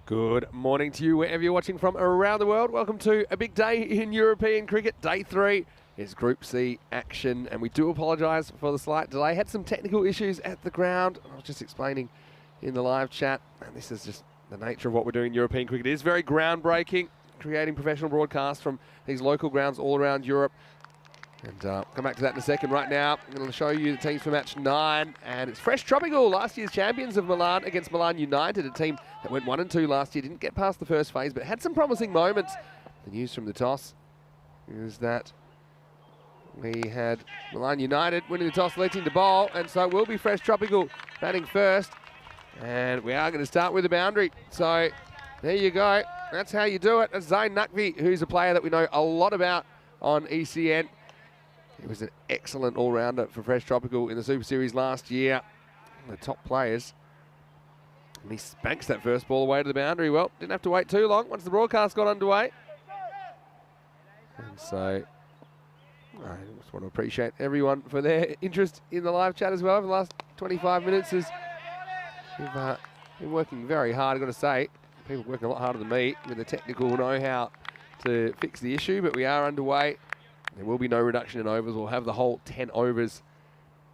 Good morning to you wherever you're watching from around the world. Welcome to a big day in European cricket. Day 3 is Group C action, and we do apologise for the slight delay. Had some technical issues at the ground. I was just explaining in the live chat, and this is just the nature of what we're doing in European cricket. It is very groundbreaking, creating professional broadcasts from these local grounds all around Europe. And come back to that in a second. Right now, I'm going to show you the teams for match 9. And it's Fresh Tropical, last year's champions of Milan against Milan United, a team that went 1 and 2 last year. Didn't get past the first phase, but had some promising moments. The news from the toss is that we had Milan United winning the toss, electing to bowl. And so it will be Fresh Tropical batting first. And we are going to start with the boundary. So there you go. That's how you do it. That's Zain Naqvi, who's a player that we know a lot about on ECN. He was an excellent all-rounder for Fresh Tropical in the Super Series last year. One of the top players. And he spanks that first ball away to the boundary. Well, didn't have to wait too long once the broadcast got underway. And so I just want to appreciate everyone for their interest in the live chat as well over the last 25 minutes. We've been working very hard, I've got to say. People working a lot harder than me with the technical know-how to fix the issue, but we are underway. There will be no reduction in overs. We'll have the whole 10 overs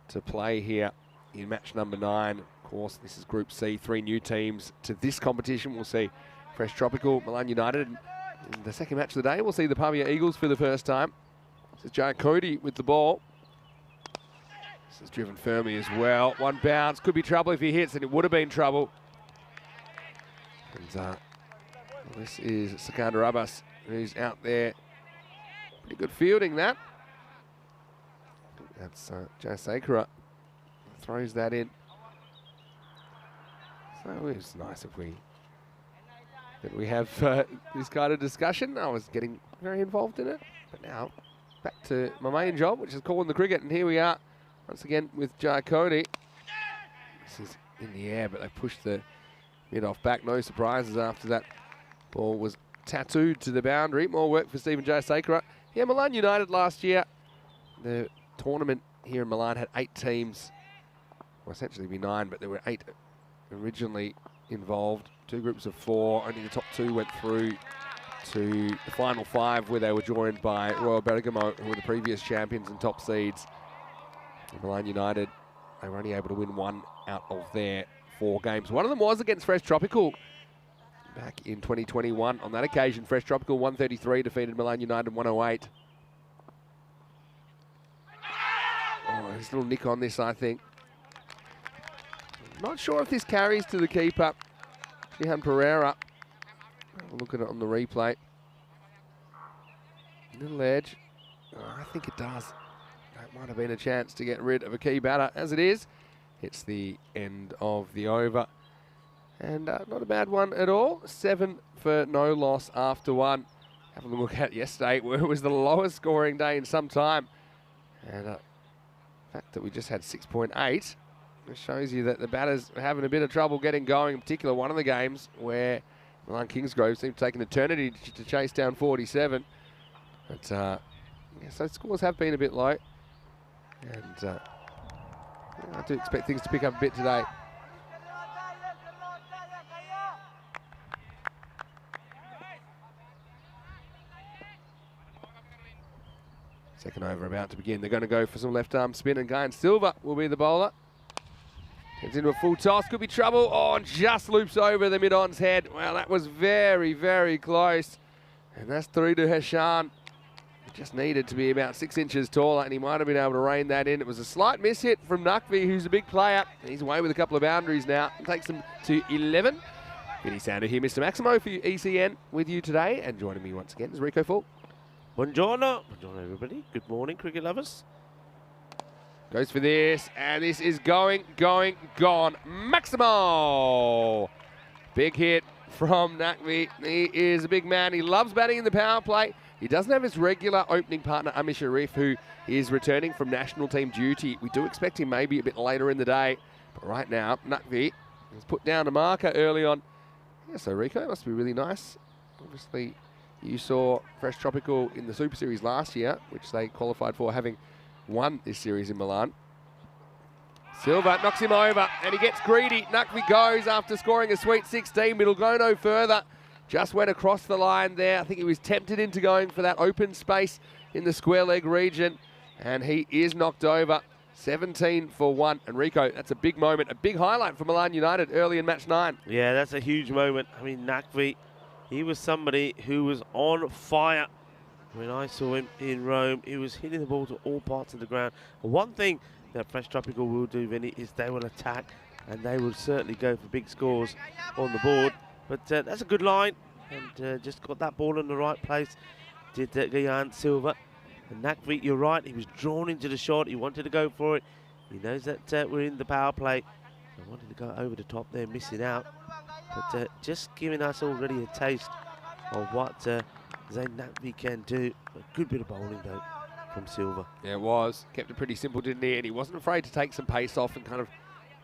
to play here in match number 9. Of course, this is Group C. 3 new teams to this competition. We'll see Fresh Tropical, Milan United. In the second match of the day, we'll see the Pavia Eagles for the first time. This is Cody with the ball. This is driven firmly as well. One bounce. Could be trouble if he hits, and it would have been trouble. And this is Sikandar Abbas, who's out there. Pretty good fielding, that. That's Jayasekaran throws that in. So it's nice if we have this kind of discussion. I was getting very involved in it, but now back to my main job, which is calling the cricket, and here we are once again with Cody. This is in the air, but they pushed the mid off back. No surprises after that ball was tattooed to the boundary. More work for Stephen Jayasekaran. Yeah, Milan United last year, the tournament here in Milan had 8 teams. Well, essentially be 9, but there were 8 originally involved. 2 groups of 4. Only the top 2 went through to the final 5, where they were joined by Royal Bergamo, who were the previous champions and top seeds. And Milan United, they were only able to win 1 out of their 4 games. One of them was against Fresh Tropical back in 2021. On that occasion, Fresh Tropical 133 defeated Milan United 108. Oh, there's a little nick on this, I think. Not sure if this carries to the keeper, Jihan Pereira. We'll look at it on the replay. Little edge. Oh, I think it does. That might have been a chance to get rid of a key batter. As it is, it's the end of the over. And not a bad one at all. 7 for no loss after 1. Having a look at yesterday, where it was the lowest scoring day in some time. And the fact that we just had 6.8, it shows you that the batters are having a bit of trouble getting going. In particular, one of the games where Milan Kingsgrove seemed to take an eternity to chase down 47. But yeah, so scores have been a bit low. And yeah, I do expect things to pick up a bit today. Second over about to begin. They're going to go for some left arm spin, and Guyan Silva will be the bowler. Heads into a full toss, could be trouble. Oh, and just loops over the mid-on's head. Well, that was very, very close. And that's through to Hashan. He just needed to be about 6 inches taller, and he might have been able to rein that in. It was a slight miss hit from Naqvi, who's a big player. He's away with a couple of boundaries now. It takes them to 11. Vinny Sander here, Mr. Maximo for ECN with you today. And joining me once again is Rico Full. Buongiorno. Buongiorno, everybody. Good morning, cricket lovers. Goes for this, and this is gone. Maximo! Big hit from Naqvi. He is a big man. He loves batting in the power play. He doesn't have his regular opening partner, Amish Sharif, who is returning from national team duty. We do expect him maybe a bit later in the day. But right now, Naqvi has put down a marker early on. Yeah, so Rico, it must be really nice. Obviously, you saw Fresh Tropical in the Super Series last year, which they qualified for, having won this series in Milan. Silva knocks him over and he gets greedy. Nakvi goes after scoring a sweet 16, but he'll go no further. Just went across the line there. I think he was tempted into going for that open space in the square leg region, and he is knocked over. 17 for 1. And Rico, that's a big moment, a big highlight for Milan United early in match 9. Yeah, that's a huge moment. I mean, Nakvi, he was somebody who was on fire. When I saw him in Rome, he was hitting the ball to all parts of the ground. And one thing that Fresh Tropical will do, Vinny, is they will attack, and they will certainly go for big scores on the board. But that's a good line, and just got that ball in the right place, did Guyan Silva. And Nakvi, you're right, he was drawn into the shot, he wanted to go for it. He knows that we're in the power play. I wanted to go over the top there, missing out. But just giving us already a taste of what Zayn Nakvi can do. A good bit of bowling, though, from Silva. Yeah, it was. Kept it pretty simple, didn't he? And he wasn't afraid to take some pace off and kind of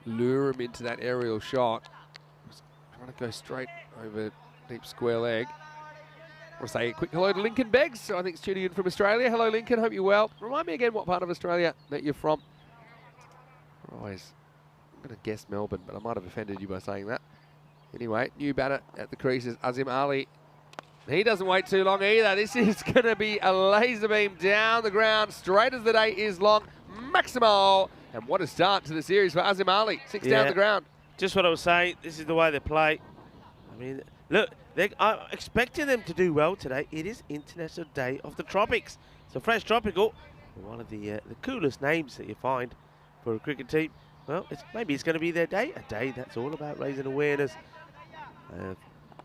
lure him into that aerial shot. He was trying to go straight over deep square leg. I want to say a quick hello to Lincoln Beggs, who I think is tuning in from Australia. Hello, Lincoln. Hope you're well. Remind me again what part of Australia that you're from. I'm going to guess Melbourne, but I might have offended you by saying that. Anyway, new batter at the crease is Azim Ali. He doesn't wait too long either. This is going to be a laser beam down the ground, straight as the day is long. Maximo. And what a start to the series for Azim Ali. 6 down the ground. Just what I was saying. This is the way they play. I mean, look, I'm expecting them to do well today. It is International Day of the Tropics. So Fresh Tropical, one of the coolest names that you find for a cricket team. Well, maybe it's going to be their day. A day that's all about raising awareness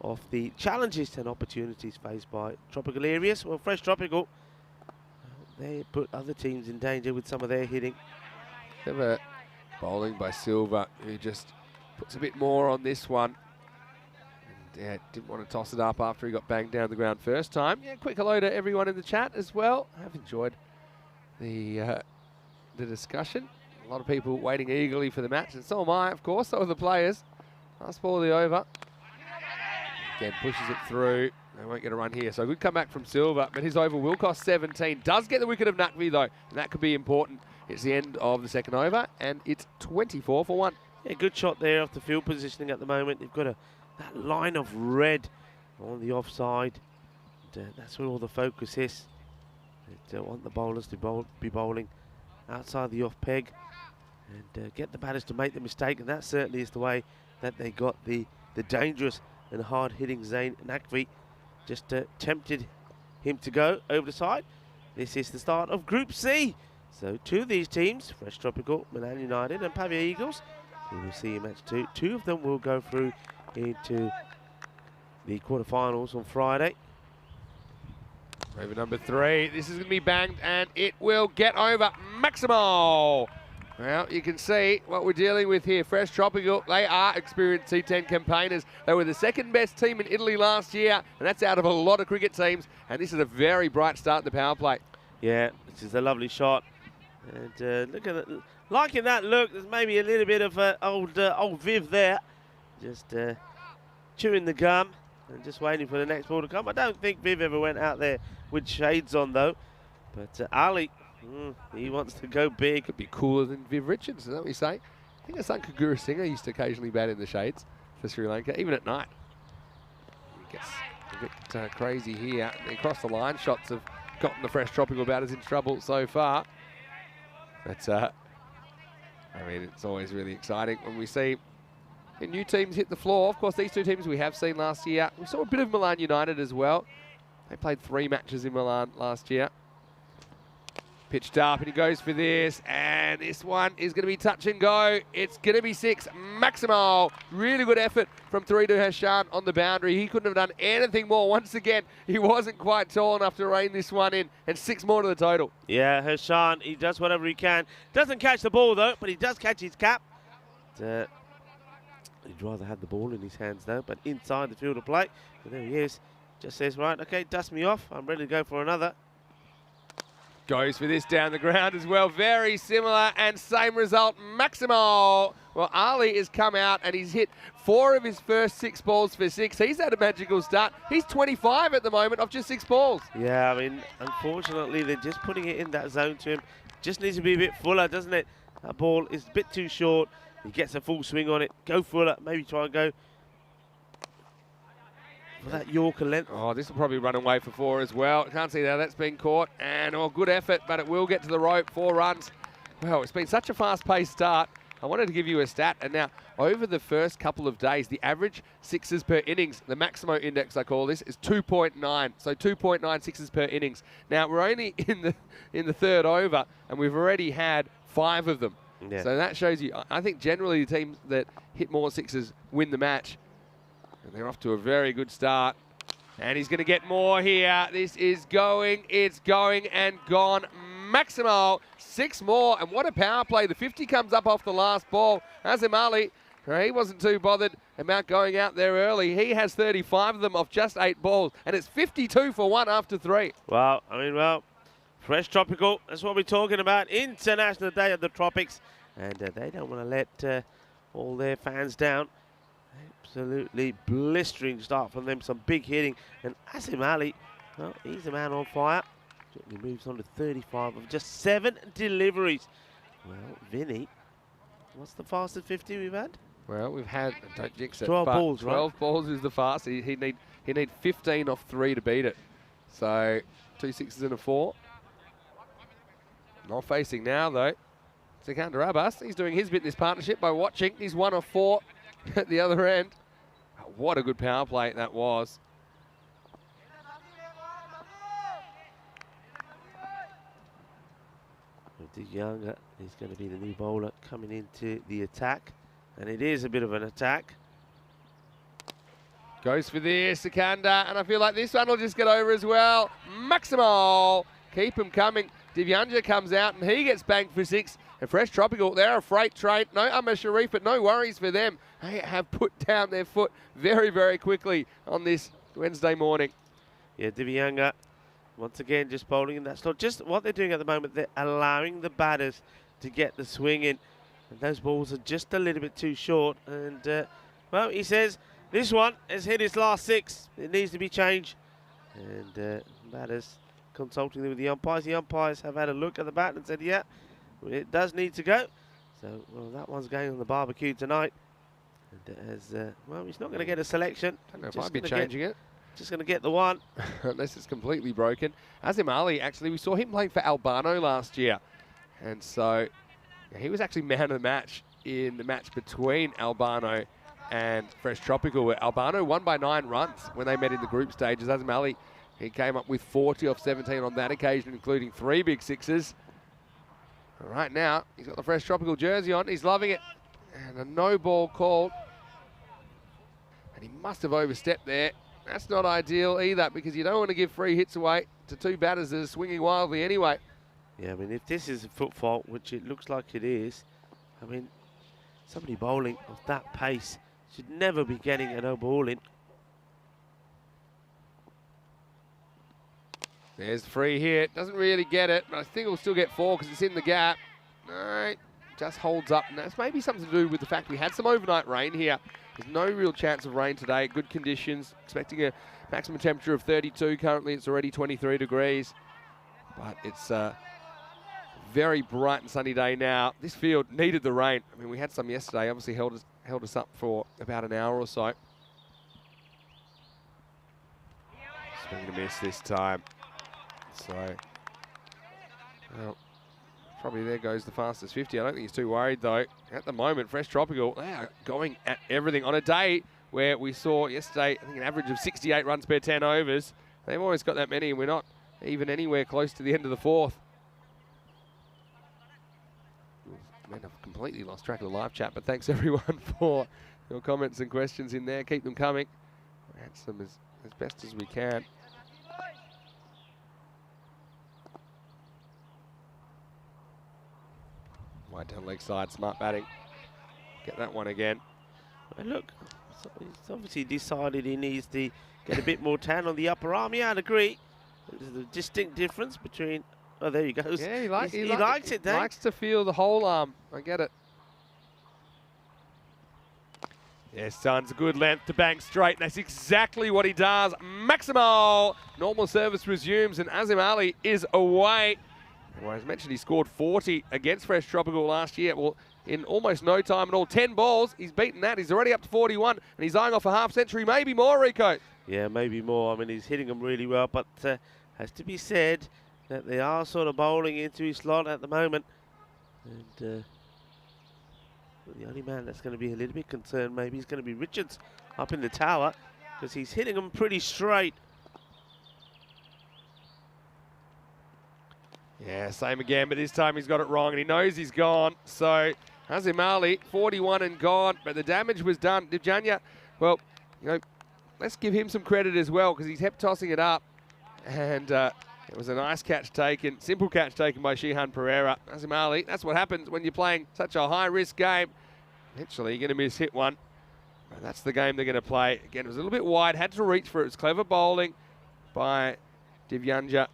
of the challenges and opportunities faced by tropical areas. Well, Fresh Tropical, they put other teams in danger with some of their hitting. Clever bowling by Silva, who just puts a bit more on this one. Yeah, didn't want to toss it up after he got banged down the ground first time. Yeah, quick hello to everyone in the chat as well. I've enjoyed the discussion. A lot of people waiting eagerly for the match, and so am I, of course. So are the players. Last ball of the over. Again, pushes it through. They won't get a run here. So good comeback from Silva, but his over will cost 17. Does get the wicket of Nakvi, though, and that could be important. It's the end of the second over, and it's 24 for 1. Yeah, good shot there off the field positioning at the moment. They've got that line of red on the offside. And, that's where all the focus is. They want the bowlers to be bowling outside the off peg and get the batters to make the mistake, and that certainly is the way that they got the dangerous and hard-hitting Zayn Nakvi. Just tempted him to go over the side. This is the start of Group C. So two of these teams, Fresh Tropical, Milan United and Pavia Eagles, we will see in match 2. Two of them will go through into the quarterfinals on Friday. Over number 3. This is going to be banged, and it will get over. Maximo. Well, you can see what we're dealing with here. Fresh Tropical, they are experienced T10 campaigners. They were the second best team in Italy last year, and that's out of a lot of cricket teams. And this is a very bright start in the power play. Yeah, this is a lovely shot. And look at it. Liking that look. There's maybe a little bit of old Viv there. Just chewing the gum and just waiting for the next ball to come. I don't think Viv ever went out there with shades on, though. But Ali, he wants to go big. Could be cooler than Viv Richards, is that what you say? I think his son Kagura Singh used to occasionally bat in the shades for Sri Lanka, even at night. It gets a bit crazy here. The across the line shots have gotten the Fresh Tropical batters in trouble so far. But, I mean, it's always really exciting when we see new teams hit the floor. Of course, these two teams we have seen last year. We saw a bit of Milan United as well. They played 3 matches in Milan last year. Pitched up, and he goes for this, and this one is going to be touch and go. It's going to be 6. Maximo. Really good effort from Taridu Hashan on the boundary. He couldn't have done anything more. Once again, he wasn't quite tall enough to rein this one in, and 6 more to the total. Yeah, Hashan, he does whatever he can. Doesn't catch the ball, though, but he does catch his cap. He'd rather have the ball in his hands, though, but inside the field of play. So there he is. Just says, right, okay, dust me off. I'm ready to go for another. Goes for this down the ground as well. Very similar and same result. Maximo. Well, Ali has come out and he's hit 4 of his first 6 balls for 6. He's had a magical start. He's 25 at the moment off just 6 balls. Yeah, I mean, unfortunately, they're just putting it in that zone to him. Just needs to be a bit fuller, doesn't it? That ball is a bit too short. He gets a full swing on it. Go for it. Maybe try and go for that Yorker length. Oh, this will probably run away for 4 as well. Can't see how that's been caught. And, good effort, but it will get to the rope. 4 runs. Well, it's been such a fast-paced start. I wanted to give you a stat. And now, over the first couple of days, the average sixes per innings, the Maximo index I call this, is 2.9. So 2.9 sixes per innings. Now, we're only in the third over, and we've already had 5 of them. Yeah. So that shows you, I think generally the teams that hit more sixes win the match. And they're off to a very good start. And he's going to get more here. This is going, it's going and gone. Maximo, 6 more. And what a power play. The 50 comes up off the last ball. Azim Ali, he wasn't too bothered about going out there early. He has 35 of them off just 8 balls. And it's 52 for 1 after 3. Well, fresh tropical. That's what we're talking about. International Day of the Tropics. And they don't want to let all their fans down. Absolutely blistering start from them. Some big hitting. And Azim Ali, well, he's a man on fire. He moves on to 35 of just 7 deliveries. Well, Vinny, what's the fastest 50 we've had? Well, we've had, don't jinx it, 12 balls, 12 right? balls is the fastest. He need 15 off 3 to beat it. So 2 sixes and a 4. Not facing now though. Sikandar Abbas, he's doing his bit in this partnership by watching. He's 1 of 4 at the other end. What a good power play that was. Dig Younger is going to be the new bowler coming into the attack. And it is a bit of an attack. Goes for this, Sikandar, and I feel like this one will just get over as well. Maximo, keep him coming. Divyanja comes out and he gets banked for 6. And Fresh Tropical, they're a freight train. No Ahmed Sharif, but no worries for them. They have put down their foot very, very quickly on this Wednesday morning. Yeah, Divyanga, once again, just bowling in that slot. Just what they're doing at the moment, they're allowing the batters to get the swing in. And those balls are just a little bit too short. And, well, he says this one has hit his last 6. It needs to be changed. And batters consulting with the umpires. The umpires have had a look at the bat and said, yeah, it does need to go. So, well, that one's going on the barbecue tonight. And as, well, he's not going to get a selection. I don't know if I'd be changing it. Just going to get the one. Unless it's completely broken. Azim Ali, actually, we saw him playing for Albano last year. And so he was actually man of the match in the match between Albano and Fresh Tropical, where Albano won by 9 runs when they met in the group stages. Azim Ali, he came up with 40 off 17 on that occasion, including 3 big sixes. Right now, he's got the Fresh Tropical jersey on. He's loving it. And a no ball called. And he must have overstepped there. That's not ideal either, because you don't want to give free hits away to 2 batters that are swinging wildly anyway. Yeah, I mean, if this is a foot fault, which it looks like it is, I mean, somebody bowling off that pace should never be getting a no ball in. There's the free hit. Doesn't really get it, but I think he'll still get 4 because it's in the gap. No, just holds up. And that's maybe something to do with the fact we had some overnight rain here. There's no real chance of rain today. Good conditions. Expecting a maximum temperature of 32. Currently, it's already 23 degrees. But it's a very bright and sunny day now. This field needed the rain. I mean, we had some yesterday. Obviously held us up for about an hour or so. Swing and a miss this time. So, well, probably there goes the fastest 50. I don't think he's too worried, though. At the moment, Fresh Tropical, they are going at everything. On a day where we saw yesterday, I think, an average of 68 runs per 10 overs. They've always got that many, and we're not even anywhere close to the end of the 4th. Man, I've completely lost track of the live chat, but thanks, everyone, for your comments and questions in there. Keep them coming. We'll answer them as best as we can. Wide down leg side, smart batting. Get that one again. And look, so he's obviously decided he needs to get a bit more tan on the upper arm. Yeah, I'd agree. There's a distinct difference between... Oh, there he goes. Yeah, he likes it, Dave. He likes to feel the whole arm. I get it. Yes, Son's a good length to bang straight. That's exactly what he does. Maximo! Normal service resumes, and Azim Ali is away. Well, as mentioned, he scored 40 against Fresh Tropical last year. Well, in almost no time at all, 10 balls, he's beaten that. He's already up to 41, and he's eyeing off a half century, maybe more, Rico. Yeah, maybe more. I mean, he's hitting them really well, but has to be said that they are sort of bowling into his slot at the moment. And the only man that's going to be a little bit concerned maybe is going to be Richards up in the tower, because he's hitting them pretty straight. Yeah, same again, but this time he's got it wrong, and he knows he's gone. So, Hazim Ali, 41 and gone, but the damage was done. Divjanya, well, you know, let's give him some credit as well, because he's kept tossing it up. And it was a nice catch taken, simple catch taken by Shihan Pereira. Hazim Ali, that's what happens when you're playing such a high-risk game. Eventually, you're going to miss hit one. But that's the game they're going to play. Again, it was a little bit wide, had to reach for it. It was clever bowling by Divjanya.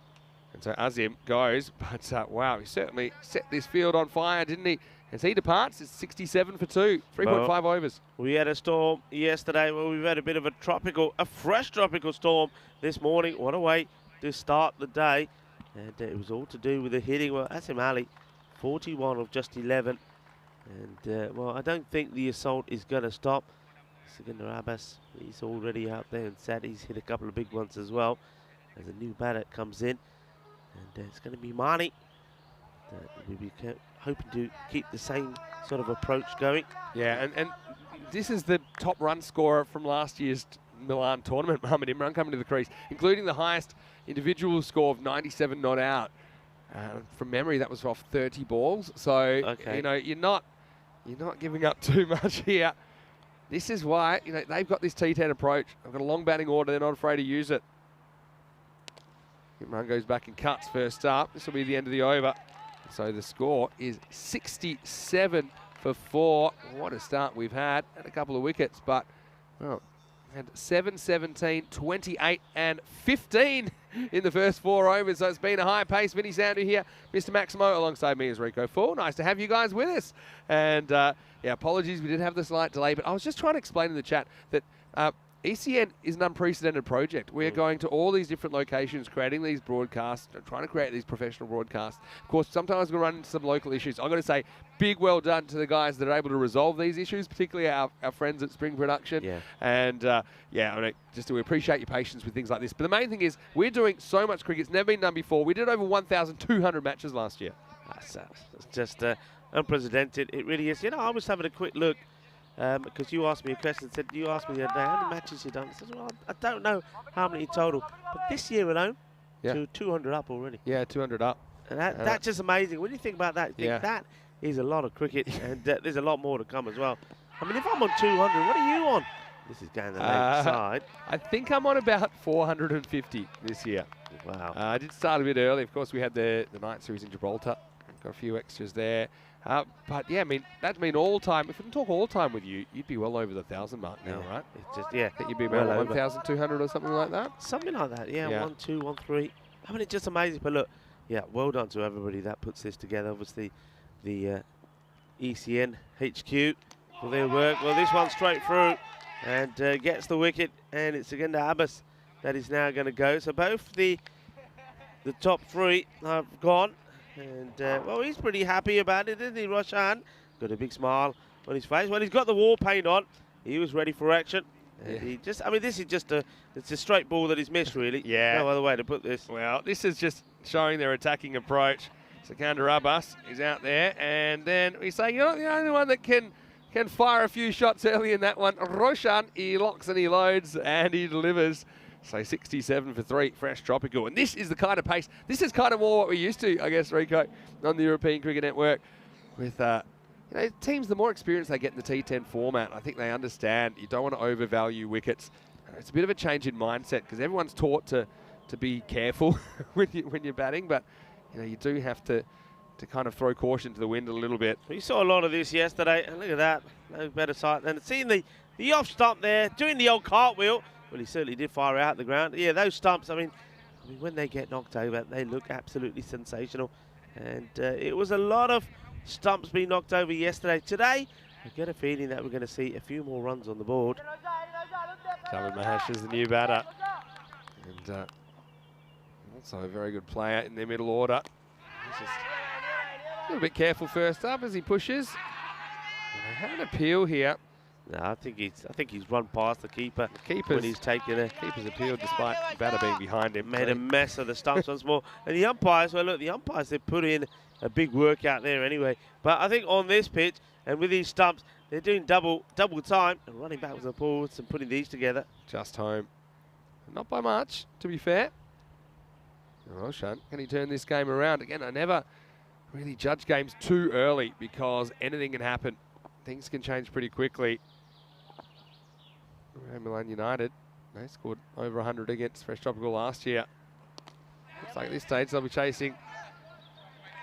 And so Azim goes, but wow, he certainly set this field on fire, didn't he? As he departs, it's 67 for 2, 3.5 overs. We had a storm yesterday. Well, we've had a bit of a fresh tropical storm this morning. What a way to start the day. And it was all to do with the hitting. Well, Azim Ali, 41 of just 11. And, well, I don't think the assault is going to stop. Sikander Abbas, he's already out there and sat. He's hit a couple of big ones as well as a new batter comes in. And it's going to be Marnie. We'll be hoping to keep the same sort of approach going. Yeah, and this is the top run scorer from last year's Milan tournament, Mohamed Imran, coming to the crease, including the highest individual score of 97 not out. From memory, that was off 30 balls. So, okay, you know, you're not giving up too much here. This is why, you know, they've got this T10 approach. They've got a long batting order. They're not afraid to use it. Imran goes back and cuts first up. This will be the end of the over. So the score is 67 for 4. What a start we've had. Had a couple of wickets, but, well, had 7, 17, 28 and 15 in the first 4 overs. So it's been a high pace. Vinny Sandu here, Mr. Maximo, alongside me is Rico Full. Nice to have you guys with us. And, yeah, apologies, we did have the slight delay, but I was just trying to explain in the chat that ECN is an unprecedented project. We're going to all these different locations, creating these broadcasts, trying to create these professional broadcasts. Of course, sometimes we run into some local issues. I've got to say, big well done to the guys that are able to resolve these issues, particularly our friends at Spring Production. Yeah. And, yeah, I mean, we appreciate your patience with things like this. But the main thing is, we're doing so much cricket. It's never been done before. We did over 1,200 matches last year. That's just unprecedented. It really is. You know, I was having a quick look. Because you asked me a question, you asked me the other day, how many matches you've done? I said, well, I don't know how many total. But this year alone, to 200 up already. Yeah, 200 up. And that's just amazing. When you think about that, you think that is a lot of cricket, and there's a lot more to come as well. I mean, if I'm on 200, what are you on? This is going the left side. I think I'm on about 450 this year. Wow. I did start a bit early. Of course, we had the night series in Gibraltar. Got a few extras there. But yeah, I mean, that'd mean all time. If we can talk all time with you, you'd be well over the 1,000 mark now, right? It's just, I think you'd be about 1,200 or something like that. Something like that, yeah. 1, 2, 1, 3. I mean, it's just amazing. But look, yeah, well done to everybody that puts this together. Obviously, the ECN HQ for their work. Well, this one straight through and gets the wicket, and it's again to Abbas that is now going to go. So both the top 3 have gone. And, well, he's pretty happy about it, isn't he, Roshan? Got a big smile on his face. Well, he's got the war paint on. He was ready for action. And he just, I mean, this is just it's a straight ball that he's missed, really. Yeah. No other way to put this. Well, this is just showing their attacking approach. Sikander Abbas is out there. And then we say, you're not the only one that can fire a few shots early in that one. Roshan, he locks and he loads and he delivers. So 67 for 3, fresh tropical. And this is the kind of pace, this is kind of more what we're used to, I guess, Rico, on the European Cricket Network. With, you know, teams, the more experience they get in the T10 format, I think they understand you don't want to overvalue wickets. It's a bit of a change in mindset because everyone's taught to be careful when you're batting, but, you know, you do have to kind of throw caution to the wind a little bit. We saw a lot of this yesterday, and look at that, no better sight than seeing the off stump there, doing the old cartwheel. Well, he certainly did fire out the ground. Yeah, those stumps, I mean, when they get knocked over, they look absolutely sensational. And it was a lot of stumps being knocked over yesterday. Today, I get a feeling that we're going to see a few more runs on the board. David Mahesh is the new batter. And also a very good player in their middle order. He's just a little bit careful first up as he pushes. And they have an appeal here. No, I think he's run past the keeper Keeper's when he's taken a keeper's appeal despite batter being behind him. made a mess of the stumps once more. And the umpires, well, look, the umpires, they put in a big workout there anyway. But I think on this pitch and with these stumps, they're doing double time and running backwards and forwards and putting these together. Just home. Not by much, to be fair. Roshan, can he turn this game around? Again, I never really judge games too early because anything can happen. Things can change pretty quickly. Milan United, they scored over 100 against Fresh Tropical last year. Looks like at this stage they'll be chasing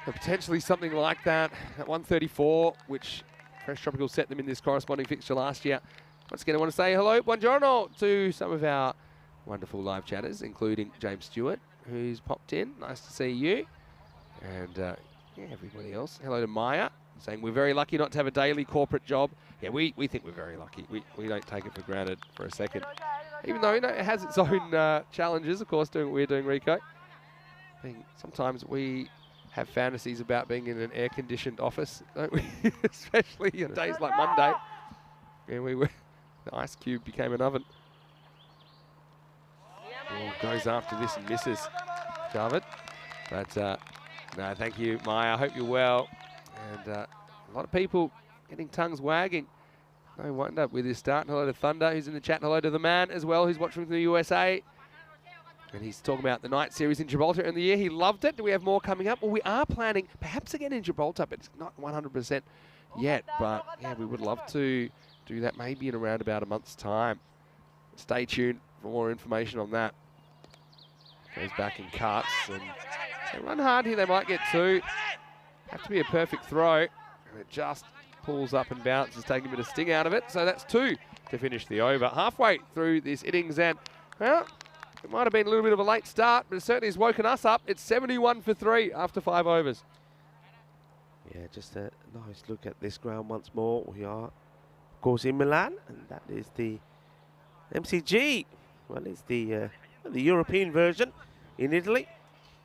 potentially something like that at 134, which Fresh Tropical set them in this corresponding fixture last year. Once again, I want to say hello, buongiorno, to some of our wonderful live chatters, including James Stewart, who's popped in. Nice to see you. And yeah, everybody else. Hello to Maya, saying we're very lucky not to have a daily corporate job. Yeah, we think we're very lucky. We don't take it for granted for a second. Even though, you know, it has its own challenges, of course, doing what we're doing, Rico. I think sometimes we have fantasies about being in an air-conditioned office, don't we? Especially on days like Monday. Yeah, the ice cube became an oven. Oh, goes after this and misses, Javid. But no, thank you, Maya. I hope you're well. And a lot of people getting tongues wagging. No wonder with his start. Hello to Thunder, who's in the chat. Hello to the man as well, who's watching from the USA. And he's talking about the night series in Gibraltar in the year. He loved it. Do we have more coming up? Well, we are planning, perhaps again in Gibraltar, but it's not 100% yet. But yeah, we would love to do that maybe in around about a month's time. Stay tuned for more information on that. Goes back and cuts. And they run hard here. They might get two. Have to be a perfect throw. And it just pulls up and bounces, taking a bit of sting out of it. So that's two to finish the over. Halfway through this innings, and well, it might have been a little bit of a late start, but it certainly has woken us up. It's 71 for 3 after 5 overs. Yeah, just a nice look at this ground once more. We are, of course, in Milan, and that is the MCG. Well, it's the European version in Italy,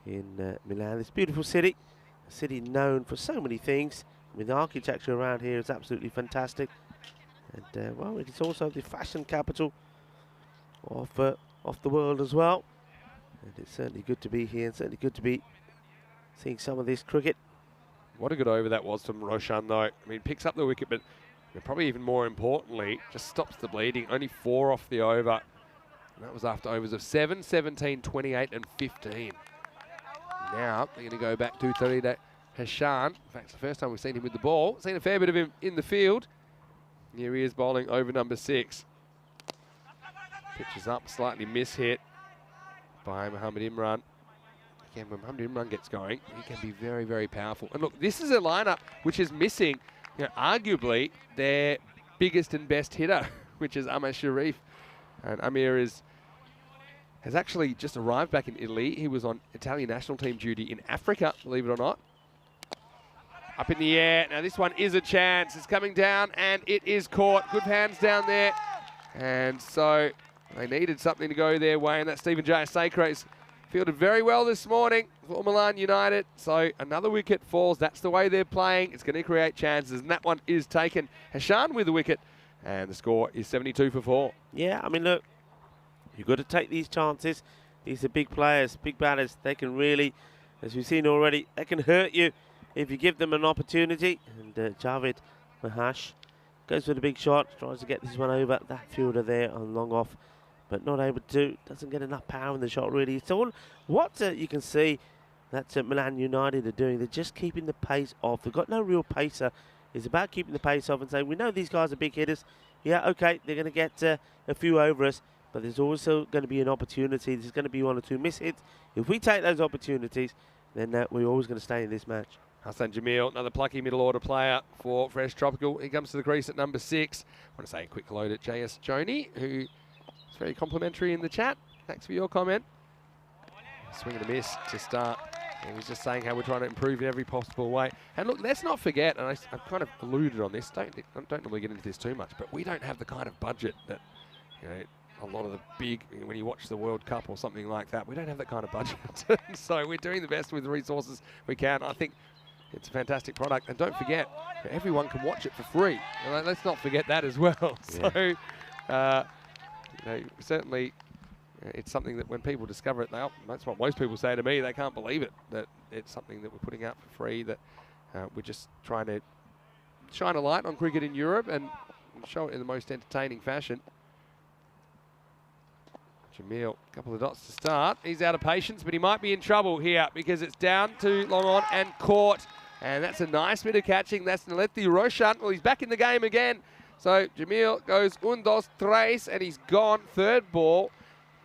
in Milan, this beautiful city. A city known for so many things. I mean, the architecture around here is absolutely fantastic. And, well, it's also the fashion capital of the world as well. And it's certainly good to be here, and certainly good to be seeing some of this cricket. What a good over that was from Roshan, though. I mean, picks up the wicket, but probably even more importantly, just stops the bleeding. Only 4 off the over. And that was after overs of 7, 17, 28, and 15. Now, they're going to go back 230 to Hashan. In fact, it's the first time we've seen him with the ball. Seen a fair bit of him in the field. Here he is bowling over number 6. Pitches up, slightly mishit by Mohamed Imran. Again, when Mohamed Imran gets going, he can be very, very powerful. And look, this is a lineup which is missing, arguably, their biggest and best hitter, which is Amir Sharif. And Amir has actually just arrived back in Italy. He was on Italian national team duty in Africa, believe it or not. Up in the air. Now this one is a chance. It's coming down and it is caught. Good hands down there. And so they needed something to go their way, and that Stephen Jayasacre's fielded very well this morning for Milan United. So another wicket falls. That's the way they're playing. It's going to create chances, and that one is taken. Hashan with the wicket, and the score is 72 for 4. Yeah, I mean, look, you've got to take these chances. These are big players, big batters. They can really, as we've seen already, they can hurt you if you give them an opportunity. And Javid Mahash goes for the big shot, tries to get this one over. That fielder there on long off, but not able to. Doesn't get enough power in the shot, really. So what you can see that Milan United are doing, they're just keeping the pace off. They've got no real pacer. It's about keeping the pace off and saying, we know these guys are big hitters. Yeah, okay, they're going to get a few over us, but there's also going to be an opportunity. There's going to be 1 or 2 miss hits. If we take those opportunities, then we're always going to stay in this match. Hassan Jamil, another plucky middle order player for Fresh Tropical. He comes to the crease at number 6. I want to say a quick hello to JS Joni, who is very complimentary in the chat. Thanks for your comment. Swing and a miss to start. He was just saying how we're trying to improve in every possible way. And look, let's not forget, and I've kind of alluded on this, don't normally get into this too much, but we don't have the kind of budget that a lot of the big, when you watch the World Cup or something like that, we don't have that kind of budget. So we're doing the best with the resources we can. I think it's a fantastic product. And don't forget, everyone can watch it for free. Let's not forget that as well. Yeah. So certainly it's something that when people discover it, that's what most people say to me. They can't believe it, that it's something that we're putting out for free, that we're just trying to shine a light on cricket in Europe and show it in the most entertaining fashion. Jamil, a couple of dots to start. He's out of patience, but he might be in trouble here because it's down to long on and caught. And that's a nice bit of catching. That's Nalethi Roshan. Well, he's back in the game again. So Jamil goes un, dos, tres, and he's gone. Third ball.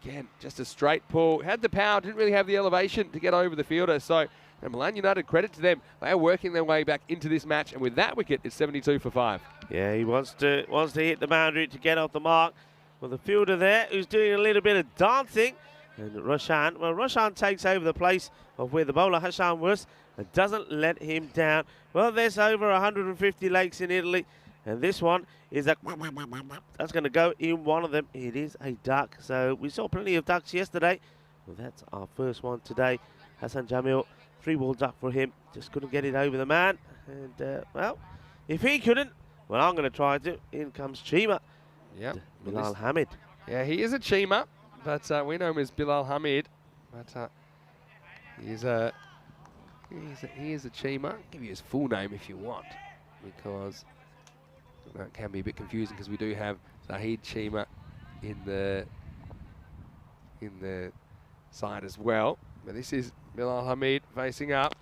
Again, just a straight pull. Had the power, didn't really have the elevation to get over the fielder. So Milan United, credit to them. They are working their way back into this match. And with that wicket, it's 72 for 5. Yeah, he wants to hit the boundary to get off the mark. Well, the fielder there who's doing a little bit of dancing. And Roshan takes over the place of where the bowler Hassan was and doesn't let him down. Well, there's over 150 lakes in Italy. And this one is that's going to go in one of them. It is a duck. So we saw plenty of ducks yesterday. Well, that's our first one today. Hassan Jamil, 3-ball duck for him. Just couldn't get it over the man. And, well, if he couldn't, well, I'm going to try to. In comes Chima. Yep. Bilal Hamid. Yeah, he is a Chima, but we know him as Bilal Hamid. But he is a Chima. I'll give you his full name if you want, because that can be a bit confusing because we do have Zahid Chima in the side as well. But this is Bilal Hamid facing up.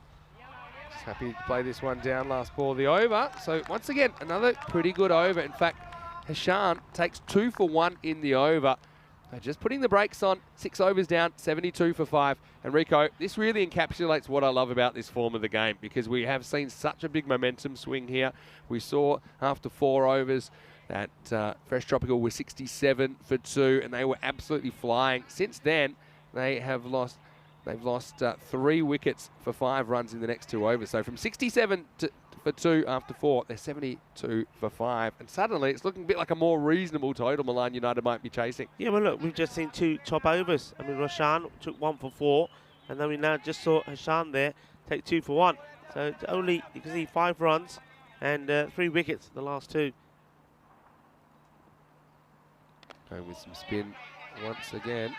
Just happy to play this one down. Last ball of the over. So once again, another pretty good over. In fact, Hashan takes 2 for 1 in the over. So just putting the brakes on, 6 overs down, 72 for 5. And Rico, this really encapsulates what I love about this form of the game, because we have seen such a big momentum swing here. We saw after 4 overs that Fresh Tropical was 67 for 2, and they were absolutely flying. Since then, they've lost 3 wickets for 5 runs in the next 2 overs. So from 67 for 2 after 4, they're 72 for 5. And suddenly it's looking a bit like a more reasonable total Milan United might be chasing. Yeah, well, look, we've just seen 2 top overs. I mean, Roshan took 1 for 4, and then we now just saw Hashan there take 2 for 1. So it's only, you can see 5 runs and 3 wickets, the last 2. Going with some spin once again.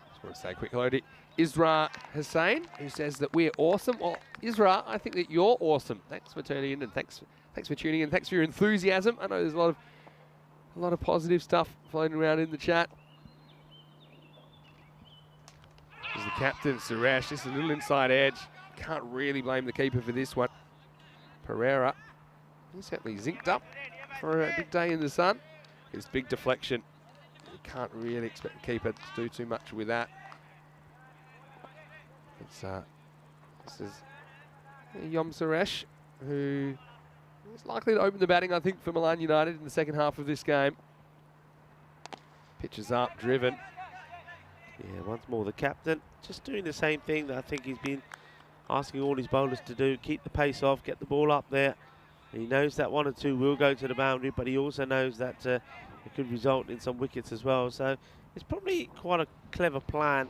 Just want to say quick hello to Isra Hussain, who says that we're awesome. Well, Isra, I think that you're awesome. Thanks for tuning in, and thanks for tuning in. Thanks for your enthusiasm. I know there's a lot of positive stuff floating around in the chat. There's the captain, Suresh. This is a little inside edge. Can't really blame the keeper for this one. Pereira, he's certainly zinced up for a big day in the sun. It's big deflection. You can't really expect the keeper to do too much with that. This is Yom Suresh, who is likely to open the batting, I think, for Milan United in the second half of this game. Pitches up, driven. Yeah, once more the captain, just doing the same thing that I think he's been asking all his bowlers to do. Keep the pace off, get the ball up there. He knows that 1 or 2 will go to the boundary, but he also knows that it could result in some wickets as well. So it's probably quite a clever plan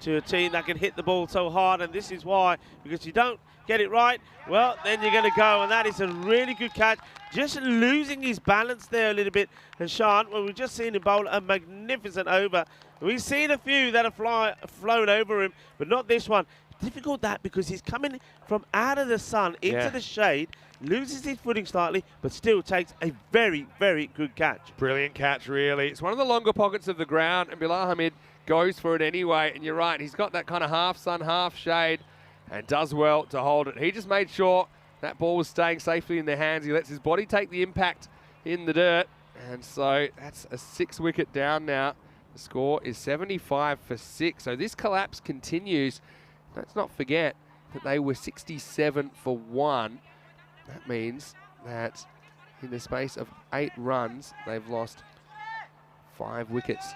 to a team that can hit the ball so hard, and this is why, because you don't get it right, well, then you're going to go, and that is a really good catch. Just losing his balance there a little bit, Hashan. Well, we've just seen him bowl a magnificent over. We've seen a few that have flown over him, but not this one. Difficult that, because he's coming from out of the sun into the shade, loses his footing slightly, but still takes a very, very good catch. Brilliant catch, really. It's one of the longer pockets of the ground, and Bilal Hamid goes for it anyway. And you're right, he's got that kind of half sun, half shade, and does well to hold it. He just made sure that ball was staying safely in their hands. He lets his body take the impact in the dirt, and so that's a 6 wicket down now. The score is 75 for 6. So this collapse continues. Let's not forget that they were 67 for 1. That means that in the space of 8 runs, they've lost 5 wickets.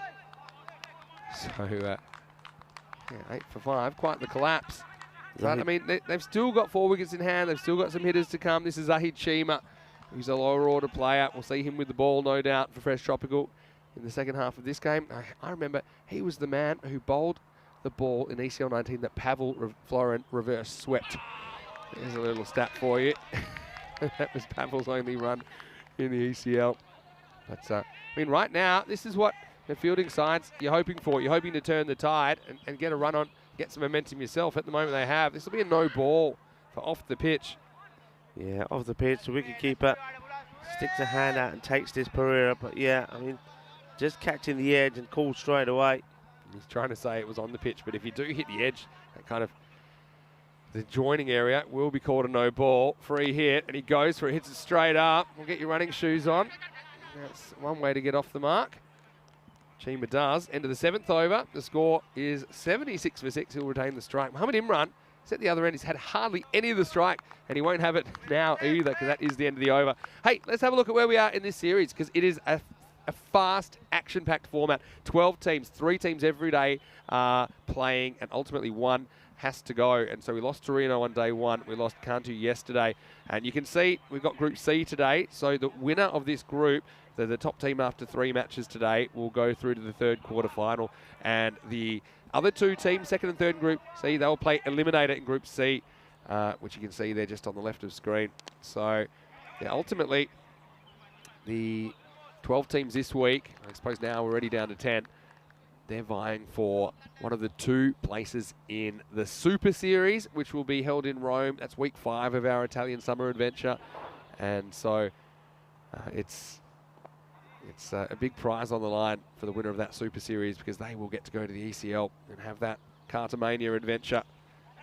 So, yeah, 8 for 5, quite the collapse. But, I mean, they've still got 4 wickets in hand. They've still got some hitters to come. This is Zahid Chima, who's a lower order player. We'll see him with the ball, no doubt, for Fresh Tropical in the second half of this game. I remember he was the man who bowled the ball in ECL 19 that Pavel Florin reverse swept. There's a little stat for you. That was Pavel's only run in the ECL. But, I mean, right now, this is what the fielding sides you're hoping for. You're hoping to turn the tide and get a run on, get some momentum yourself. At the moment they have. This will be a no ball for off the pitch. Yeah, off the pitch, the wicketkeeper sticks a hand out and takes this Pereira. But, yeah, I mean, just catching the edge and called straight away. He's trying to say it was on the pitch, but if you do hit the edge, that kind of the joining area will be called a no ball. Free hit, and he goes for it, hits it straight up. We'll get your running shoes on. That's one way to get off the mark. Chima does. End of the 7th over. The score is 76 for 6. He'll retain the strike. Mohamed Imran is at the other end. He's had hardly any of the strike, and he won't have it now either, because that is the end of the over. Hey, let's have a look at where we are in this series, because it is a fast, action-packed format. 12 teams, 3 teams every day playing, and ultimately one has to go. And so we lost Torino on day 1. We lost Cantu yesterday. And you can see we've got Group C today. So the winner of this group, the top team after 3 matches today, will go through to the 3rd quarter-final. And the other 2 teams, 2nd and 3rd Group C, they will play Eliminator in Group C, which you can see there just on the left of screen. So yeah, ultimately, the 12 teams this week, I suppose now we're already down to 10, they're vying for one of the 2 places in the Super Series, which will be held in Rome. That's week 5 of our Italian summer adventure. And so it's a big prize on the line for the winner of that Super Series, because they will get to go to the ECL and have that Cartamania adventure.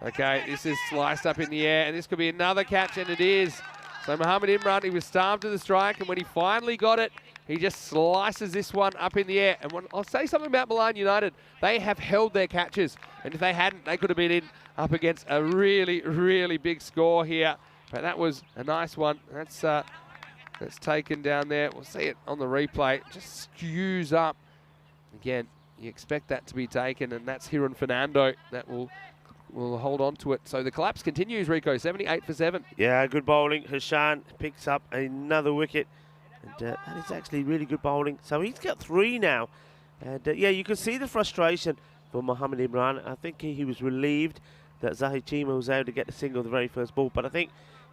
Okay, this is sliced up in the air, and this could be another catch, and it is. So Mohamed Imran, he was starved to the strike, and when he finally got it, he just slices this one up in the air. And I'll say something about Milan United. They have held their catches. And if they hadn't, they could have been in up against a really, really big score here. But that was a nice one. That's taken down there. We'll see it on the replay. Just skews up. Again, you expect that to be taken. And that's Hiron Fernando that will hold on to it. So the collapse continues, Rico. 78 for 7. Yeah, good bowling. Hassan picks up another wicket. And that is actually really good bowling. So he's got 3 now. And yeah, you can see the frustration for Mohamed Imran. I think he was relieved that Zahid Chima was able to get the single the very first ball. But I think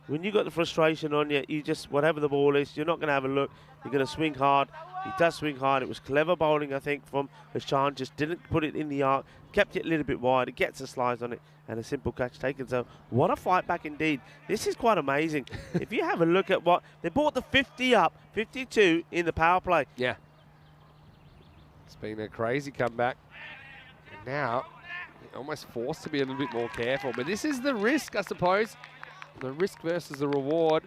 when you got the frustration on you, you just, whatever the ball is, you're not going to have a look. You're going to swing hard. He does swing hard. It was clever bowling, I think, from Hassan. Just didn't put it in the arc. Kept it a little bit wide. It gets a slice on it. And a simple catch taken. So what a fight back indeed. This is quite amazing. If you have a look at what they brought the 50 up, 52 in the power play. Yeah. It's been a crazy comeback. And now you're almost forced to be a little bit more careful. But this is the risk, I suppose. The risk versus the reward.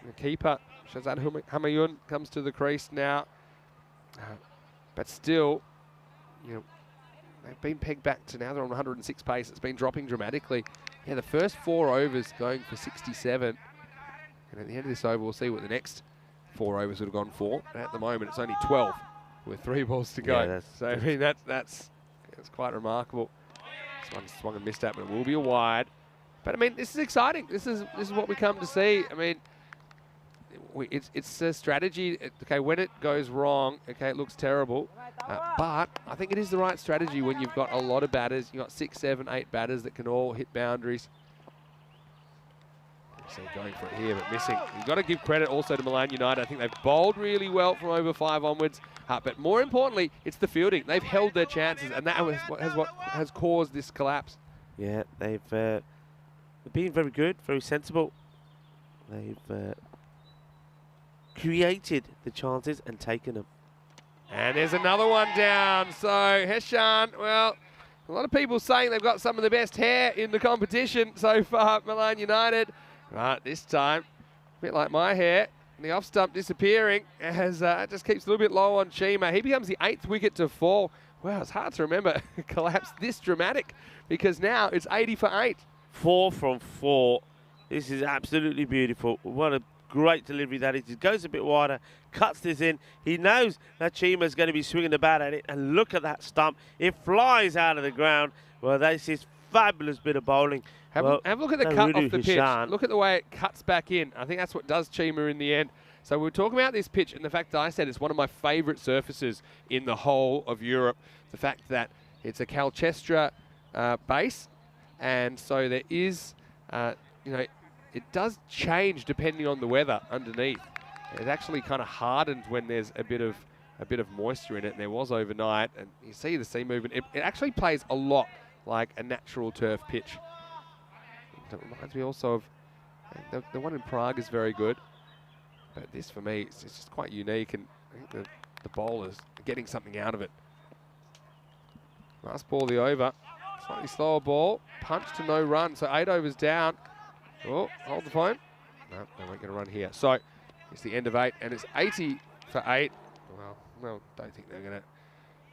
The keeper, Shazad Hamayun, comes to the crease now. But still, you know, they've been pegged back to now they're on 106 pace. It's been dropping dramatically. Yeah, the first 4 overs going for 67. And at the end of this over, we'll see what the next 4 overs would have gone for. And at the moment, it's only 12 with 3 balls to go. Yeah, so, I mean, that's quite remarkable. This one swung and missed at, but it will be a wide. But, I mean, this is exciting. This is what we come to see. I mean, it's a strategy. Okay, when it goes wrong, okay, it looks terrible. But I think it is the right strategy when you've got a lot of batters. You've got 6, 7, 8 batters that can all hit boundaries. So going for it here, but missing. You've got to give credit also to Milan United. I think they've bowled really well from over 5 onwards. But more importantly, it's the fielding. They've held their chances, and that was what has caused this collapse. Yeah, they've been very good, very sensible. They've created the chances and taken them. And there's another one down. So Heshan, well, a lot of people saying they've got some of the best hair in the competition so far, Milan United. Right, this time, a bit like my hair, the off stump disappearing as it just keeps a little bit low on Chima. He becomes the 8th wicket to fall. Wow, it's hard to remember a collapse this dramatic, because now it's 80 for 8. 4 from 4. This is absolutely beautiful. What a great delivery that is. He goes a bit wider, cuts this in. He knows that Chima is going to be swinging the bat at it, and look at that stump. It flies out of the ground. Well, this is fabulous bit of bowling. Have a look at the cut off the pitch. Look at the way it cuts back in. I think that's what does Chima in the end. So we're talking about this pitch and the fact that I said it's one of my favourite surfaces in the whole of Europe. The fact that it's a Calchestra base, and so there is, you know, it does change depending on the weather underneath. It actually kind of hardens when there's a bit of moisture in it, and there was overnight. And you see the sea movement. It actually plays a lot like a natural turf pitch. It reminds me also of the one in Prague is very good. But this, for me, it's just quite unique, and I think the bowlers are getting something out of it. Last ball, the over. Slightly slower ball. Punch to no run, so 8 overs down. Oh, hold the phone. No, they won't get a run here. So it's the end of 8, and it's 80 for 8. Well, don't think they're going to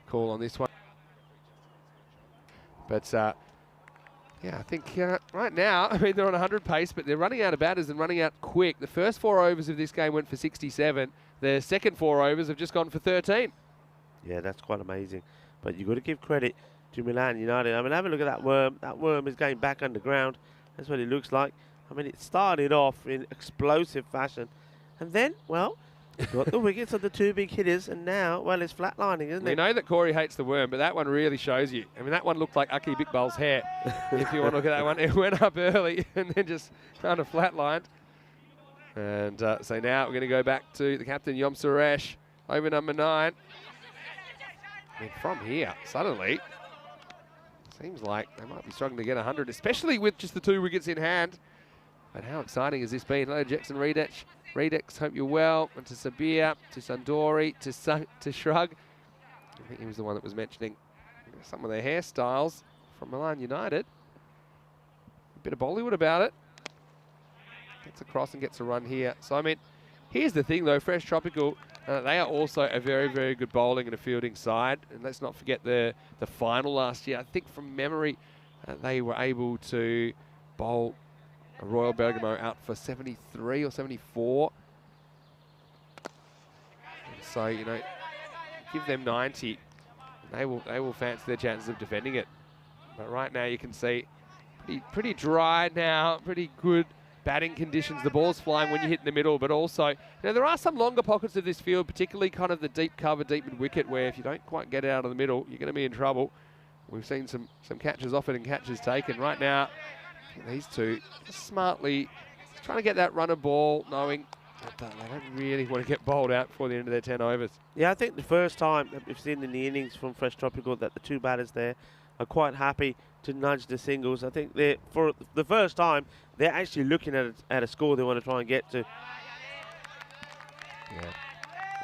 call on this one. But, yeah, I think right now, I mean, they're on 100 pace, but they're running out of batters and running out quick. The first 4 overs of this game went for 67. The second 4 overs have just gone for 13. Yeah, that's quite amazing. But you've got to give credit to Milan United. I mean, have a look at that worm. That worm is going back underground. That's what it looks like. I mean, it started off in explosive fashion. And then, well, got the wickets of the 2 big hitters, and now, well, it's flatlining, isn't it? We know that Corey hates the worm, but that one really shows you. I mean, that one looked like Aki Bikbal's hair. If you want to look at that one, it went up early and then just kind of flatlined. And so now we're going to go back to the captain, Yom Suresh, over number 9. I mean, from here, suddenly, seems like they might be struggling to get 100, especially with just the 2 wickets in hand. But how exciting has this been? Hello, Jackson Redex, hope you're well. And to Sabir, to Sundori, to Shrug. I think he was the one that was mentioning some of their hairstyles from Milan United. A bit of Bollywood about it. Gets across and gets a run here. So, I mean, here's the thing, though. Fresh Tropical, they are also a very, very good bowling and a fielding side. And let's not forget the final last year. I think from memory, they were able to bowl a Royal Bergamo out for 73 or 74. And so, you know, give them 90. They will fancy their chances of defending it. But right now you can see pretty dry now, pretty good batting conditions. The ball's flying when you hit in the middle, but also, you know, there are some longer pockets of this field, particularly kind of the deep cover, deep mid wicket, where if you don't quite get it out of the middle, you're going to be in trouble. We've seen some catches offered and catches taken. Right now, these two smartly trying to get that runner ball, knowing that they don't really want to get bowled out before the end of their 10 overs. Yeah, I think the first time that we've seen in the innings from Fresh Tropical that the 2 batters there are quite happy to nudge the singles. I think for the first time, they're actually looking at a score they want to try and get to. Yeah.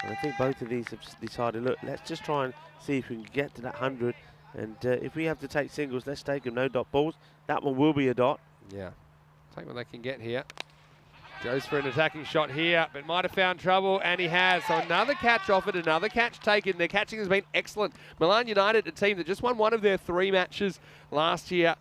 And I think both of these have decided, look, let's just try and see if we can get to that 100. And if we have to take singles, let's take them. No dot balls. That one will be a dot. Yeah. Take what they can get here. Goes for an attacking shot here, but might have found trouble, and he has. So another catch offered, another catch taken. Their catching has been excellent. Milan United, a team that just won one of their 3 matches last year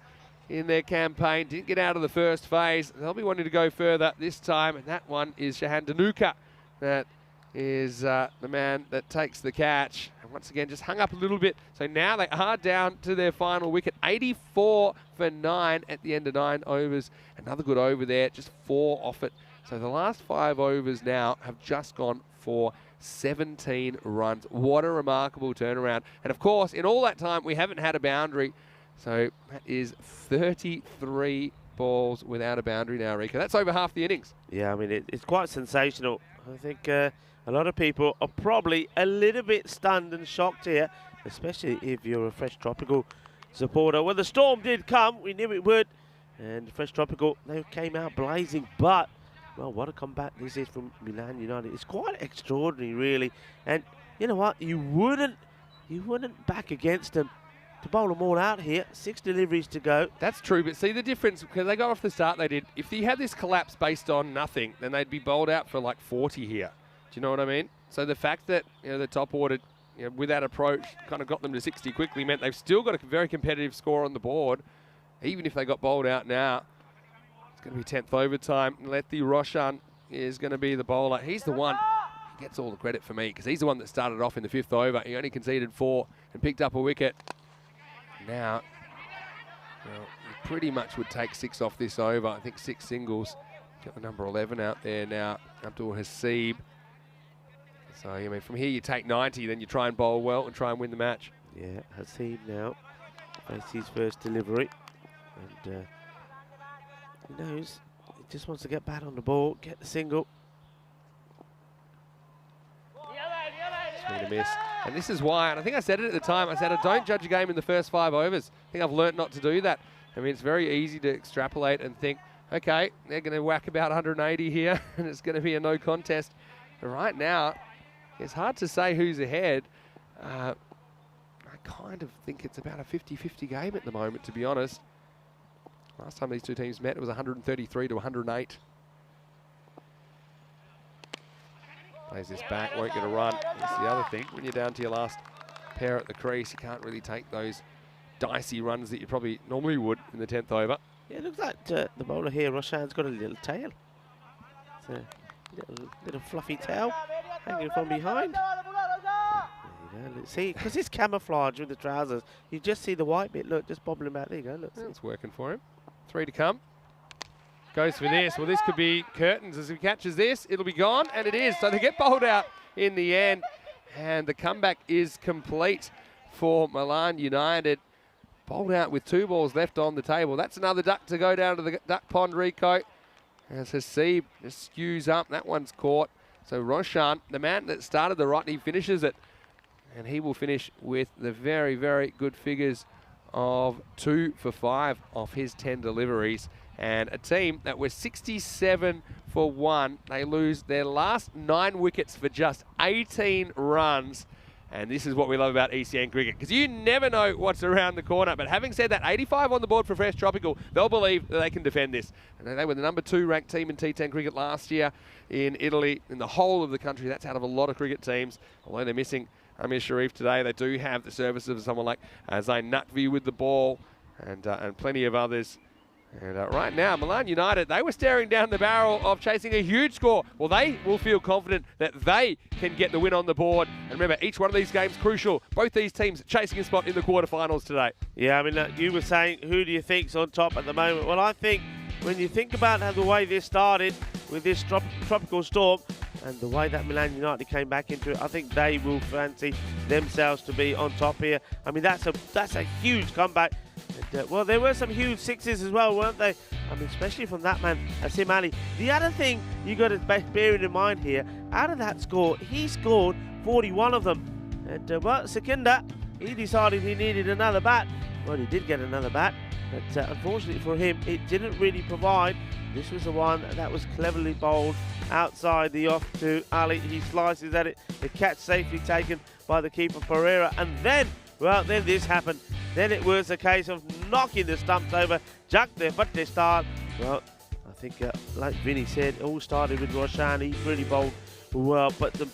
in their campaign. Didn't get out of the first phase. They'll be wanting to go further this time, and that one is Shahan Danuka. That is the man that takes the catch. And once again, just hung up a little bit. So now they are down to their final wicket. 84 for 9 at the end of 9 overs. Another good over there, just 4 off it. So the last 5 overs now have just gone for 17 runs. What a remarkable turnaround. And of course, in all that time, we haven't had a boundary. So that is 33 balls without a boundary now, Rico. That's over half the innings. Yeah, I mean, it's quite sensational. I think a lot of people are probably a little bit stunned and shocked here, especially if you're a Fresh Tropical supporter. Well, the storm did come. We knew it would. And Fresh Tropical, they came out blazing. But, well, what a comeback this is from Milan United. It's quite extraordinary, really. And you know what? You wouldn't back against them to bowl them all out here. 6 deliveries to go. That's true, but see the difference, because they got off the start they did. If you had this collapse based on nothing, then they'd be bowled out for like 40 here. Do you know what I mean? So the fact that, you know, the top order, you know, with that approach kind of got them to 60 quickly meant they've still got a very competitive score on the board. Even if they got bowled out now, it's going to be 10th overtime. Lethi Roshan is going to be the bowler. He's the one who gets all the credit for me, because he's the one that started off in the 5th over. He only conceded 4 and picked up a wicket. Now, well, pretty much would take 6 off this over. I think 6 singles. Got the number 11 out there now, Abdul Hasib. So, I mean, from here you take 90, then you try and bowl well and try and win the match. Yeah, Hasib now faces his first delivery. And he knows he just wants to get back on the ball, get the single. Swing and a miss. And this is why, and I think I said it at the time, I said I don't judge a game in the first 5 overs. I think I've learnt not to do that. I mean, it's very easy to extrapolate and think, okay, they're going to whack about 180 here, and it's going to be a no contest. But right now, it's hard to say who's ahead. I kind of think it's about a 50-50 game at the moment, to be honest. Last time these two teams met, it was 133 to 108. Plays this back, won't get a run. That's the other thing. When you're down to your last pair at the crease, you can't really take those dicey runs that you probably normally would in the 10th over. Yeah, it looks like the bowler here, Roshan's got a little tail. It's a little fluffy tail hanging from behind. There you go. See, because it's camouflage with the trousers, you just see the white bit. Look, just bobbling back. There you go. Look. It's working for him. 3 to come. Goes for this. Well, this could be curtains. As he catches this, it'll be gone, and it is. So they get bowled out in the end, and the comeback is complete for Milan United. Bowled out with 2 balls left on the table. That's another duck to go down to the duck pond, Rico. As Hasib just skews up. That one's caught. So Roshan, the man that started the rot, he finishes it. And he will finish with the very, very good figures of 2 for 5 off his 10 deliveries. And a team that was 67 for 1. They lose their last 9 wickets for just 18 runs. And this is what we love about ECN cricket, because you never know what's around the corner. But having said that, 85 on the board for Fresh Tropical, they'll believe that they can defend this. And they were the number 2 ranked team in T10 cricket last year in Italy, in the whole of the country. That's out of a lot of cricket teams. Although they're missing Amir Sharif today, they do have the services of someone like Zain Naqvi with the ball, and plenty of others. And right now, Milan United, they were staring down the barrel of chasing a huge score. Well, they will feel confident that they can get the win on the board. And remember, each one of these games crucial. Both these teams chasing a spot in the quarterfinals today. Yeah, I mean, you were saying, who do you think's on top at the moment? Well, I think when you think about how the way this started with this tropical storm and the way that Milan United came back into it, I think they will fancy themselves to be on top here. I mean, that's a huge comeback. And, well, there were some huge sixes as well, weren't they? I mean, especially from that man, Asim Ali. The other thing you got to bear in mind here, out of that score, he scored 41 of them. And, well, Sekinda, he decided he needed another bat. Well, he did get another bat, but unfortunately for him, it didn't really provide. This was the one that was cleverly bowled outside the off to Ali. He slices at it, the catch safely taken by the keeper Pereira, and then, well, then this happened. Then it was a case of knocking the stumps over. Jak there, but they start. Well, I think, like Vinny said, it all started with Roshan. He really bowled well, but the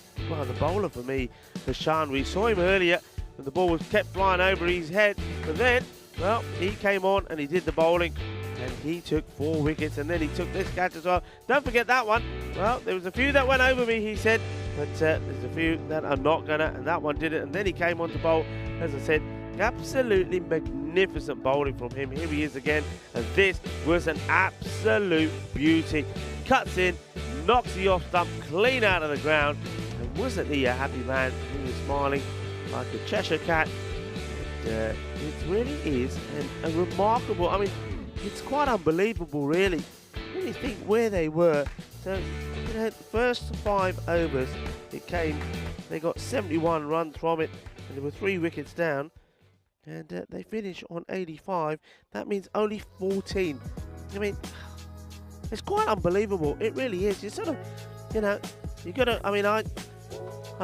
bowler for me, Hashan, we saw him earlier, and the ball was kept flying over his head. But then, well, he came on and he did the bowling, and he took 4 wickets, and then he took this catch as well. Don't forget that one. Well, there was a few that went over me, he said, but there's a few that are not gonna, and that one didn't. And then he came on to bowl, as I said. Absolutely magnificent bowling from him. Here he is again, and this was an absolute beauty. Cuts in, knocks the off stump clean out of the ground, and wasn't he a happy man? He was smiling like a Cheshire cat. And, it really is a remarkable, I mean, it's quite unbelievable really when you think where they were. So, you know, the first 5 overs, they got 71 runs from it, and there were 3 wickets down. And they finish on 85. That means only 14. I mean, it's quite unbelievable. It really is. You sort of, you know, you got to, I mean, I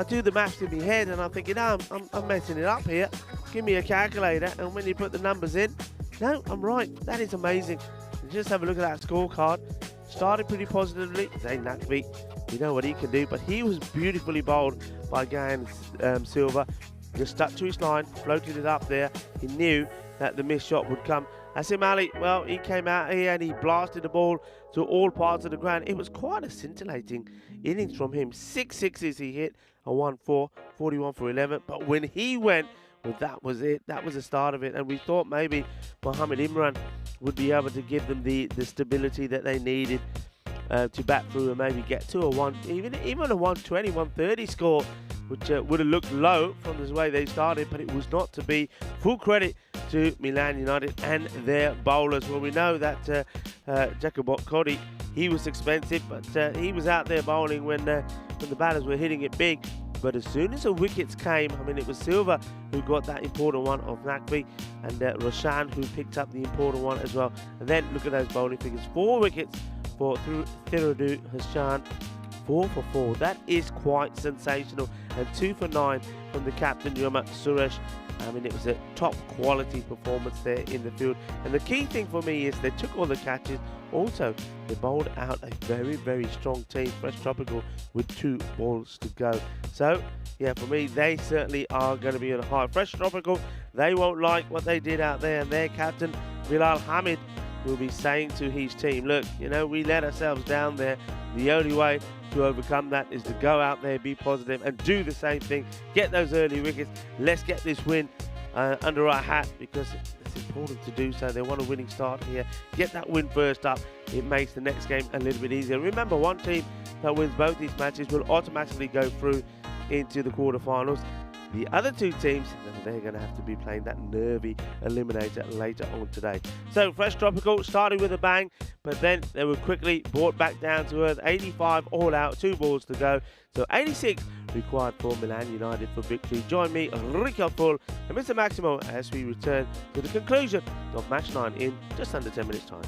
do the maths in my head and I'm thinking, oh, I'm messing it up here. Give me a calculator. And when you put the numbers in, no, I'm right. That is amazing. And just have a look at that scorecard. Started pretty positively. Zain Naqvi, you know what he can do. But he was beautifully bowled by Gahan Silva. Just stuck to his line, floated it up there. He knew that the missed shot would come. Asim Ali, well, he came out here and he blasted the ball to all parts of the ground. It was quite a scintillating innings from him. 6 sixes he hit, a 1-4, 41 for 11. But when he went But that was it. That was the start of it. And we thought maybe Mohamed Imran would be able to give them the stability that they needed to bat through and maybe get to a even a 120, 130 score, which would have looked low from the way they started, but it was not to be. Full credit to Milan United and their bowlers. Well, we know that Jacobot Cody, he was expensive, but he was out there bowling when the batters were hitting it big. But as soon as the wickets came, I mean, it was Silva who got that important one of Naqvi, and Roshan who picked up the important one as well. And then look at those bowling figures. 4 wickets for Thirudu Hassan, 4 for 4. That is quite sensational. And 2 for 9 from the captain, Yuma Suresh. I mean, it was a top quality performance there in the field. And the key thing for me is they took all the catches. Also, they bowled out a very, very strong team, Fresh Tropical, with 2 balls to go. So, yeah, for me, they certainly are going to be on a high. Fresh Tropical, they won't like what they did out there. And their captain, Bilal Hamid, will be saying to his team, look, you know, we let ourselves down there. The only way to overcome that is to go out there, be positive, and do the same thing. Get those early wickets. Let's get this win under our hat, because it's important to do so. They want a winning start here. Get that win first up. It makes the next game a little bit easier. Remember, one team that wins both these matches will automatically go through into the quarterfinals. The other 2 teams, they're going to have to be playing that nervy eliminator later on today. So Fresh Tropical started with a bang, but then they were quickly brought back down to earth. 85 all out, 2 balls to go. So 86 required for Milan United for victory. Join me, Rico Full and Mr. Maximo, as we return to the conclusion of match 9 in just under 10 minutes time.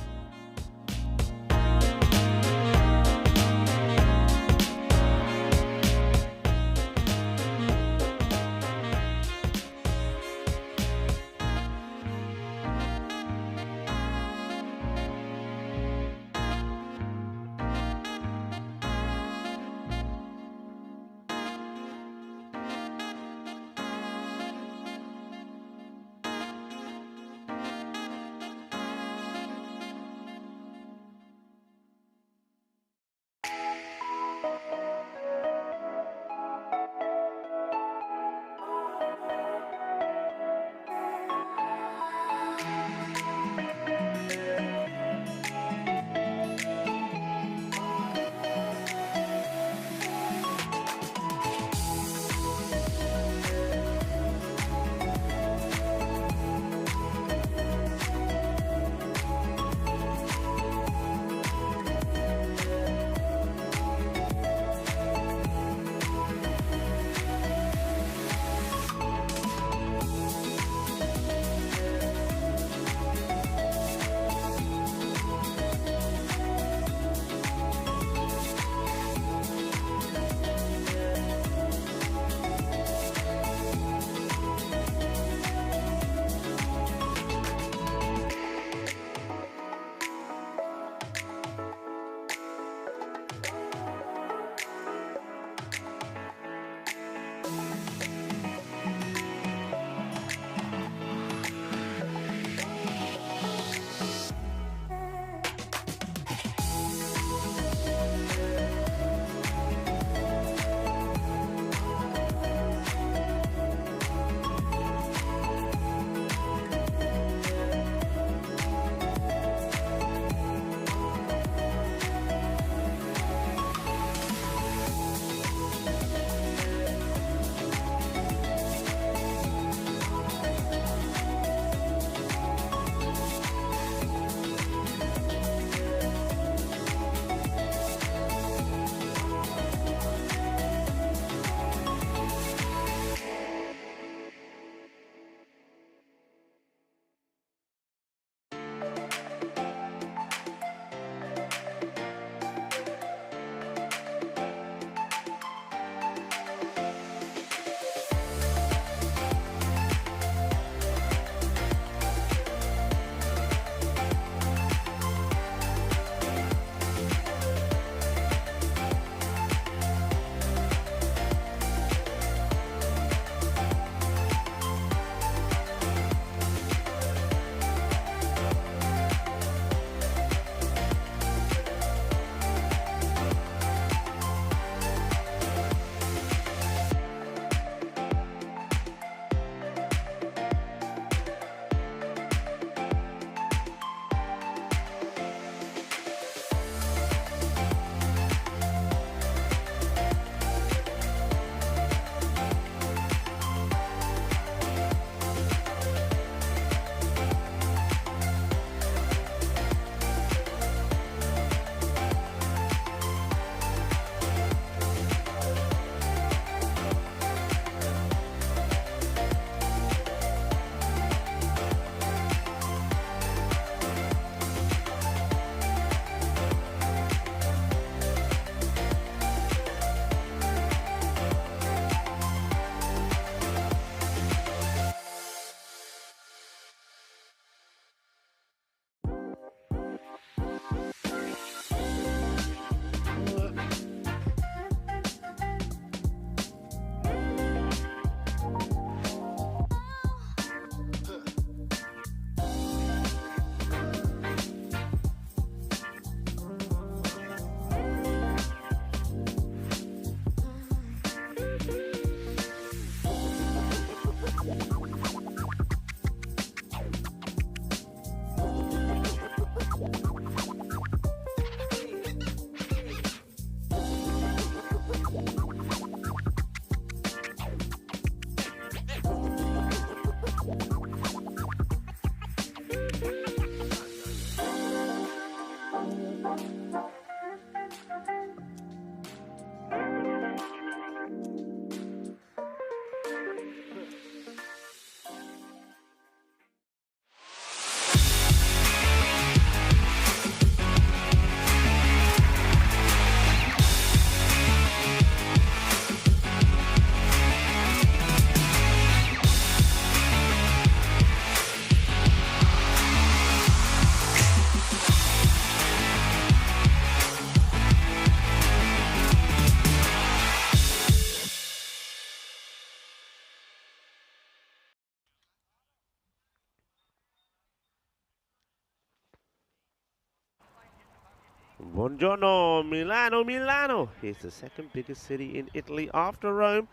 Buongiorno, Milano, Milano. It's the second biggest city in Italy after Rome.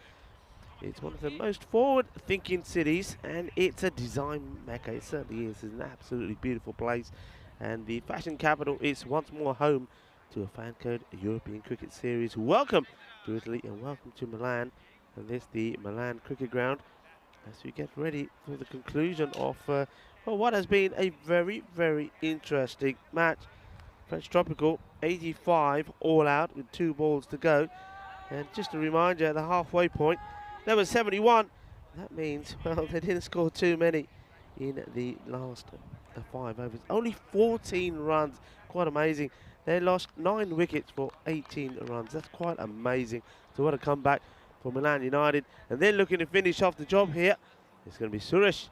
It's one of the most forward-thinking cities, and it's a design mecca. It certainly is. It's an absolutely beautiful place, and the fashion capital is once more home to a FanCode European Cricket Series. Welcome to Italy, and welcome to Milan, and this the Milan Cricket Ground as we get ready for the conclusion of well, what has been a very, very interesting match. French Tropical 85 all out with 2 balls to go, and just a reminder, at the halfway point there was 71. That means, well, they didn't score too many in the last 5 overs. Only 14 runs, quite amazing. They lost 9 wickets for 18 runs. That's quite amazing. So what a comeback for Milan United. And then looking to finish off the job here, it's going to be Suresh,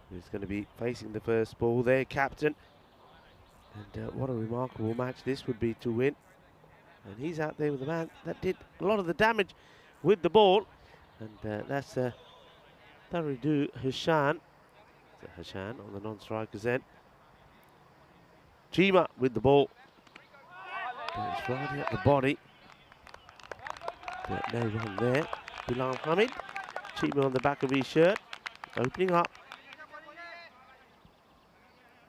who's going to be facing the first ball there, captain. And what a remarkable match this would be to win. And he's out there with the man that did a lot of the damage with the ball. And that's Taridu Hashan. Hashan on the non-strikers end. Chima with the ball. Goes right at the body. But no run there. Bilal Hamid. Chima on the back of his shirt. Opening up.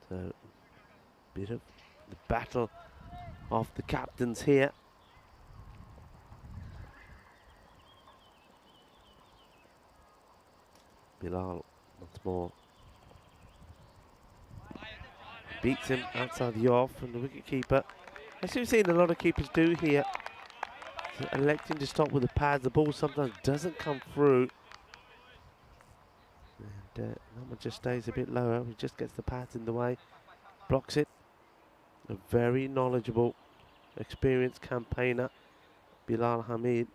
So, bit of the battle of the captains here. Bilal once more beats him outside the off, and the wicket keeper, as we've seen a lot of keepers do here, so electing to stop with the pads. The ball sometimes doesn't come through, and number just stays a bit lower. He just gets the pads in the way, blocks it. A very knowledgeable, experienced campaigner, Bilal Hamid,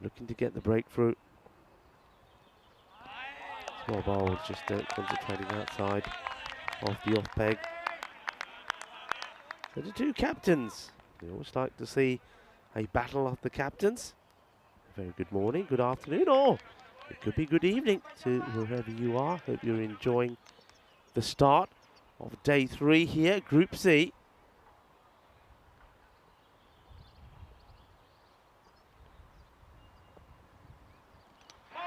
looking to get the breakthrough. Small bowl, just concentrating outside of the off peg. So the 2 captains, we always like to see a battle of the captains. A very good morning, good afternoon, or it could be good evening to wherever you are. Hope you're enjoying the start of day 3 here, Group C.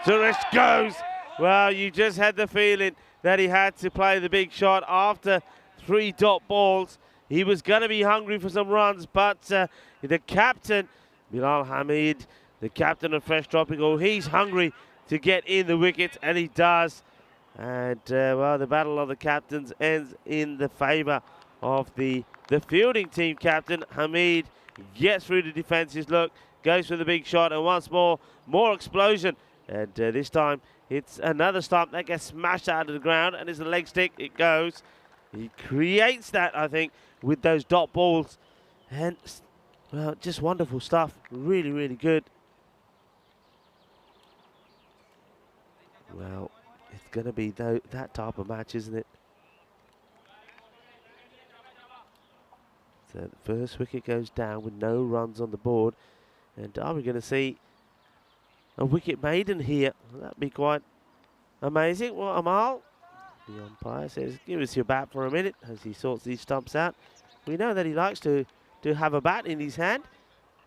Suresh goes. Well, you just had the feeling that he had to play the big shot after 3 dot balls. He was going to be hungry for some runs, but the captain, Bilal Hamid, the captain of Fresh Tropical, he's hungry to get in the wickets, and he does. And, well, the battle of the captains ends in the favour of the fielding team captain. Hamid gets through the defences, look, goes for the big shot, and once more explosion. And this time, it's another stump that gets smashed out of the ground, and it's a leg stick. It goes. He creates that, I think, with those dot balls. And, well, just wonderful stuff. Really, really good. Well, it's going to be that type of match, isn't it? So the first wicket goes down with no runs on the board. And are we going to see a wicket maiden here? That'd be quite amazing. Well, Amal, the umpire, says, give us your bat for a minute as he sorts these stumps out. We know that he likes to have a bat in his hand.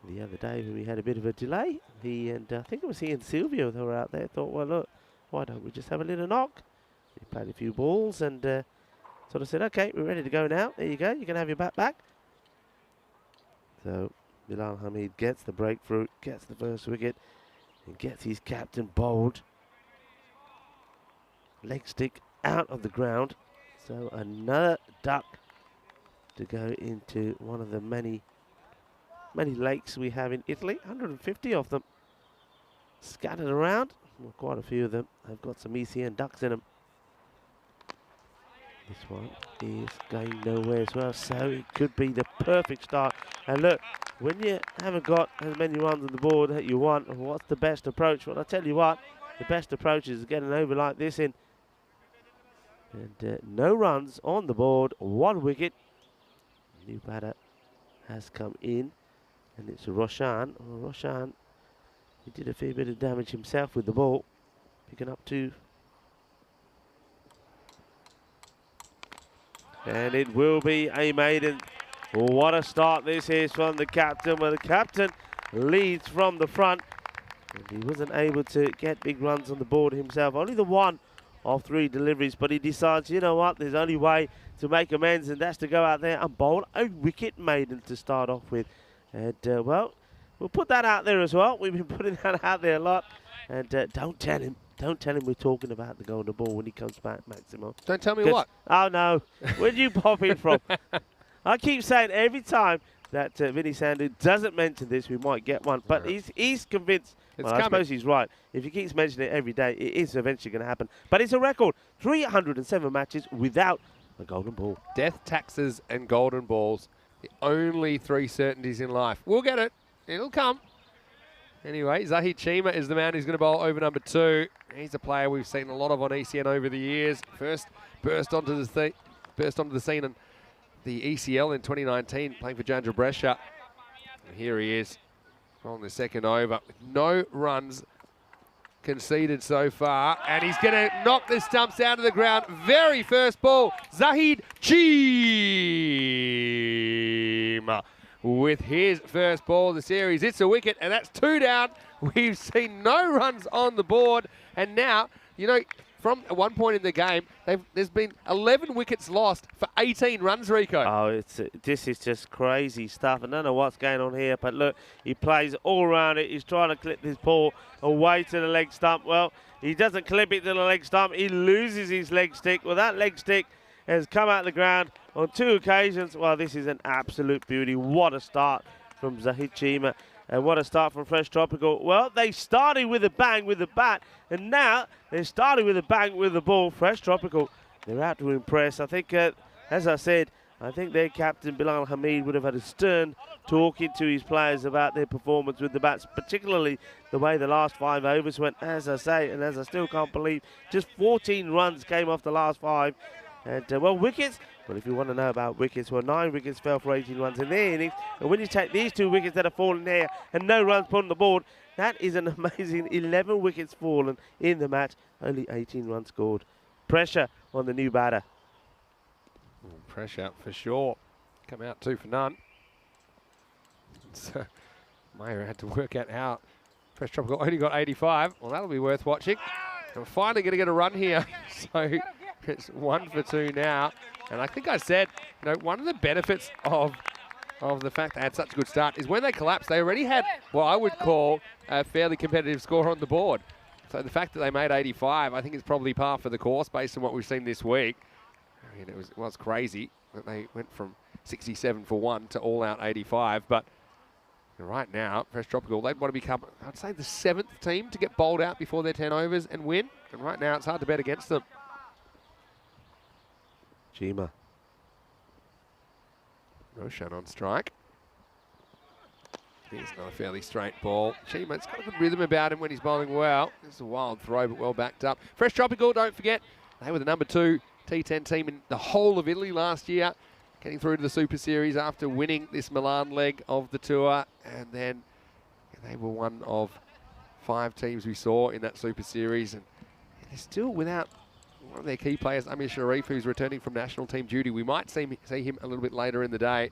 The other day when we had a bit of a delay, he and I think it was he and Silvio that were out there, thought, well, look, why don't we just have a little knock? He played a few balls and sort of said, okay, we're ready to go now. There you go, you can have your bat back. So Bilal Hamid gets the breakthrough, gets the first wicket, and gets his captain bowled. Leg stick out of the ground. So another duck to go into one of the many lakes we have in Italy. 150 of them scattered around. Well, quite a few of them have got some ECN ducks in them. This one is going nowhere as well, so it could be the perfect start. And look, when you haven't got as many runs on the board that you want, what's the best approach? Well, I'll tell you what, the best approach is to get an over like this in. And no runs on the board, 1 wicket. New batter has come in, and it's Roshan. Well, Roshan, he did a fair bit of damage himself with the ball, picking up 2. And it will be a maiden. Well, what a start this is from the captain, where the captain leads from the front. And he wasn't able to get big runs on the board himself. Only the one of 3 deliveries, but he decides, you know what, there's only way to make amends, and that's to go out there and bowl a wicket maiden to start off with. And, well, we'll put that out there as well. We've been putting that out there a lot. And don't tell him we're talking about the golden ball when he comes back, Maximo. Don't tell me what? Oh, no. Where'd you pop in from? I keep saying every time that Vinny Sandhu doesn't mention this, we might get one. But he's convinced. Well, I suppose he's right. If he keeps mentioning it every day, it is eventually going to happen. But it's a record. 307 matches without a golden ball. Death, taxes, and golden balls. The only 3 certainties in life. We'll get it. It'll come. Anyway, Zahid Chima is the man who's going to bowl over number 2. He's a player we've seen a lot of on ECN over the years. First burst onto the scene in the ECL in 2019, playing for Jandra Brescia. And here he is on the second over with no runs conceded so far, and he's going to knock the stumps out of the ground. Very first ball, Zahid Chima with his first ball of the series. It's a wicket, and that's 2 down. We've seen no runs on the board, and now, you know, from one point in the game, there's been 11 wickets lost for 18 runs, Rico. Oh, this is just crazy stuff. I don't know what's going on here, but look, he plays all around it. He's trying to clip this ball away to the leg stump. Well, he doesn't clip it to the leg stump. He loses his leg stick. Well, that leg stick has come out of the ground on 2 occasions. Well, this is an absolute beauty. What a start from Zahid Chima. And what a start from Fresh Tropical. Well, they started with a bang with the bat, and now they're starting with a bang with the ball. Fresh Tropical, they're out to impress. I think, as I said, I think their captain, Bilal Hamid, would have had a stern talking to his players about their performance with the bats, particularly the way the last 5 overs went, as I say, and as I still can't believe, just 14 runs came off the last 5. And, well, wickets. Well, if you want to know about wickets, well, 9 wickets fell for 18 runs in their innings. And when you take these 2 wickets that have fallen there and no runs put on the board, that is an amazing 11 wickets fallen in the match, only 18 runs scored. Pressure on the new batter. Pressure for sure. Come out 2 for none. So Mayer had to work out how Fresh Tropical only got 85. Well, that'll be worth watching. And we're finally going to get a run here. So it's 1 for 2 now. And I think I said, you know, one of the benefits of the fact they had such a good start is when they collapsed, they already had what I would call a fairly competitive score on the board. So the fact that they made 85, I think is probably par for the course based on what we've seen this week. I mean, it was crazy that they went from 67 for 1 to all out 85. But right now, Fresh Tropical, they'd want to become, I'd say, the 7th team to get bowled out before their 10 overs and win. And right now, it's hard to bet against them. Chima. Roshan on strike. Here's another fairly straight ball. Chima's got a good rhythm about him when he's bowling well. This is a wild throw, but well backed up. Fresh Tropical, don't forget, they were the number 2 T10 team in the whole of Italy last year, getting through to the Super Series after winning this Milan leg of the tour. And then they were one of 5 teams we saw in that Super Series. And they're still without one of their key players, Amir Sharif, who's returning from national team duty. We might see him a little bit later in the day.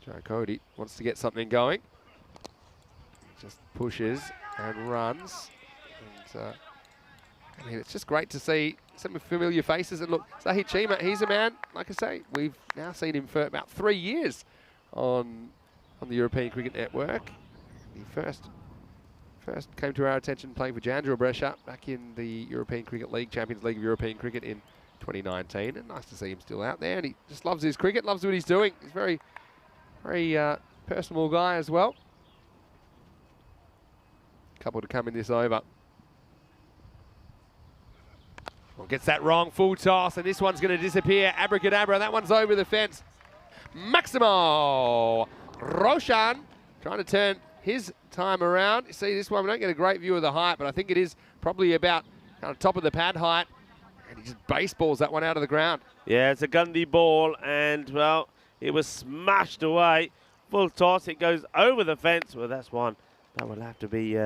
Joe Cody wants to get something going. Just pushes and runs. And, I mean, it's just great to see some familiar faces. And look, Zahid Chima, he's a man, like I say, we've now seen him for about 3 years on the European Cricket Network. He first came to our attention playing for Jandra Brescia back in the European Cricket League, Champions League of European Cricket in 2019. And nice to see him still out there. And he just loves his cricket, loves what he's doing. He's very, very personable guy as well. Couple to come in this over. Well, gets that wrong, full toss, and this one's going to disappear. Abracadabra, that one's over the fence. Maximo Roshan trying to turn his time around. You see this one, we don't get a great view of the height, but I think it is probably about kind of top of the pad height. And he just baseballs that one out of the ground. Yeah, it's a Gundy ball, and, well, it was smashed away. Full toss, it goes over the fence. Well, that's one that will have to be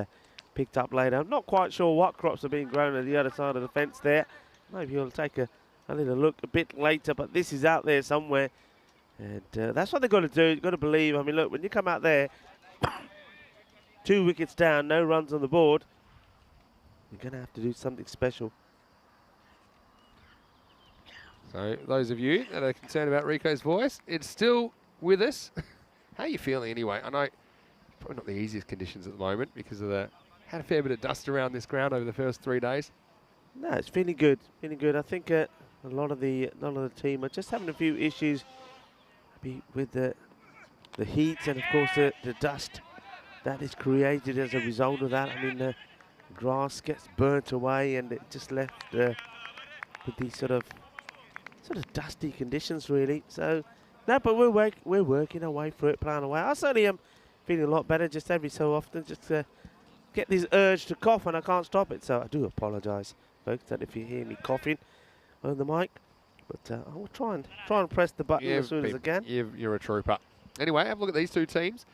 picked up later. I'm not quite sure what crops are being grown on the other side of the fence there. Maybe he'll take a I need to look a bit later, but this is out there somewhere. And that's what they've got to do. You've got to believe. I mean, look, when you come out there, 2 wickets down, no runs on the board, you're going to have to do something special. So those of you that are concerned about Rico's voice, it's still with us. How are you feeling anyway? I know probably not the easiest conditions at the moment because of had a fair bit of dust around this ground over the first 3 days. No, it's feeling good. Feeling good. I think a lot of the team are just having a few issues with the heat and of course the dust that is created as a result of that. I mean, the grass gets burnt away and it just left with these sort of dusty conditions, really. So, no, but we're working our way through it, playing away. I certainly am feeling a lot better just every so often. Just get this urge to cough and I can't stop it. So I do apologise, folks, that if you hear me coughing on the mic. But I will try and press the button as soon as I can. You're a trooper. Anyway, have a look at these two teams.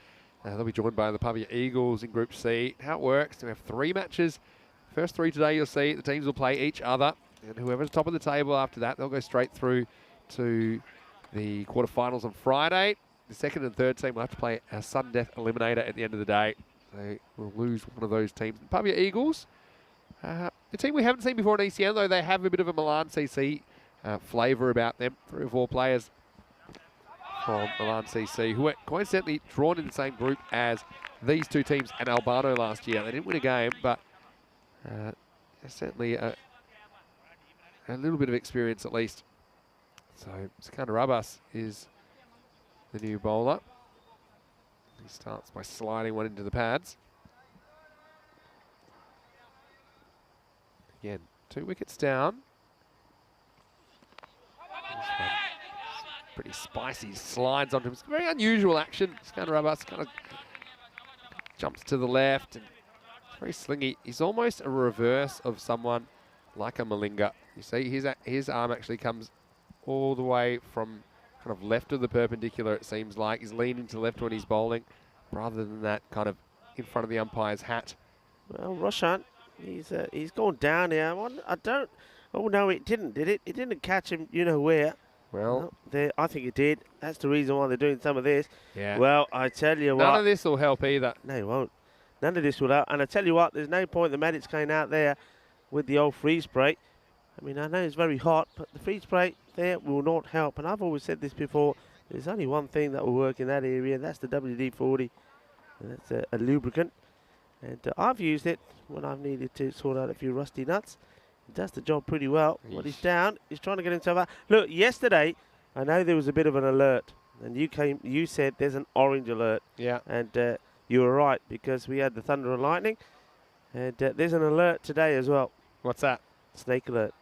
They'll be joined by the Pavia Eagles in Group C. How it works, we have 3 matches. First 3 today, you'll see the teams will play each other. And whoever's top of the table after that, they'll go straight through to the quarterfinals on Friday. The second and third team will have to play a sudden death eliminator at the end of the day. So we'll lose one of those teams. Pavia Eagles, a team we haven't seen before in ECN, though they have a bit of a Milan CC flavour about them. 3 or 4 players from Milan CC who were coincidentally drawn in the same group as these 2 teams and Albano last year. They didn't win a game, but certainly a little bit of experience at least. So Skander Abbas is the new bowler. He starts by sliding one into the pads. Again, 2 wickets down. This one pretty spicy, slides onto him. It's very unusual action. Skander Abbas kind of jumps to the left and it's very slingy. He's almost a reverse of someone like a Malinga. You see his arm actually comes all the way from kind of left of the perpendicular, it seems like. He's leaning to the left when he's bowling, rather than that kind of in front of the umpire's hat. Well, Roshan, he's gone down here. Oh, no, it didn't, did it? It didn't catch him, you know where. Well, I think it did. That's the reason why they're doing some of this. Yeah. Well, I tell you what. None of this will help either. No, it won't. None of this will help. And I tell you what, there's no point the medics going out there with the old freeze spray. I mean, I know it's very hot, but the freeze spray there will not help. And I've always said this before. There's only one thing that will work in that area, and that's the WD-40. And that's a lubricant. And I've used it when I've needed to sort out a few rusty nuts. It does the job pretty well. Yeesh. When he's down, he's trying to get himself out. Look, yesterday, I know there was a bit of an alert. And you said there's an orange alert. Yeah. And you were right, because we had the thunder and lightning. And there's an alert today as well. What's that? Snake alert.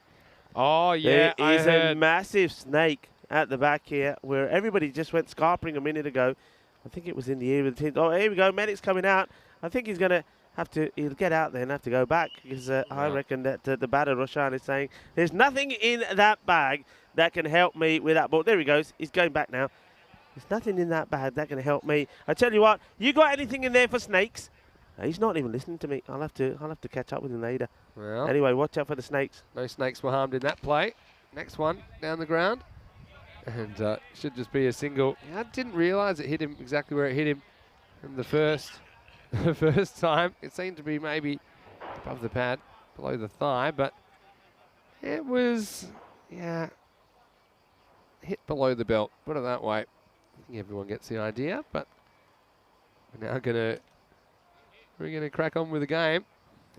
Oh, yeah, There is a massive snake at the back here where everybody just went scarpering a minute ago. I think it was in the area of the team. Oh, here we go. Medic's coming out. I think he's going to he'll get out there and have to go back because I reckon that the batter, Roshan, is saying there's nothing in that bag that can help me with that ball. There he goes. He's going back now. There's nothing in that bag that can help me. I tell you what, you got anything in there for snakes? He's not even listening to me. I'll have to catch up with him later. Well, anyway, watch out for the snakes. No snakes were harmed in that play. Next one down the ground. And should just be a single. Yeah, I didn't realise it hit him exactly where it hit him in the first time. It seemed to be maybe above the pad, below the thigh, but it was, yeah, hit below the belt. Put it that way. I think everyone gets the idea, but we're now we're gonna crack on with the game.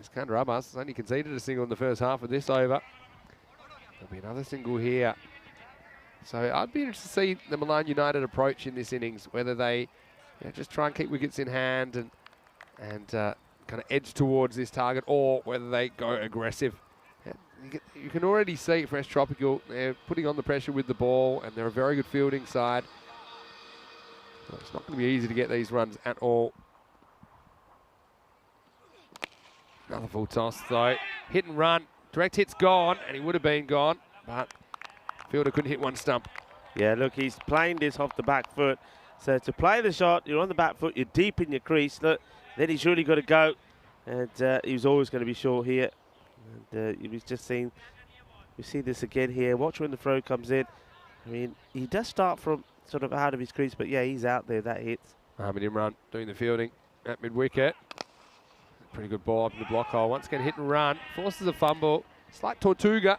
Skander Abbas has only conceded a single in the first half of this over. There'll be another single here. So I'd be interested to see the Milan United approach in this innings, whether they just try and keep wickets in hand and kind of edge towards this target, or whether they go aggressive. You can already see Fresh Tropical, they're putting on the pressure with the ball, and they're a very good fielding side. So it's not going to be easy to get these runs at all. Another full toss though. Hit and run. Direct hit's gone, and he would have been gone, but fielder couldn't hit one stump. Yeah, look, he's playing this off the back foot. So to play the shot, you're on the back foot, you're deep in your crease. Look, then he's really got to go. And he was always going to be short here. And he was just seeing We see this again here. Watch when the throw comes in. I mean, he does start from sort of out of his crease, but yeah, he's out there. That hits. Ahmed Imran doing the fielding at mid-wicket. Pretty good ball up in the block hole. Once again, hit and run. Forces a fumble. Slight Tortuga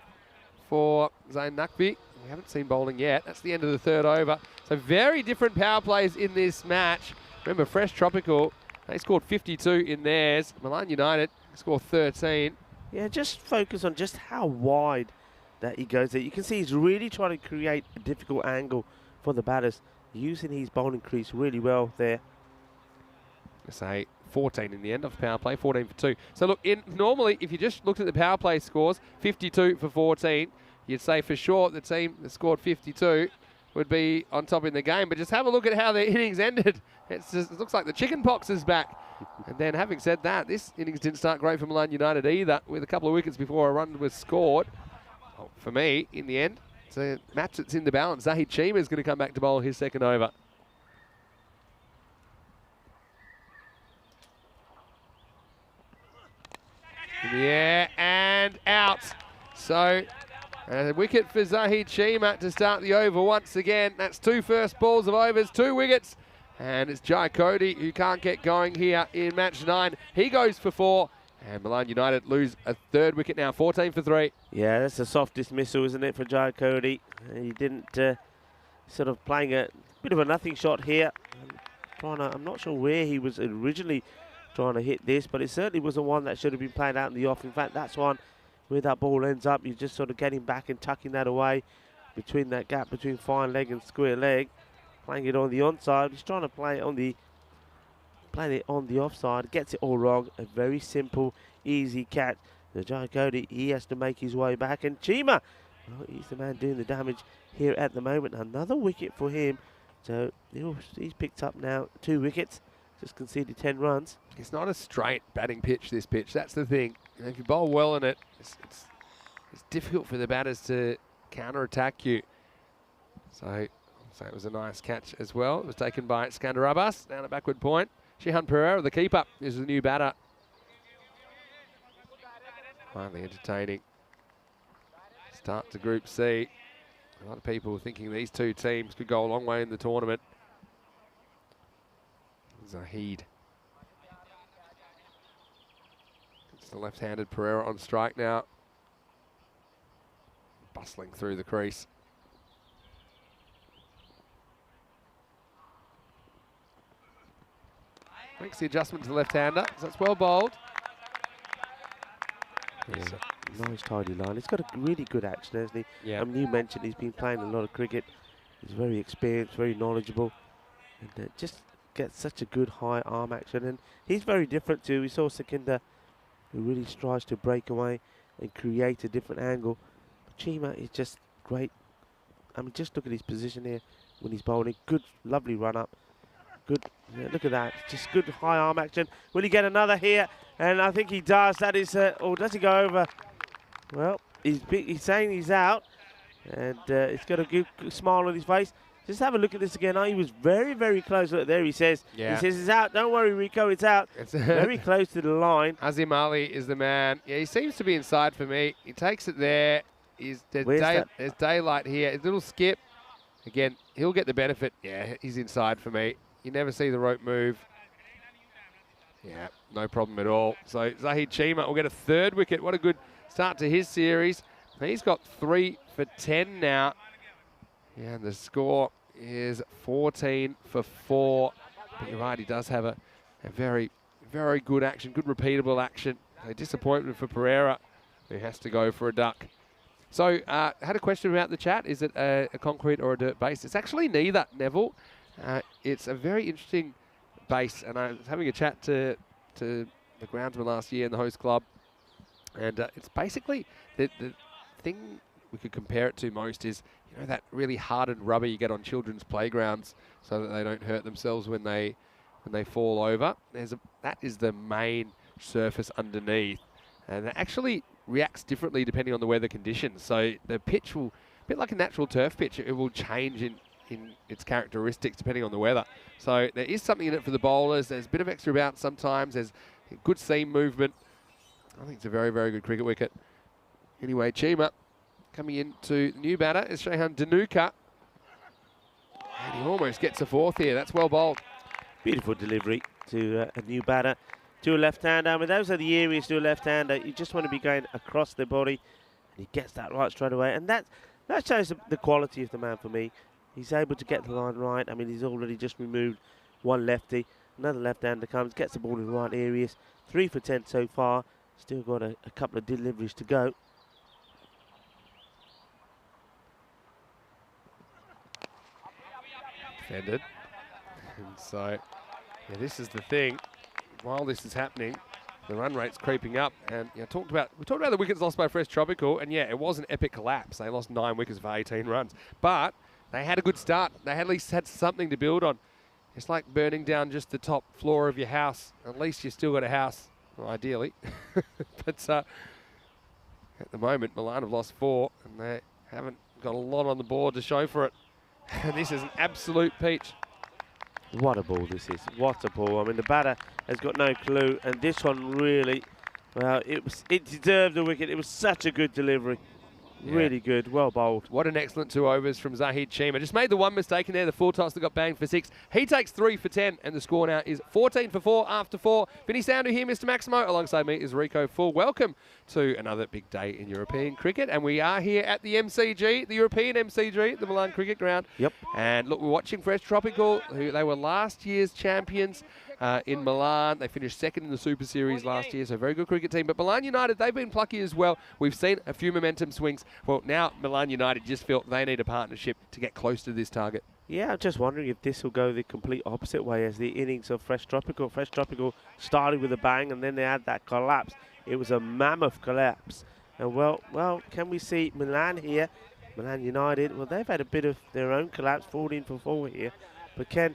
for Zain Nakvi. We haven't seen bowling yet. That's the end of the third over. So very different power plays in this match. Remember, Fresh Tropical, they scored 52 in theirs. Milan United scored 13. Yeah, just focus on just how wide that he goes there. You can see he's really trying to create a difficult angle for the batters, using his bowling crease really well there. Say 14 in the end of power play, 14 for 2. So look, normally if you just looked at the power play scores, 52 for 14, you'd say for sure the team that scored 52 would be on top in the game. But just have a look at how the innings ended. It looks like the chicken pox is back. And then having said that, this innings didn't start great for Milan United either, with a couple of wickets before a run was scored. Well, for me, in the end, it's a match that's in the balance. Zahid Chima is going to come back to bowl his second over. In the air and out. So a wicket for Zahid Chima to start the over once again. That's 2 first balls of overs, 2 wickets. And it's Jai Cody who can't get going here in match 9. He goes for 4. And Milan United lose a 3rd wicket now, 14 for 3. Yeah, that's a soft dismissal, isn't it, for Jai Cody? He didn't sort of playing a bit of a nothing shot here. I'm not sure where he was originally trying to hit this, but it certainly wasn't one that should have been played out in the off. In fact, that's one where that ball ends up. You're just sort of getting back and tucking that away between that gap between fine leg and square leg. Playing it on the onside. He's trying to play it on the offside. Gets it all wrong. A very simple, easy catch. The Jai Cody, he has to make his way back. And Chima, well, he's the man doing the damage here at the moment. Another wicket for him. So he's picked up now 2 wickets. Just conceded 10 runs. It's not a straight batting pitch, this pitch. That's the thing. You know, if you bowl well in it, it's difficult for the batters to counter-attack you. So it was a nice catch as well. It was taken by Skander Abbas down at backward point. Shihan Pereira, the keeper, is the new batter. Finally entertaining start to Group C. A lot of people thinking these 2 teams could go a long way in the tournament. Zahid. It's the left-handed Pereira on strike now. Bustling through the crease. Makes the adjustment to the left-hander, so it's well bowled. Yeah, nice tidy line. He's got a really good action, hasn't he? Yeah. I mean, you mentioned he's been playing a lot of cricket. He's very experienced, very knowledgeable, and just gets such a good high arm action. And he's very different too. We saw Sekinder, who really strives to break away and create a different angle. But Chima is just great. I mean, just look at his position here when he's bowling. Good, lovely run up. Good, yeah, look at that. Just good high arm action. Will he get another here? And I think he does. That is, or does he go over? Well, he's saying he's out. And he's got a good smile on his face. Just have a look at this again. Oh, he was very, very close. Look, there he says. Yeah. He says it's out. Don't worry, Rico, it's out. It's very close to the line. Azim Ali is the man. Yeah, he seems to be inside for me. He takes it there. There's daylight here. His little skip. Again, he'll get the benefit. Yeah, he's inside for me. You never see the rope move. Yeah, no problem at all. So Zahid Chima will get a 3rd wicket. What a good start to his series. He's got 3 for 10 now. Yeah, and the score is 14 for 4. But you're right, he does have a very, very good action, good repeatable action. A disappointment for Pereira, who has to go for a duck. So I had a question about the chat. Is it a concrete or a dirt base? It's actually neither, Neville. It's a very interesting base, and I was having a chat to the groundsman last year in the host club, and it's basically the thing we could compare it to most is, you know, that really hardened rubber you get on children's playgrounds so that they don't hurt themselves when they fall over. That is the main surface underneath, and it actually reacts differently depending on the weather conditions. So the pitch will, a bit like a natural turf pitch, it will change in its characteristics depending on the weather. So there is something in it for the bowlers. There's a bit of extra bounce sometimes. There's good seam movement. I think it's a very, very good cricket wicket. Anyway, Chima coming into the new batter is Shehan Danuka. And he almost gets a fourth here. That's well bowled. Beautiful delivery to a new batter, to a left-hander. I mean, those are the areas to a left-hander. You just want to be going across the body. And he gets that right straight away. And that shows the quality of the man for me. He's able to get the line right. I mean, he's already just removed one lefty. Another left-hander comes, gets the ball in the right areas. 3 for 10 so far. Still got a couple of deliveries to go. Defended. And so, yeah, this is the thing. While this is happening, the run rate's creeping up. And we talked about the wickets lost by Fresh Tropical, and yeah, it was an epic collapse. They lost 9 wickets for 18 runs. But they had a good start. They at least had something to build on. It's like burning down just the top floor of your house. At least you still got a house, well, ideally. But at the moment, Milan have lost 4, and they haven't got a lot on the board to show for it. And this is an absolute peach. What a ball this is. What a ball. I mean, the batter has got no clue, and this one really, well, it deserved the wicket. It was such a good delivery. Yeah. Really good, well bowled. What an excellent 2 overs from Zahid Cheema. Just made the one mistake in there, the full toss that got banged for 6. He takes 3 for 10, and the score now is 14 for 4 after 4. Vinny Sandu here, Mr. Maximo. Alongside me is Rico Full. Welcome to another big day in European cricket, and we are here at the MCG, the European MCG, the Milan Cricket Ground. Yep. And look, we're watching Fresh Tropical, who they were last year's champions in Milan. They finished 2nd in the Super Series last year, so very good cricket team. But Milan United, they've been plucky as well. We've seen a few momentum swings. Well, now Milan United just feel they need a partnership to get close to this target. Yeah, I'm just wondering if this will go the complete opposite way as the innings of Fresh Tropical. Fresh Tropical started with a bang, and then they had that collapse. It was a mammoth collapse. And well, can we see Milan here? Milan United, well, they've had a bit of their own collapse, 14 for 4 here. But can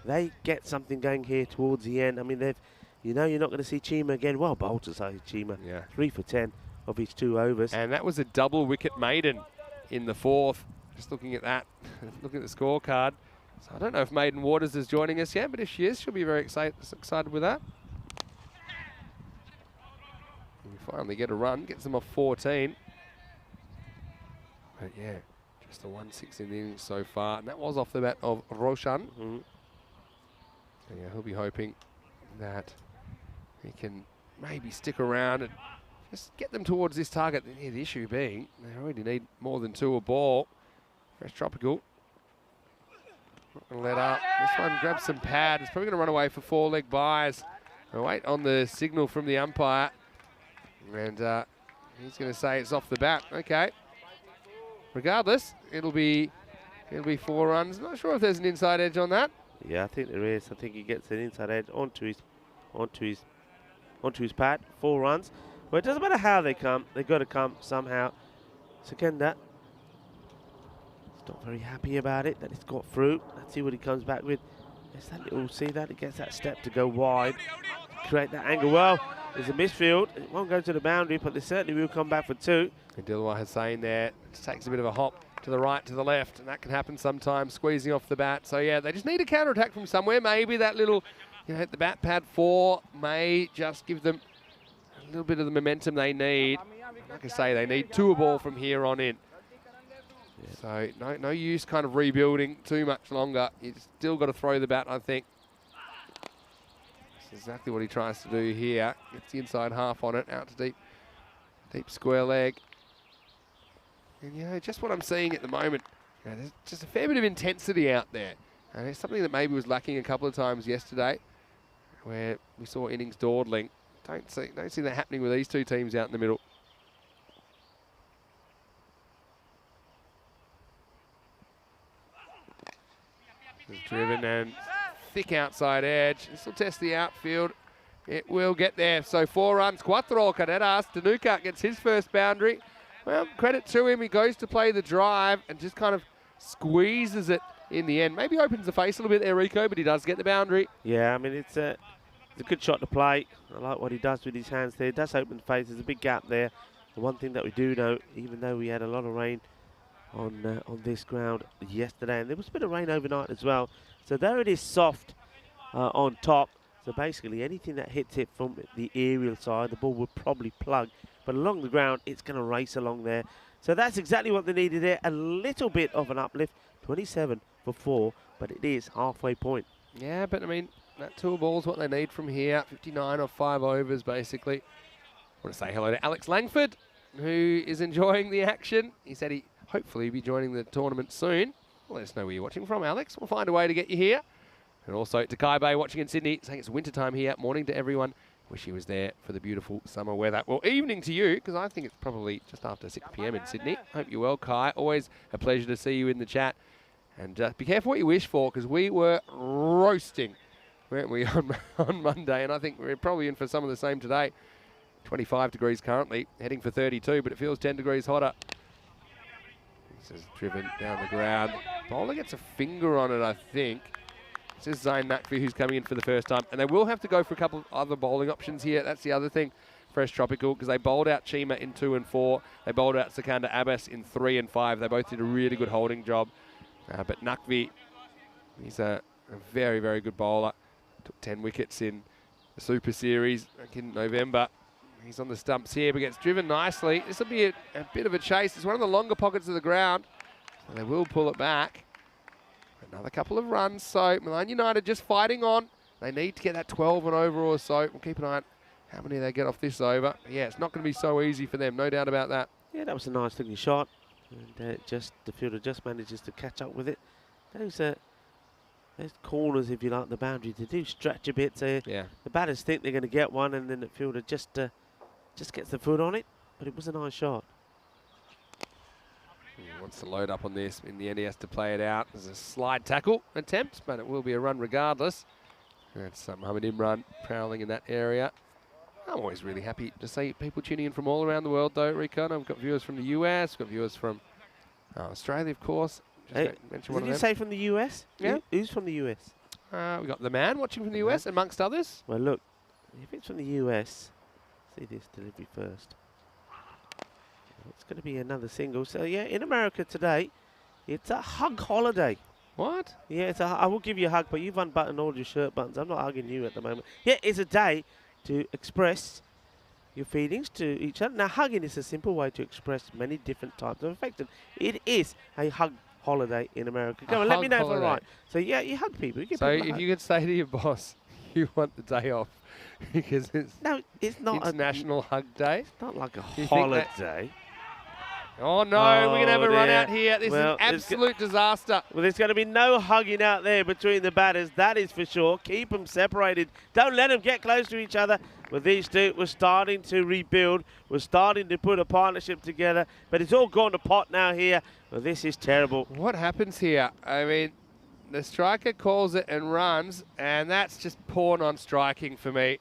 they get something going here towards the end? I mean, you're not going to see Cheema again. Well bowled to say Cheema. Yeah. 3 for 10 of his 2 overs. And that was a double wicket maiden in the 4th. Just looking at that, looking at the scorecard. So I don't know if Maiden Waters is joining us yet, but if she is, she'll be very excited with that. And we finally get a run, gets them off 14. But yeah, just a 1-6 in the innings so far. And that was off the bat of Roshan. Mm-hmm. So yeah, he'll be hoping that he can maybe stick around and just get them towards this target. Yeah, the issue being, they already need more than 2 a ball. Fresh Tropical. Not going to let up. This one grabs some pad. It's probably going to run away for 4-leg buys. We'll wait on the signal from the umpire. And he's going to say it's off the bat. Okay. Regardless, it'll be 4 runs. Not sure if there's an inside edge on that. Yeah, I think there is. I think he gets an inside edge onto his pad. 4 runs. Well, it doesn't matter how they come. They've got to come somehow. Sekenda. Not very happy about it that it's got through. Let's see what he comes back with. There's that little, see that? It gets that step to go wide, create that angle. Well, there's a misfield. It won't go to the boundary, but they certainly will come back for 2. And Dilawar Hussain there just takes a bit of a hop to the right, to the left, and that can happen sometimes, squeezing off the bat. So yeah, they just need a counter-attack from somewhere. Maybe that little, the bat pad 4 may just give them a little bit of the momentum they need. Like I say, they need 2 a ball from here on in. So no use kind of rebuilding too much longer. You've still got to throw the bat, I think. That's exactly what he tries to do here. Gets the inside half on it, out to deep square leg. And just what I'm seeing at the moment, there's just a fair bit of intensity out there. And it's something that maybe was lacking a couple of times yesterday, where we saw innings dawdling. Don't see that happening with these 2 teams out in the middle. Driven and thick outside edge. This will test the outfield. It will get there. So 4 runs. Cuatro carreras. Danuka gets his first boundary. Well, credit to him. He goes to play the drive and just kind of squeezes it in the end. Maybe opens the face a little bit there, Rico, but he does get the boundary. Yeah, I mean, it's a good shot to play. I like what he does with his hands there. It does open the face. There's a big gap there. The one thing that we do know, even though we had a lot of rain on this ground yesterday, and there was a bit of rain overnight as well. So there it is, soft on top. So basically anything that hits it from the aerial side, the ball will probably plug but along the ground, it's going to race along there. So that's exactly what they needed there. A little bit of an uplift, 27 for 4, but it is halfway point. Yeah, but I mean, that 2 ball's what they need from here. 59 or 5 overs, basically. I want to say hello to Alex Langford, who is enjoying the action. He said he hopefully be joining the tournament soon. Let us know where you're watching from, Alex. We'll find a way to get you here. And also to Kai Bay watching in Sydney, saying it's winter time here. Morning to everyone. Wish he was there for the beautiful summer weather. Well, evening to you, because I think it's probably just after 6 p.m. in Sydney. Hope you're well, Kai. Always a pleasure to see you in the chat. And be careful what you wish for, because we were roasting, weren't we, on Monday? And I think we're probably in for some of the same today. 25 degrees currently, heading for 32, but it feels 10 degrees hotter. This is driven down the ground. Bowler gets a finger on it, I think. This is Zayn Nakvi who's coming in for the first time. And they will have to go for a couple of other bowling options here. That's the other thing, Fresh Tropical, because they bowled out Chima in 2 and 4. They bowled out Sikandar Abbas in 3 and 5. They both did a really good holding job. But Nakvi, he's a very, very good bowler. Took 10 wickets in the Super Series back in November. He's on the stumps here, but gets driven nicely. This will be a bit of a chase. It's one of the longer pockets of the ground. So they will pull it back. Another couple of runs. So Milan United just fighting on. They need to get that 12 and over or so. We'll keep an eye on how many they get off this over. But yeah, it's not going to be so easy for them. No doubt about that. Yeah, that was a nice looking shot. And the fielder just manages to catch up with it. Those corners, if you like, the boundary, they do stretch a bit. So yeah, the batters think they're going to get one, and then the fielder just gets the foot on it. But it was a nice shot. He wants to load up on this. In the end, he has to play it out. There's a slide tackle attempt, but it will be a run regardless. That's Mohamed Imran prowling in that area. I'm always really happy to see people tuning in from all around the world, though, Rico. I've got viewers from the US, we've got viewers from Australia, of course. Hey, did you say from the US? Yeah. Who's from the US? We've got the man watching from the US, amongst others. Well, look, if it's from the US, see this delivery first. It's going to be another single. So, yeah, in America today, it's a hug holiday. What? Yeah, I will give you a hug, but you've unbuttoned all your shirt buttons. I'm not hugging you at the moment. Yeah, it's a day to express your feelings to each other. Now, hugging is a simple way to express many different types of affection. It is a hug holiday in America. Come on, let me know if I'm right. So, yeah, you hug people. You so, if you could say to your boss, you want the day off, because it's International Hug Day. It's not like a holiday. Oh, no, we're going to have a run out here. This is an absolute disaster. Well, there's going to be no hugging out there between the batters, that is for sure. Keep them separated. Don't let them get close to each other. Well, these two were starting to rebuild. We're starting to put a partnership together, but it's all gone to pot now here. Well, this is terrible. What happens here? I mean, the striker calls it and runs, and that's just poor non-striking for me.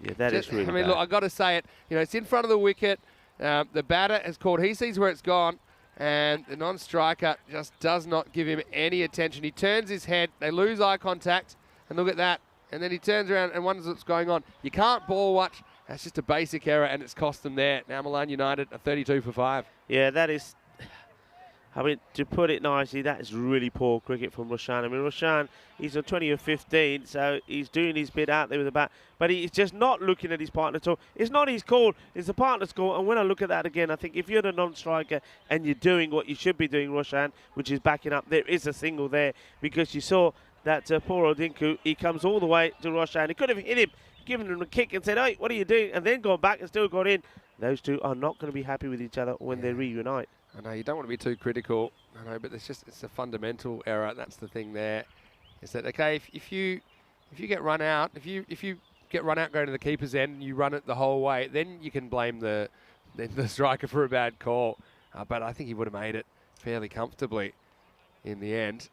Yeah, that is really bad. Look, I've got to say it. You know, it's in front of the wicket. The batter has called. He sees where it's gone, and the non-striker just does not give him any attention. He turns his head. They lose eye contact, and look at that. And then he turns around and wonders what's going on. You can't ball watch. That's just a basic error, and it's cost them there. Now Milan United are 32 for 5. Yeah, that is... I mean, to put it nicely, that is really poor cricket from Roshan. I mean, Roshan, he's on 20 or 15, so he's doing his bit out there with the bat, but he's just not looking at his partner at all. It's not his call, it's the partner's call, and when I look at that again, I think if you're the non-striker and you're doing what you should be doing, Roshan, which is backing up, there is a single there, because you saw that poor Odinku, he comes all the way to Roshan. He could have hit him, given him a kick and said, hey, what are you doing? And then gone back and still got in. Those two are not going to be happy with each other when they reunite. I know you don't want to be too critical. I know, but it's a fundamental error. That's the thing there. Is that okay? If you get run out, if you get run out going to the keeper's end and you run it the whole way, then you can blame the striker for a bad call. But I think he would have made it fairly comfortably in the end.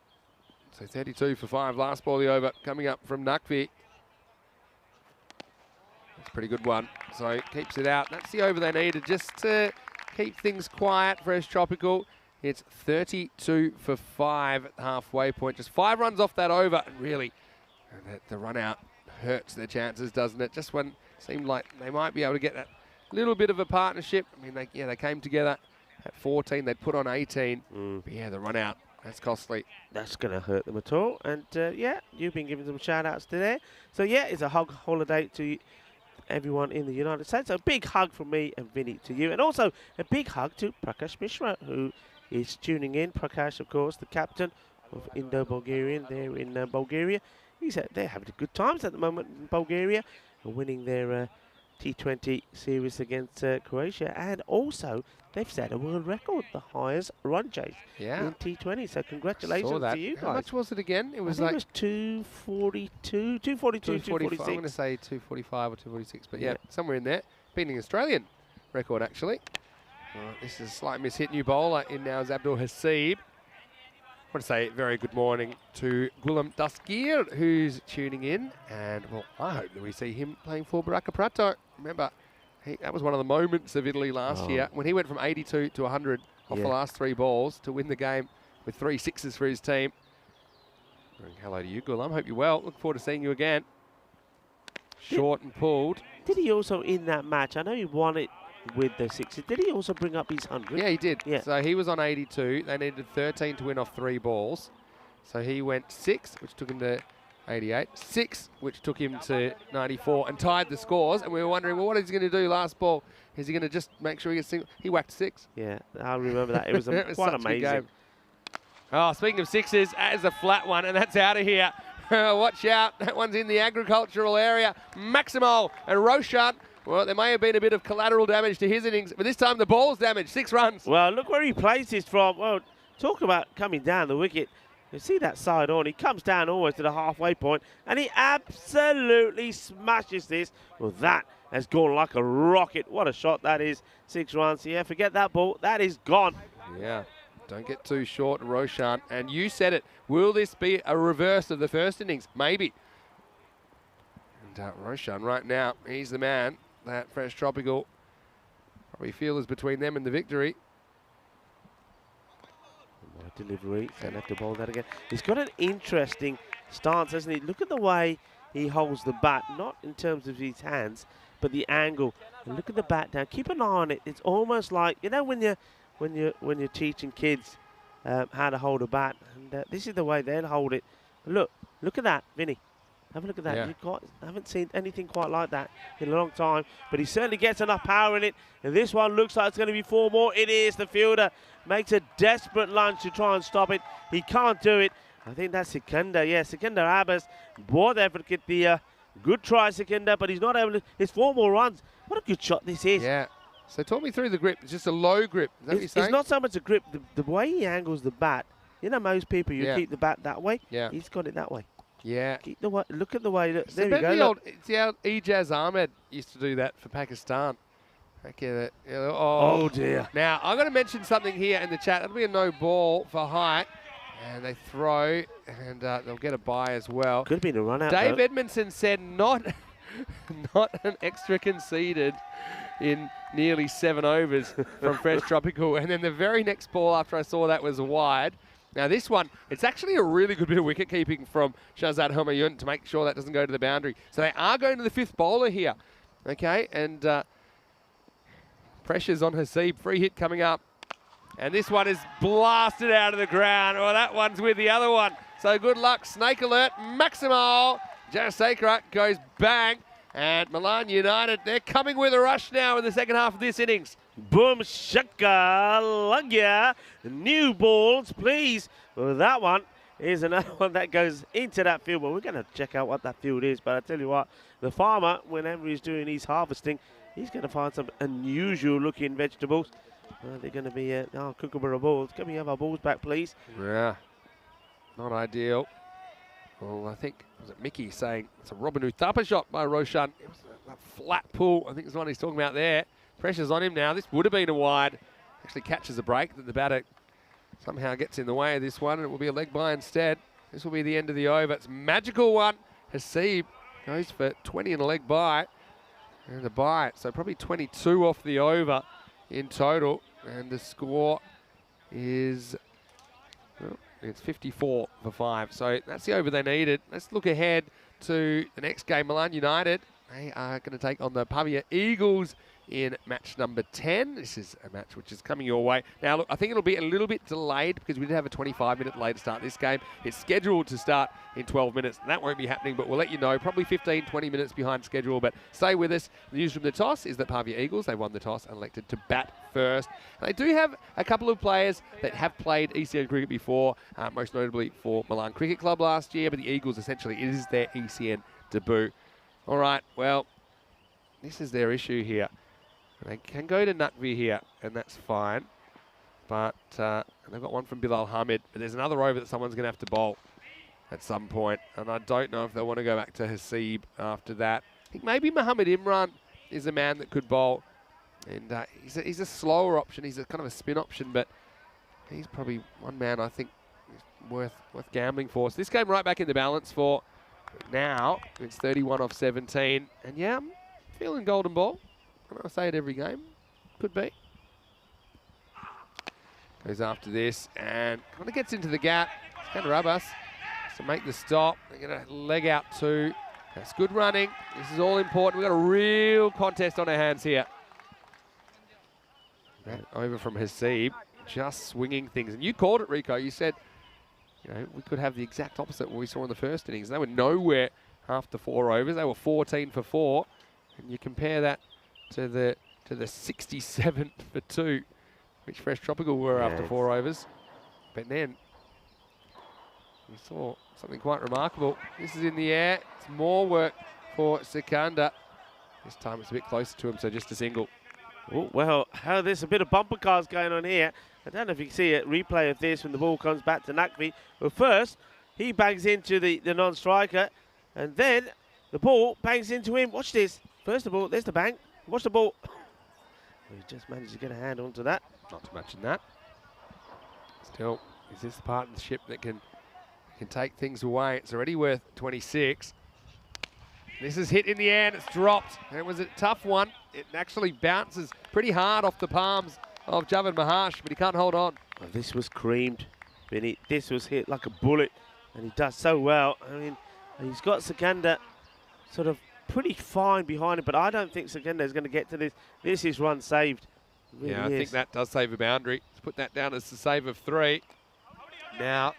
So 32 for 5. Last ball of the over coming up from Nakvi. That's a pretty good one. So keeps it out. That's the over they needed just to keep things quiet. Fresh Tropical. It's 32 for 5 at the halfway point. Just 5 runs off that over. And really, the run out hurts their chances, doesn't it? Just when it seemed like they might be able to get that little bit of a partnership. I mean, they came together at 14. They put on 18. But yeah, the run out, that's costly. That's going to hurt them at all. And yeah, you've been giving them shout outs today. So yeah, it's a hug holiday to everyone in the United States. A big hug from me and Vinny to you. And also a big hug to Prakash Mishra, who is tuning in. Prakash, of course, the captain of Indo-Bulgarian there in Bulgaria. They're having good times at the moment in Bulgaria, winning their T20 series against Croatia. And also, they've set a world record, the highest run chase in T20. So congratulations to you guys. How much was it again? It was I think it was 242, 246. I'm going to say 245 or 246, but yeah, somewhere in there. Beating an Australian record, actually. This is a slight miss-hit. New bowler in now is Abdul Hasib. I want to say very good morning to Gulam Daskir, who's tuning in. And, well, I hope that we see him playing for Baraka Prato. Remember, that was one of the moments of Italy last year when he went from 82 to 100 off the last 3 balls to win the game with 3 sixes for his team. Hello to you, Gulam. Hope you're well. Look forward to seeing you again. Short and pulled. Did he also, in that match, I know he won it with the 60s, did he also bring up his 100? Yeah, he did. Yeah. So he was on 82. They needed 13 to win off 3 balls. So he went 6, which took him to 88. 6, which took him to 94, and tied the scores. And we were wondering, well, what is he going to do last ball? Is he going to just make sure he gets single? He whacked 6. Yeah, I remember that. It was, it was quite such amazing. A good game. Oh, speaking of 6s, that is a flat one, and that's out of here. Watch out. That one's in the agricultural area. Maximo and Roshan. Well, there may have been a bit of collateral damage to his innings, but this time the ball's damaged. 6 runs. Well, look where he plays this from. Well, talk about coming down the wicket. You see that side on. He comes down almost to the halfway point, and he absolutely smashes this. Well, that has gone like a rocket. What a shot that is. 6 runs. Yeah, forget that ball. That is gone. Yeah. Don't get too short, Roshan. And you said it. Will this be a reverse of the first innings? Maybe. And Roshan right now, he's the man. That Fresh Tropical probably feel is between them and the victory. My delivery, so have to bowl that again. He's got an interesting stance, hasn't he? Look at the way he holds the bat, not in terms of his hands, but the angle. And look at the bat down. Keep an eye on it. It's almost like, you know, when you're teaching kids how to hold a bat, and this is the way they'll hold it. Look at that, Vinny. Have a look at that. Yeah. I haven't seen anything quite like that in a long time, but he certainly gets enough power in it. And this one looks like it's going to be 4 more. It is. The fielder makes a desperate lunge to try and stop it. He can't do it. I think that's Sikandar. Yeah, Sikandar Abbas. Both effort to get the good try, Sikandar, but he's not able to. It's 4 more runs. What a good shot this is. Yeah. So talk me through the grip. It's just a low grip. Is that what you're saying? It's not so much a grip. The way he angles the bat, you know, most people, you keep the bat that way. Yeah. He's got it that way. Yeah. Keep the way, look at the way. Look, there we go. It's the old Ijaz Ahmed used to do that for Pakistan. Okay, oh dear. Now, I've got to mention something here in the chat. It'll be a no ball for height. And they throw, and they'll get a bye as well. Could have been a run out. Dave Edmondson said not an extra conceded in nearly 7 overs from Fresh Tropical. And then the very next ball after I saw that was wide. Now this one, it's actually a really good bit of wicket keeping from Shahzad Homayun to make sure that doesn't go to the boundary. So they are going to the 5th bowler here. Okay, and pressure's on Hasib. Free hit coming up. And this one is blasted out of the ground. Well, that one's with the other one. So good luck. Snake alert. Maximo. Janasekara goes bang. And Milan United, they're coming with a rush now in the second half of this innings. Boom, shaka, lugya. New balls, please. Well, that one is another one that goes into that field. Well, we're going to check out what that field is. But I tell you what, the farmer, whenever he's doing his harvesting, he's going to find some unusual looking vegetables. They're going to be kookaburra balls. Can we have our balls back, please? Yeah, not ideal. Well, I think, was it Mickey saying it's a Robin Uthappa shot by Roshan. It was a flat pull, I think is the one he's talking about there. Pressure's on him now. This would have been a wide. Actually catches a break that the batter somehow gets in the way of this one, and it will be a leg by instead. This will be the end of the over. It's a magical one. Hasib goes for 20 and a leg by, and a bye. So probably 22 off the over in total, and the score is... Well, it's 54 for 5. So that's the over they needed. Let's look ahead to the next game. Milan United, they are going to take on the Pavia Eagles in match number 10. This is a match which is coming your way. Now, look, I think it'll be a little bit delayed because we did have a 25-minute delay to start this game. It's scheduled to start in 12 minutes, and that won't be happening, but we'll let you know. Probably 15, 20 minutes behind schedule, but stay with us. The news from the toss is that Pavia Eagles, they won the toss and elected to bat first. And they do have a couple of players that have played ECN cricket before, most notably for Milan Cricket Club last year, but the Eagles, essentially, it is their ECN debut. All right, well, this is their issue here. They can go to Naqvi here, and that's fine. But they've got one from Bilal Hamid, but there's another over that someone's going to have to bowl at some point. And I don't know if they want to go back to Hasib after that. I think maybe Mohammed Imran is a man that could bowl. And he's a slower option. He's a kind of a spin option, but he's probably one man I think is worth gambling for. So this game right back in the balance for now. It's 31 off 17. And yeah, I'm feeling golden ball. I say it every game. Could be. Goes after this and kind of gets into the gap. It's going to rub us to make the stop. They're going to leg out two. That's good running. This is all important. We've got a real contest on our hands here. That over from Hasib. Just swinging things. And you called it, Rico. You said, you know, we could have the exact opposite of what we saw in the first innings. They were nowhere after 4 overs. They were 14 for 4. And you compare that to the 67 for 2, which Fresh Tropical were after 4 overs. But then we saw something quite remarkable. This is in the air. It's more work for Sikandar. This time it's a bit closer to him, so just a single. Oh, well, there's a bit of bumper cars going on here. I don't know if you can see a replay of this when the ball comes back to Naqvi. Well, first, he bangs into the non-striker, and then the ball bangs into him. Watch this. First of all, there's the bang. Watch the ball. We just managed to get a hand onto that. Not to mention that. Still, is this the partnership that can take things away? It's already worth 26. This is hit in the air and it's dropped. It was a tough one. It actually bounces pretty hard off the palms of Javed Maharsh, but he can't hold on. Well, this was creamed, Vinny. This was hit like a bullet, and he does so well. I mean, he's got Sikandar sort of pretty fine behind him, but I don't think Sikandar is going to get to this. This is run saved. Really yeah, I think that does save a boundary. Let's put that down as the save of 3. Now,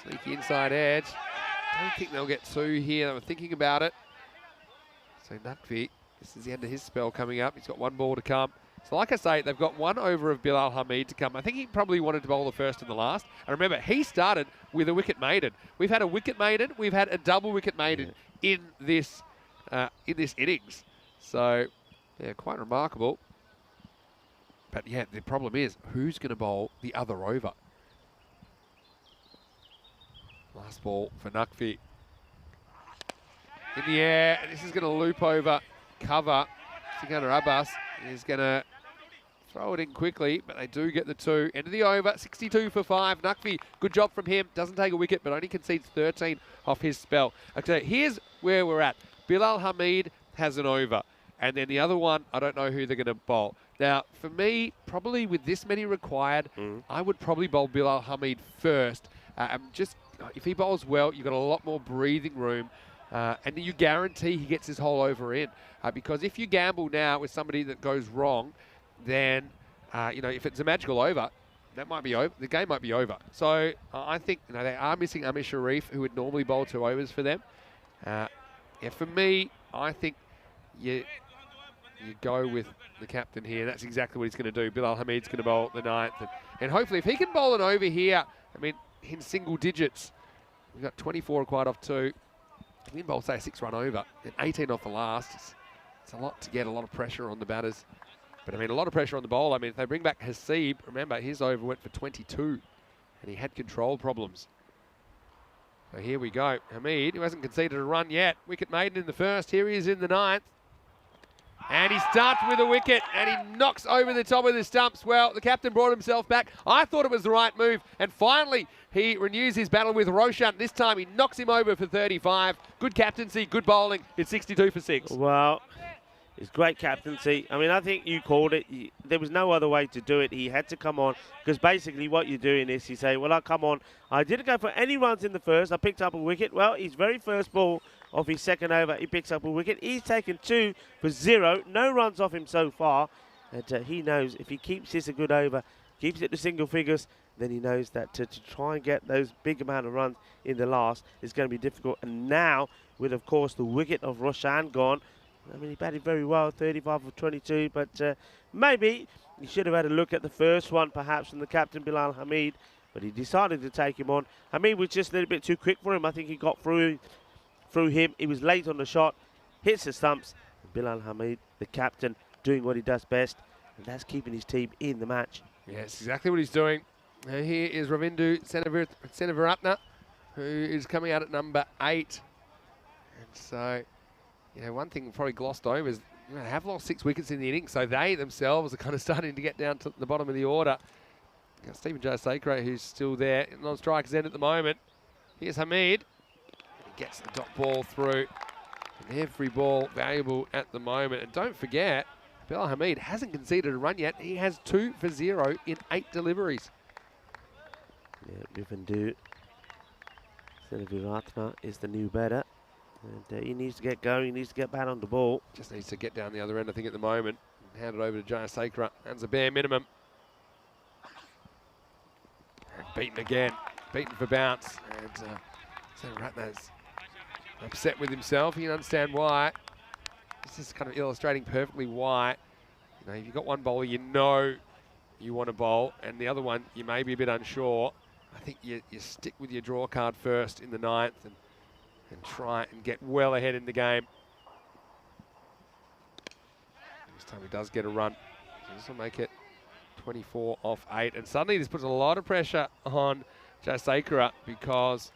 sneaky inside edge. Don't think they'll get 2 here. They were thinking about it. So Naqvi, this is the end of his spell coming up. He's got 1 ball to come. So like I say, they've got 1 over of Bilal Hamid to come. I think he probably wanted to bowl the first and the last. And remember, he started with a wicket maiden. We've had a wicket maiden. We've had a double wicket maiden in this innings. So, yeah, quite remarkable. But yeah, the problem is, who's going to bowl the other over? Last ball for Naqvi. In the air, and this is going to loop over cover. Sikandar Abbas is going to throw it in quickly, but they do get the 2. End of the over, 62 for 5. Naqvi, good job from him. Doesn't take a wicket, but only concedes 13 off his spell. Okay, here's where we're at. Bilal Hamid has an over. And then the other one, I don't know who they're going to bowl. Now, for me, probably with this many required, I would probably bowl Bilal Hamid first. If he bowls well, you've got a lot more breathing room. And you guarantee he gets his whole over in. Because if you gamble now with somebody that goes wrong, then, if it's a magical over, that might be over. The game might be over. So I think they are missing Amish Sharif, who would normally bowl 2 overs for them. For me, I think you go with the captain here. That's exactly what he's going to do. Bilal Hamid's going to bowl the 9th. And hopefully, if he can bowl an over here, I mean, in single digits, we've got 24 required off 2. If he can bowl, say, a 6-run over, and 18 off the last, it's a lot to get, a lot of pressure on the batters. But, I mean, a lot of pressure on the bowl. I mean, if they bring back Hasib, remember, his over went for 22, and he had control problems. So here we go. Hamid, who hasn't conceded a run yet. Wicket maiden in the first. Here he is in the 9th. And he starts with a wicket, and he knocks over the top of the stumps. Well, the captain brought himself back. I thought it was the right move. And finally, he renews his battle with Roshan. This time, he knocks him over for 35. Good captaincy, good bowling. It's 62 for 6. Well, It's great captaincy. I mean, I think you called it. There was no other way to do it. He had to come on because basically what you're doing is you say, well, I'll come on. I didn't go for any runs in the first. I picked up a wicket. Well, his very first ball of his second over, he picks up a wicket. He's taken 2 for 0. No runs off him so far. And he knows if he keeps this a good over, keeps it to single figures, then he knows that to try and get those big amount of runs in the last is going to be difficult. And now, with, of course, the wicket of Roshan gone, I mean, he batted very well, 35 for 22, but maybe he should have had a look at the first one, perhaps, from the captain, Bilal Hamid, but he decided to take him on. Hamid was just a little bit too quick for him. I think he got through him. He was late on the shot, hits the stumps. Bilal Hamid, the captain, doing what he does best, and that's keeping his team in the match. Yeah, it's exactly what he's doing. Here is Ravindu Seneviratne, who is coming out at number 8. And so, you know, one thing probably glossed over is, you know, they have lost 6 wickets in the innings, so they themselves are kind of starting to get down to the bottom of the order. Got Stephen Jayasekara, who's still there on striker's end at the moment. Here's Hamid. He gets the dot ball through. And every ball valuable at the moment. And don't forget, Bilal Hamid hasn't conceded a run yet. He has 2 for 0 in 8 deliveries. Yeah, Ravindu Seneviratne is the new batter. And he needs to get going. He needs to get back on the ball. Just needs to get down the other end, I think, at the moment. And hand it over to Jayasekara. That's a bare minimum. And beaten again. Beaten for bounce. And Seneviratne's upset with himself. He can understand why. This is kind of illustrating perfectly why. You know, if you've got one bowler you know you want to bowl, and the other one you may be a bit unsure, I think you stick with your draw card first in the 9th and try and get well ahead in the game. This time he does get a run. So this will make it 24 off 8. And suddenly this puts a lot of pressure on Jayasekara because,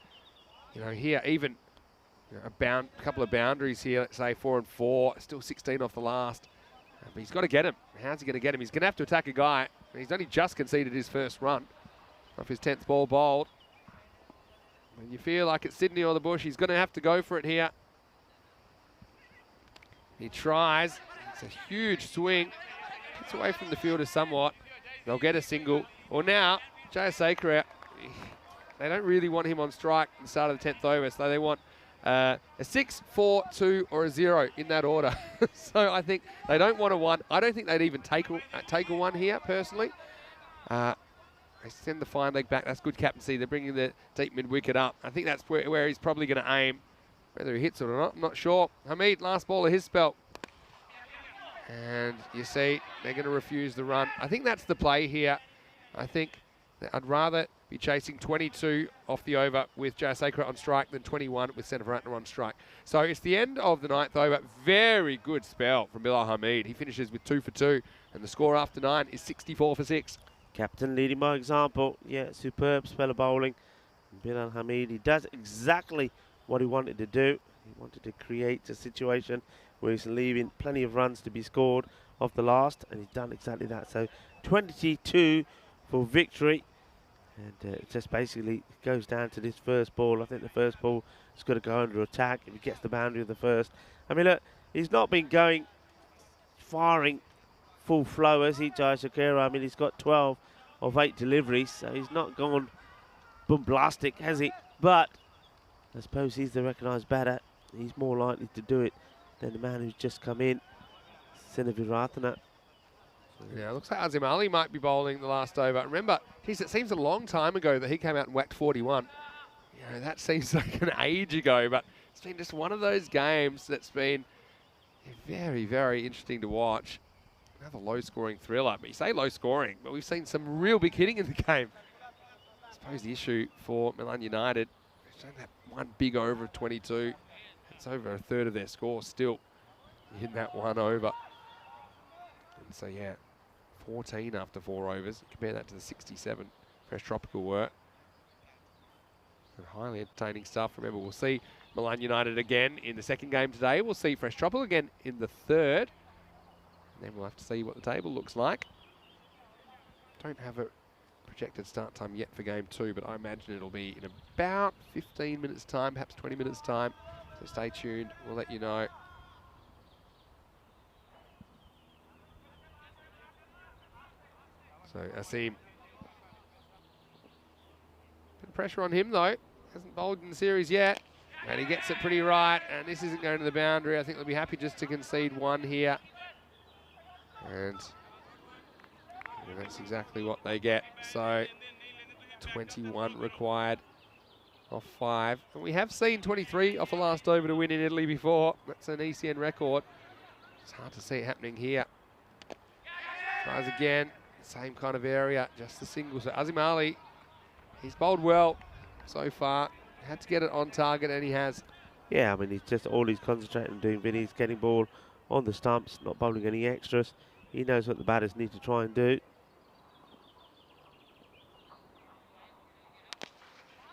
you know, here even a couple of boundaries here, let's say 4 and 4, still 16 off the last. But he's got to get him. How's he going to get him? He's going to have to attack a guy. He's only just conceded his first run off his 10th ball bowled. When you feel like it's Sydney or the bush, he's going to have to go for it here. He tries. It's a huge swing. Gets away from the fielder somewhat. They'll get a single. Well, now, Jayasekara, they don't really want him on strike at the start of the 10th over, so they want a 6, 4, 2, or a 0 in that order. So I think they don't want a 1. I don't think they'd even take a 1 here, personally. They send the fine leg back. That's good captaincy. They're bringing the deep mid-wicket up. I think that's where he's probably going to aim. Whether he hits it or not, I'm not sure. Hamid, last ball of his spell. And you see, they're going to refuse the run. I think that's the play here. I think that I'd rather be chasing 22 off the over with Jayasekara on strike than 21 with Seneviratne on strike. So it's the end of the 9th over. Very good spell from Bilal Hamid. He finishes with 2 for 2. And the score after 9 is 64 for 6. Captain leading by example. Yeah, superb spell of bowling. Bilal Hamid, he does exactly what he wanted to do. He wanted to create a situation where he's leaving plenty of runs to be scored off the last, and he's done exactly that. So 22 for victory. And it just basically goes down to this first ball. I think the first ball has got to go under attack if he gets the boundary of the first. I mean, look, he's not been firing full flow, has he, Jayasekara? I mean, he's got 12 of 8 deliveries, so he's not gone bombastic, has he? But I suppose he's the recognised batter. He's more likely to do it than the man who's just come in, Seneviratne. Yeah, it looks like Azim Ali might be bowling the last over. Remember, geez, it seems a long time ago that he came out and whacked 41. You know, that seems like an age ago, but it's been just one of those games that's been very, very interesting to watch. Another low-scoring thriller. But you say low-scoring, but we've seen some real big hitting in the game. I suppose the issue for Milan United, they've shown that one big over of 22. It's over a third of their score still in that one over. And so, yeah, 14 after 4 overs. Compare that to the 67 Fresh Tropical work. And highly entertaining stuff. Remember, we'll see Milan United again in the second game today. We'll see Fresh Tropical again in the third. And then we'll have to see what the table looks like. Don't have a projected start time yet for game 2, but I imagine it'll be in about 15 minutes time, perhaps 20 minutes time. So stay tuned. We'll let you know. So Asim. Bit of pressure on him though. Hasn't bowled in the series yet. And he gets it pretty right. And this isn't going to the boundary. I think they'll be happy just to concede one here. And that's exactly what they get. So 21 required off 5. And we have seen 23 off the last over to win in Italy before. That's an ECN record. It's hard to see it happening here. Tries again, same kind of area, just the single. So Azim Ali, he's bowled well so far. Had to get it on target, and he has. Yeah, I mean, he's just all he's concentrating on doing, Vinny's getting ball on the stumps, not bowling any extras. He knows what the batters need to try and do.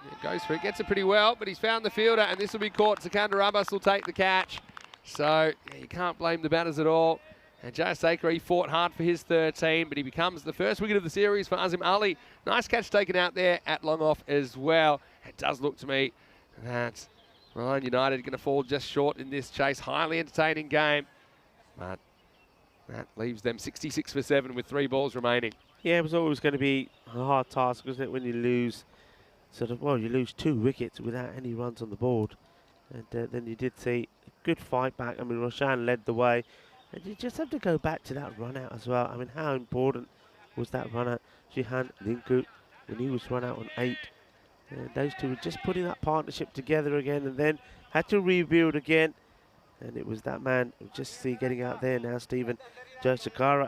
Yeah, goes for it, gets it pretty well, but he's found the fielder, and this will be caught. Sikandar Abbas will take the catch. So yeah, you can't blame the batters at all. And Jay Saker, he fought hard for his 13, but he becomes the first wicket of the series for Azim Ali. Nice catch taken out there at long off as well. It does look to me that Milan United are going to fall just short in this chase. Highly entertaining game, but that leaves them 66 for 7 with 3 balls remaining. Yeah, it was always going to be a hard task, wasn't it, when you lose you lose 2 wickets without any runs on the board. And then you did see a good fight back. I mean, Roshan led the way. And you just have to go back to that run out as well. I mean, how important was that run out? Jihan Linku, when he was run out on 8. Those two were just putting that partnership together again, and then had to rebuild again. And it was that man, just see getting out there now, Stephen Josakara,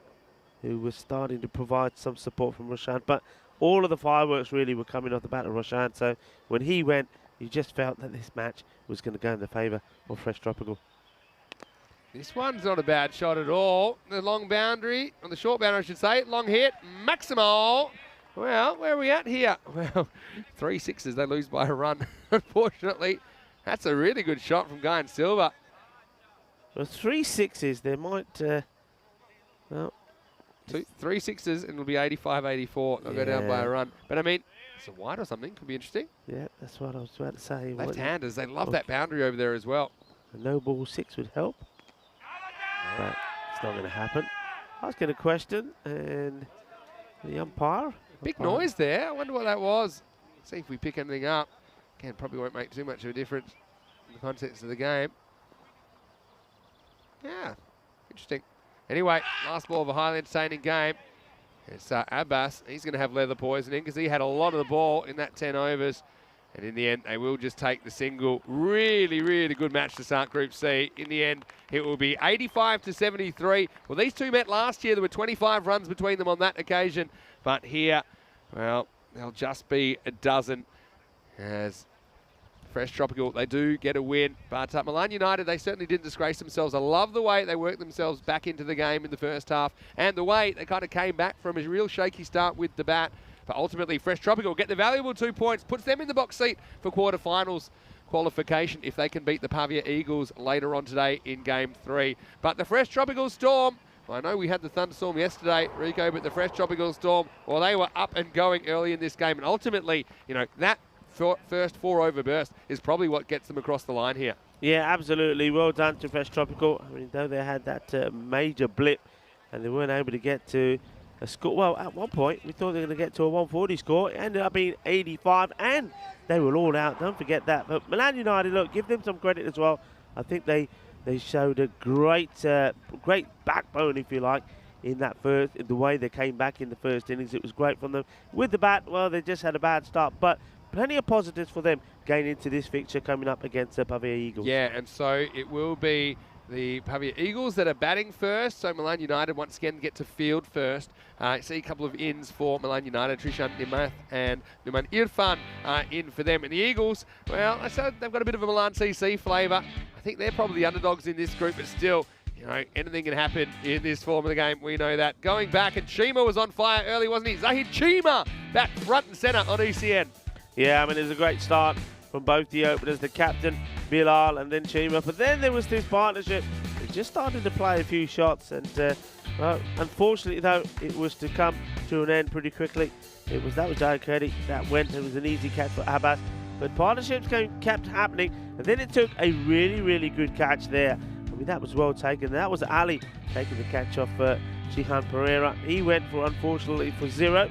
who was starting to provide some support from Roshan. But all of the fireworks really were coming off the bat of Roshan. So when he went, you just felt that this match was going to go in the favour of Fresh Tropical. This one's not a bad shot at all. The long boundary, on the short boundary I should say, long hit, Maximal. Well, where are we at here? Well, 3 sixes, they lose by a run, unfortunately. That's a really good shot from Guy and Silva. Well, 3 sixes, they might, well. 3 sixes, and it'll be 85-84. They'll go down by a run. But I mean, it's a wide or something, could be interesting. Yeah, that's what I was about to say. Left-handers, they love that boundary over there as well. A no ball 6 would help. But it's not going to happen. I was going to question, and the umpire. Big noise there. I wonder what that was. See if we pick anything up. Again, probably won't make too much of a difference in the context of the game. Yeah, interesting. Anyway, last ball of a highly entertaining game. It's Abbas. He's going to have leather poisoning because he had a lot of the ball in that 10 overs. And in the end, they will just take the single. Really, really good match to start Group C. In the end, it will be 85-73. Well, these two met last year. There were 25 runs between them on that occasion. But here, well, they'll just be a dozen as Fresh Tropical, they do get a win. But Milan United, they certainly didn't disgrace themselves. I love the way they worked themselves back into the game in the first half and the way they kind of came back from a real shaky start with the bat. But ultimately, Fresh Tropical get the valuable 2 points, puts them in the box seat for quarterfinals qualification if they can beat the Pavia Eagles later on today in Game 3. But the Fresh Tropical Storm, I know we had the thunderstorm yesterday, Rico, but the Fresh Tropical Storm, well, they were up and going early in this game. And ultimately, you know, that first 4 over burst is probably what gets them across the line here. Yeah, absolutely. Well done to Fresh Tropical. I mean, though they had that major blip and they weren't able to get to a score. Well, at one point, we thought they were going to get to a 140 score. It ended up being 85, and they were all out. Don't forget that. But Milan United, look, give them some credit as well. I think they showed a great backbone, if you like, in that the way they came back in the first innings. It was great from them. With the bat, well, they just had a bad start, but plenty of positives for them going into this fixture coming up against the Pavia Eagles. Yeah, and so it will be the Pavia Eagles that are batting first. So Milan United once again get to field first. See a couple of ins for Milan United. Trishan Nimath and Numan Irfan in for them. And the Eagles, well, they've got a bit of a Milan CC flavour. I think they're probably the underdogs in this group, but still, you know, anything can happen in this form of the game. We know that. Going back, and Chima was on fire early, wasn't he? Zahid Chima back front and centre on ECN. Yeah, I mean, it was a great start from both the openers, the captain, Bilal, and then Chima. But then there was this partnership. They just started to play a few shots. And, well, unfortunately, though, it was to come to an end pretty quickly. That was Diakirti that went. It was an easy catch for Abbas. But partnerships kept happening. And then it took a really, really good catch there. I mean, that was well taken. That was Ali taking the catch off Jihan Pereira. He went for, unfortunately, for 0.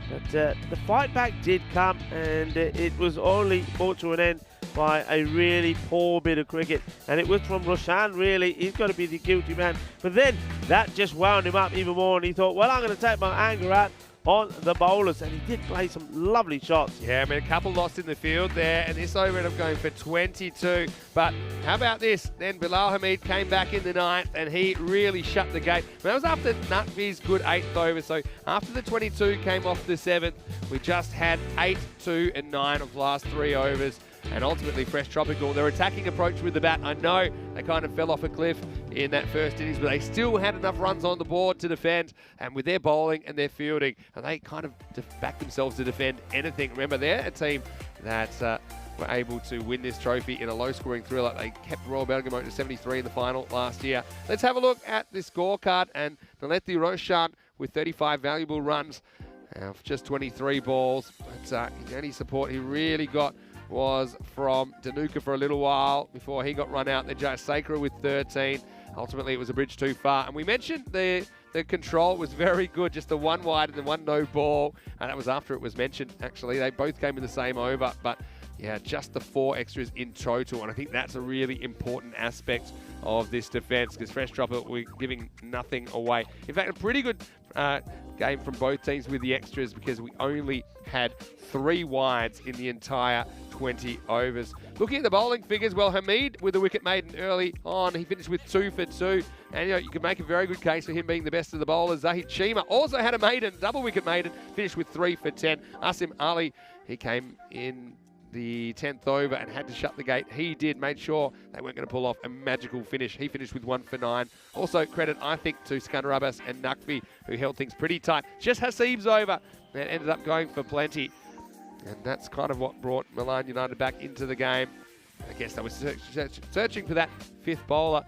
But the fight back did come, and it was only brought to an end by a really poor bit of cricket. And it was from Roshan, really. He's got to be the guilty man. But then that just wound him up even more, and he thought, well, I'm going to take my anger out on the bowlers, and he did play some lovely shots. Yeah, I mean, a couple lost in the field there, and this over ended up going for 22. But how about this? Then Bilal Hamid came back in the 9th, and he really shut the gate. That was after Naqvi's good 8th over, so after the 22 came off the 7th, we just had 8, 2, and 9 of the last 3 overs. And ultimately, Fresh Tropical, their attacking approach with the bat, I know they kind of fell off a cliff in that first innings, but they still had enough runs on the board to defend. And with their bowling and their fielding, and they kind of backed themselves to defend anything. Remember, they're a team that were able to win this trophy in a low-scoring thriller. They kept Royal Bergamo to 73 in the final last year. Let's have a look at this scorecard, and Naleti Roshan with 35 valuable runs of just 23 balls. But the only support he really got was from Danuka for a little while before he got run out. Then Jai Sakra with 13. Ultimately, it was a bridge too far. And we mentioned the control was very good, just the 1 wide and the 1 no ball. And that was after it was mentioned, actually. They both came in the same over, but yeah, just the 4 extras in total. And I think that's a really important aspect of this defence, because Fresh Tropical were giving nothing away. In fact, a pretty good game from both teams with the extras, because we only had 3 wides in the entire 20 overs. Looking at the bowling figures, well, Hamid with a wicket maiden early on. He finished with 2 for 2. And you can make a very good case for him being the best of the bowlers. Zahid Chima also had a maiden, double wicket maiden, finished with 3 for 10. Asim Ali, he came in the 10th over and had to shut the gate. He did, made sure they weren't going to pull off a magical finish. He finished with 1 for 9. Also credit, I think, to Skandar Abbas and Naqvi, who held things pretty tight. Just Hasib's over and ended up going for plenty. And that's kind of what brought Milan United back into the game. I guess they were searching for that 5th bowler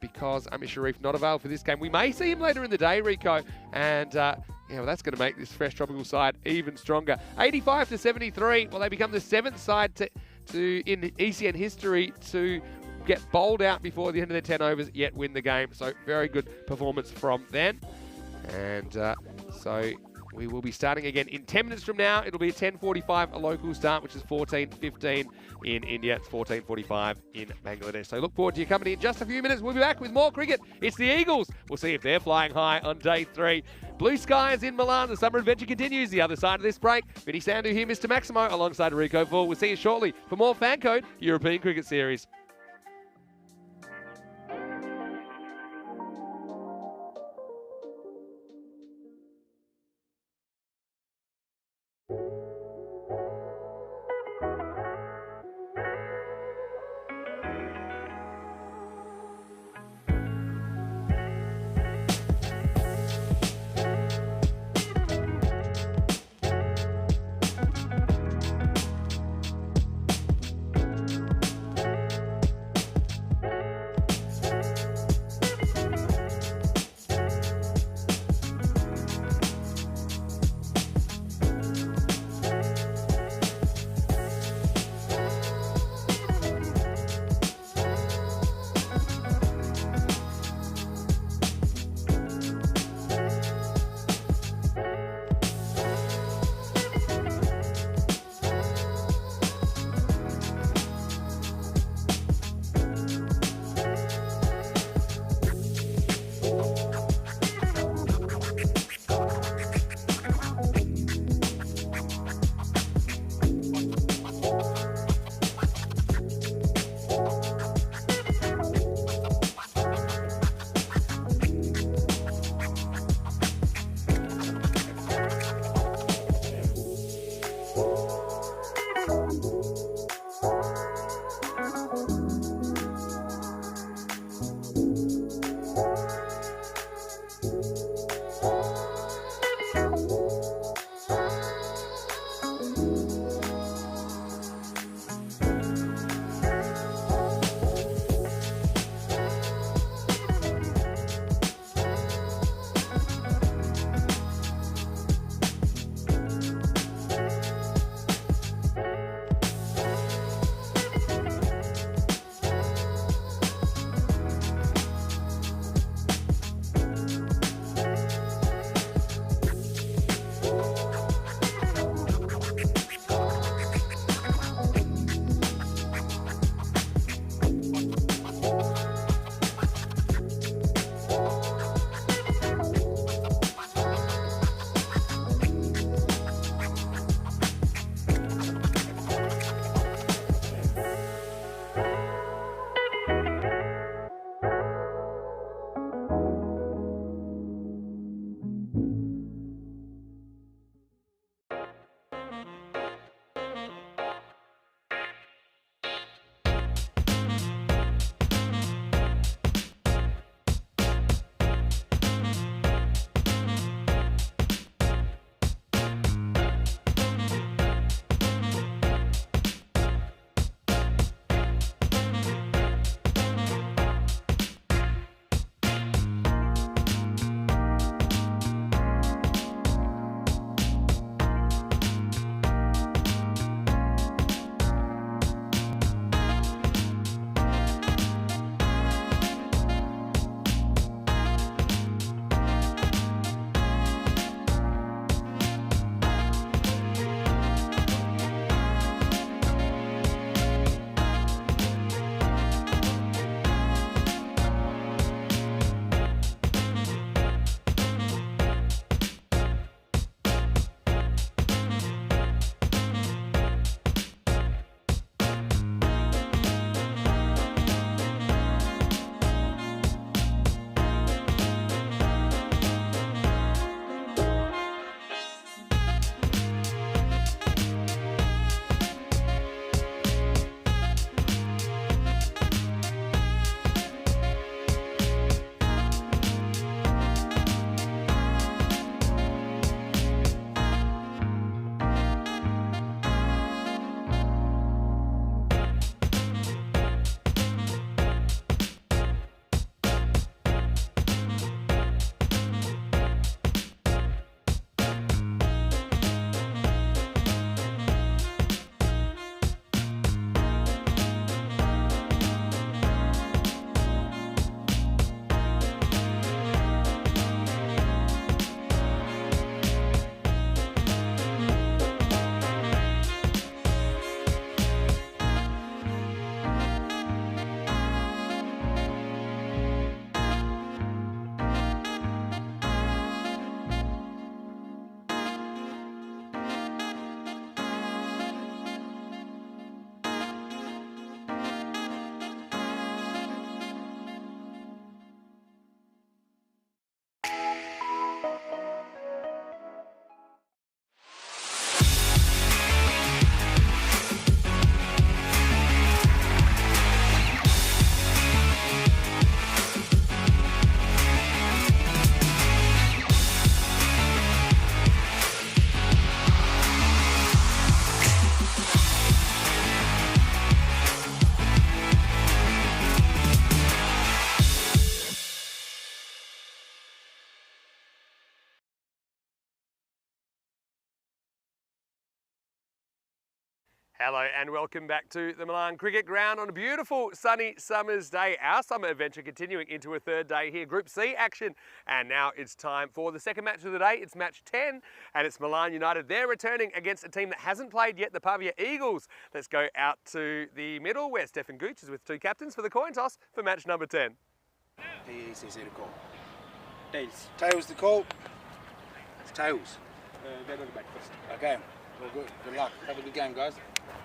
because Amir Sharif not available for this game. We may see him later in the day, Rico, and yeah, well, that's going to make this Fresh Tropical side even stronger. 85 to 73. Well, they become the 7th side in ECN history to get bowled out before the end of their 10 overs, yet win the game. So very good performance from them. And so we will be starting again in 10 minutes from now. It'll be at 10:45 a local start, which is 14:15 in India. It's 14:45 in Bangladesh. So look forward to your company in just a few minutes. We'll be back with more cricket. It's the Eagles. We'll see if they're flying high on day 3. Blue skies in Milan. The summer adventure continues. The other side of this break, Vinny Sandhu here, Mr. Maximo, alongside Rico Full. We'll see you shortly for more FanCode European Cricket Series. Hello and welcome back to the Milan Cricket Ground on a beautiful sunny summer's day. Our summer adventure continuing into a third day here, Group C action. And now it's time for the second match of the day. It's match 10 and it's Milan United. They're returning against a team that hasn't played yet, the Pavia Eagles. Let's go out to the middle where Stefan Gooch is with two captains for the coin toss for match number 10. Easy the call. Tails. Tails the call. It's tails. They're going to bat first. Okay. Well, good luck. Have a good game, guys.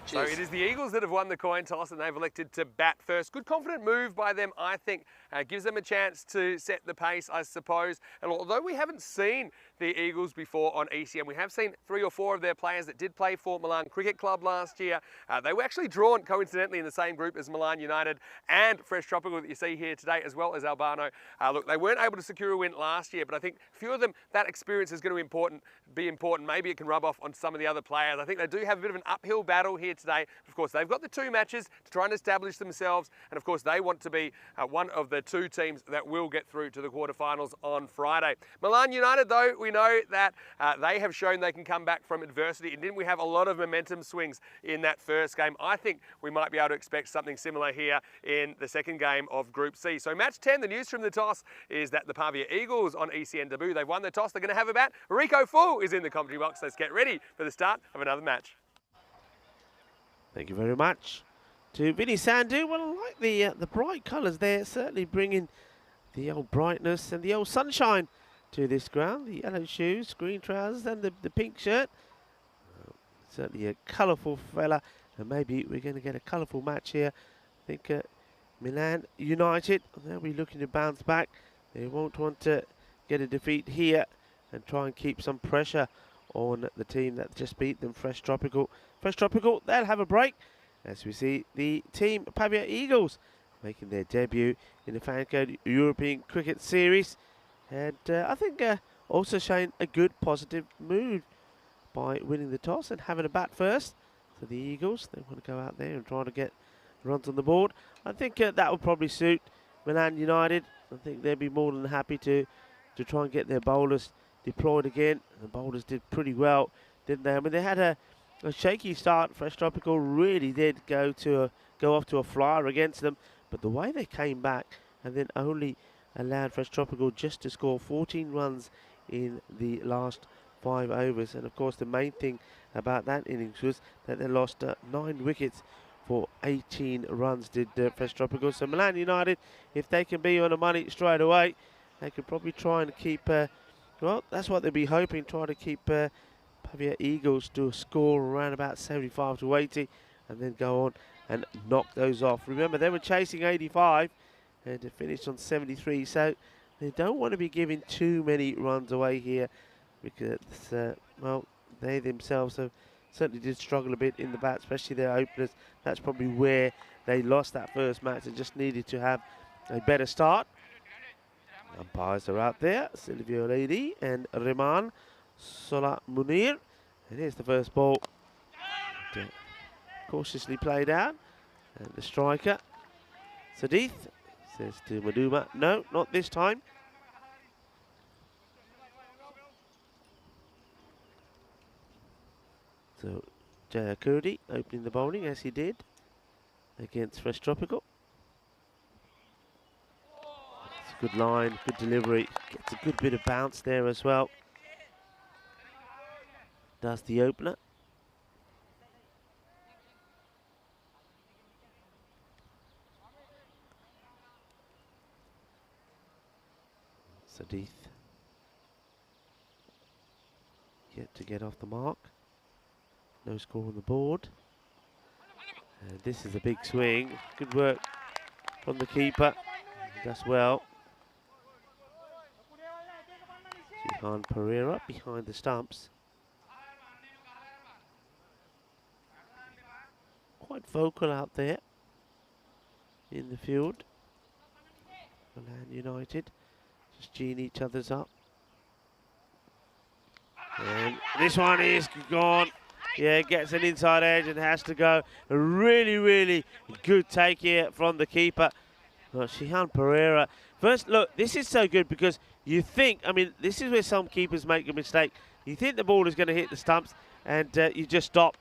Cheers. So it is the Eagles that have won the coin toss and they've elected to bat first. Good confident move by them, I think. Gives them a chance to set the pace, I suppose. And although we haven't seen the Eagles before on ECM, we have seen 3 or 4 of their players that did play for Milan Cricket Club last year. They were actually drawn coincidentally in the same group as Milan United and Fresh Tropical that you see here today, as well as Albano. Look, they weren't able to secure a win last year, but I think a few of them, that experience is going to be important. Maybe it can rub off on some of the other players. I think they do have a bit of an uphill battle here today. Of course, they've got the 2 matches to try and establish themselves, and of course, they want to be one of the 2 teams that will get through to the quarterfinals on Friday. Milan United, though, we know that they have shown they can come back from adversity, and didn't we have a lot of momentum swings in that first game? I think we might be able to expect something similar here in the second game of Group C. So match 10, the news from the toss is that the Pavia Eagles on ECN debut, they've won the toss, they're going to have a bat. Rico Full is in the commentary box. Let's get ready for the start of another match. Thank you very much to Vinny Sandhu. Well, I like the bright colours there, certainly bringing the old brightness and the old sunshine to this ground. The yellow shoes, green trousers and the pink shirt. Certainly a colourful fella, and maybe we're going to get a colourful match here. I think Milan United, they'll be looking to bounce back. They won't want to get a defeat here and try and keep some pressure on the team that just beat them, Fresh Tropical. Fresh Tropical, they'll have a break as we see the team Pavia Eagles making their debut in the FanCode European Cricket Series. And I think also showing a good positive mood by winning the toss and having a bat first. So the Eagles, they want to go out there and try to get runs on the board. I think that would probably suit Milan United. I think they'd be more than happy to try and get their bowlers deployed again. The bowlers did pretty well, didn't they? I mean, they had a shaky start. Fresh Tropical really did go off to a flyer against them, but the way they came back and then only allowed Fresh Tropical just to score 14 runs in the last 5 overs. And of course, the main thing about that innings was that they lost 9 wickets for 18 runs, did Fresh Tropical. So Milan United, if they can be on the money straight away, they could probably try and keep, well, that's what they'll be hoping, try to keep Pavia Eagles to a score around about 75 to 80 and then go on and knock those off. Remember, they were chasing 85 and to finish on 73, so they don't want to be giving too many runs away here because, well, they themselves have certainly did struggle a bit in the bat, especially their openers. That's probably where they lost that first match and just needed to have a better start. Umpires are out there, Silvio Lady and Reman Sola Munir. And here's the first ball. Cautiously played out. And the striker, Sadith, says to Maduma, no, not this time. So Jaya Kurdi opening the bowling as he did against Fresh Tropical. It's a good line, good delivery. Gets a good bit of bounce there as well. Does the opener. Sadith yet to get off the mark. No score on the board. And this is a big swing. Good work from the keeper. Does well. Jihan Pereira behind the stumps. Quite vocal out there in the field. Milan United just geeing each other's up. And this one is gone. Yeah, gets an inside edge and has to go. A really, really good take here from the keeper. Well, Shihan Pereira. First, look, this is so good because you think, I mean, this is where some keepers make a mistake. You think the ball is going to hit the stumps and you just stop.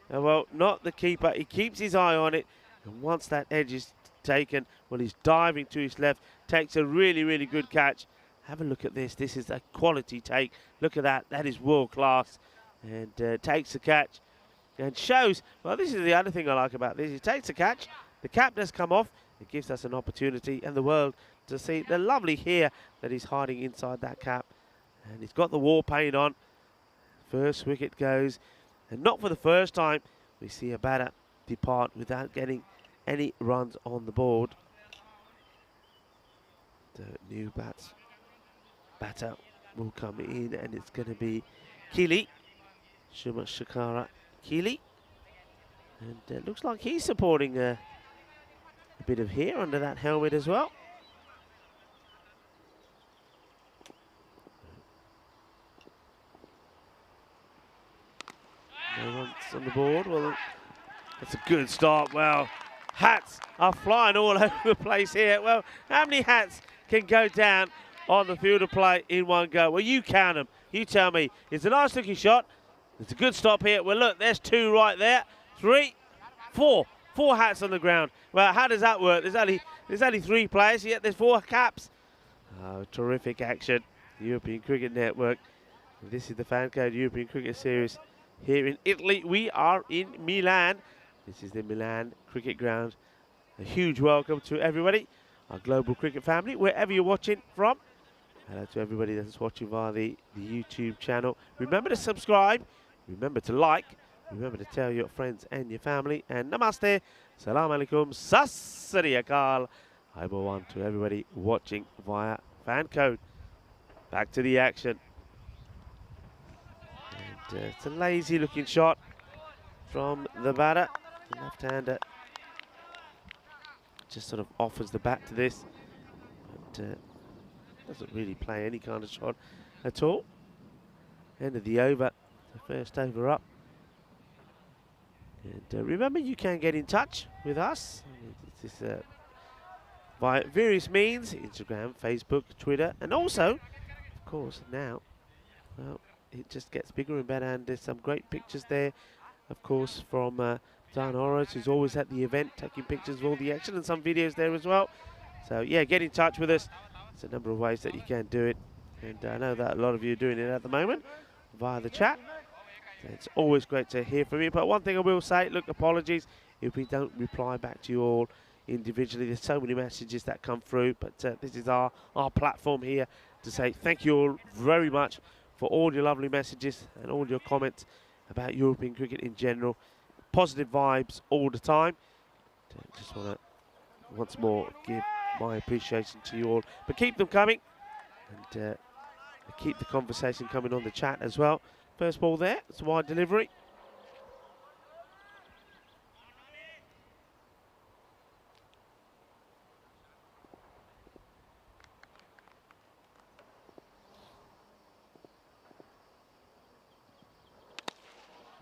Well, not the keeper. He keeps his eye on it. And once that edge is taken, well, he's diving to his left, takes a really, really good catch. Have a look at this. This is a quality take. Look at that. That is world class. And takes the catch and shows. Well, this is the other thing I like about this. He takes the catch. The cap does come off. It gives us an opportunity and the world to see the lovely hair that he's hiding inside that cap. And he's got the war paint on. First wicket goes. And not for the first time we see a batter depart without getting any runs on the board. The new batter will come in, and it's going to be Keely, Shakara Keely. And it looks like he's supporting a bit of hair under that helmet as well. No one's on the board. Well, that's a good start. Well, hats are flying all over the place here. Well, how many hats can go down on the field of play in one go? Well, you count them. You tell me. It's a nice looking shot. It's a good stop here. Well, look, there's 2 right there. 3, 4. 4 hats on the ground. Well, how does that work? There's only 3 players, yet there's 4 caps. Oh, terrific action. European Cricket Network. This is the FanCode European Cricket Series here in Italy. We are in Milan. This is the Milan Cricket Ground. A huge welcome to everybody, our global cricket family, wherever you're watching from. Hello to everybody that's watching via the YouTube channel. Remember to subscribe. Remember to like. Remember to tell your friends and your family. And namaste, salam alaikum, sassari akal. One to everybody watching via FanCode. Back to the action. And it's a lazy looking shot from the batter. The left-hander just sort of offers the bat to this. But doesn't really play any kind of shot at all. End of the over. The first over up. And remember, you can get in touch with us. This is via various means: Instagram, Facebook, Twitter, and also, of course, now, well, it just gets bigger and better. And there's some great pictures there, of course, from Dan Horace, who's always at the event, taking pictures of all the action, and some videos there as well. So yeah, get in touch with us. There's a number of ways that you can do it, and I know that a lot of you are doing it at the moment via the chat. It's always great to hear from you. But one thing I will say, look, apologies if we don't reply back to you all individually. There's so many messages that come through, but this is our platform here to say thank you all very much for all your lovely messages and all your comments about European cricket in general. Positive vibes all the time. Just want to once more give my appreciation to you all. But keep them coming, and keep the conversation coming on the chat as well. First ball there, it's a wide delivery.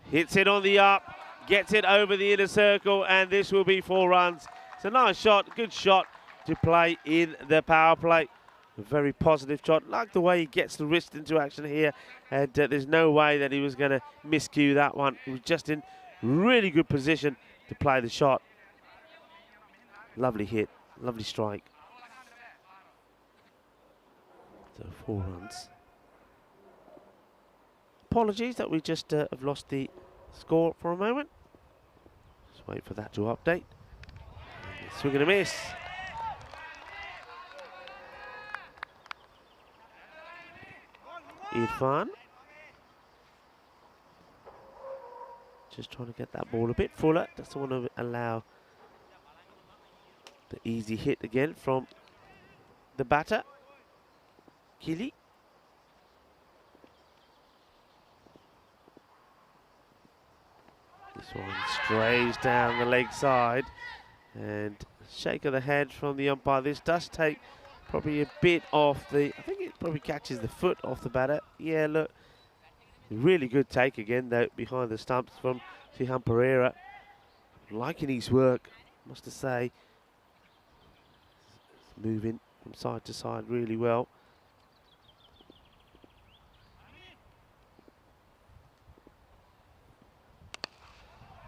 Hits it on the up, gets it over the inner circle, and this will be 4 runs. It's a nice shot, good shot to play in the power play. A very positive shot. Like the way he gets the wrist into action here, and there's no way that he was going to miscue that one. He was just in really good position to play the shot. Lovely hit, lovely strike. So 4 runs. Apologies that we just have lost the score for a moment. Just wait for that to update. Swing and a miss. Irfan. Just trying to get that ball a bit fuller. Doesn't want to allow the easy hit again from the batter, Keely. This one strays down the leg side, and shake of the head from the umpire. This does take probably a bit off the, I think it probably catches the foot off the batter. Yeah, look, really good take again though behind the stumps from Sihan Pereira. Liking his work, must to say. Moving from side to side really well.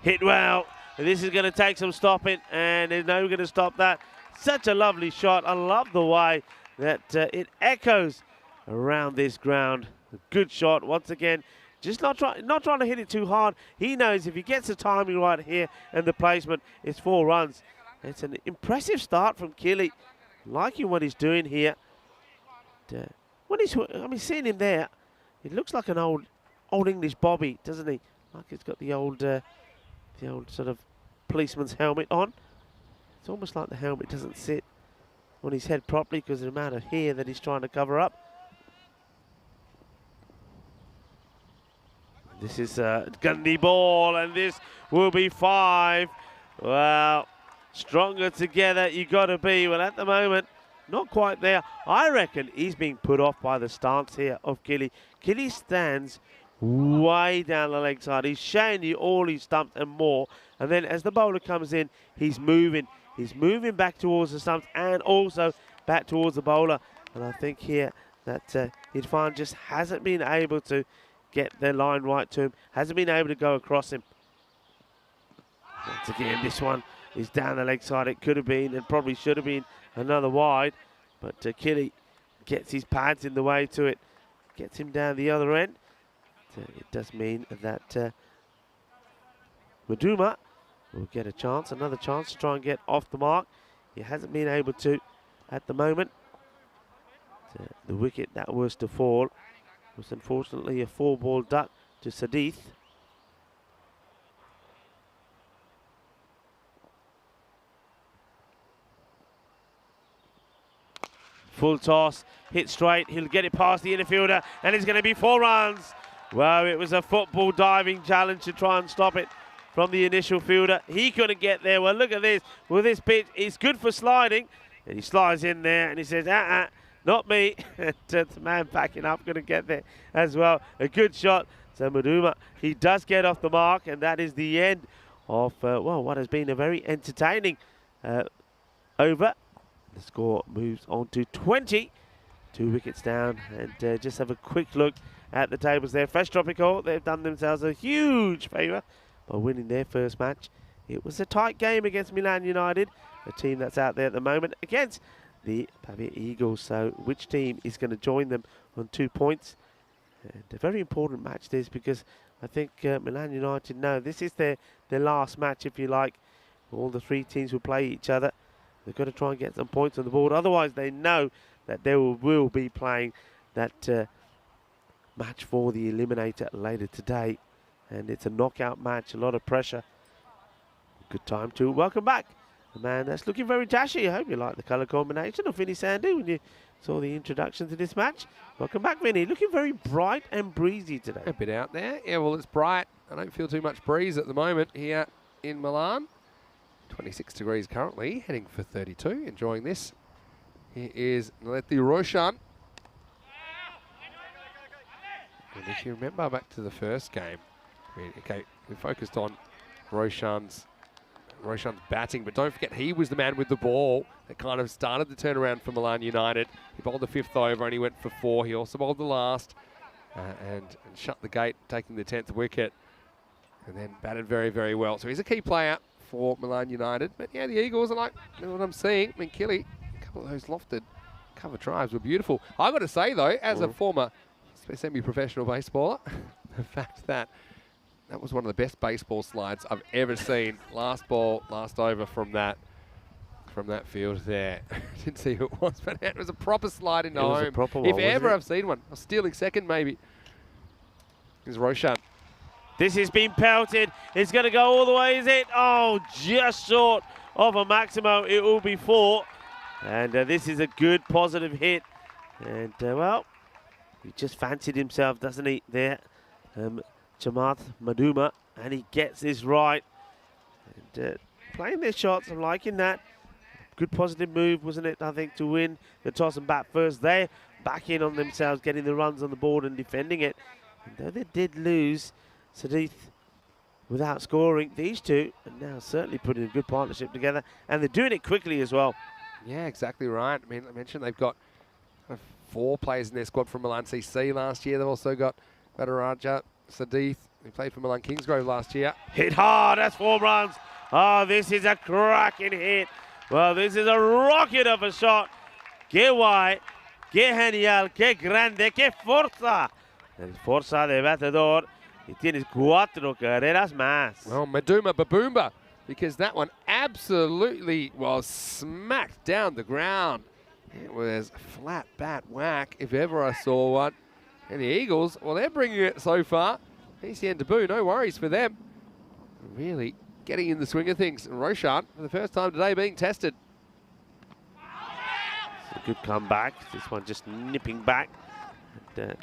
hit well. This is going to take some stopping, and there's no going to stop that. Such a lovely shot. I love the way that it echoes around this ground. A good shot once again. Just not trying to hit it too hard. He knows if he gets the timing right here and the placement, it's 4 runs. It's an impressive start from Killy. Liking what he's doing here. When seeing him there, it looks like an old English bobby, doesn't he? Like he's got the old sort of policeman's helmet on. It's almost like the helmet doesn't sit on his head properly because of the amount of hair that he's trying to cover up. This is a Gundy ball, and this will be 5. Well, stronger together you got to be. Well, at the moment, not quite there. I reckon he's being put off by the stance here of Killy. Killy stands way down the leg side. He's showing you all his stumps and more. And then as the bowler comes in, he's moving. He's moving back towards the stumps and also back towards the bowler. And I think here that Irfan just hasn't been able to get their line right to him. Hasn't been able to go across him. Once again, this one is down the leg side. It could have been and probably should have been another wide. But Killy gets his pads in the way to it. Gets him down the other end. It does mean that Maduma will get a chance, another chance to try and get off the mark. He hasn't been able to at the moment. The wicket that was to fall was unfortunately a 4-ball duck to Sadith. Full toss, hit straight, he'll get it past the infielder, and it's going to be 4 runs. Well, it was a football diving challenge to try and stop it from the initial fielder. He couldn't get there. Well, look at this. With this pitch, it's good for sliding. And he slides in there and he says, not me. The man backing up, going to get there as well. A good shot. So Maduma, he does get off the mark, and that is the end of, well, what has been a very entertaining over. The score moves on to 20. 2 wickets down, and just have a quick look at the tables there. Fresh Tropical, they've done themselves a huge favour by winning their first match. It was a tight game against Milan United, a team that's out there at the moment, against the Pavia Eagles. So which team is going to join them on 2 points? And a very important match this, because I think Milan United know this is their last match, if you like. All the 3 teams will play each other. They've got to try and get some points on the board. Otherwise, they know that they will be playing that match for the eliminator later today, and it's a knockout match, a lot of pressure. Good time to welcome back a man that's looking very dashy. I hope you like the colour combination of Vinny Sandhu when you saw the introduction to this match. Welcome back, Vinny. Looking very bright and breezy today. A bit out there. Yeah, well, it's bright. I don't feel too much breeze at the moment here in Milan. 26 degrees currently, heading for 32. Enjoying this. Here is Naleti Roshan. And if you remember back to the first game, we focused on Roshan's batting, but don't forget he was the man with the ball that kind of started the turnaround for Milan United. He bowled the 5th over and he went for 4. He also bowled the last and shut the gate, taking the 10th wicket, and then batted very, very well. So he's a key player for Milan United. But yeah, the Eagles are like, you know what I'm seeing. I mean, Killy, a couple of those lofted cover drives were beautiful. I've got to say, though, as a former semi-professional baseballer, the fact that was one of the best baseball slides I've ever seen. Last ball, last over from that field there. Didn't see who it was, but it was a proper slide into home. Was a proper one, if ever I've seen one. I was stealing second, maybe. Here's Roshan. This has been pelted. It's going to go all the way, is it? Oh, just short of a maximum. It will be 4. And this is a good, positive hit. And, well, he just fancied himself, doesn't he, there. Chamath Maduma, and he gets this right. And playing their shots, I'm liking that. Good positive move, wasn't it, I think, to win the toss and bat first. They're back in on themselves, getting the runs on the board and defending it. And though they did lose Sadith without scoring, these two are now certainly putting a good partnership together, and they're doing it quickly as well. Yeah, exactly right. I mean, I mentioned they've got 4 players in their squad from Milan CC last year. They've also got Badaraja, Sadith, He played for Milan Kingsgrove last year. Hit hard, that's 4 runs. Oh, this is a cracking hit. Well, this is a rocket of a shot. Que guay, que genial, que grande, que forza. El forza de batedor. Y tienes 4 carreras más. Well, Maduma Baboomba, because that one absolutely was smacked down the ground. It was a flat bat whack, if ever I saw one. And the Eagles, well, they're bringing it so far. PCN debut, no worries for them. Really getting in the swing of things. And Roshan, for the first time today, being tested. It's a good comeback. This one just nipping back. And,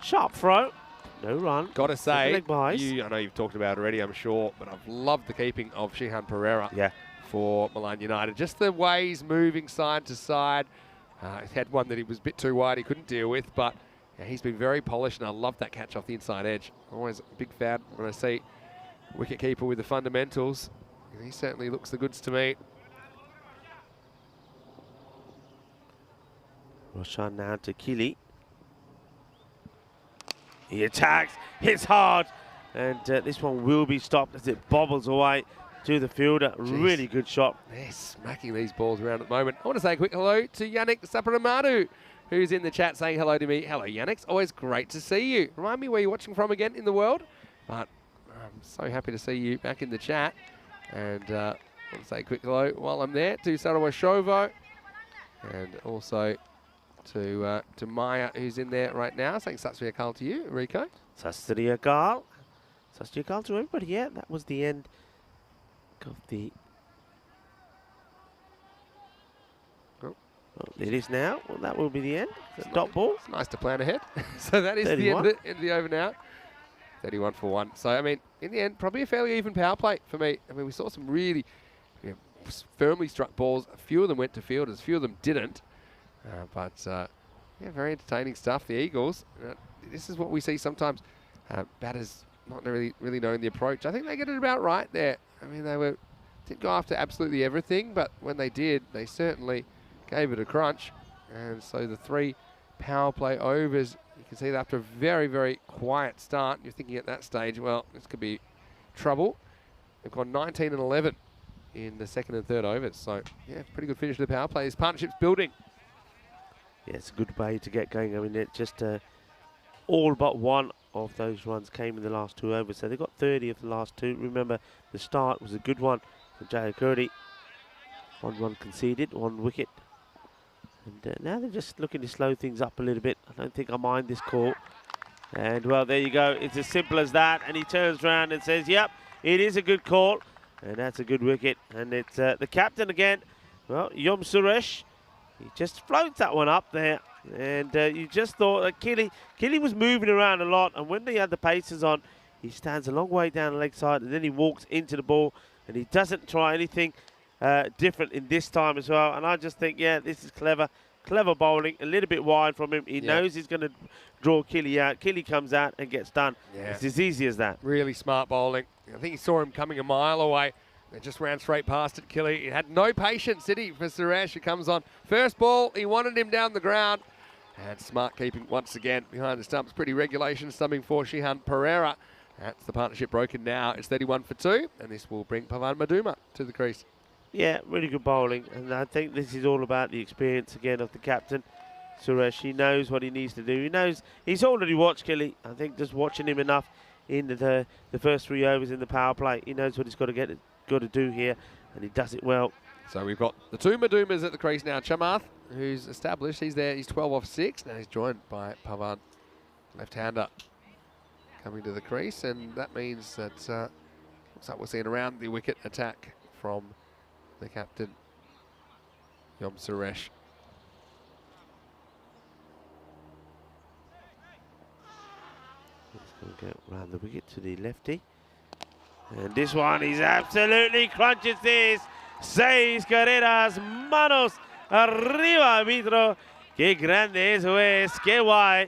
sharp throw. No run. Got to say, I know you've talked about it already, I'm sure, but I've loved the keeping of Shihan Pereira for Milan United. Just the way he's moving side to side. He had one that he was a bit too wide, he couldn't deal with, but yeah, he's been very polished, and I love that catch off the inside edge. Always a big fan when I see wicketkeeper with the fundamentals. And he certainly looks the goods to me. Roshan now to Kili. He attacks, hits hard, and this one will be stopped as it bobbles away to the fielder. Jeez. Really good shot. They're smacking these balls around at the moment. I want to say a quick hello to Yannick Saparamadu, who's in the chat saying hello to me. Hello, Yannick. It's always great to see you. Remind me where you're watching from again in the world. But I'm so happy to see you back in the chat. And I want to say a quick hello while I'm there to Sarawa Shovo, and also to Maya, who's in there right now, saying Satsri Akal to you, Rico. Satsri Akal. Satsri Akal to everybody. Yeah, that was the end of the... Oh, it is now. Well, that will be the end. The dot ball. It's nice to plan ahead. So that is 31. the end of the over now. 31 for 1. So, I mean, in the end, probably a fairly even power play for me. I mean, we saw some really firmly struck balls. A few of them went to fielders, a few of them didn't. Yeah, very entertaining stuff. The Eagles, this is what we see sometimes. Batters not really knowing the approach. I think they get it about right there. I mean, didn't go after absolutely everything, but when they did, they certainly gave it a crunch. And so the 3 power play overs, you can see that after a very, very quiet start, you're thinking at that stage, well, this could be trouble. They've gone 19 and 11 in the 2nd and 3rd overs. So, yeah, pretty good finish to the power play. This partnership's building. Yeah, it's a good way to get going. I mean, it just all but one of those runs came in the last 2 overs. So they got 30 of the last 2. Remember, the start was a good one for Jayakirti. 1 run conceded, 1 wicket. And now they're just looking to slow things up a little bit. I don't think I mind this call. And, well, there you go. It's as simple as that. And he turns around and says, yep, it is a good call. And that's a good wicket. And it's the captain again. Well, Yom Suresh. He just floats that one up there. And you just thought that Kili was moving around a lot. And when they had the paces on, he stands a long way down the leg side. And then he walks into the ball. And he doesn't try anything different in this time as well. And I just think, yeah, this is clever. Clever bowling. A little bit wide from him. He knows he's going to draw Kili out. Kili comes out and gets done. Yeah. It's as easy as that. Really smart bowling. I think he saw him coming a mile away. They just ran straight past it, Kili. He had no patience, did he, for Suresh, who comes on. First ball, he wanted him down the ground. And smart keeping once again behind the stumps. Pretty regulation stumping for Shihan Pereira. That's the partnership broken now. It's 31 for 2, and this will bring Pavan Maduma to the crease. Yeah, really good bowling. And I think this is all about the experience, again, of the captain, Suresh. He knows what he needs to do. He knows he's already watched Kili. I think just watching him enough in the first 3 overs in the power play, he knows what he's got to do here, and he does it well. So we've got the 2 Madumas at the crease now. Chamath, who's established, he's there. He's 12 off 6. Now he's joined by Pavan, left-hander, coming to the crease, and that means that looks like we're seeing around the wicket attack from the captain, Yom Suresh. He's going to go round the wicket to the lefty. And this one, he's absolutely crunches this. 6 carreras, manos arriba, arbitro. Qué grande eso es, qué guay.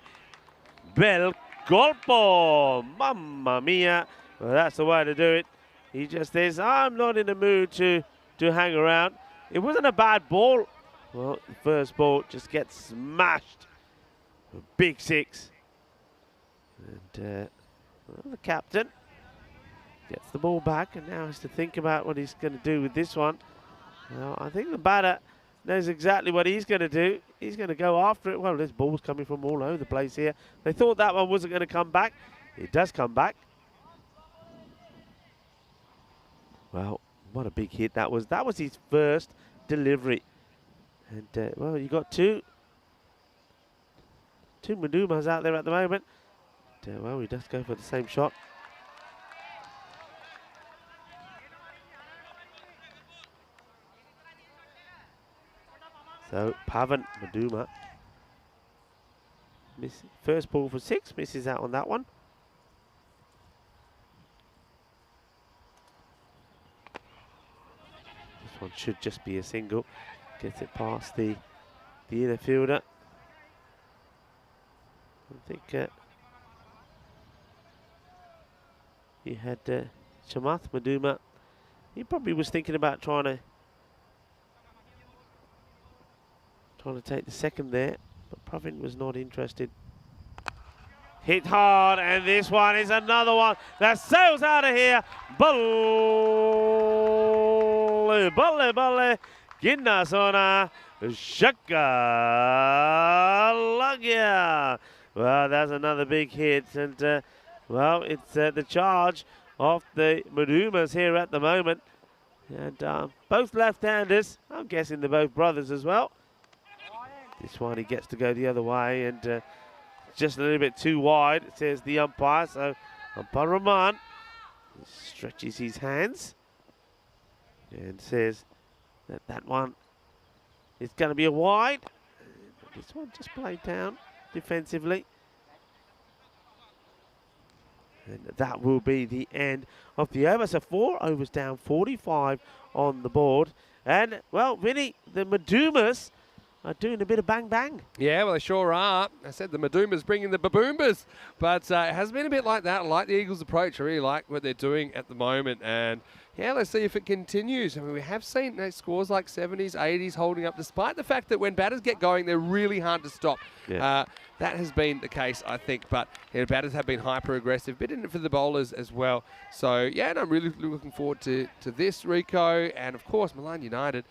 Bel colpo, mamma mia. Well, that's the way to do it. He just says, I'm not in the mood to hang around. It wasn't a bad ball. Well, the first ball just gets smashed. A big 6. And The captain gets the ball back and now has to think about what he's going to do with this one. Well, I think the batter knows exactly what he's going to do. He's going to go after it. Well, there's balls coming from all over the place here. They thought that one wasn't going to come back. It does come back. Well, what a big hit that was. That was his first delivery. And, well, you got two Madumas out there at the moment. Well, he does go for the same shot. So, Pavan Maduma. First ball for 6, misses out on that one. This one should just be a single. Gets it past the inner fielder. I think he had Chamath Maduma. He probably was thinking about trying to take the second there, but Pravin was not interested. Hit hard, and this one is another one that sails out of here. Balle, balle, balle, Ginnasona, Shaka Lagya. Well, that's another big hit, and well, it's the charge of the Madumas here at the moment. And both left-handers, I'm guessing they're both brothers as well. This one he gets to go the other way, and just a little bit too wide, says the umpire. So umpire Rahman stretches his hands and says that that one is going to be a wide. This one just played down defensively. And that will be the end of the over. So 4 overs down, 45 on the board. And, well, Vinny, the Madumas are doing a bit of bang-bang. Yeah, well, they sure are. I said the Madumas bringing the baboombas, but it has been a bit like that. I like the Eagles' approach. I really like what they're doing at the moment. And, yeah, let's see if it continues. I mean, we have seen scores like 70s, 80s holding up, despite the fact that when batters get going, they're really hard to stop. Yeah. That has been the case, I think. But batters have been hyper-aggressive, bit in it for the bowlers as well. So, yeah, and I'm really looking forward to this, Rico. And, of course, Milan United.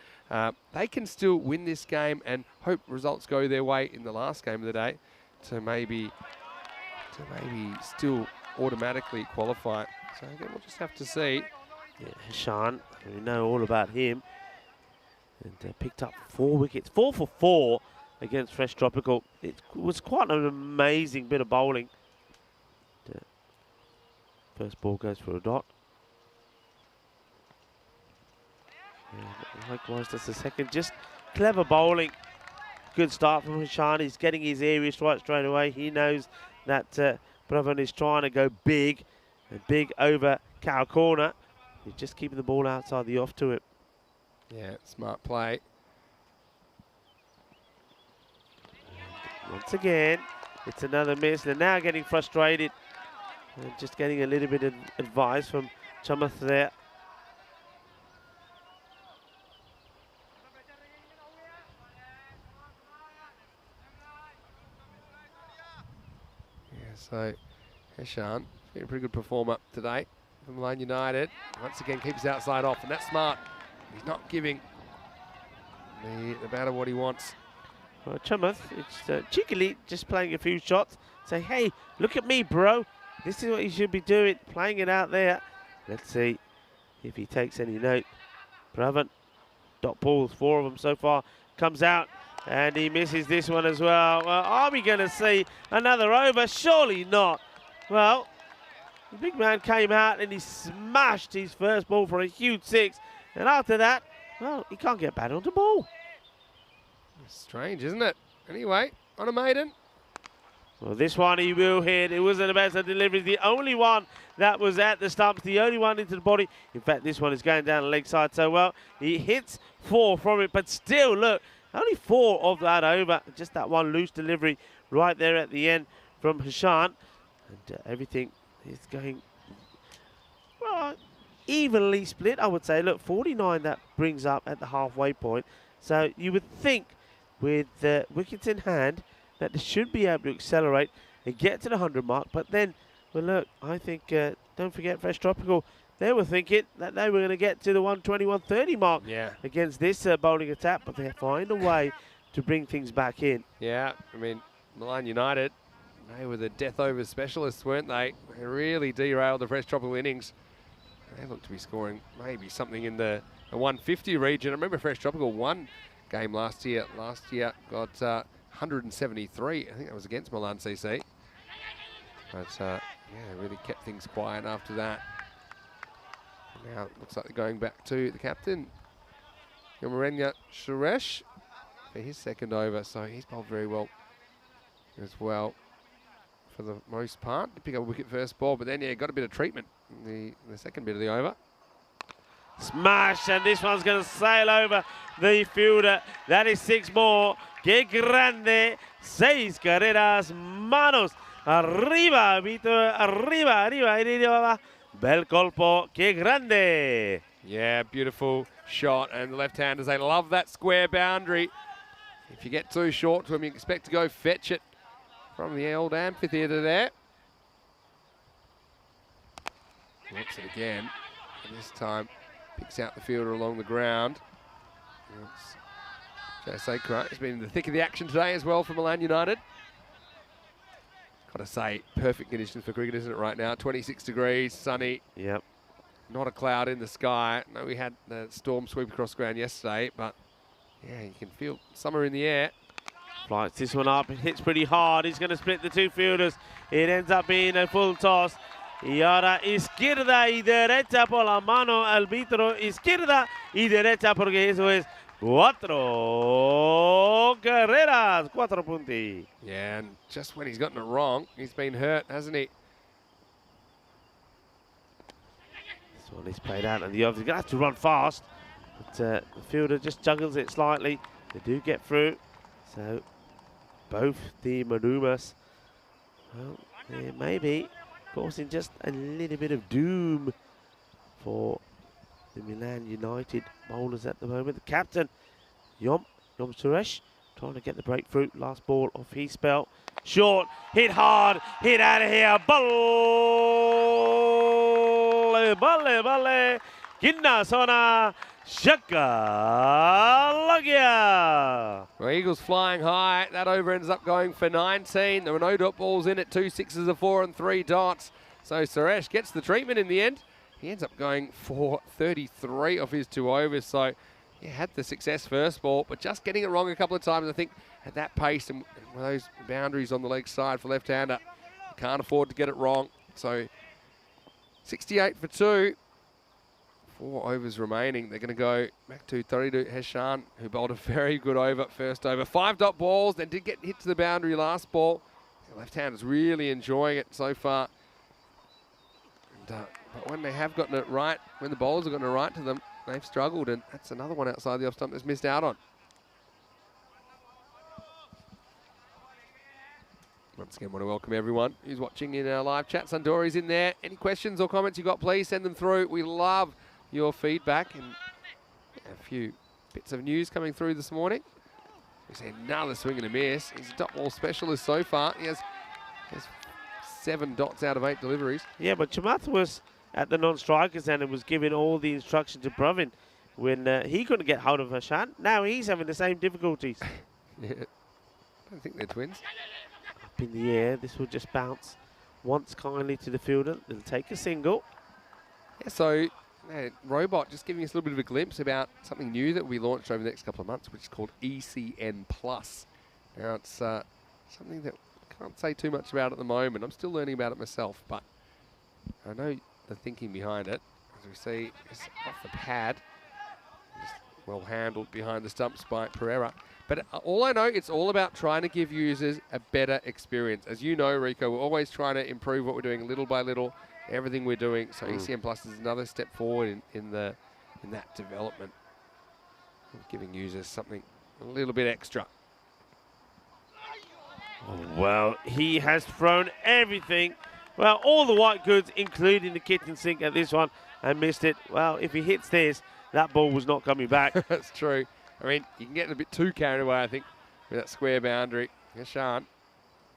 They can still win this game and hope results go their way in the last game of the day to maybe still automatically qualify. So again, we'll just have to see. Yeah, Hashan, we know all about him. And picked up 4 wickets, 4 for 4 against Fresh Tropical. It was quite an amazing bit of bowling. First ball goes for a dot. And likewise, that's the second. Just clever bowling. Good start from Hashan. He's getting his areas right straight away. He knows that Pravan is trying to go big, and big over cow corner. He's just keeping the ball outside the off to it. Yeah, smart play. And once again, it's another miss. They're now getting frustrated. And just getting a little bit of advice from Chamath there. So, Hashan, been a pretty good performer today from Milan United. Once again, keeps outside off, and that's smart. He's not giving the batter what he wants. Well, Chamath, it's cheekily just playing a few shots. Say, hey, look at me, bro. This is what you should be doing, playing it out there. Let's see if he takes any note. Pravan, dot balls, 4 of them so far, comes out. And he misses this one as well. Well, are we going to see another over? Surely not. Well, the big man came out and he smashed his first ball for a huge 6. And after that, well, he can't get back onto ball. Strange, isn't it? Anyway, on a maiden. Well, this one he will hit. It wasn't the best of deliveries. The only one that was at the stumps, the only one into the body. In fact, this one is going down the leg side so well. He hits 4 from it, but still, look, only 4 of that over. Just that one loose delivery right there at the end from Hashan. And everything is going, well, evenly split, I would say. Look, 49 that brings up at the halfway point. So you would think with wickets in hand that they should be able to accelerate and get to the 100 mark. But then Well, look, I think, don't forget Fresh Tropical, they were thinking that they were going to get to the 120, 130 mark against this bowling attack, but they find a way to bring things back in. Yeah, I mean, Milan United, they were the death over specialists, weren't they? They really derailed the Fresh Tropical innings. They look to be scoring maybe something in the 150 region. I remember Fresh Tropical won game last year. Last year got 173. I think that was against Milan CC. But yeah, really kept things quiet after that. Now it looks like they're going back to the captain, Yomarenya Suresh, for his second over. So he's bowled very well as well for the most part. To pick up a wicket first ball, but then yeah, got a bit of treatment in the second bit of the over. Smash, and this one's going to sail over the fielder. That is 6 more. Que grande. 6 carreras. Manos. Arriba, Víctor. Arriba, arriba, arriba. Bel colpo. Que grande. Yeah, beautiful shot. And the left-handers, they love that square boundary. If you get too short to him, you expect to go fetch it from the old amphitheatre there. Looks it again. And this time picks out the fielder along the ground. Jose Crow has been in the thick of the action today as well for Milan United. Got to say, perfect conditions for cricket, isn't it, right now? 26 degrees, sunny. Yep. Not a cloud in the sky. No, we had the storm sweep across the ground yesterday, but yeah, you can feel summer in the air. Flights this one up, it hits pretty hard. He's going to split the two fielders. It ends up being a full toss. Y ahora izquierda y derecha por la mano árbitro. Izquierda y derecha porque eso es 4 carreras, 4 punti. Yeah, and just when he's gotten it wrong, he's been hurt, hasn't he? This one is played out, and the other's going to have to run fast. But the fielder just juggles it slightly. They do get through. So both the Manumas, well, they may be causing just a little bit of doom for the Milan United bowlers at the moment. The captain, Yom Suresh, trying to get the breakthrough. Last ball off his spell. Short, hit hard, hit out of here. Balle, balle, balle. Kinna Sona, Shaka Well, Eagles flying high. That over ends up going for 19. There were no dot balls in it. 2 sixes, a 4 and 3 dots. So Suresh gets the treatment in the end. He ends up going for 33 of his 2 overs. So he had the success first ball, but just getting it wrong a couple of times. I think at that pace and with those boundaries on the leg side for left-hander, you can't afford to get it wrong. So 68 for 2. 4 overs remaining. They're going to go back to Toridu Heshan, who bowled a very good over, first over. 5 dot balls, then did get hit to the boundary last ball. The left-hander's really enjoying it so far. And, but when they have gotten it right, when the bowlers have gotten it right to them, they've struggled, and that's another one outside the off stump that's missed out on. Once again, want to welcome everyone who's watching in our live chat. Sundori's in there. Any questions or comments you got, please send them through. We love your feedback, and a few bits of news coming through this morning. We see another swing and a miss. He's a dot ball specialist so far. He has 7 dots out of 8 deliveries. Yeah, but Chamath was at the non-strikers and was giving all the instruction to Pravin when he couldn't get hold of Hashan. Now he's having the same difficulties. Yeah. I don't think they're twins. Up in the air, this will just bounce once kindly to the fielder. They'll take a single. Yeah, so Robot just giving us a little bit of a glimpse about something new that we launched over the next couple of months, which is called ECN+. Now, it's something that I can't say too much about at the moment. I'm still learning about it myself, but I know the thinking behind it. As we see, it's off the pad. Just well handled behind the stumps by Pereira. But all I know, it's all about trying to give users a better experience. As you know, Rico, we're always trying to improve what we're doing little by little. Everything we're doing, so ECN Plus is another step forward in that development, giving users something a little bit extra. Well, he has thrown everything, well, all the white goods, including the kitchen sink at this one, and missed it. Well, if he hits this, that ball was not coming back. That's true. I mean, you can get a bit too carried away, I think, with that square boundary. Hashan,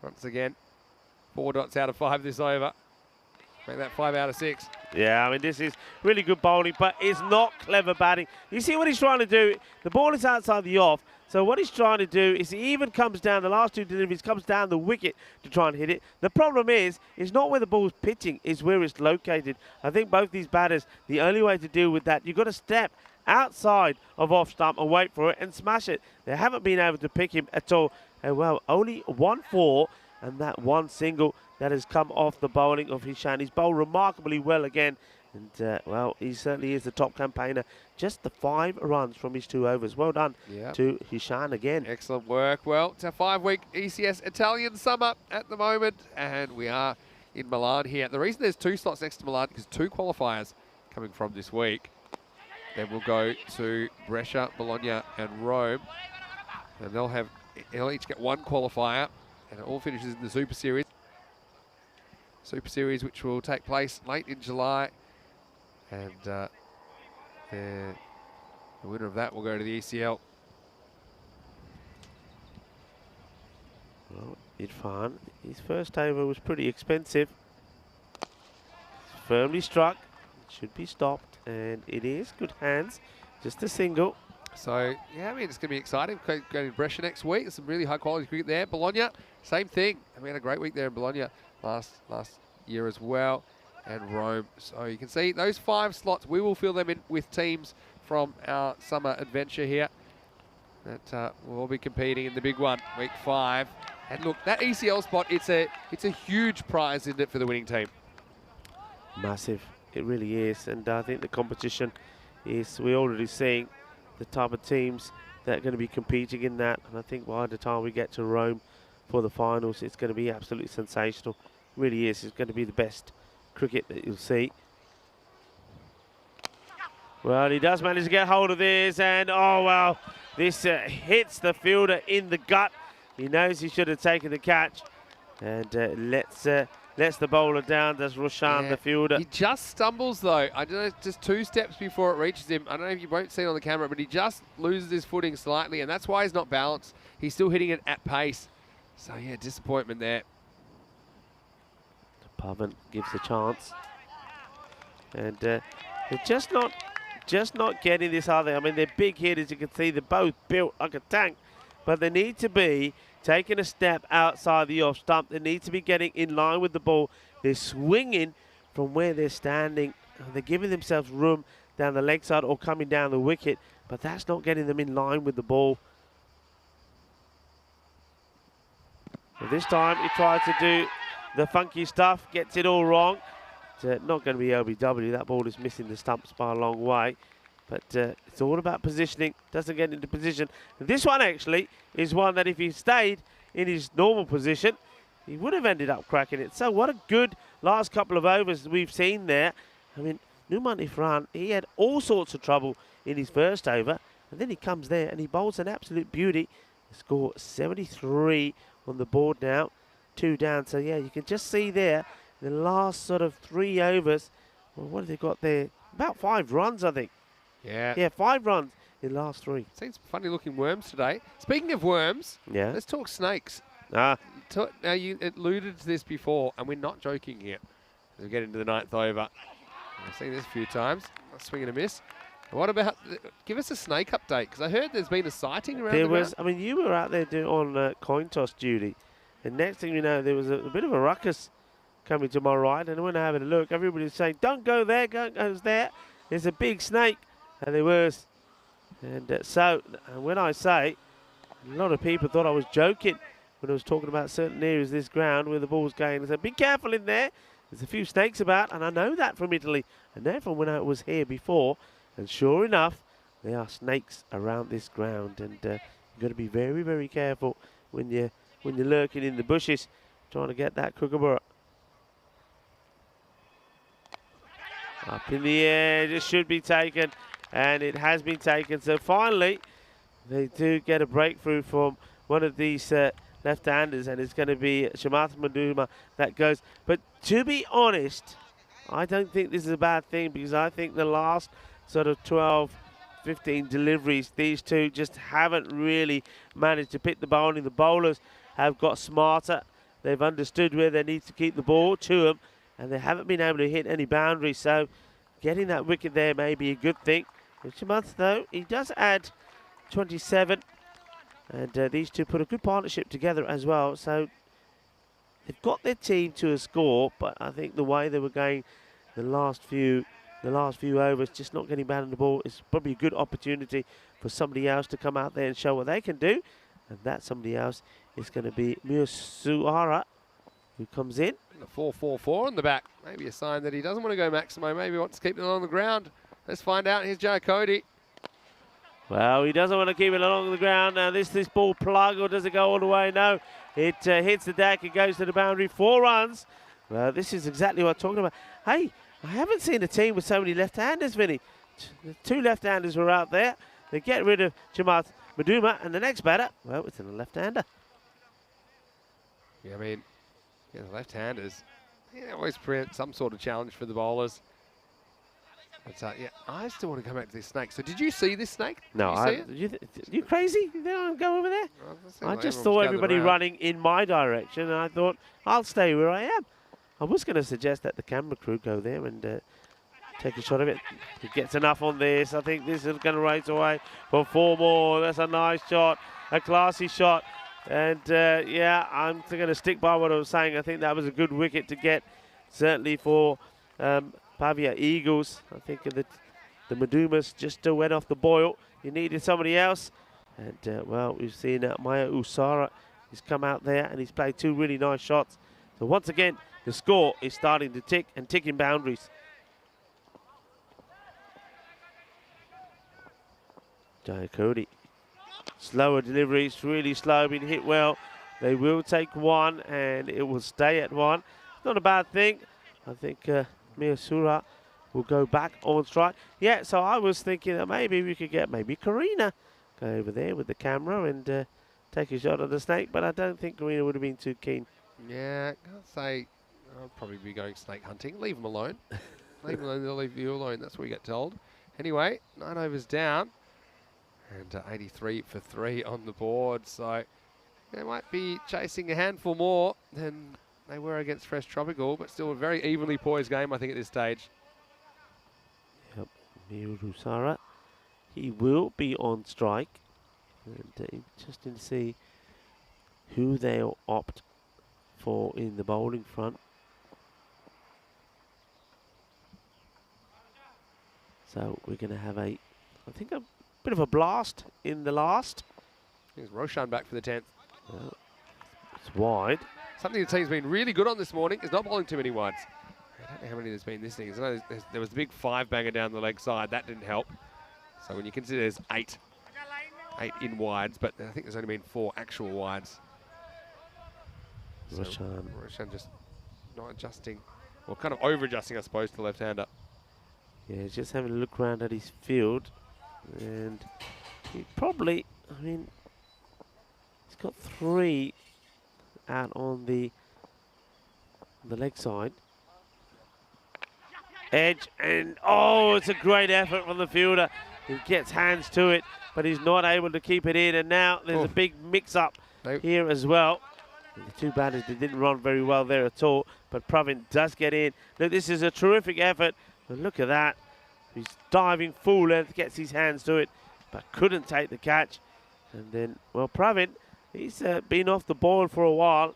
once again, 4 dots out of 5 this over. Make that 5 out of 6. Yeah, I mean, this is really good bowling, but it's not clever batting. You see what he's trying to do? The ball is outside the off, so what he's trying to do is he even comes down, the last 2 deliveries, comes down the wicket to try and hit it. The problem is, it's not where the ball's pitching, it's where it's located. I think both these batters, the only way to deal with that, you've got to step outside of off stump and wait for it and smash it. They haven't been able to pick him at all. And well, only 1-4, and that one single that has come off the bowling of Hishan. He's bowled remarkably well again. And, well, he certainly is the top campaigner. Just the 5 runs from his 2 overs. Well done to Hishan again. Excellent work. Well, it's a 5-week ECS Italian summer at the moment, and we are in Milan here. The reason there's 2 slots next to Milan is 2 qualifiers coming from this week. Then we'll go to Brescia, Bologna, and Rome. And they'll each get 1 qualifier, and it all finishes in the Super Series. Super Series, which will take place late in July. And the winner of that will go to the ECL. Well, Irfan, his first over was pretty expensive. Firmly struck. Should be stopped, and it is. Good hands. Just a single. So, yeah, I mean, it's going to be exciting. Going to Brescia next week. There's some really high-quality cricket there. Bologna, same thing. We had a great week there in Bologna last year as well. And Rome. So you can see those 5 slots, we will fill them in with teams from our summer adventure here. That will all be competing in the big one, week 5. And look, that ECL spot, it's a huge prize, isn't it, for the winning team? Massive. It really is. And I think the competition is, we're already seeing the type of teams that are going to be competing in that. And I think by the time we get to Rome for the finals, it's going to be absolutely sensational. It really is. It's going to be the best cricket that you'll see. Well, he does manage to get hold of this, and oh well, this hits the fielder in the gut. He knows he should have taken the catch, and lets the bowler down. Does Roshan, the fielder? He just stumbles though. I don't know, just 2 steps before it reaches him. I don't know if you won't see it on the camera, but he just loses his footing slightly, and that's why he's not balanced. He's still hitting it at pace. So yeah, disappointment there. Pavan gives a chance, and they're just not getting this, are they? I mean, they're big hitters. You can see they're both built like a tank, but they need to be taking a step outside the off stump. They need to be getting in line with the ball. They're swinging from where they're standing. They're giving themselves room down the leg side or coming down the wicket, but that's not getting them in line with the ball. But this time he tries to do the funky stuff, gets it all wrong. It's not going to be LBW. That ball is missing the stumps by a long way. But it's all about positioning. Doesn't get into position. And this one actually is one that if he stayed in his normal position, he would have ended up cracking it. So what a good last couple of overs we've seen there. I mean, Numan Irfan, he had all sorts of trouble in his first over. And then he comes there and he bowls an absolute beauty. Score 73 on the board now. 2 down, so yeah, you can just see there the last sort of 3 overs. Well, what have they got there? About 5 runs, I think. Yeah, 5 runs in the last 3. Seen some funny looking worms today. Speaking of worms, let's talk snakes. Now, you alluded to this before, and we're not joking here. We get into the 9th over. I've seen this a few times. A swing and a miss. What about, give us a snake update, because I heard there's been a sighting around the ground. I mean, you were out there on coin toss duty. And next thing you know, there was a bit of a ruckus coming to my right. And when I having a look, everybody was saying, don't go there, don't go there. There's a big snake. And there was. And so, when I say, a lot of people thought I was joking when I was talking about certain areas of this ground where the ball's going. I said, be careful in there. There's a few snakes about. And I know that from Italy. I know from when I was here before. And sure enough, there are snakes around this ground. And you've got to be very, very careful when you're lurking in the bushes trying to get that kookaburra. Up in the air, it should be taken, and it has been taken. So finally, they do get a breakthrough from one of these left-handers, and it's going to be Shamarth Maduma that goes. But to be honest, I don't think this is a bad thing, because I think the last sort of 12, 15 deliveries, these two just haven't really managed to pick the bowling. The bowlers have got smarter. They've understood where they need to keep the ball to them, and they haven't been able to hit any boundaries. So getting that wicket there may be a good thing. Chamath, though, he does add 27, and these two put a good partnership together as well. So they've got their team to a score, but I think the way they were going the last few overs, just not getting batted on the ball, is probably a good opportunity for somebody else to come out there and show what they can do. And that somebody else is going to be Suara, who comes in. The 4-4-4 on the back. Maybe a sign that he doesn't want to go Maximo. Maybe he wants to keep it on the ground. Let's find out. Here's Joe Cody. Well, he doesn't want to keep it along the ground. Now, this ball plug, or does it go all the way? No, it hits the deck. It goes to the boundary. 4 runs. Well, this is exactly what I'm talking about. Hey, I haven't seen a team with so many left-handers, Vinny. The 2 left-handers were out there. They get rid of Chamath Maduma, and the next batter, well, it's a left-hander. Yeah, I mean, the left-handers, they always present some sort of challenge for the bowlers. But, yeah, I still want to go back to this snake. So did you see this snake? No, you crazy? You don't go over there? I just saw everybody around. running in my direction, and I thought, I'll stay where I am. I was going to suggest that the camera crew go there and take a shot of it. He gets enough on this. I think this is going to race away for 4 more. That's a nice shot, a classy shot. And, yeah, I'm going to stick by what I was saying. I think that was a good wicket to get, certainly for Pavia Eagles. I think the Madumas just went off the boil. You needed somebody else. And, well, we've seen Maya Usara. He's come out there and he's played 2 really nice shots. So, once again, the score is starting to tick and ticking boundaries. Jaya Cody. Slower deliveries, really slow, been hit well. They will take 1 and it will stay at 1. Not a bad thing. I think Miyasura will go back on strike. Yeah, so I was thinking that maybe we could get Karina go over there with the camera and take a shot at the snake, but I don't think Karina would have been too keen. Yeah, I can't say I'll probably be going snake hunting. Leave them alone. Leave them alone, they'll leave you alone. That's what we get told. Anyway, 9 overs down. And 83 for 3 on the board. So they might be chasing a handful more than they were against Fresh Tropical, but still a very evenly poised game, I think, at this stage. Yep, Mirusara. He will be on strike. And interesting to see who they'll opt for in the bowling front. So we're going to have I think a bit of a blast in the last. Here's Roshan back for the 10th. It's wide. Something the team's been really good on this morning is not bowling too many wides. I don't know how many there's been this innings. I know there was the big 5-banger down the leg side. That didn't help. So when you consider there's 8 in wides, but I think there's only been 4 actual wides. So Roshan just not adjusting, or kind of over-adjusting, I suppose, to the left-hander. Yeah, just having a look around at his field. And he probably, I mean, he's got 3 out on the leg side. Edge, and oh, it's a great effort from the fielder. He gets hands to it, but he's not able to keep it in. And now there's a big mix-up here as well. And the 2 batters, they didn't run very well there at all, but Pravin does get in. Look, this is a terrific effort, and look at that. He's diving full length, gets his hands to it, but couldn't take the catch. And then, well, Pravin, he's been off the ball for a while.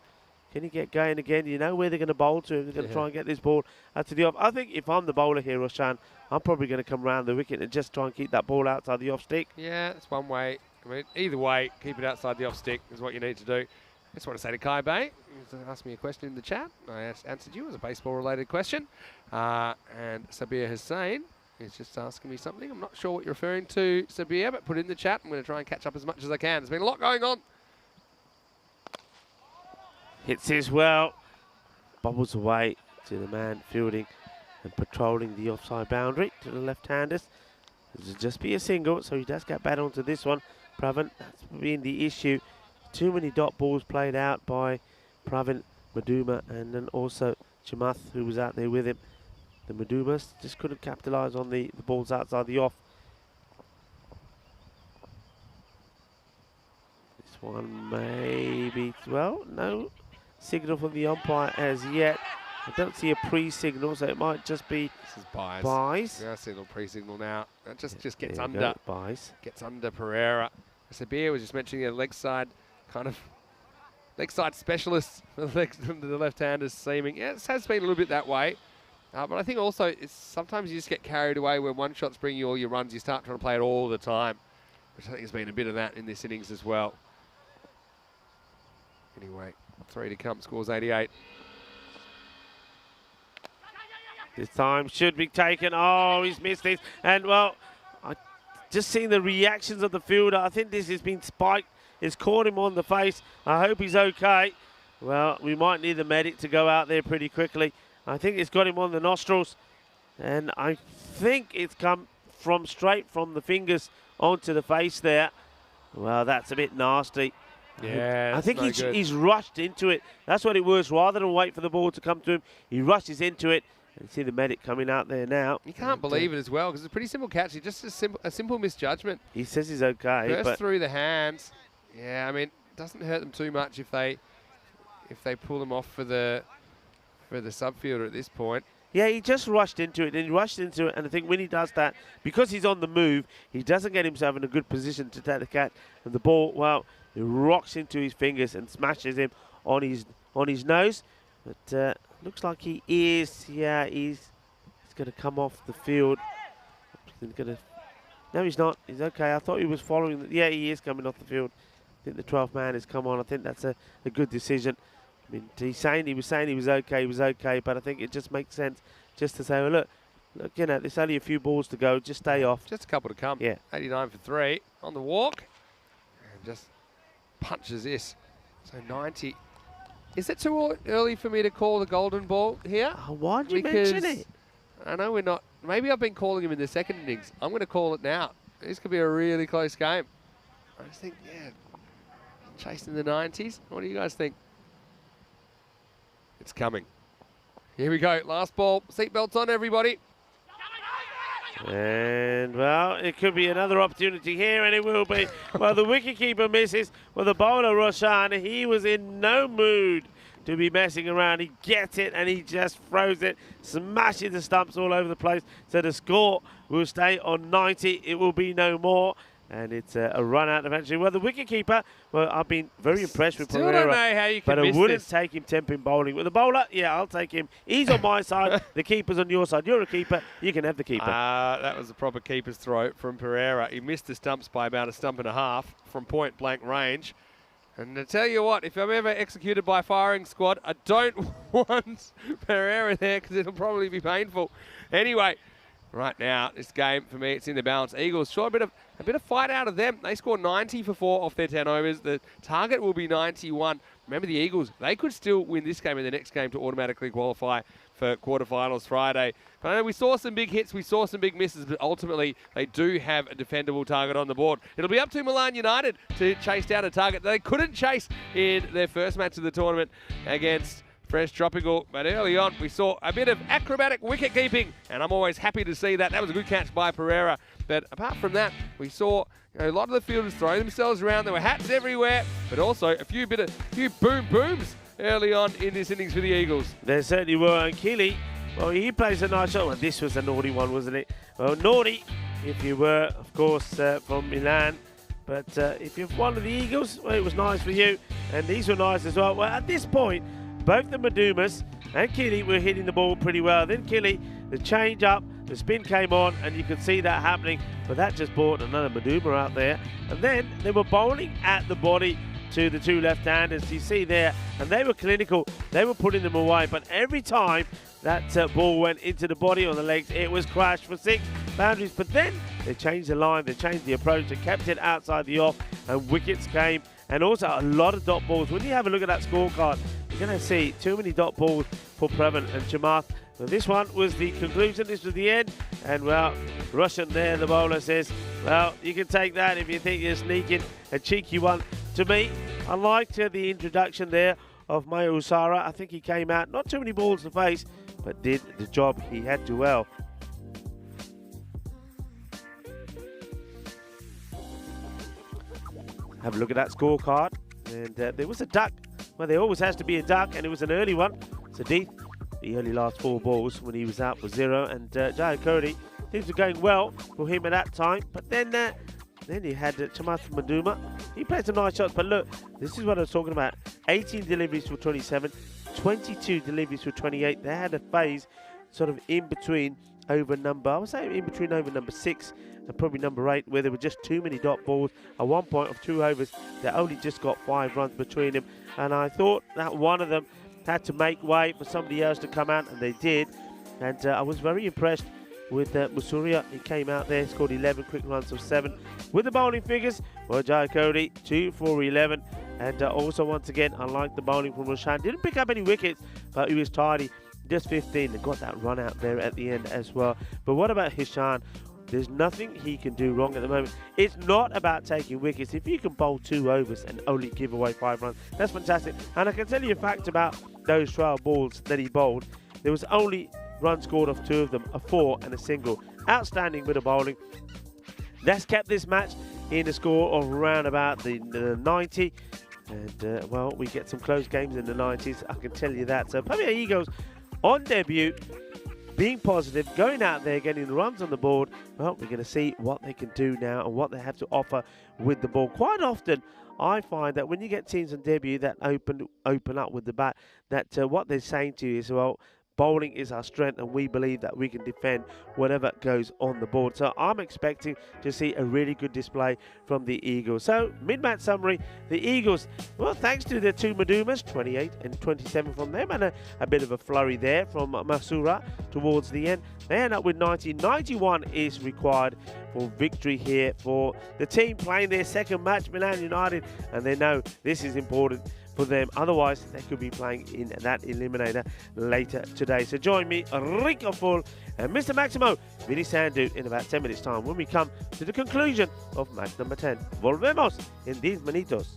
Can he get going again? You know where they're going to bowl to. They're going to try and get this ball out to the off. I think if I'm the bowler here, Roshan, I'm probably going to come around the wicket and just try and keep that ball outside the off stick. Yeah, that's one way. I mean, either way, keep it outside the off stick is what you need to do. I just want to say to Kai Bay, he asked me a question in the chat. I answered you as a baseball-related question. And Sabir Hussain is just asking me something. I'm not sure what you're referring to, Sabir, but put it in the chat. I'm going to try and catch up as much as I can. There's been a lot going on. Hits this well. Bobbles away to the man fielding and patrolling the offside boundary to the left-handers. This will just be a single, so he does get back onto this one. Pravin, that's been the issue. Too many dot balls played out by Pravin Maduma and then also Chamath, who was out there with him. The Madumas just couldn't capitalise on the balls outside the off. This one maybe, well, no signal from the umpire as yet. I don't see a pre-signal, so it might just be This is buys. buys. Yeah, signal, pre-signal now. That just gets There you under. go, buys. Gets under Pereira. Sabir was just mentioning a leg side specialist for the left-handers seeming. Yeah, it has been a little bit that way. But I think also it's sometimes you just get carried away when one shot's bringing you all your runs. You start trying to play it all the time, which I think has been a bit of that in this innings as well. Anyway, 3 to come, scores 88. This time should be taken. Oh, he's missed this. And, well, I just seeing the reactions of the fielder. I think this has been spiked. It's caught him on the face. I hope he's okay. Well, we might need the medic to go out there pretty quickly. I think it's got him on the nostrils. And I think it's come straight from the fingers onto the face there. Well, that's a bit nasty. Yeah, I think no he's rushed into it. That's what it was. Rather than wait for the ball to come to him, he rushes into it. And see the medic coming out there now. You can't believe it as well, because it's a pretty simple catch. It's just a simple misjudgment. He says he's okay. Burst but through the hands. Yeah, I mean, it doesn't hurt them too much if they pull them off for the subfielder at this point. yeah, he just rushed into it. And he rushed into it. And I think when he does that, because he's on the move, he doesn't get himself in a good position to take the catch. And the ball, well, it rocks into his fingers and smashes him on his nose. But looks like he is. Yeah, he's going to come off the field. No, he's not. He's okay. I thought he was following. Yeah, he is coming off the field. I think the 12th man has come on. I think that's a good decision. I mean, he was saying he was okay, but I think it just makes sense just to say, well, look, you know, there's only a few balls to go. Just stay off. Just a couple to come. Yeah. 89 for 3 on the walk. And just punches this. So 90. Is it too early for me to call the golden ball here? Oh, why'd you mention it? I know we're not. Maybe I've been calling him in the second innings. I'm going to call it now. This could be a really close game. I just think, yeah, chasing the 90s. What do you guys think? It's coming. Here we go. Last ball. Seatbelts on, everybody. And, well, it could be another opportunity here, and it will be. Well, the wicketkeeper misses. Well, the bowler, Roshan, he was in no mood to be messing around. He gets it, and he just throws it, smashing the stumps all over the place. So the score will stay on 90. It will be no more. And it's a run out eventually. Well, the wicketkeeper, well, I've been very impressed with Pereira. Still don't know how you can but miss I wouldn't this. take him 10-pin bowling. With the bowler, yeah, I'll take him. He's on my side. The keeper's on your side. You're a keeper. You can have the keeper. That was a proper keeper's throw from Pereira. He missed the stumps by about a stump and a half from point blank range. And to tell you what, if I'm ever executed by firing squad, I don't want Pereira there because it'll probably be painful. Anyway, right now, this game, for me, it's in the balance. Eagles, sure, a bit of fight out of them. They scored 90 for 4 off their 10 overs. The target will be 91. Remember, the Eagles, they could still win this game and the next game to automatically qualify for quarterfinals Friday. But I know we saw some big hits, we saw some big misses, but ultimately they do have a defendable target on the board. It'll be up to Milan United to chase down a target they couldn't chase in their first match of the tournament against Fresh Tropical, but early on we saw a bit of acrobatic wicket keeping, and I'm always happy to see that. That was a good catch by Pereira. But apart from that, we saw a lot of the fielders throw themselves around. There were hats everywhere, but also a few booms early on in this innings for the Eagles. There certainly were. And Keeley, well, he plays a nice shot. Well, this was a naughty one, wasn't it? Well, naughty if you were, of course, from Milan. But if you're one of the Eagles, well, it was nice for you. And these were nice as well. Well, at this point, both the Madumas and Keeley were hitting the ball pretty well. Then Keeley, the change up, the spin came on, and you could see that happening. But that just brought another Maduma out there. And then they were bowling at the body to the two left-handers, you see there. And they were clinical. They were putting them away. But every time that ball went into the body or the legs, it was crashed for 6 boundaries. But then they changed the line, they changed the approach, they kept it outside the off, and wickets came. And also a lot of dot balls. When you have a look at that scorecard, you're going to see too many dot balls for Prevan and Chamath. So this one was the conclusion, this was the end. And, well, Russian there, the bowler says, well, you can take that if you think you're sneaking a cheeky one. To me, I liked the introduction there of Maya Usara. I think he came out, not too many balls to face, but did the job he had to well. Have a look at that scorecard. And there was a duck. Well, there always has to be a duck, and it was an early one. Sadith the early last 4 balls when he was out for 0. And Jayakody, things were going well for him at that time. But then he had Chamath Maduma. He played some nice shots. But look, this is what I was talking about. 18 deliveries for 27, 22 deliveries for 28. They had a phase sort of in between over number, I would say in between over number 6 and probably number 8, where there were just too many dot balls. At one point of 2 overs, they only just got 5 runs between them. And I thought that one of them had to make way for somebody else to come out, and they did. And I was very impressed with Musuria. He came out there, scored 11 quick runs of 7. With the bowling figures, well, Jayakody, 2 for 11. And also, once again, I like the bowling from Roshan. Didn't pick up any wickets, but he was tidy. Just 15 and got that run out there at the end as well. But what about Hishan? There's nothing he can do wrong at the moment. It's not about taking wickets. If you can bowl 2 overs and only give away 5 runs, that's fantastic. And I can tell you a fact about those 12 balls that he bowled. There was only runs scored off 2 of them, a 4 and a single. Outstanding bit of bowling. That's kept this match in a score of around about the 90. And, well, we get some close games in the 90s, I can tell you that. So, Pamir Eagles on debut, being positive, going out there, getting the runs on the board. Well, we're going to see what they can do now and what they have to offer with the ball. Quite often, I find that when you get teams on debut that open up with the bat, that what they're saying to you is, well, bowling is our strength, and we believe that we can defend whatever goes on the board. So I'm expecting to see a really good display from the Eagles. So mid-match summary, the Eagles, well, thanks to the 2 Madumas, 28 and 27 from them, and a bit of a flurry there from Masura towards the end. They end up with 90. 91 is required for victory here for the team playing their second match, Milan United, and they know this is important for them. Otherwise, they could be playing in that eliminator later today. So join me, Rico Full and Mr. Maximo Vinny Sandu in about 10 minutes time when we come to the conclusion of match number 10. Volvemos en 10 minutos.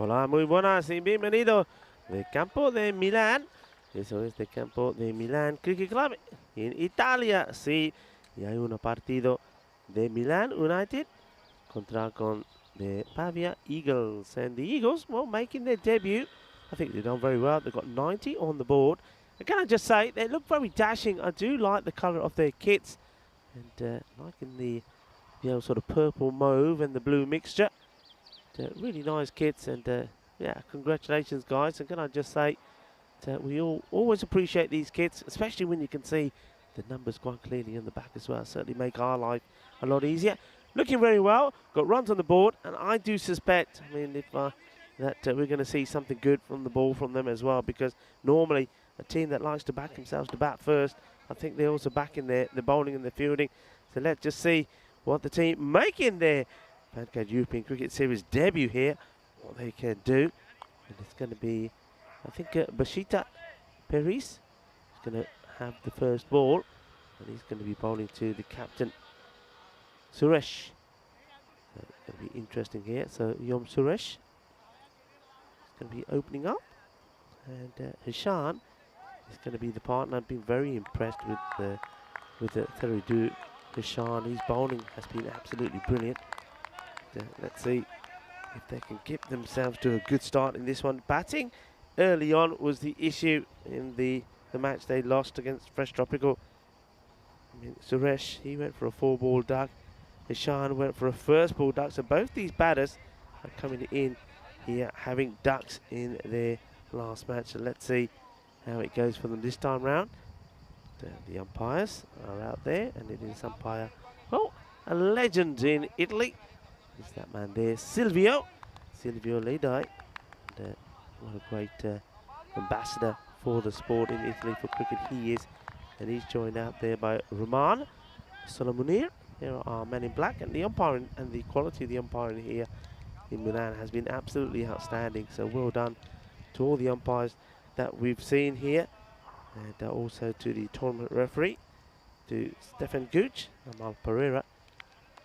Hola, muy buenas y bienvenido del campo de Milán. Eso es del campo de Milán Cricket Club en Italia. Sí, y hay un partido de Milan United con the Pavia Eagles. And the Eagles, well, making their debut. I think they've done very well. They've got 90 on the board. And can I just say, they look very dashing. I do like the colour of their kits. And liking the old sort of purple mauve and the blue mixture. Really nice kits, and yeah, congratulations guys. And can I just say that we all always appreciate these kits, especially when you can see the numbers quite clearly on the back as well. Certainly make our life a lot easier. Looking very well, got runs on the board, and I do suspect, I mean, if that we're going to see something good from the ball from them as well, because normally a team that likes to back themselves to bat first, I think they're also backing the bowling and the fielding. So let's just see what the team making their FanCode European Cricket Series debut here, what they can do. And it's going to be, I think, Bashita Peris is going to have the first ball, and he's going to be bowling to the captain, Suresh. So it's going to be interesting here. So Yom Suresh is going to be opening up, and Hishan is going to be the partner. I've been very impressed with the Theridu Hishan. His bowling has been absolutely brilliant. Let's see if they can get themselves to a good start in this one. Batting early on was the issue in the match they lost against Fresh Tropical. I mean, Suresh, he went for a 4-ball duck. Ishan went for a first ball duck. So both these batters are coming in here having ducks in their last match. So let's see how it goes for them this time round. The umpires are out there, and it is umpire, well, a legend in Italy. Is that man there, Silvio Ledai. And, what a great ambassador for the sport in Italy for cricket he is. And he's joined out there by Roman Solomunir. Here are our men in black, and the umpiring and the quality of the umpiring here in Milan has been absolutely outstanding. So well done to all the umpires that we've seen here, and also to the tournament referee, to Stefan Gooch, Amal Pereira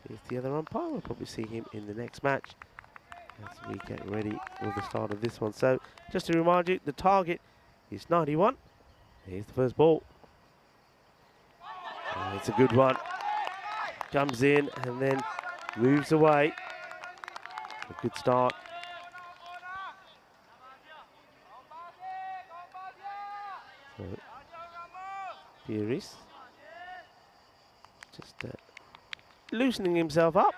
is the other umpire. We'll probably see him in the next match as we get ready for the start of this one. So just to remind you, the target is 91. Here's the first ball. It's a good one. Comes in and then moves away. A good start. So Pieris just loosening himself up.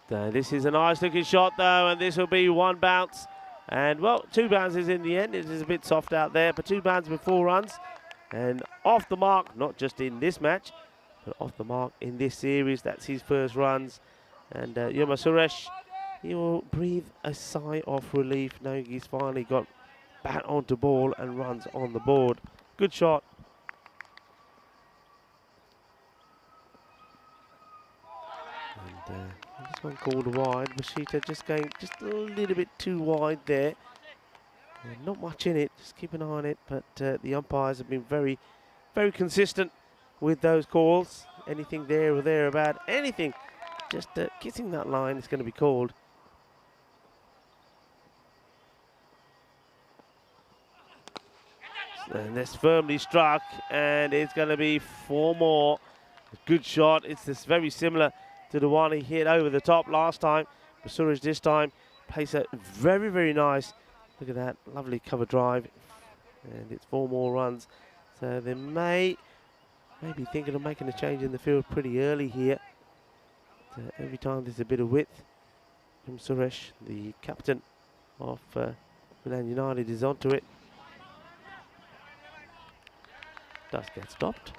This is a nice looking shot though, and this will be one bounce. And well, 2 bounces in the end. It is a bit soft out there, but 2 bounces with 4 runs. And off the mark, not just in this match, but off the mark in this series. That's his first runs. And Yoma Suresh, he will breathe a sigh of relief knowing he's finally got bat onto ball and runs on the board. Good shot. And this one called wide. Bashita just going just a little bit too wide there. Not much in it, just keep an eye on it. But the umpires have been very, very consistent with those calls. Anything there or thereabout, anything just kissing that line is going to be called. And that's firmly struck, and it's going to be 4 more. Good shot. It's this very similar to the one he hit over the top last time. Basuraj this time plays a very, very nice. Look at that lovely cover drive, and it's 4 more runs. So they may be thinking of making a change in the field pretty early here. Every time there's a bit of width, Suresh, the captain of Milan United, is onto it. Does get stopped.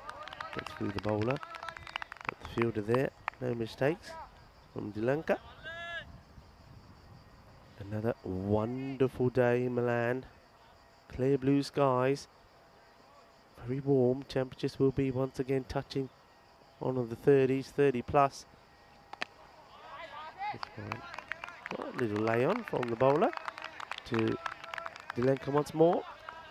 Gets through the bowler. Got the fielder there. No mistakes from Dilanka. Another wonderful day in Milan. Clear blue skies. Very warm. Temperatures will be once again touching on the 30s, 30 plus. Right, little lay on from the bowler to Dilanka once more.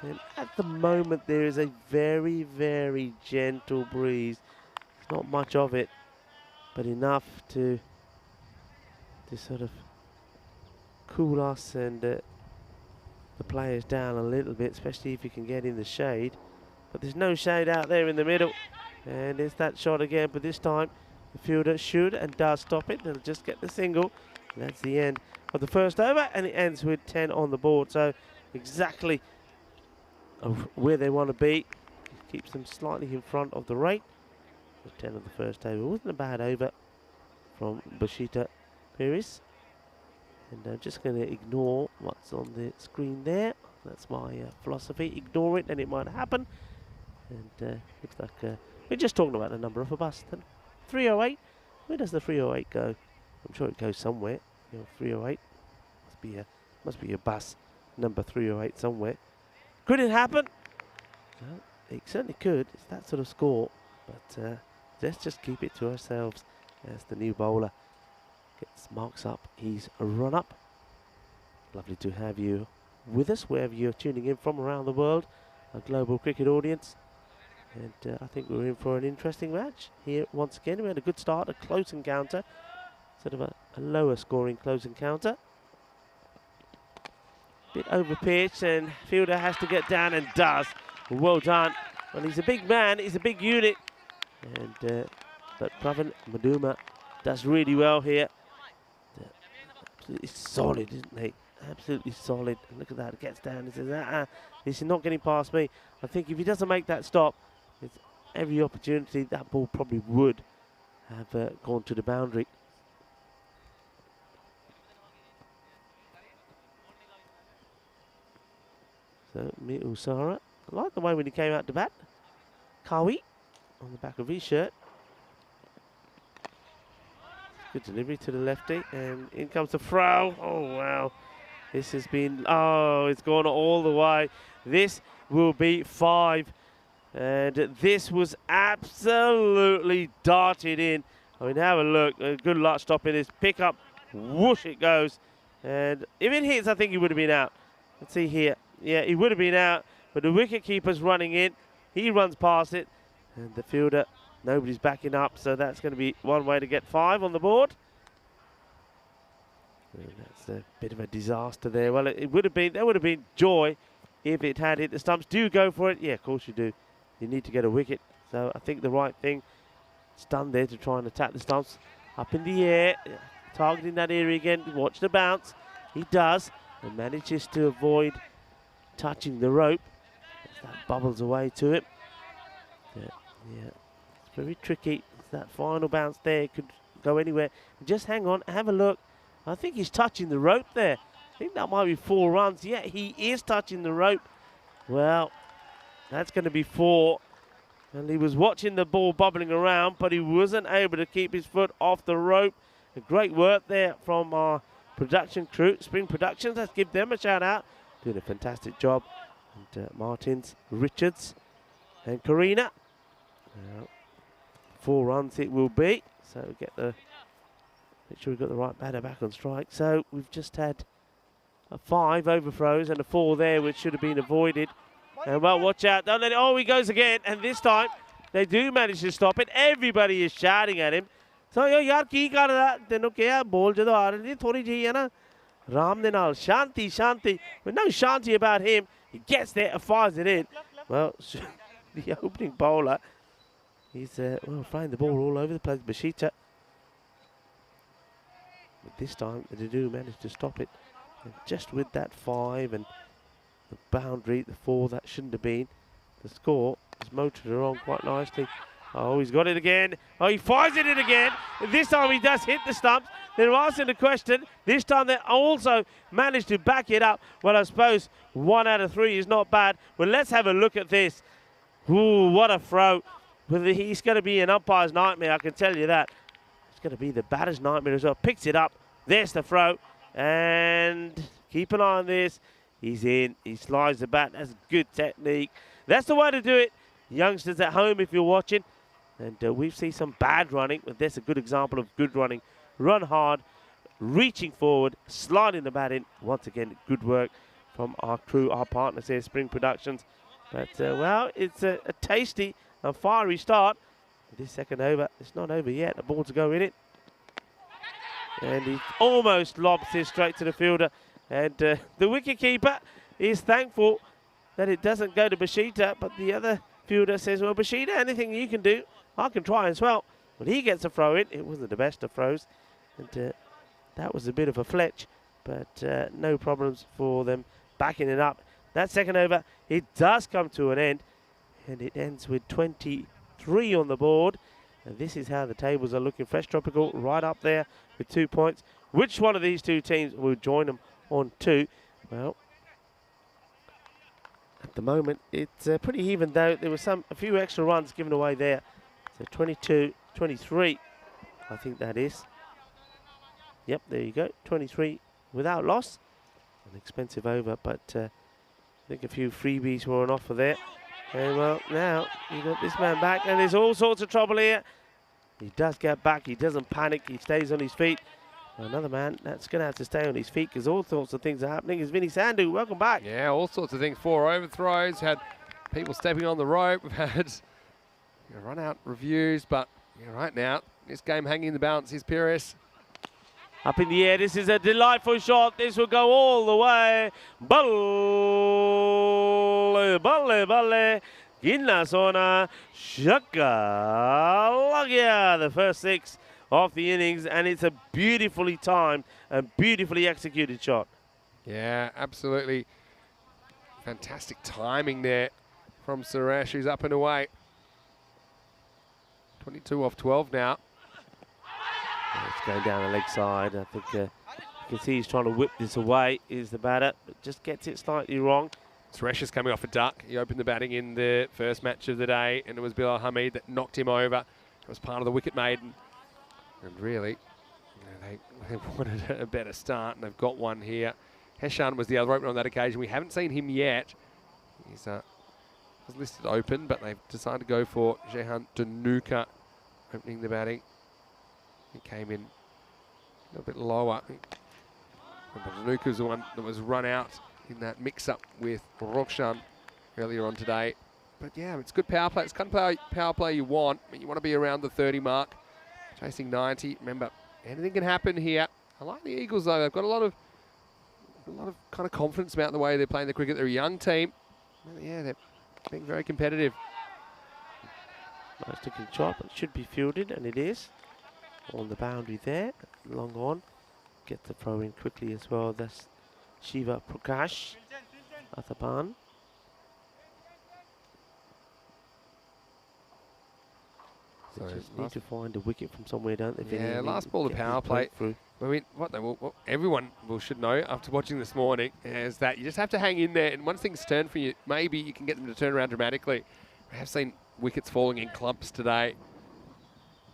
And at the moment there is a very, very gentle breeze. Not much of it, but enough to sort of cool us and the players down a little bit, especially if you can get in the shade. But there's no shade out there in the middle. And it's that shot again, but this time the fielder should and does stop it. They'll just get the single. And that's the end of the first over, and it ends with 10 on the board. So exactly where they want to be. It keeps them slightly in front of the rate. 10 of the first over. It wasn't a bad over from Bashita Piris. And I'm just going to ignore what's on the screen there. That's my philosophy. Ignore it and it might happen. And looks like we're just talking about the number of a bus. 308. Where does the 308 go? I'm sure it goes somewhere. 308. Must be a bus number 308 somewhere. Could it happen? Well, it certainly could. It's that sort of score. But let's just keep it to ourselves as the new bowler marks up his run up. Lovely to have you with us wherever you're tuning in from around the world, our global cricket audience. And I think we're in for an interesting match here once again. We had a good start, a close encounter, sort of a lower scoring close encounter. Bit over pitch, and fielder has to get down and does. Well done. Well, he's a big man, he's a big unit. And but Pravin Maduma does really well here. Absolutely solid, isn't he? Absolutely solid. And look at that, it gets down and says, this is not getting past me. I think if he doesn't make that stop, it's every opportunity that ball probably would have gone to the boundary. So, Usara, I like the way when he came out to bat. Kawi on the back of his shirt. Good delivery to the lefty, and in comes the throw. Oh, wow. This has been, it's gone all the way. This will be 5. And this was absolutely darted in. I mean, have a look. Good luck stopping this. Pick up. Whoosh, it goes. And if it hits, I think he would have been out. Let's see here. Yeah, he would have been out. But the wicket keeper's running in. He runs past it. And the fielder, nobody's backing up. So that's going to be one way to get 5 on the board. And that's a bit of a disaster there. Well, it would have been, there would have been joy if it had hit the stumps. Do you go for it? Yeah, of course you do. You need to get a wicket. So I think the right thing is done there to try and attack the stumps. Up in the air, targeting that area again. Watch the bounce. He does, and manages to avoid touching the rope as that bubbles away to him. Yeah, it's very tricky. It's that final bounce there. It could go anywhere. Just hang on, have a look. I think he's touching the rope there. I think that might be 4 runs. Yeah, he is touching the rope. Well, that's going to be 4. And he was watching the ball bubbling around, but he wasn't able to keep his foot off the rope. A great work there from our production crew, Spring Productions. Let's give them a shout out. Doing a fantastic job. And Martins, Richards, and Karina. 4 runs it will be. So make sure we've got the right batter back on strike. So we've just had a 5 overthrows and a 4 there, which should have been avoided. And well, watch out. Don't let it. Oh, he goes again. And this time, they do manage to stop it. Everybody is shouting at him. So, yaar, ki kar raha? Tenu kya ball jado aa rahi thodi ji hai na. Ram de naal. Shanti, Shanti. But no Shanti about him. He gets there and fires it in. Well, the opening bowler, he's flying the ball all over the place. Bashita. But this time, they do manage to stop it. And just with that 5 and the boundary, the 4 that shouldn't have been, the score is motored along quite nicely. Oh, he's got it again. Oh, he fires it in again. This time he does hit the stumps. They're asking the question. This time they also managed to back it up. Well, I suppose 1 out of 3 is not bad. Well, let's have a look at this. Ooh, what a throw. Well, he's going to be an umpire's nightmare, I can tell you that. It's going to be the batter's nightmare as well. Picks it up. There's the throw. And keep an eye on this. He's in. He slides the bat. That's good technique. That's the way to do it. Youngsters at home, if you're watching. And we've seen some bad running, but that's a good example of good running. Run hard, reaching forward, sliding the bat in. Once again, good work from our crew, our partners here, Spring Productions. But, well, it's a tasty and fiery start. This second over, it's not over yet. The ball to go in it. And he almost lobs this straight to the fielder. And the wicketkeeper is thankful that it doesn't go to Bashita, but the other fielder says, well, Bashita, anything you can do, I can try as well. When he gets a throw in, it wasn't the best of throws. And that was a bit of a fletch, but no problems for them backing it up. That second over, it does come to an end, and it ends with 23 on the board. And this is how the tables are looking. Fresh Tropical right up there with 2 points. Which one of these two teams will join them on 2? Well, at the moment, it's pretty even, though there was a few extra runs given away there. So 22, 23, I think that is. Yep, there you go, 23 without loss. An expensive over, but I think a few freebies were on offer there. And well, now you got this man back, and there's all sorts of trouble here. He does get back, he doesn't panic, he stays on his feet. Another man that's going to have to stay on his feet because all sorts of things are happening. Is Vinny Sandhu, welcome back. Yeah, all sorts of things. 4 overthrows, had people stepping on the rope. We've had run-out reviews, but right now, this game hanging in the balance is Pires. Up in the air, this is a delightful shot. This will go all the way. Balle, balle, balle. Ginna zona, shaka, lagia. The first 6 of the innings, and it's a beautifully timed and beautifully executed shot. Yeah, absolutely. Fantastic timing there from Suresh, who's up and away. 22 off 12 now. It's going down the leg side. I think you can see he's trying to whip this away, is the batter, but just gets it slightly wrong. Suresh is coming off a duck. He opened the batting in the first match of the day, and it was Bilal Hamid that knocked him over. It was part of the wicket maiden. And really, they wanted a better start, and they've got one here. Heshan was the other opener on that occasion. We haven't seen him yet. He's was listed open, but they've decided to go for Jehan Danuka opening the batting. He came in a little bit lower. Danuka was the one that was run out in that mix-up with Rokshan earlier on today. But yeah, it's good power play. It's kind of power play you want. I mean, you want to be around the 30 mark. Chasing 90. Remember, anything can happen here. I like the Eagles though. They've got a lot of kind of confidence about the way they're playing the cricket. They're a young team. Yeah, they're being very competitive. Nice looking shot. It should be fielded, and it is. On the boundary there. Long on. Get the throw in quickly as well. That's Shiva Prakash Athapan. They just need to find a wicket from somewhere, don't they? Yeah, last ball of power play. I mean, what everyone should know after watching this morning is that you just have to hang in there, and once things turn for you, maybe you can get them to turn around dramatically. We have seen wickets falling in clumps today.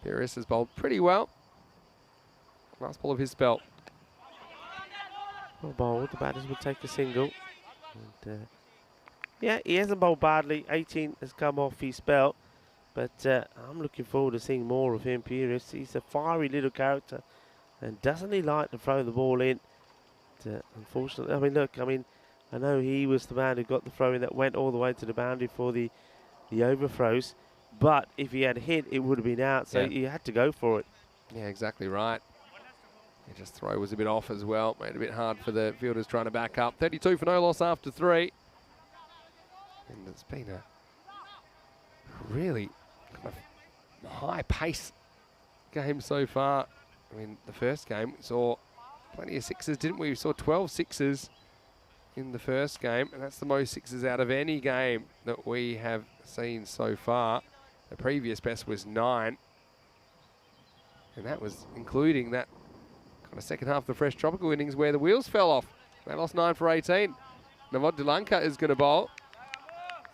Pires has bowled pretty well. Last ball of his spell. Well bowled. The batters will take a single. And, yeah, he hasn't bowled badly. 18 has come off his spell. But I'm looking forward to seeing more of him, Pires. He's a fiery little character. And doesn't he like to throw the ball in? Unfortunately, I mean, look, I know he was the man who got the throw in that went all the way to the boundary for the overthrows. But if he had hit, it would have been out. So he had to go for it. Yeah, exactly right. Yeah, just throw was a bit off as well. Made it a bit hard for the fielders trying to back up. 32 for no loss after 3. And it's been a really kind of high pace game so far. I mean, the first game we saw plenty of sixes, didn't we? We saw 12 sixes in the first game, and that's the most sixes out of any game that we have seen so far. The previous best was 9, and that was including that kind of second half of the Fresh Tropical innings where the wheels fell off. They lost 9 for 18. Navod Dilanka is going to bowl.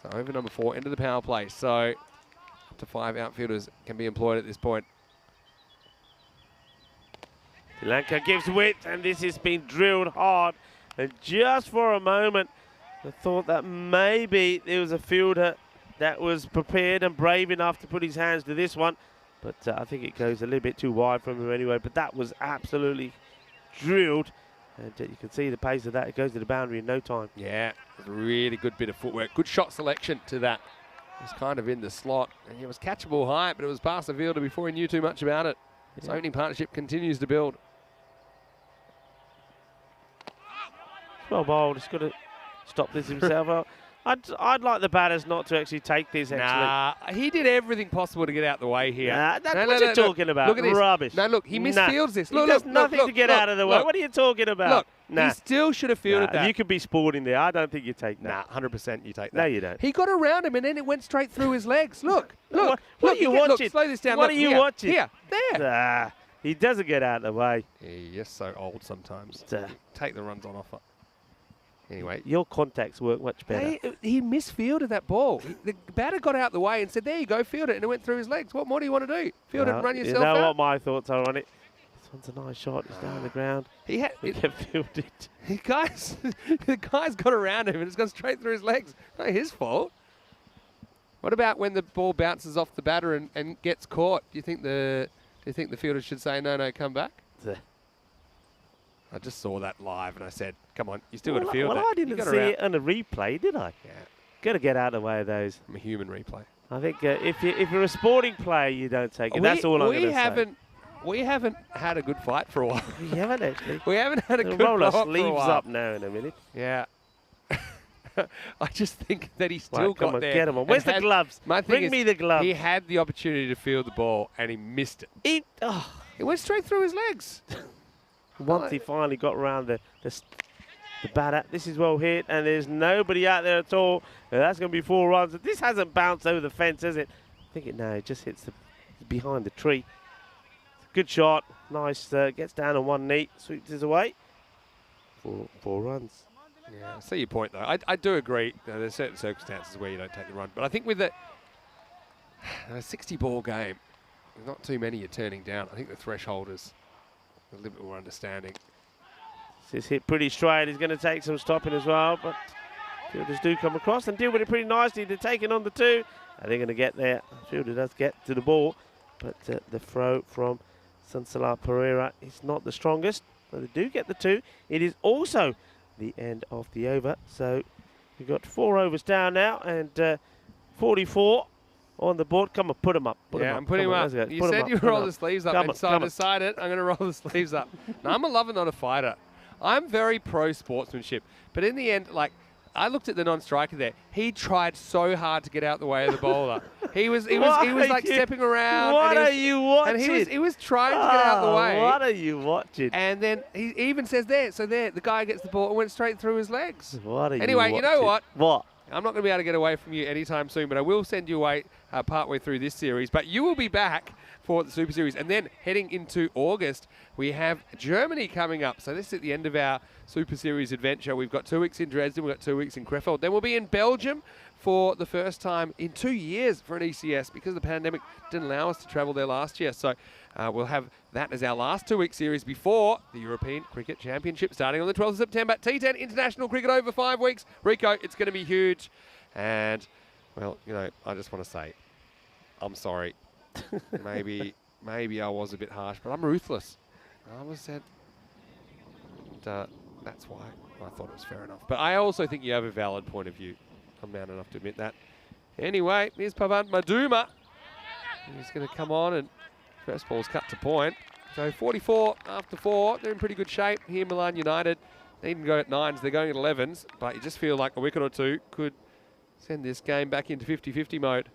So over number 4, into the power play. So up to 5 outfielders can be employed at this point. Dilanka gives width, and this has been drilled hard. And just for a moment, I thought that maybe there was a fielder that was prepared and brave enough to put his hands to this one. But I think it goes a little bit too wide from him anyway. But that was absolutely drilled. And you can see the pace of that. It goes to the boundary in no time. Yeah, it was a really good bit of footwork. Good shot selection to that. was kind of in the slot, and it was catchable height, but it was past the fielder before he knew too much about it. Yeah. His opening partnership continues to build. Well bowled. He's got to stop this himself. I'd like the batters not to actually take this, actually. Nah, he did everything possible to get out the way here. Nah, that's what you're talking about. Look at this. Rubbish. No, look, he misfields this. Look, he does look, nothing look, to get look, out of the way. look. What are you talking about? Look, nah. he still should have fielded that. You could be sporting there. I don't think you take that. Nah, 100% you take that. No, you don't. He got around him and then it went straight through his legs. Look, look. What are you watching? Look, slow this down. What look, are you here, watching? Here, there. He doesn't get out of the way. He's just so old sometimes. Duh. Take the runs on offer. Anyway. Your contacts work much better. He misfielded that ball. The batter got out the way and said, there you go, field it. And it went through his legs. What more do you want to do? Field it and run yourself out? You know what my thoughts are on it? This one's a nice shot. It's down the ground. He had We can field it. the guy's got around him and it's gone straight through his legs. Not his fault. What about when the ball bounces off the batter and gets caught? Do you think the fielder should say, no, come back? I just saw that live and I said, come on, you still got to field Well, it. I didn't see it on a replay, did I? Yeah. Got to get out of the way of those. I'm a human replay. I think if you're a sporting player, you don't take it. That's all I'm going to say. We haven't had a good fight for a while. We haven't actually. We haven't had a good roll our blow-up for a sleeves while. up now in a minute. Yeah. I just think that he still Come got on, there. get him on. Where's the gloves? My thing Bring is, me the gloves. He had the opportunity to field the ball and he missed it. It went straight through his legs. Once he finally got around the batter, this is well hit, and there's nobody out there at all. And that's going to be 4 runs. This hasn't bounced over the fence, has it? I think it just hits behind the tree. Good shot. Nice. Gets down on one knee, sweeps this away. 4 runs. Yeah, I see your point, though. I do agree. There's certain circumstances where you don't take the run. But I think with a 60-ball game, not too many are turning down. I think the threshold is a little bit more understanding. This is hit pretty straight. He's going to take some stopping as well, but fielders do come across and deal with it pretty nicely. They're taking on the 2. And they're going to get there. Fielder does get to the ball, but the throw from Sansalar Pereira is not the strongest. But they do get the 2. It is also the end of the over. So we've got 4 overs down now and 44 on the board. Come on, put them up. I'm putting them up. You said you roll the sleeves up, and so I decided I'm going to roll the sleeves up. Now, I'm a lover, not a fighter. I'm very pro-sportsmanship. But in the end, like, I looked at the non-striker there. He tried so hard to get out the way of the bowler. He was like stepping around. What are you watching? And he was trying to get out the way. What are you watching? And then he even says there. So there, the guy gets the ball and went straight through his legs. What are you Anyway, you know what? What? I'm not going to be able to get away from you anytime soon, but I will send you away partway through this series. But you will be back for the Super Series. And then heading into August, we have Germany coming up. So this is at the end of our Super Series adventure. We've got 2 weeks in Dresden. We've got 2 weeks in Krefeld. Then we'll be in Belgium for the first time in 2 years for an ECS because the pandemic didn't allow us to travel there last year. So we'll have that as our last 2 week series before the European Cricket Championship starting on the 12th of September. T10 International Cricket over 5 weeks. Rico, it's going to be huge. And, well, you know, I just want to say, I'm sorry. Maybe I was a bit harsh, but I'm ruthless. I was said, that's why I thought it was fair enough. But I also think you have a valid point of view. I'm man enough to admit that. Anyway, here's Pavan Maduma. He's going to come on, and first ball's cut to point. So 44 after 4. They're in pretty good shape here, Milan United. They didn't go at 9s, they're going at 11s. But you just feel like a wicket or two could send this game back into 50-50 mode.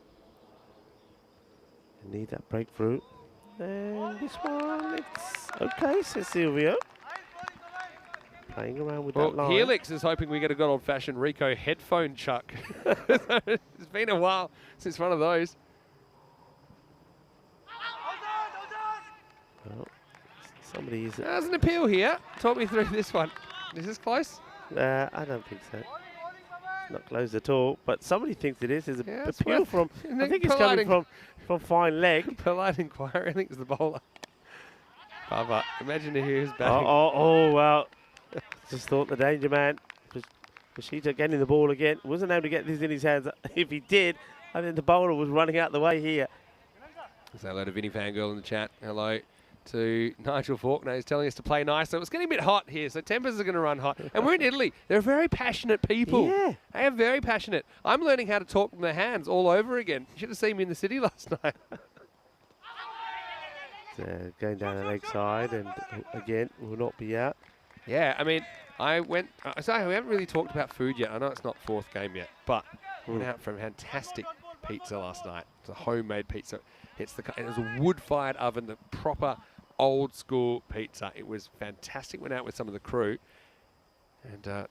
Need that breakthrough. And this one, it's okay, says Silvio. Playing around with that line. Helix is hoping we get a good old-fashioned Rico headphone chuck. It's been a while since one of those. Well, somebody is... There's an appeal here. Talk me through this one. Is this close? I don't think so. Not close at all, but somebody thinks it is. There's an appeal from... I think it's coming from fine leg. Polite inquiry, I think it's the bowler. Baba, imagine if he was batting. Oh, well. Just thought the danger man. Pashita getting the ball again. Wasn't able to get this in his hands. If he did, I think the bowler was running out the way here. Say hello to Vinny Fangirl in the chat. Hello. to Nigel Faulkner. He's telling us to play nice. So it's getting a bit hot here, so tempers are going to run hot. And we're in Italy. They're very passionate people. Yeah. They are very passionate. I'm learning how to talk with my hands all over again. You should have seen me in the city last night. Going down the leg side, and again, will not be out. Yeah, I mean, I went... sorry, we haven't really talked about food yet. I know it's not fourth game yet, but we went out for a fantastic pizza last night. It's a homemade pizza. It was a wood-fired oven, the proper old-school pizza. It was fantastic. Went out with some of the crew and had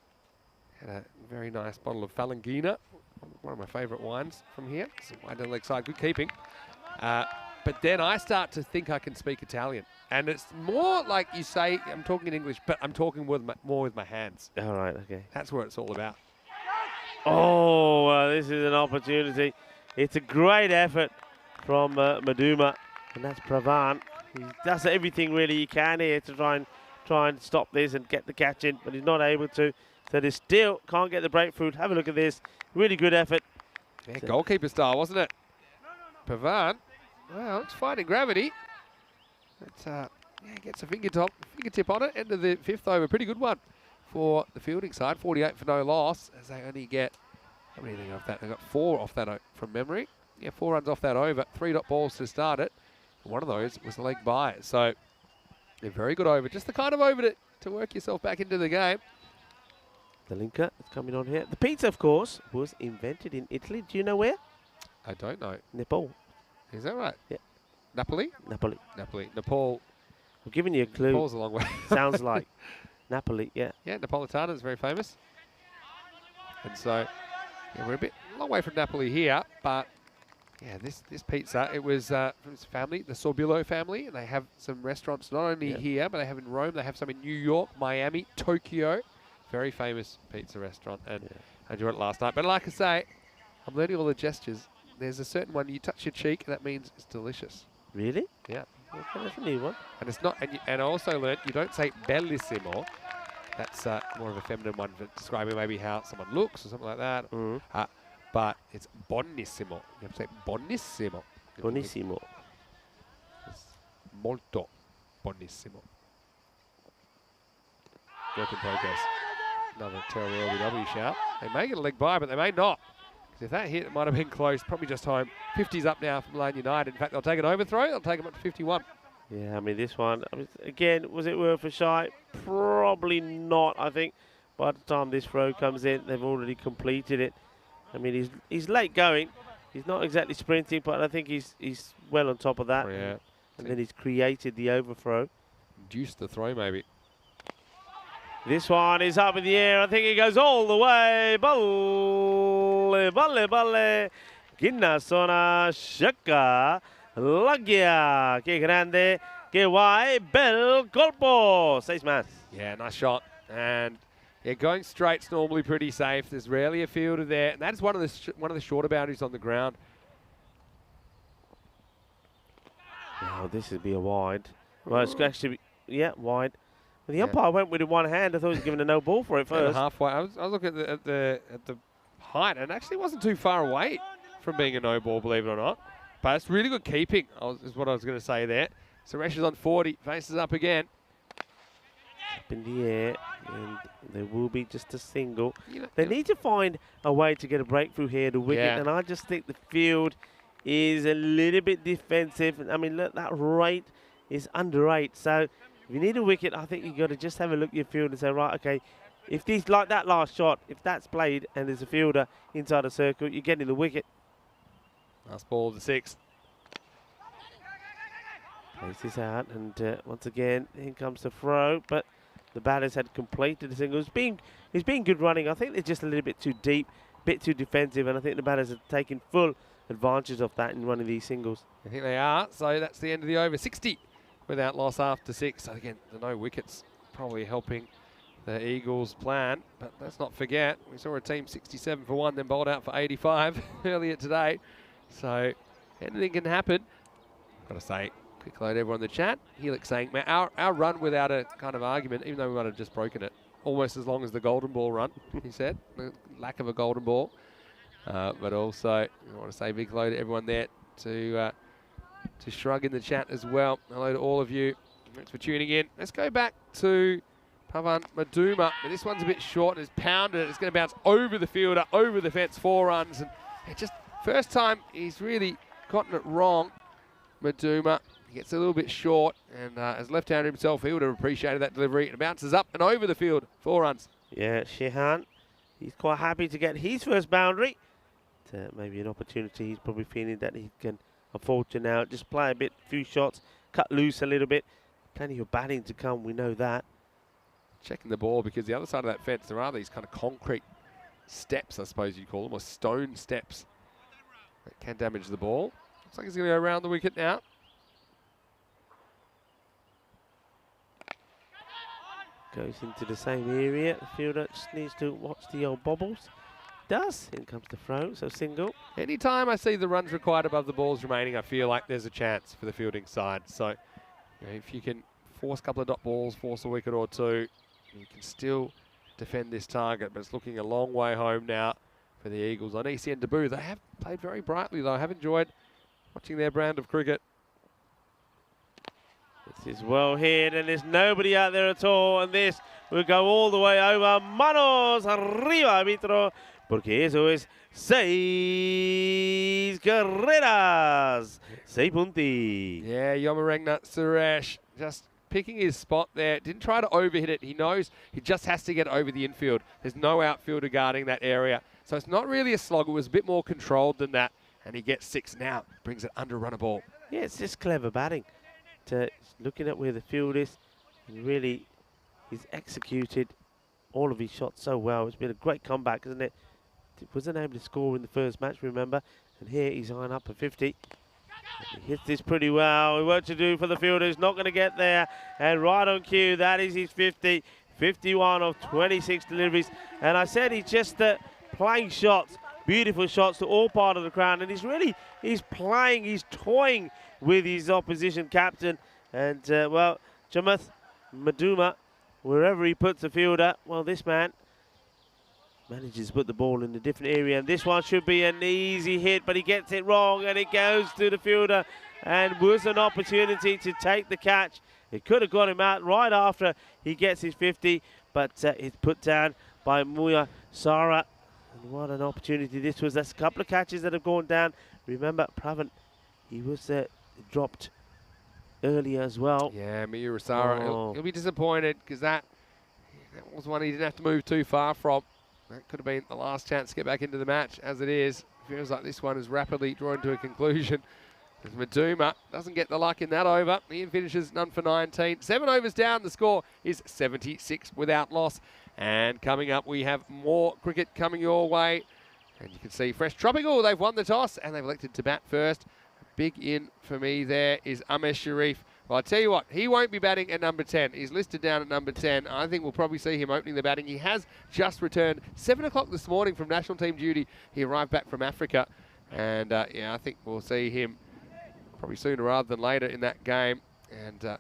a very nice bottle of Falangina, one of my favourite wines from here. Some wine down the leg side, good keeping. But then I start to think I can speak Italian. And it's more like you say, I'm talking in English, but I'm talking more with my hands. All right, okay. That's what it's all about. Oh, this is an opportunity. It's a great effort from Maduma, and that's Pravan. He does everything really he can here to try and stop this and get the catch in, but he's not able to. So they still can't get the breakthrough. Have a look at this. Really good effort. Yeah, goalkeeper style, wasn't it? Pravan, well, it's fighting gravity. It's, yeah, gets a fingertip on it. End of the fifth over. Pretty good one for the fielding side. 48 for no loss, as they only get, how many off that? They got 4 off that from memory. Yeah, 4 runs off that over. 3 dot balls to start it. One of those was a leg by. So, a very good over. Just the kind of over to work yourself back into the game. The linker is coming on here. The pizza, of course, was invented in Italy. Do you know where? I don't know. Nepal. Is that right? Yeah. Napoli? Napoli. Napoli. Nepal. I'm giving you a clue. Nepal's a long way. Sounds like Napoli, yeah. Yeah, Napolitana is very famous. And so, yeah, we're a long way from Napoli here, but yeah, this pizza, it was from his family, the Sorbillo family, and they have some restaurants not only here, but they have in Rome, they have some in New York, Miami, Tokyo. Very famous pizza restaurant, and I enjoyed it last night. But like I say, I'm learning all the gestures. There's a certain one, you touch your cheek, and that means it's delicious. Really? Yeah. Okay, that's a new one. And it's not, and I also learned you don't say bellissimo. That's more of a feminine one for describing maybe how someone looks or something like that. But it's buonissimo. You have to say buonissimo. Buonissimo. It's molto buonissimo. Work in progress. Another terrible LBW shout. They may get a leg by, but they may not. If that hit, it might have been close. Probably just home. 50's up now from Milan United. In fact, they'll take an overthrow. They'll take them up to 51. Yeah, I mean, this one, again, was it worth a shot? Probably not, I think. By the time this throw comes in, they've already completed it. I mean, he's late going. He's not exactly sprinting, but I think he's well on top of that. Yeah. And then he's created the overthrow. Induced the throw, maybe. This one is up in the air. I think it goes all the way. Balle, balle, balle. Ginnasona, Shaka, Lagia. Che grande, che guai, bel colpo. 6 man. Yeah, nice shot. And yeah, going straight's normally pretty safe. There's rarely a fielder there. And that's one of the shorter boundaries on the ground. Oh, this would be a wide. Well, it's actually, yeah, wide. Well, the umpire went with it one hand. I thought he was giving a no ball for it first. Halfway. I was looking at the height, and it actually wasn't too far away from being a no ball, believe it or not. But it's really good keeping, is what I was going to say there. Suresh is on 40, faces up again. Up in the air, and there will be just a single. They need to find a way to get a breakthrough here to wicket, and I just think the field is a little bit defensive. I mean, look, that rate is under 8, so if you need a wicket, I think you've got to just have a look at your field and say, right, okay, if these, like that last shot, if that's played and there's a fielder inside a circle, you're getting the wicket. Last ball of the 6th. Plays this out, and once again, in comes the throw, but the batters had completed the single. It's been good running. I think they're just a little bit too deep, a bit too defensive, and I think the batters have taken full advantage of that in running these singles. I think they are, so that's the end of the over. 60 without loss after 6. So again, the no wickets probably helping the Eagles' plan. But let's not forget, we saw a team 67 for 1, then bowled out for 85 earlier today. So anything can happen. Got to say, quick load everyone in the chat. Helix saying, man, our run without a kind of argument, even though we might have just broken it, almost as long as the golden ball run, he said. The lack of a golden ball. But also, I want to say big hello to everyone there to to shrug in the chat as well. Hello to all of you. Thanks for tuning in. Let's go back to Pavan Maduma. But this one's a bit short and it's pounded. It's going to bounce over the fielder, over the fence, 4 runs. And it just first time he's really gotten it wrong. Maduma, he gets a little bit short, and as left-hander himself, he would have appreciated that delivery. It bounces up and over the field, 4 runs. Yeah, Shehan, he's quite happy to get his first boundary. Maybe an opportunity. He's probably feeling that he can afford to now just play a bit, few shots, cut loose a little bit. Plenty of batting to come, we know that. Checking the ball, because the other side of that fence, there are these kind of concrete steps, I suppose you call them, or stone steps that can damage the ball. Looks like he's going to go around the wicket now. Goes into the same area. The fielder just needs to watch the old bobbles. Does. In comes the throw, so single. Anytime I see the runs required above the balls remaining, I feel like there's a chance for the fielding side. So you know, if you can force a couple of dot balls, force a wicket or two, you can still defend this target. But it's looking a long way home now for the Eagles on ECN debut. They have played very brightly, though. I have enjoyed watching their brand of cricket. This is well hit, and there's nobody out there at all. And this will go all the way over. Manos arriba, arbitro, porque eso es 6 carreras, 6 punti. Yeah, Yomarangna Suresh just picking his spot there. Didn't try to overhit it. He knows he just has to get over the infield. There's no outfielder guarding that area. So it's not really a slog. It was a bit more controlled than that. And he gets 6 now. Brings it under a run a ball. Yeah, it's just clever batting. Looking at where the field is, and really he's executed all of his shots so well. It's been a great comeback, isn't it? He wasn't able to score in the first match, remember? And here he's eyeing up for 50. He hits this pretty well. What to do for the fielder? He's not going to get there. And right on cue, that is his 50. 51 of 26 deliveries. And I said he's just playing shots, beautiful shots to all part of the ground. And he's playing, he's toying with his opposition captain. And, well, Jamath Maduma, wherever he puts the fielder, well, this man manages to put the ball in a different area. And this one should be an easy hit, but he gets it wrong, and it goes to the fielder. And was an opportunity to take the catch. It could have got him out right after he gets his 50, but it's put down by Muya Sara. And what an opportunity this was. That's a couple of catches that have gone down. Remember, Pravan, he was dropped earlier as well. Yeah, Miurasara, he'll be disappointed, because that was one he didn't have to move too far from. That could have been the last chance to get back into the match. As it is, feels like this one is rapidly drawing to a conclusion. As Maduma doesn't get the luck in that over. He finishes none for 19. 7 overs down, the score is 76 without loss. And coming up, we have more cricket coming your way. And you can see Fresh Tropical, they've won the toss and they've elected to bat first. Big in for me there is Umesh Sharif. Well, I tell you what, he won't be batting at number 10. He's listed down at number 10. I think we'll probably see him opening the batting. He has just returned 7 o'clock this morning from national team duty. He arrived back from Africa. And, yeah, I think we'll see him probably sooner rather than later in that game. And, yeah,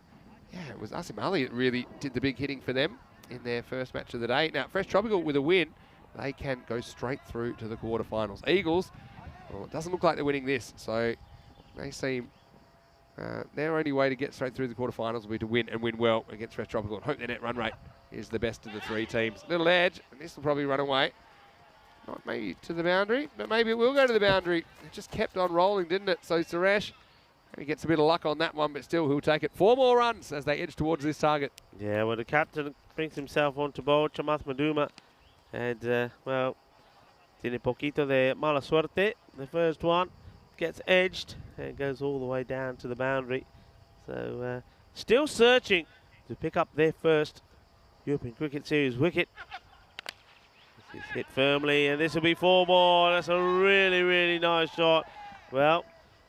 it was Asim Ali that really did the big hitting for them in their first match of the day. Now, Fresh Tropical with a win, they can go straight through to the quarterfinals. Eagles, well, it doesn't look like they're winning this, so they seem their only way to get straight through the quarterfinals will be to win and win well against Fresh Tropical and hope their net run rate is the best of the 3 teams. Little edge, and this will probably run away. Not maybe to the boundary, but maybe it will go to the boundary. It just kept on rolling, didn't it? So Suresh, he gets a bit of luck on that one, but still he'll take it. 4 more runs as they edge towards this target. Yeah, well, the captain brings himself onto bowl, Chamath Maduma. And, well, tiene poquito de mala suerte. The first one gets edged and goes all the way down to the boundary. So, still searching to pick up their first European Cricket Series wicket. This is hit firmly, and this will be 4 more. That's a really, really nice shot. Well,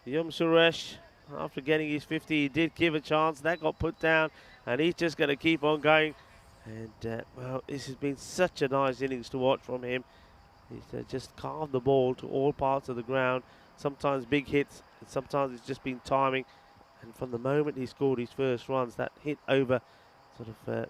Suresh, after getting his 50, he did give a chance. That got put down, and he's just going to keep on going. And, well, this has been such a nice innings to watch from him. He's just carved the ball to all parts of the ground. Sometimes big hits, and sometimes it's just been timing. And from the moment he scored his first runs, that hit over sort of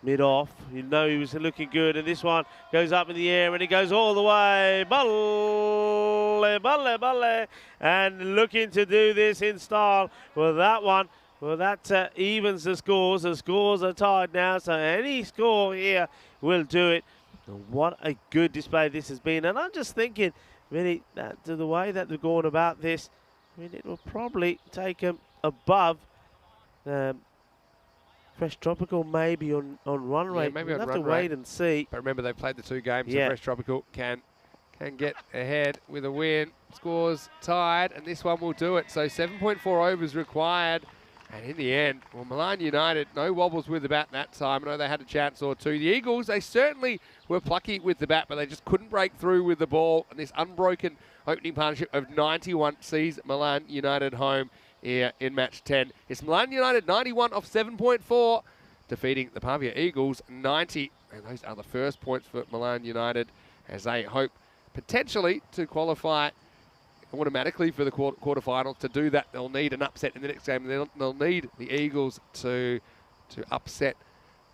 mid-off, you know he was looking good. And this one goes up in the air, and it goes all the way. Ball balle, and looking to do this in style with that one. Well, that evens the scores. The scores are tied now, so any score here will do it. And what a good display this has been. And I'm just thinking, really, that the way that they're going about this, I mean, it will probably take them above Fresh Tropical, maybe on run rate. Maybe we'll on have to run rate. wait and see. But remember, they've played the 2 games, Yeah. so Fresh Tropical can get ahead with a win. Scores tied, and this one will do it. So 7.4 overs required. And in the end, well, Milan United, no wobbles with the bat that time. I know they had a chance or two. The Eagles, they certainly were plucky with the bat, but they just couldn't break through with the ball. And this unbroken opening partnership of 91 sees Milan United home here in match 10. It's Milan United 91 off 7.4, defeating the Pavia Eagles 90. And those are the first points for Milan United as they hope potentially to qualify automatically for the quarterfinals. To do that, they'll need an upset in the next game. They'll need the Eagles to upset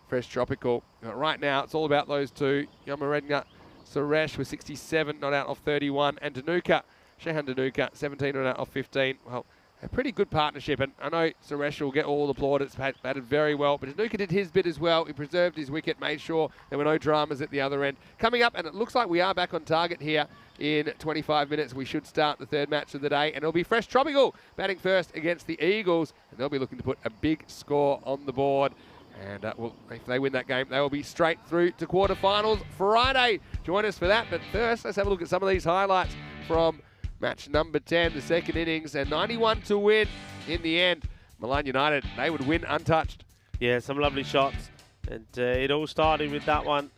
Fresh Tropical. Right now, it's all about those two. Yamarenga Suresh with 67, not out off 31, and Danuka, Shehan Danuka, 17, not out off 15. Well, a pretty good partnership, and I know Suresh will get all the plaudits, batted very well, but Danuka did his bit as well. He preserved his wicket, made sure there were no dramas at the other end. Coming up, and it looks like we are back on target here in 25 minutes. We should start the 3rd match of the day, and it'll be Fresh Tropical batting first against the Eagles, and they'll be looking to put a big score on the board. And well, if they win that game, they will be straight through to quarterfinals Friday. Join us for that, but first, let's have a look at some of these highlights from match number 10, the 2nd innings, and 91 to win in the end. Milan United, they would win untouched. Yeah, some lovely shots. And it all started with that one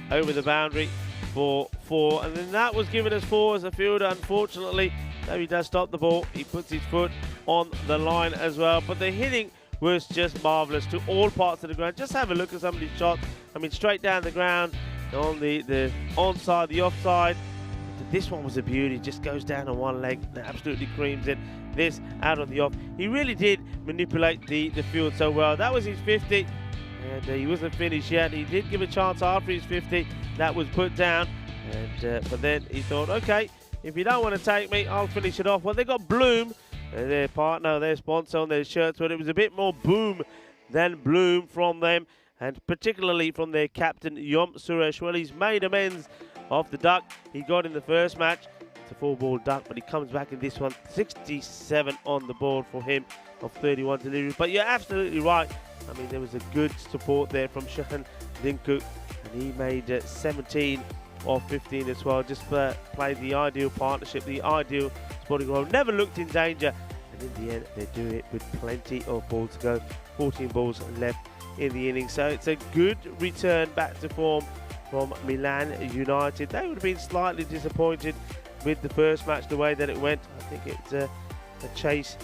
over the boundary for 4. And then that was given us 4 as a fielder. Unfortunately, though he does stop the ball, he puts his foot on the line as well. But the hitting was just marvellous to all parts of the ground. Just have a look at some of these shots. I mean, straight down the ground, on the onside, the offside. This one was a beauty, just goes down on one leg and absolutely creams it. This out on the off. He really did manipulate the field so well. That was his 50, and he wasn't finished yet. He did give a chance after his 50. That was put down, and but then he thought, okay, if you don't want to take me, I'll finish it off. Well, they got Bloom, their partner, their sponsor on their shirts, but it was a bit more boom than bloom from them, and particularly from their captain, Yom Suresh. Well, he's made amends off the duck he got in the first match. It's a 4-ball duck, but he comes back in this one. 67 on the board for him of 31 deliveries. But you're absolutely right. I mean, there was a good support there from Shehan Dinku, and he made 17 off 15 as well. Just played the ideal partnership, the ideal sporting role. Never looked in danger, and in the end, they do it with plenty of balls to go. 14 balls left in the inning. So it's a good return back to form from Milan United. They would have been slightly disappointed with the first match, the way that it went. I think it's a chase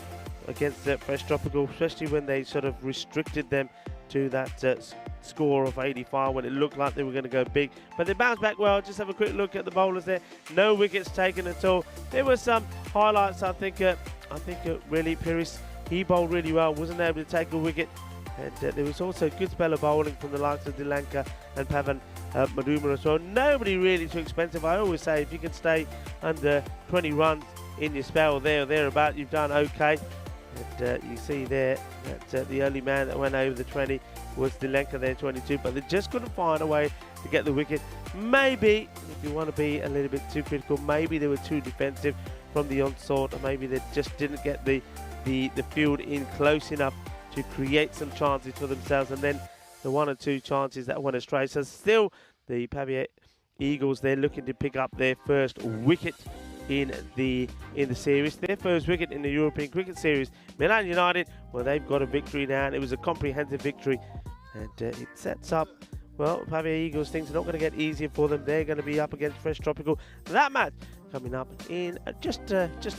against Fresh Tropical, especially when they sort of restricted them to that score of 85 when it looked like they were going to go big. But they bounced back well. Just have a quick look at the bowlers there. No wickets taken at all. There were some highlights. I think really Pires, he bowled really well, wasn't able to take a wicket. And there was also a good spell of bowling from the likes of Dilanka and Pavan Maduma as well. Nobody really too expensive. I always say if you can stay under 20 runs in your spell there or thereabout, you've done okay. And you see there that the only man that went over the 20 was Dilanka there, 22, but they just couldn't find a way to get the wicket. Maybe, if you want to be a little bit too critical, maybe they were too defensive from the onslaught, or maybe they just didn't get the field in close enough to create some chances for themselves, and then the 1 or 2 chances that went astray. So still, the Pavia Eagles, they're looking to pick up their first wicket in the series, their first wicket in the European Cricket Series. Milan United, well, they've got a victory now, and it was a comprehensive victory, and it sets up, well, Pavia Eagles, things are not going to get easier for them. They're going to be up against Fresh Tropical. That match coming up in just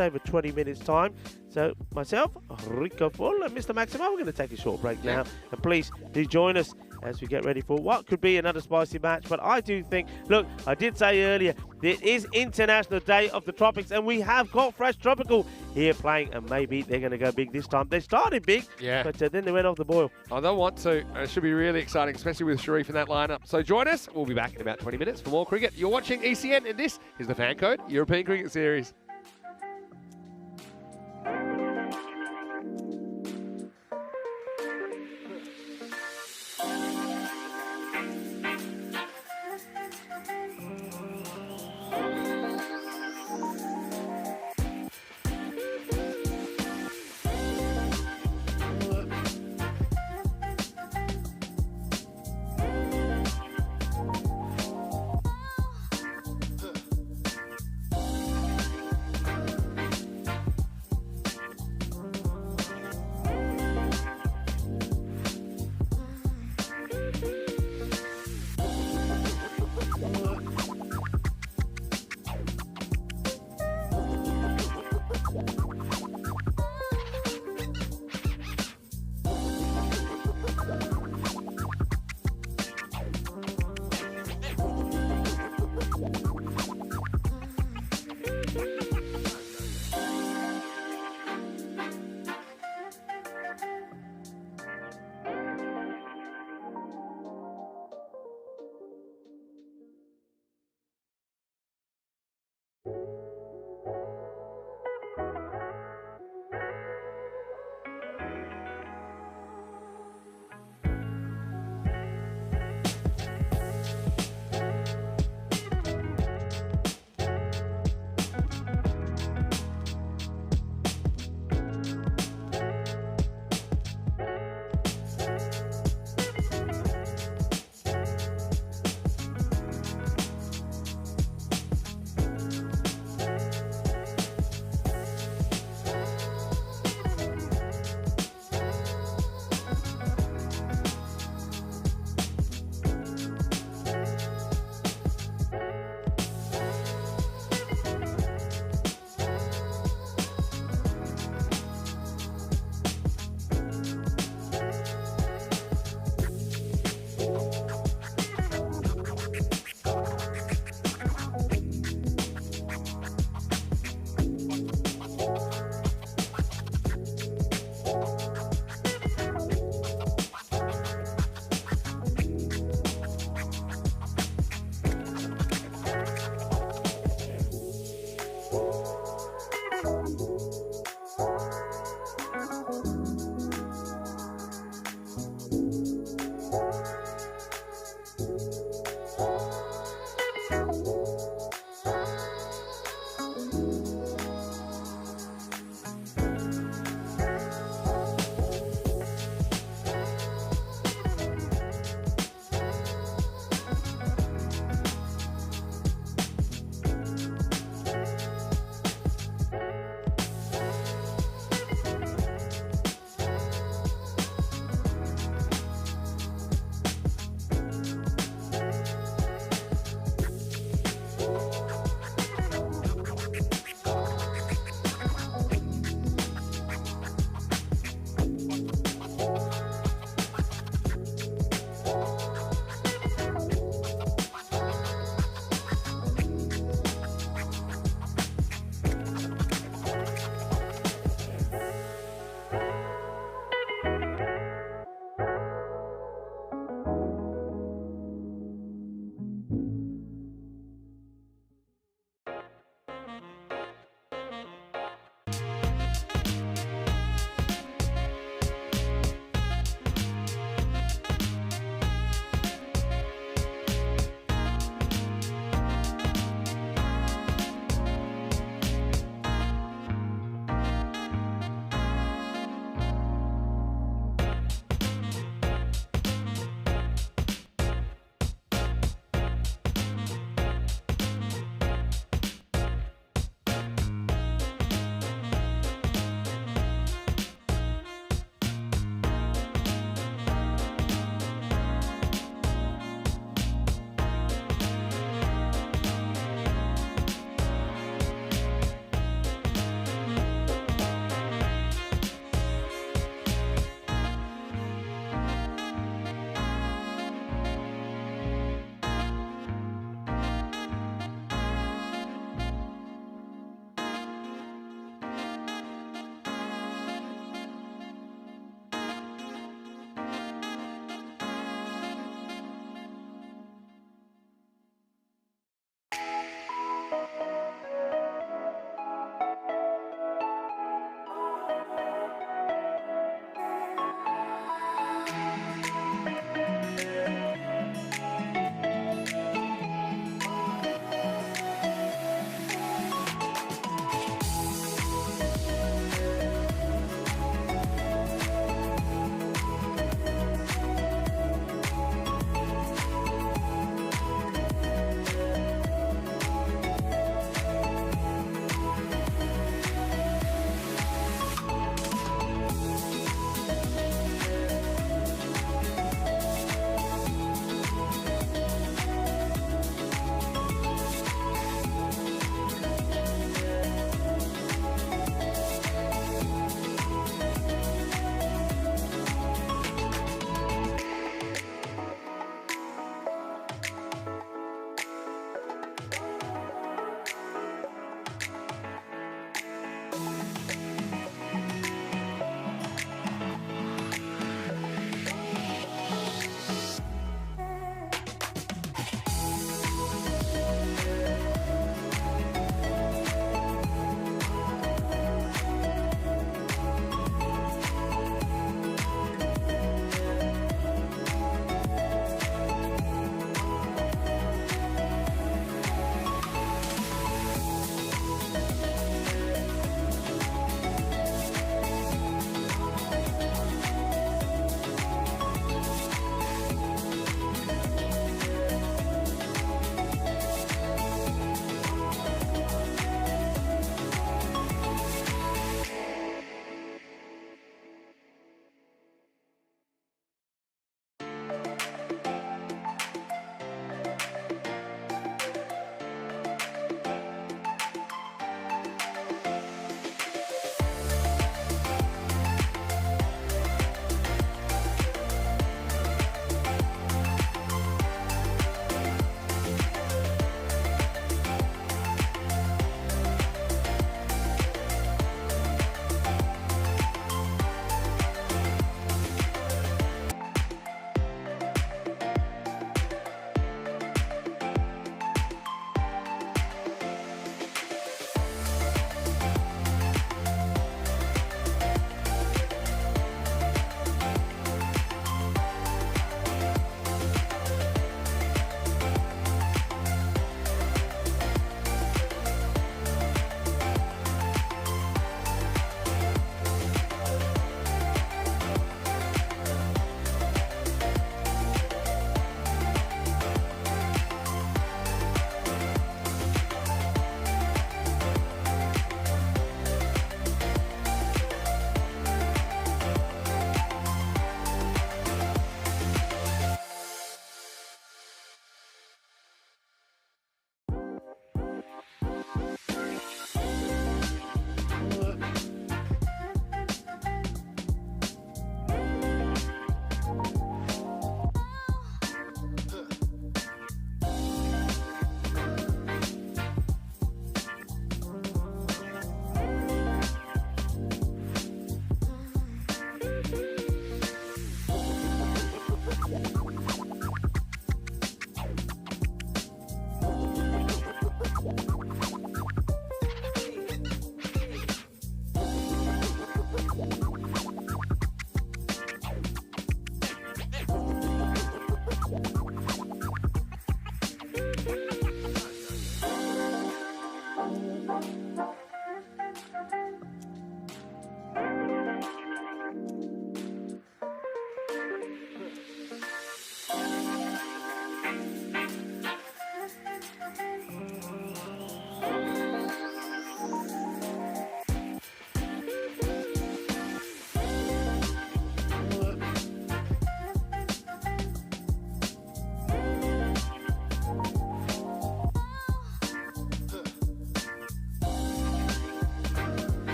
over 20 minutes time. So myself, Rico Full, and Mr. Maximo, we're going to take a short break now, and please do join us as we get ready for what could be another spicy match. But I do think, look, I did say earlier, it is International Day of the Tropics, and we have got Fresh Tropical here playing, and maybe they're going to go big this time. They started big, but then they went off the boil. Oh, they'll want to. It should be really exciting, especially with Sharif in that lineup. So join us. We'll be back in about 20 minutes for more cricket. You're watching ECN, and this is the FanCode European Cricket Series.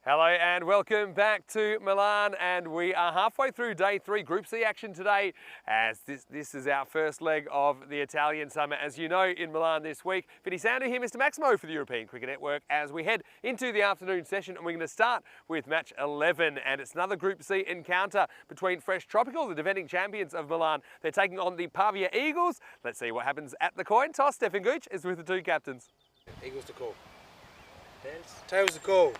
Hello and welcome back to Milan, and we are halfway through day 3 Group C action today, as this is our first leg of the Italian summer. As you know, in Milan this week, Vinny Sandu here, Mr. Maximo for the European Cricket Network, as we head into the afternoon session, and we're going to start with match 11, and it's another Group C encounter between Fresh Tropical, the defending champions of Milan. They're taking on the Pavia Eagles. Let's see what happens at the coin toss. Stefan Gooch is with the two captains. Eagles to call. Tails to call.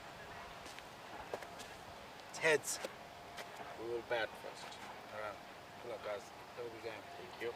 Heads. We will bat first. Around. Good luck, guys. Have a good game. Thank you.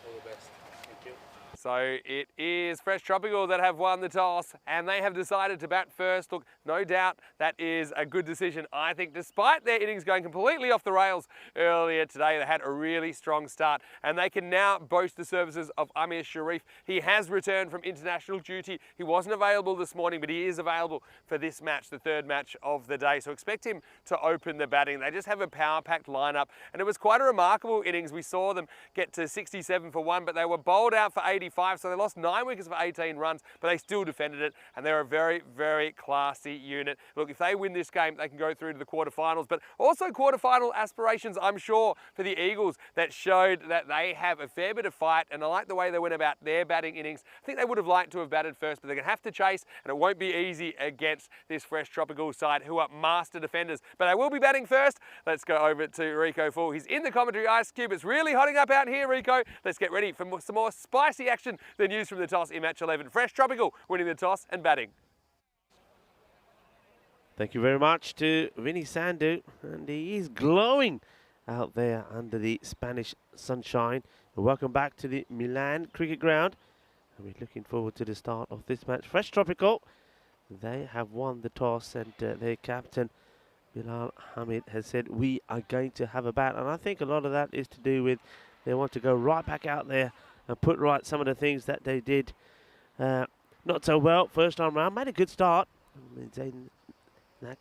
All the best. Thank you. So it is Fresh Tropical that have won the toss, and they have decided to bat first. Look, no doubt that is a good decision, I think, despite their innings going completely off the rails earlier today. They had a really strong start, and they can now boast the services of Amir Sharif. He has returned from international duty. He wasn't available this morning, but he is available for this match, the third match of the day. So expect him to open the batting. They just have a power-packed lineup, and it was quite a remarkable innings. We saw them get to 67 for 1, but they were bowled out for 85. So they lost 9 wickets for 18 runs, but they still defended it, and they're a very, very classy unit. Look, if they win this game, they can go through to the quarterfinals, but also quarterfinal aspirations, I'm sure, for the Eagles, that showed that they have a fair bit of fight, and I like the way they went about their batting innings. I think they would have liked to have batted first, but they're going to have to chase, and it won't be easy against this Fresh Tropical side, who are master defenders, but they will be batting first. Let's go over to Rico Full. He's in the commentary ice cube. It's really hotting up out here, Rico. Let's get ready for some more spicy action than news from the toss in match 11. Fresh Tropical winning the toss and batting. Thank you very much to Vinny Sandu, and he is glowing out there under the Spanish sunshine. And welcome back to the Milan cricket ground. And we're looking forward to the start of this match. Fresh Tropical, they have won the toss, and their captain Milan Hamid has said, we are going to have a bat. And I think a lot of that is to do with they want to go right back out there and put right some of the things that they did not so well first time round. Made a good start.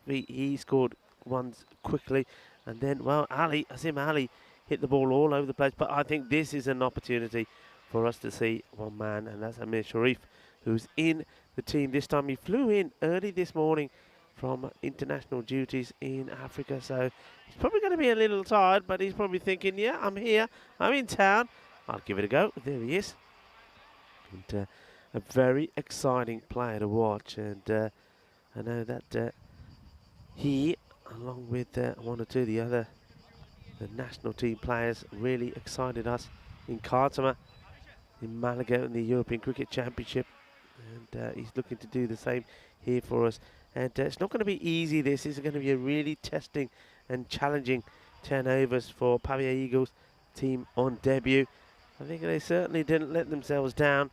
He scored runs quickly, and then, well, Asim Ali hit the ball all over the place. But I think this is an opportunity for us to see one man, and that's Amir Sharif, who's in the team this time. He flew in early this morning from international duties in Africa, so he's probably going to be a little tired, but he's probably thinking, yeah, I'm here, I'm in town, I'll give it a go. There he is. And a very exciting player to watch, and I know that he, along with one or two of the national team players, really excited us in Khartoum, in Malaga, in the European Cricket Championship, and he's looking to do the same here for us. And it's not going to be easy. This is going to be a really testing and challenging 10 overs for Pavia Eagles team on debut. I think they certainly didn't let themselves down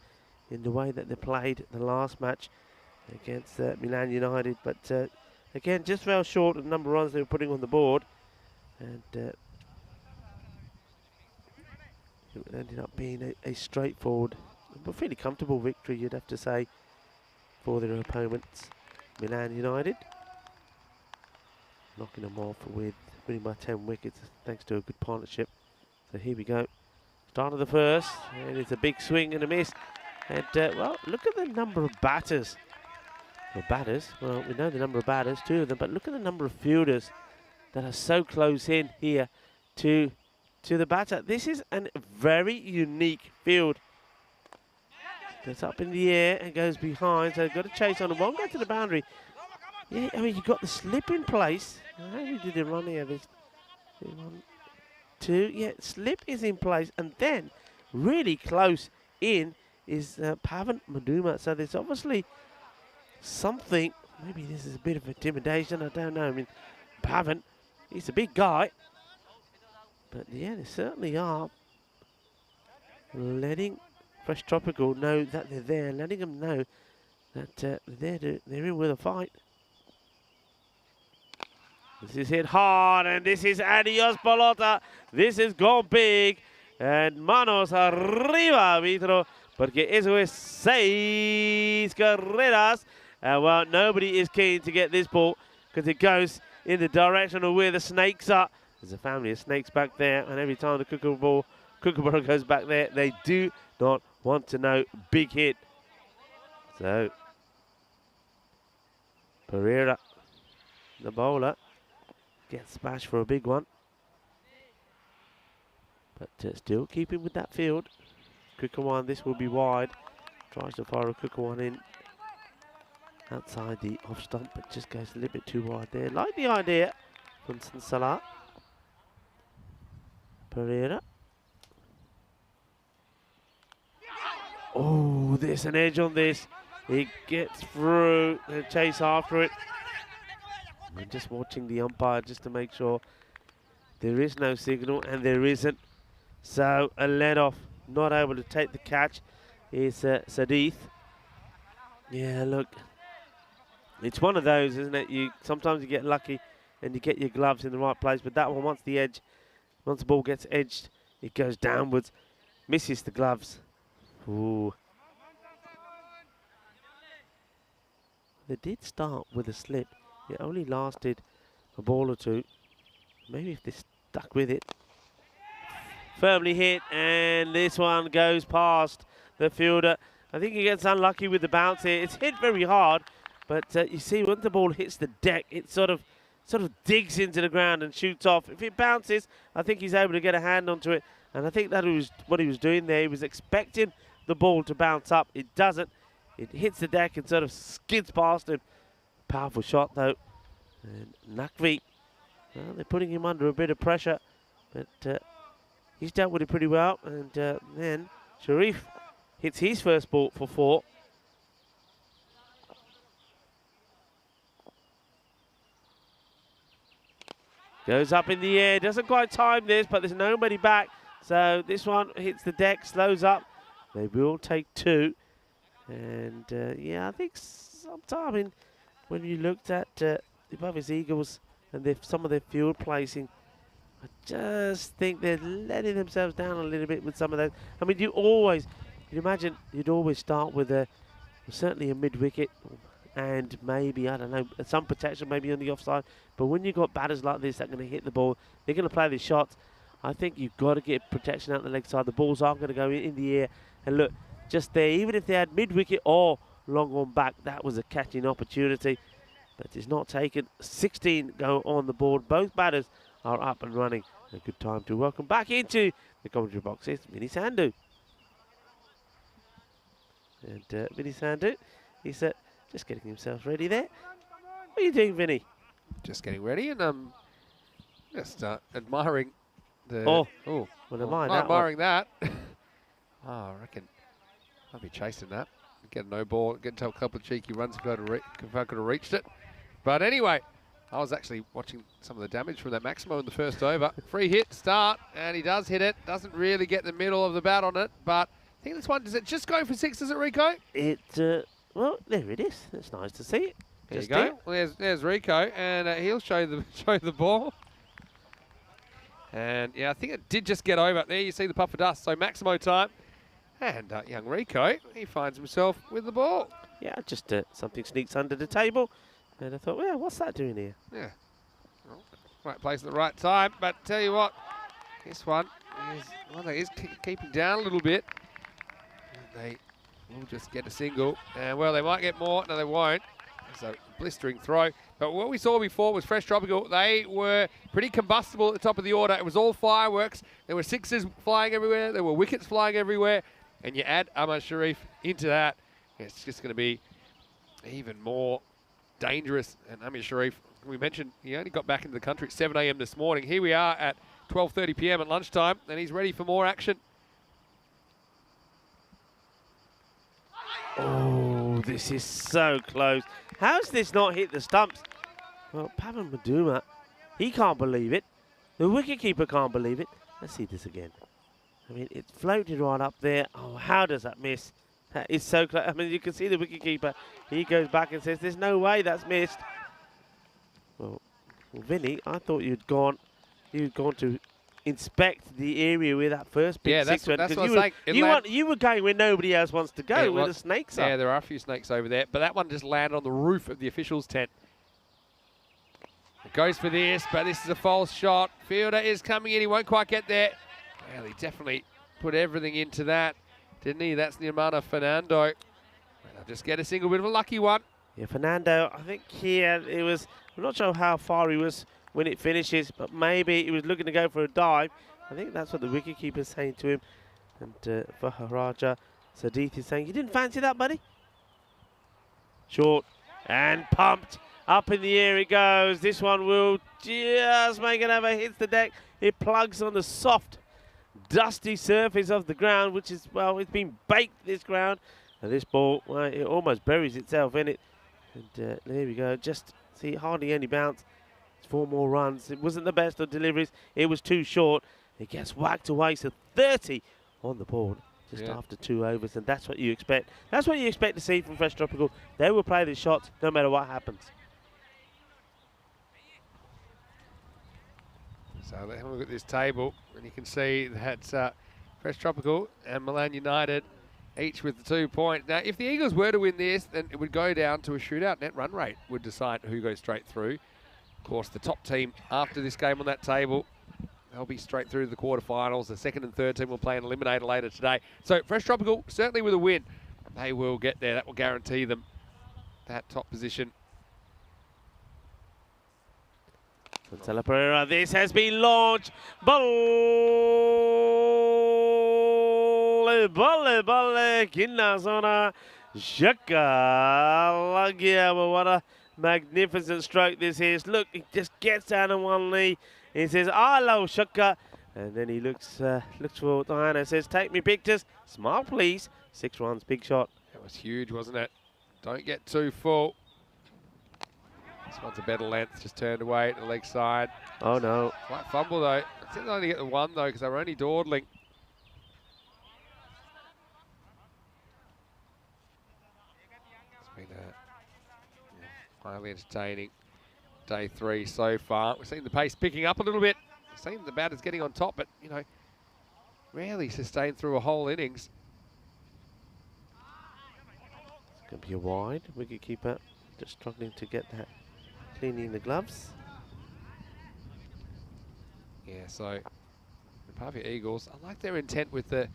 in the way that they played the last match against Milan United. But again, just fell short of the number of runs they were putting on the board. And it ended up being a straightforward, but fairly comfortable victory, you'd have to say, for their opponents, Milan United. Knocking them off with winning by 10 wickets thanks to a good partnership. So here we go. Start of the first, and it's a big swing and a miss. And, well, look at the number of batters. Well, we know the number of batters, 2 of them, but look at the number of fielders that are so close in here to the batter. This is a very unique field. Gets up in the air and goes behind, so got to chase on. It won't go to the boundary. Yeah, I mean, you've got the slip in place. How did they run here? There's 1, 2, yeah, slip is in place, and then really close in is Pavan Maduma. So there's obviously something, maybe this is a bit of intimidation, I don't know. I mean, Pavan, he's a big guy, but yeah, they certainly are letting Fresh Tropical know that they're there, letting them know that they're in with a fight. This is hit hard, and this is Adios Pelota. This has gone big, and manos arriba, Vitro, porque eso es 6 carreras. Well, nobody is keen to get this ball because it goes in the direction of where the snakes are. There's a family of snakes back there, and every time the kookaburra goes back there, they do not want to know. Big hit. So Pereira the bowler, gets smashed for a big one. But still keeping with that field. Quicker one, this will be wide. Tries to fire a quicker one in. Outside the off stump, but just goes a little bit too wide there. Like the idea from Salah. Pereira. Oh, there's an edge on this. It gets through and chase after it. I'm just watching the umpire just to make sure there is no signal, and there isn't. So a let off, not able to take the catch is Sadith. Yeah, look. It's one of those, isn't it? Sometimes you get lucky and you get your gloves in the right place, but that one, once the ball gets edged, it goes downwards, misses the gloves. Ooh. They did start with a slip. It only lasted a ball or two. Maybe if they stuck with it. Firmly hit, and this one goes past the fielder. I think he gets unlucky with the bounce here. It's hit very hard. But you see, when the ball hits the deck, it sort of digs into the ground and shoots off. If it bounces, I think he's able to get a hand onto it. And I think that was what he was doing there. He was expecting the ball to bounce up. It doesn't. It hits the deck and sort of skids past him. Powerful shot, though. And Nakvi, well, they're putting him under a bit of pressure. But he's dealt with it pretty well. And then Sharif hits his first ball for 4. Goes up in the air, doesn't quite time this, but there's nobody back. So this one hits the deck, slows up. They will take 2. And yeah, I think sometime when you looked at the Buffets Eagles and some of their field placing, I just think they're letting themselves down a little bit with some of those. I mean, you'd imagine you'd always start with certainly a mid-wicket, and maybe, I don't know, some protection maybe on the offside. But when you've got batters like this that are going to hit the ball, they're going to play the shots. I think you've got to get protection out the leg side. The balls aren't going to go in the air. And look, just there, even if they had mid-wicket or long on back, that was a catching opportunity. But it's not taken. 16 go on the board. Both batters are up and running. A good time to welcome back into the commentary box is Vinny Sandhu. And Vinny Sandhu, he's just getting himself ready there. What are you doing, Vinny? Just getting ready and just admiring the. Well, not admiring that. I reckon I'll be chasing that. Get a no ball, get into a couple of cheeky runs if I could have reached it. But anyway, I was actually watching some of the damage from that Maximo in the first over. Free hit, start, and he does hit it. Doesn't really get the middle of the bat on it, but I think this one, does it just go for 6, does it, Rico? Well, there it is. It's nice to see it. There you go. Well, there's Rico, and he'll show the ball. And yeah, I think it did just get over. There you see the puff of dust. So Maximo time, and young Rico, he finds himself with the ball. Yeah, just something sneaks under the table, and I thought, well, what's that doing here? Yeah, well, right place at the right time. But tell you what, this one is keeping down a little bit. And they will just get a single, and well, they might get more. No, they won't. So blistering throw. But what we saw before was Fresh Tropical. They were pretty combustible at the top of the order. It was all fireworks. There were 6s flying everywhere. There were wickets flying everywhere. And you add Ahmad Sharif into that, it's just going to be even more dangerous. And Ahmad Sharif, we mentioned, he only got back into the country at 7 a.m. this morning. Here we are at 12:30 p.m. at lunchtime, and he's ready for more action. Oh, this is so close. How's this not hit the stumps? Well, Pavan Maduma, he can't believe it. The wicketkeeper can't believe it. Let's see this again. I mean, it floated right up there. Oh, how does that miss? That is so close. I mean, you can see the wicketkeeper. He goes back and says, there's no way that's missed. Well, Vinny, I thought you'd gone to inspect the area where that first big six went. That's what I was saying. You were going where nobody else wants to go, where the snakes are. Yeah, there are a few snakes over there, but that one just landed on the roof of the officials' tent. It goes for this, but this is a false shot. Fielder is coming in. He won't quite get there. Well, he definitely put everything into that, didn't he? That's Niamana Fernando. Well, they'll just get a single bit of a lucky one. Yeah, Fernando, I think here it was I'm not sure how far he was when it finishes, but maybe he was looking to go for a dive. I think that's what the wicketkeeper's saying to him. And for Haraja, Sadith is saying, you didn't fancy that, buddy? Short and pumped. Up in the air it goes. This one will just make it over, hits the deck. It plugs on the soft, dusty surface of the ground, which is, well, it's been baked, this ground. And this ball, well, it almost buries itself in it. And there we go. Just, see, hardly any bounce. It's 4 more runs. It wasn't the best of deliveries. It was too short. It gets whacked away, so 30 on the board. Just after 2 overs, and that's what you expect. That's what you expect to see from Fresh Tropical. They will play the shots no matter what happens. So let's have a look at this table, and you can see that Fresh Tropical and Milan United each with the 2 points. Now, if the Eagles were to win this, then it would go down to a shootout. Net run rate would decide who goes straight through. Of course, the top team after this game on that table, they'll be straight through to the quarterfinals. The 2nd and 3rd team will play an eliminator later today. So Fresh Tropical, certainly with a win, they will get there. That will guarantee them that top position. Santella Pereira, this has been launched. Balle, Kinazona, Shaka, Lagia. Well, what a magnificent stroke this is. Look, he just gets down on one knee. He says, hello, Shaka. And then he looks for Diana, says, take me pictures. Smile, please. 6 runs, big shot. That was huge, wasn't it? Don't get too full. This one's a better length, just turned away to the leg side. Oh, no. Slight fumble, though. I think they only get the 1, though, because they were only dawdling. It's been highly entertaining day 3 so far. We're seeing the pace picking up a little bit. We're seeing the batters getting on top, but, you know, rarely sustained through a whole innings. It's going to be a wide. Wicketkeeper just struggling to get that. Cleaning the gloves. Yeah, so the Pavia Eagles, I like their intent with the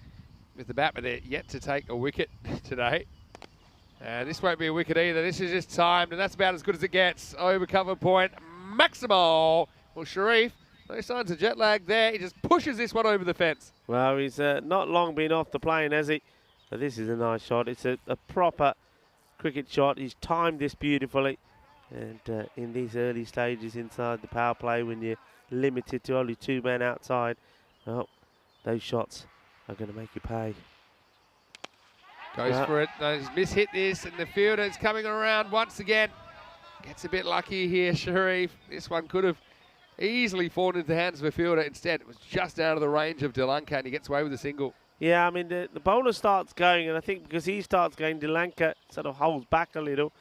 bat, but they're yet to take a wicket today. And this won't be a wicket either. This is just timed, and that's about as good as it gets. Over cover point, Maximal. Well, Sharif, no signs of jet lag there. He just pushes this one over the fence. Well, he's not long been off the plane, has he? But this is a nice shot. It's a proper cricket shot. He's timed this beautifully. And in these early stages inside the power play, when you're limited to only 2 men outside, well, those shots are going to make you pay. Goes for it. No, he's mishit this, and the fielder's coming around once again. Gets a bit lucky here, Sharif. This one could have easily fallen into the hands of a fielder. Instead, it was just out of the range of Delanca, and he gets away with a single. Yeah, I mean, the bowler starts going, and I think because he starts going, Delanca sort of holds back a little.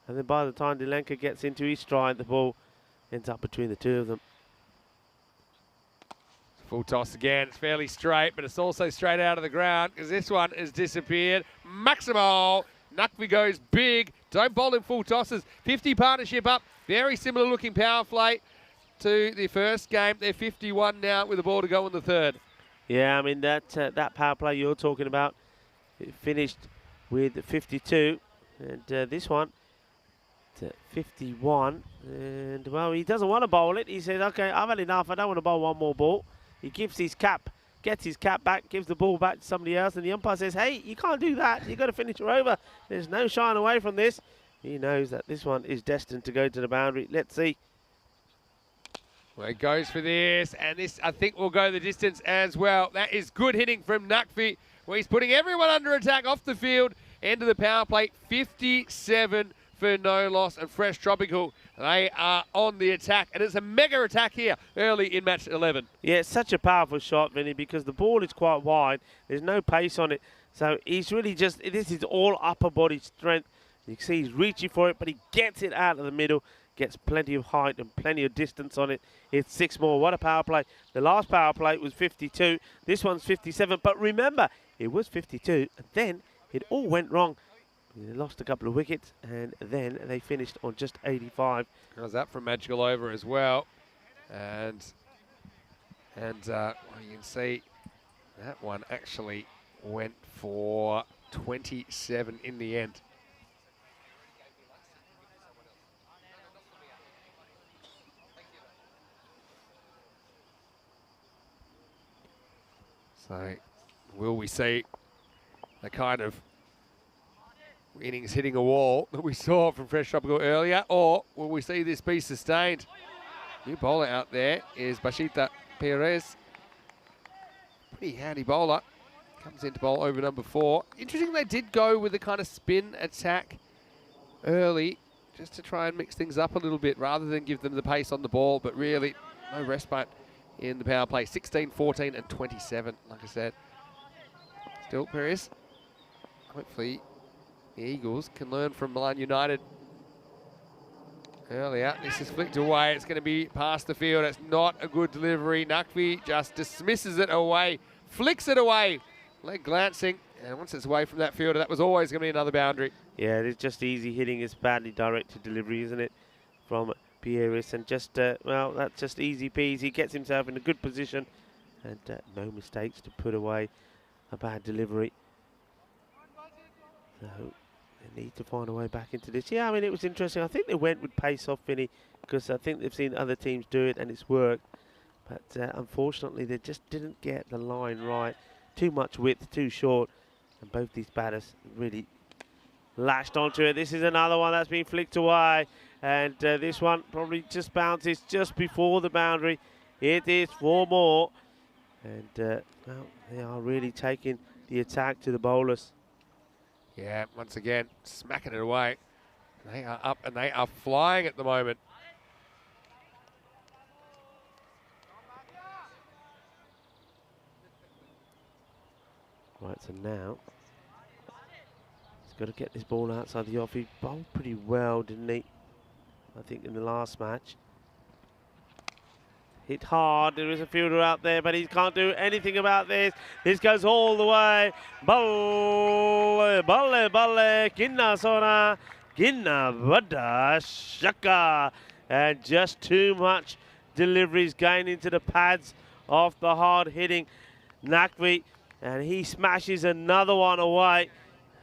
And then by the time Delanca gets into his stride, the ball ends up between the 2 of them. Full toss again. It's fairly straight, but it's also straight out of the ground because this one has disappeared. Maximal. Naqvi goes big. Don't bowl in full tosses. 50 partnership up. Very similar looking power play to the first game. They're 51 now with the ball to go in the 3rd. Yeah, I mean, that power play you're talking about, it finished with 52. And this one, 51, and well, he doesn't want to bowl it. He says, okay, I've had enough, I don't want to bowl one more ball. He gives his cap, gets his cap back, gives the ball back to somebody else, and the umpire says, hey, you can't do that, you've got to finish her over. There's no shying away from this. He knows that this one is destined to go to the boundary. Let's see. Well, he goes for this, and this, I think, will go the distance as well. That is good hitting from Naqvi, where he's putting everyone under attack off the field. End of the power play, 57 for no loss, and Fresh Tropical, they are on the attack, and it's a mega attack here early in match 11. Yeah, it's such a powerful shot, Vinny, because the ball is quite wide. There's no pace on it, so he's really just, this is all upper body strength. You can see he's reaching for it, but he gets it out of the middle, gets plenty of height and plenty of distance on it. It's 6 more. What a power play. The last power play was 52. This one's 57, but remember, it was 52, and then it all went wrong. They lost a couple of wickets, and then they finished on just 85. How's that from Magical Over as well? And well, you can see that one actually went for 27 in the end. So will we see the kind of innings hitting a wall that we saw from Fresh Tropical earlier, or will we see this be sustained? New bowler out there is Bashita Perez. Pretty handy bowler. Comes in to bowl over number 4. Interesting, they did go with the kind of spin attack early, just to try and mix things up a little bit rather than give them the pace on the ball, but really no respite in the power play. 16, 14 and 27, like I said. Still Perez. Hopefully the Eagles can learn from Milan United earlier. This is flicked away. It's going to be past the field. It's not a good delivery. Nakvi just dismisses it away, flicks it away. Leg glancing, and once it's away from that fielder, that was always going to be another boundary. Yeah, it's just easy hitting. It's badly directed delivery, isn't it, from Pieris? And just, well, that's just easy peasy. He gets himself in a good position, and no mistakes to put away a bad delivery. So they need to find a way back into this. Yeah, I mean, it was interesting. I think they went with pace off, Vinny, because I think they've seen other teams do it, and it's worked. But unfortunately, they just didn't get the line right. Too much width, too short, and both these batters really latched onto it. This is another one that's been flicked away, and this one probably just bounces just before the boundary. It is 4 more, and well, they are really taking the attack to the bowlers. Yeah, once again, smacking it away. They are up and they are flying at the moment. Right, so now he's got to get this ball outside the off. He bowled pretty well, didn't he? I think in the last match. Hit hard. There is a fielder out there, but he can't do anything about this. This goes all the way. Balle, balle, balle. Kinna sona, kinna vada shaka. And just too much deliveries going into the pads of the hard-hitting Nakvi. And he smashes another one away.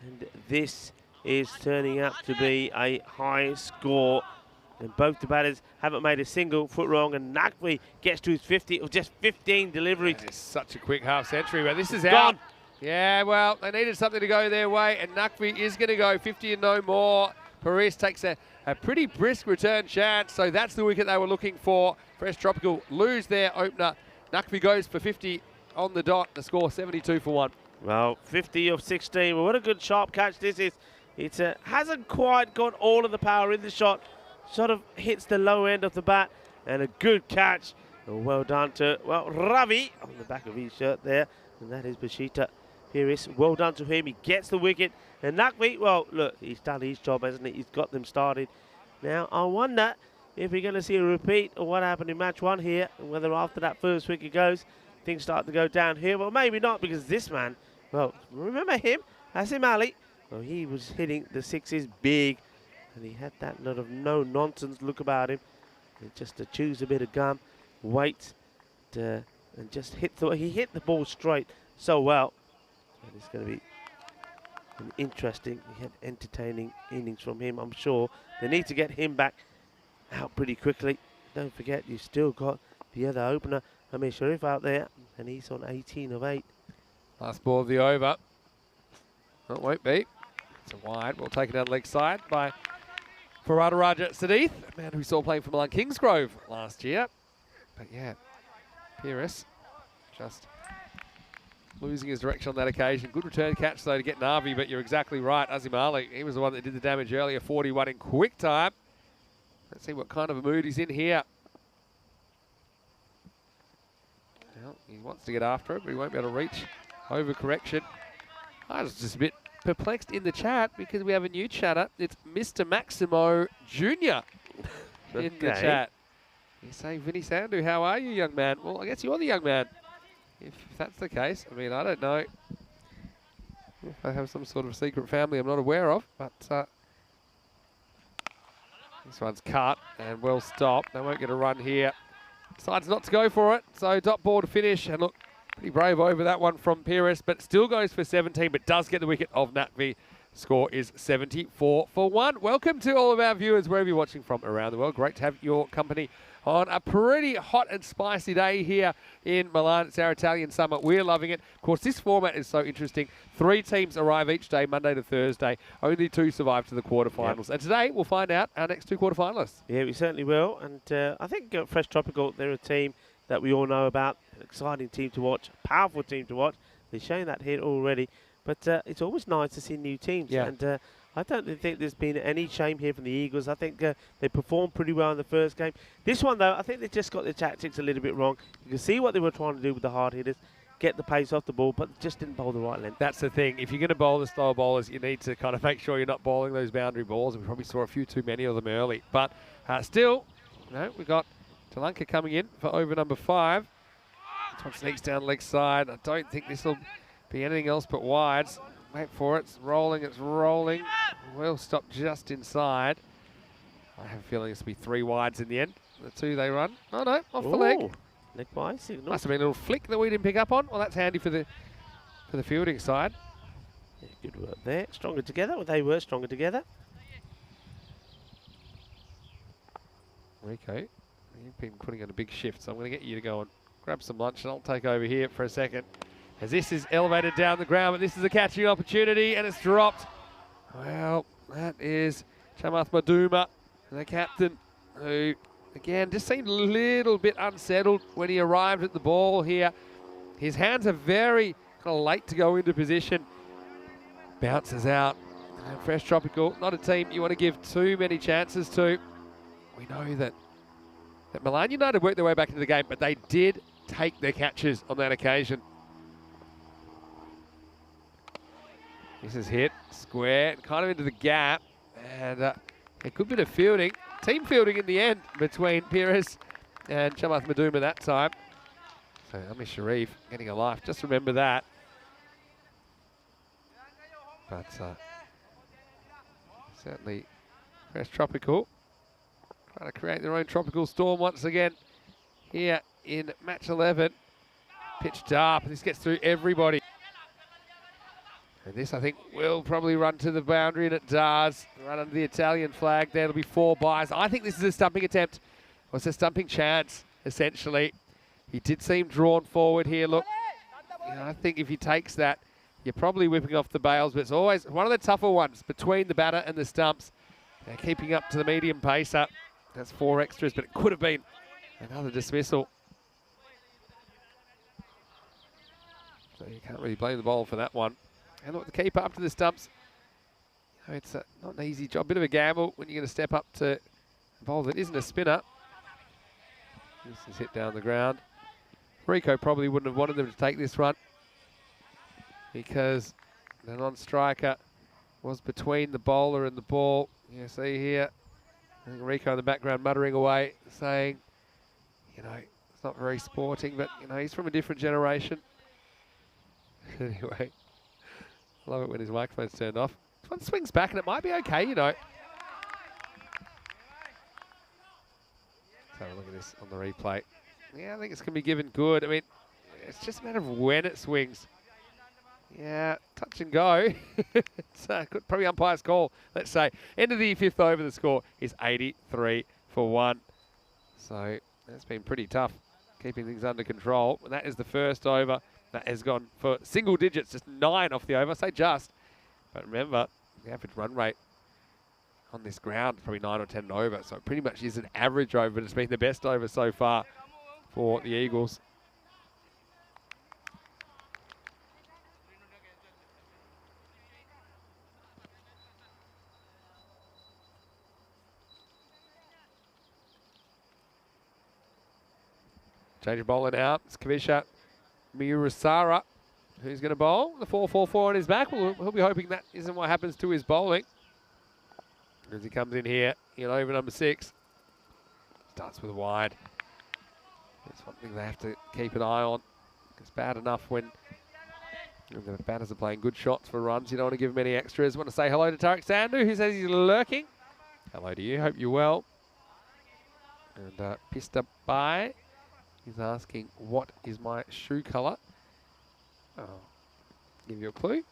And this is turning out to be a high score. And both the batters haven't made a single foot wrong. And Nakvi gets to his 50 of just 15 deliveries. That is such a quick half century, but this is Gone. out. Yeah, well, they needed something to go their way, and Nakvi is going to go 50 and no more. Paris takes a pretty brisk return chance, so that's the wicket they were looking for. Fresh Tropical lose their opener. Nakvi goes for 50 on the dot, the score 72 for 1. Well, 50 of 16. Well, what a good sharp catch this is. It hasn't quite got all of the power in the shot. Sort of hits the low end of the bat, and a good catch. Well done to, well, Ravi on the back of his shirt there, and that is Bashita Piris. Well done to him. He gets the wicket. And Nakvi, well, look, he's done his job, hasn't he? He's got them started. Now, I wonder if we're going to see a repeat of what happened in match 1 here, and whether after that first wicket goes, things start to go down here. Well, maybe not, because this man, well, remember him? Asim Ali. Well, he was hitting the sixes big, and he had that lot of no-nonsense look about him. And just to choose a bit of gum, wait, and just hit he hit the ball straight so well. And it's going to be an interesting, entertaining innings from him, I'm sure. They need to get him back out pretty quickly. Don't forget, you've still got the other opener, Amir Sharif, out there, and he's on 18 of 8. Last ball of the over. Oh, it won't be. It's a wide. We'll take it down the leg side by Faradaraja Sadith, a man who we saw playing for Milan Kingsgrove last year. But yeah, Pieris just losing his direction on that occasion. Good return catch, though, to get Navi, but you're exactly right. Azim Ali, he was the one that did the damage earlier, 41 in quick time. Let's see what kind of a mood he's in here. Well, he wants to get after it, but he won't be able to reach. Overcorrection. I was just a bit perplexed in the chat because we have a new chatter. It's Mr. Maximo Jr. in the chat. You say, Vinny Sandu, how are you, young man? Well, I guess you're the young man. If that's the case, I mean, I don't know if I have some sort of secret family I'm not aware of, but this one's cut and well stopped. They won't get a run here. Decides not to go for it, so dot ball to finish. And look, pretty brave over that one from Pires, but still goes for 17, but does get the wicket of Nakvi. Score is 74-1. Welcome to all of our viewers wherever you're watching from around the world. Great to have your company on a pretty hot and spicy day here in Milan. It's our Italian summer. We're loving it. Of course, this format is so interesting. 3 teams arrive each day, Monday to Thursday. Only 2 survive to the quarterfinals. Yep. And today we'll find out our next 2 quarterfinalists. Yeah, we certainly will. And I think Fresh Tropical, they're a team that we all know about. An exciting team to watch, a powerful team to watch. They're showing that here already. But it's always nice to see new teams. Yeah. And I don't think there's been any shame here from the Eagles. I think they performed pretty well in the first game. This one, though, I think they just got their tactics a little bit wrong. You can see what they were trying to do with the hard hitters, get the pace off the ball, but just didn't bowl the right length. That's the thing. If you're going to bowl the style bowlers, you need to kind of make sure you're not bowling those boundary balls. And we probably saw a few too many of them early. But still, we've got Talanka coming in for over number 5. This one sneaks down leg side. I don't think this will be anything else but wides. Wait for it. It's rolling. It's rolling. Will stop just inside. I have a feeling this will be 3 wides in the end. The 2 they run. Oh no, off the leg. Leg by signal. Must have been a little flick that we didn't pick up on. Well, that's handy for the fielding side. Yeah, good work there. Stronger together. Well, they were stronger together. Rico, you've been putting on a big shift, so I'm going to get you to go and grab some lunch, and I'll take over here for a second. As this is elevated down the ground, but this is a catching opportunity, and it's dropped. Well, that is Chamath Maduma, the captain, who, again, just seemed a little bit unsettled when he arrived at the ball here. His hands are very kind of late to go into position. Bounces out. And Fresh Tropical, not a team you want to give too many chances to. We know that Milan United worked their way back into the game, but they did take their catches on that occasion. This is hit, square, kind of into the gap, and a good bit of fielding. Team fielding in the end between Pires and Chamath Maduma that time. So Ami Sharif getting a life, just remember that. But certainly Fresh Tropical trying to create their own tropical storm once again here in match 11. Pitched up, and this gets through everybody. And this, I think, will probably run to the boundary, and it does. Run under the Italian flag. There'll be 4 byes. I think this is a stumping attempt. Well, it's a stumping chance, essentially. He did seem drawn forward here. Look, I think if he takes that, you're probably whipping off the bails, but it's always one of the tougher ones between the batter and the stumps. They're keeping up to the medium pacer. That's 4 extras, but it could have been another dismissal. So you can't really blame the bowler for that one. And look, the keeper up to the stumps. It's not an easy job. Bit of a gamble when you're going to step up to a bowl that isn't a spinner. This is hit down the ground. Rico probably wouldn't have wanted them to take this run because the non-striker was between the bowler and the ball. You see here, I think Rico in the background muttering away, saying, it's not very sporting, but, he's from a different generation. Anyway. Love it when his microphone's turned off. This one swings back and it might be okay, So look at this on the replay. Yeah, I think it's going to be given good. I mean, it's just a matter of when it swings. Yeah, touch and go. It's probably umpire's call, let's say. End of the 5th over, the score is 83-1. So that's been pretty tough, keeping things under control. And that is the first over. That has gone for single digits, just 9 off the over. I say just, but remember, the average run rate on this ground is probably 9 or 10 over, so it pretty much is an average over, but it's been the best over so far for the Eagles. Change of bowler now. It's Kavisha Murasara, who's going to bowl. The 4-4-4 on his back. He'll be hoping that isn't what happens to his bowling. As he comes in here, over number 6. Starts with a wide. It's one thing they have to keep an eye on. It's bad enough when the batters are playing good shots for runs. You don't want to give them any extras. Want to say hello to Tariq Sandhu, who says he's lurking. Hello to you. Hope you're well. And Pista Bai. He's asking, what is my shoe colour? Oh, give you a clue.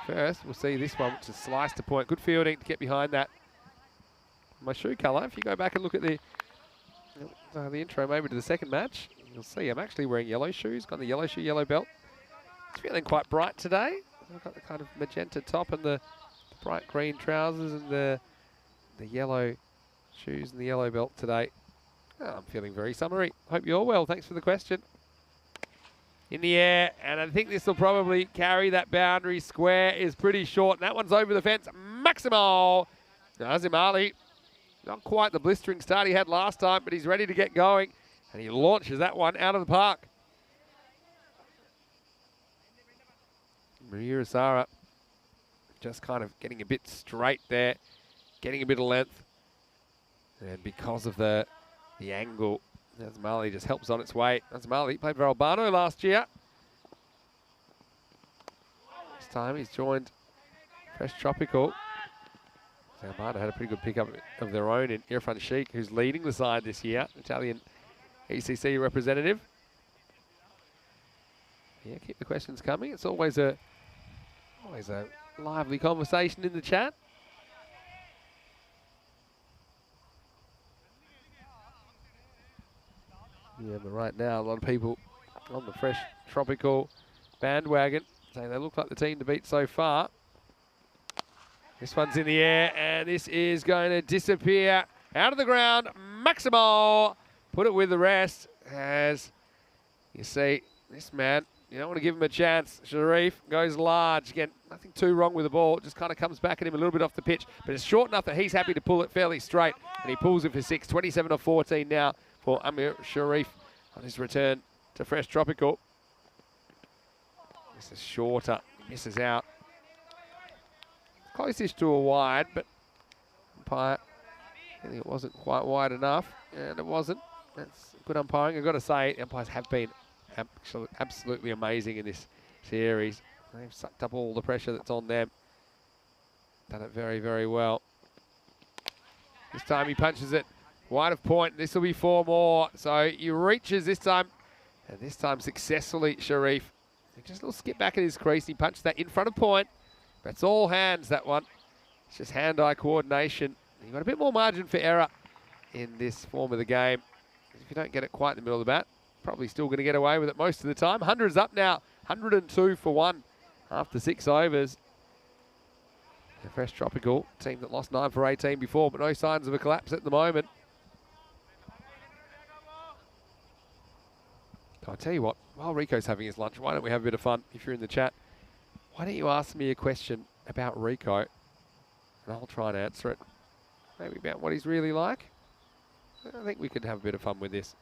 first, we'll see this one, which is sliced to point. Good fielding to get behind that. My shoe colour, if you go back and look at the intro maybe to the second match, you'll see I'm actually wearing yellow shoes, got the yellow shoe, yellow belt. It's feeling quite bright today. I've got the kind of magenta top and the bright green trousers and the yellow shoes and the yellow belt today. Oh, I'm feeling very summery. Hope you're well. Thanks for the question. In the air, and I think this will probably carry that boundary. Square is pretty short, and that one's over the fence. Maximo! Azim Ali, not quite the blistering start he had last time, but he's ready to get going, and he launches that one out of the park. Maria Asara just kind of getting a bit straight there, getting a bit of length, and because of the angle, Azmali just helps on its way. Azmali played for Albano last year. This time he's joined Fresh Tropical. Albano had a pretty good pickup of their own in Irfan Sheikh, who's leading the side this year, Italian ECC representative. Yeah, keep the questions coming. It's always a lively conversation in the chat. Yeah, but right now, a lot of people on the Fresh Tropical bandwagon saying they look like the team to beat so far. This one's in the air, and this is going to disappear out of the ground. Maximo put it with the rest. As you see, this man, you don't want to give him a chance. Sharif goes large. Again, nothing too wrong with the ball. Just kind of comes back at him a little bit off the pitch, but it's short enough that he's happy to pull it fairly straight, and he pulls it for 6. 27 of 14 now for Amir Sharif on his return to Fresh Tropical. This is shorter. He misses out. Closest to a wide, but umpire, I think it wasn't quite wide enough, and it wasn't. That's good umpiring. I've got to say, umpires have been absolutely amazing in this series. They've sucked up all the pressure that's on them. Done it very, very well. This time he punches it wide of point. This will be 4 more. So he reaches this time, and this time successfully, Sharif. Just a little skip back at his crease. He punched that in front of point. That's all hands, that one. It's just hand-eye coordination. You've got a bit more margin for error in this form of the game. If you don't get it quite in the middle of the bat, probably still going to get away with it most of the time. 100's up now. 102 for 1 after 6 overs. The Fresh Tropical team that lost 9 for 18 before, but no signs of a collapse at the moment. I'll tell you what, while Rico's having his lunch, why don't we have a bit of fun if you're in the chat? Why don't you ask me a question about Rico, and I'll try and answer it. Maybe about what he's really like. I think we could have a bit of fun with this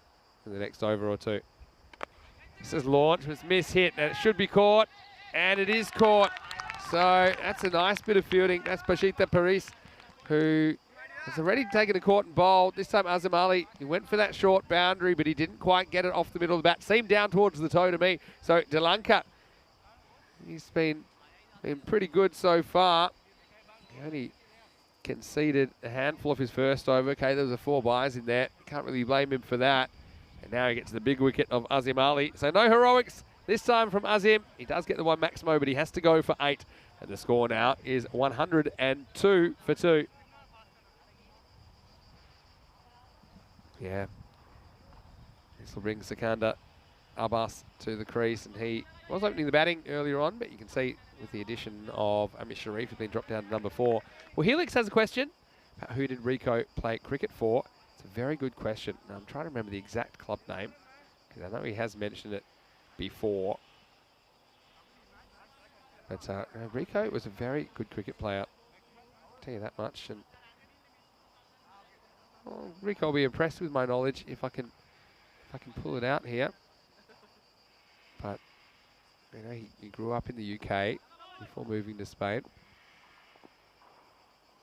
in the next over or two. This is launched, it's mishit, and it should be caught, and it is caught. So that's a nice bit of fielding. That's Pashita Paris, who has already taken a caught and bowled. This time Azam Ali, he went for that short boundary, but he didn't quite get it off the middle of the bat. Seemed down towards the toe to me. So Delanka, he's been pretty good so far. He only conceded a handful of his first over. Okay, there was a 4 byes in there. Can't really blame him for that. And now he gets the big wicket of Azim Ali. So no heroics this time from Azim. He does get the 1 Maximo, but he has to go for 8. And the score now is 102 for 2. Yeah. This will bring Sikandar Abbas to the crease, and he was opening the batting earlier on, but you can see with the addition of Amir Sharif, who's been dropped down to number 4. Well, Helix has a question about who did Rico play cricket for. It's a very good question. Now, I'm trying to remember the exact club name, because I know he has mentioned it before. But Rico was a very good cricket player. I'll tell you that much. And well, Rico will be impressed with my knowledge if I can pull it out here. But you know, he grew up in the UK before moving to Spain.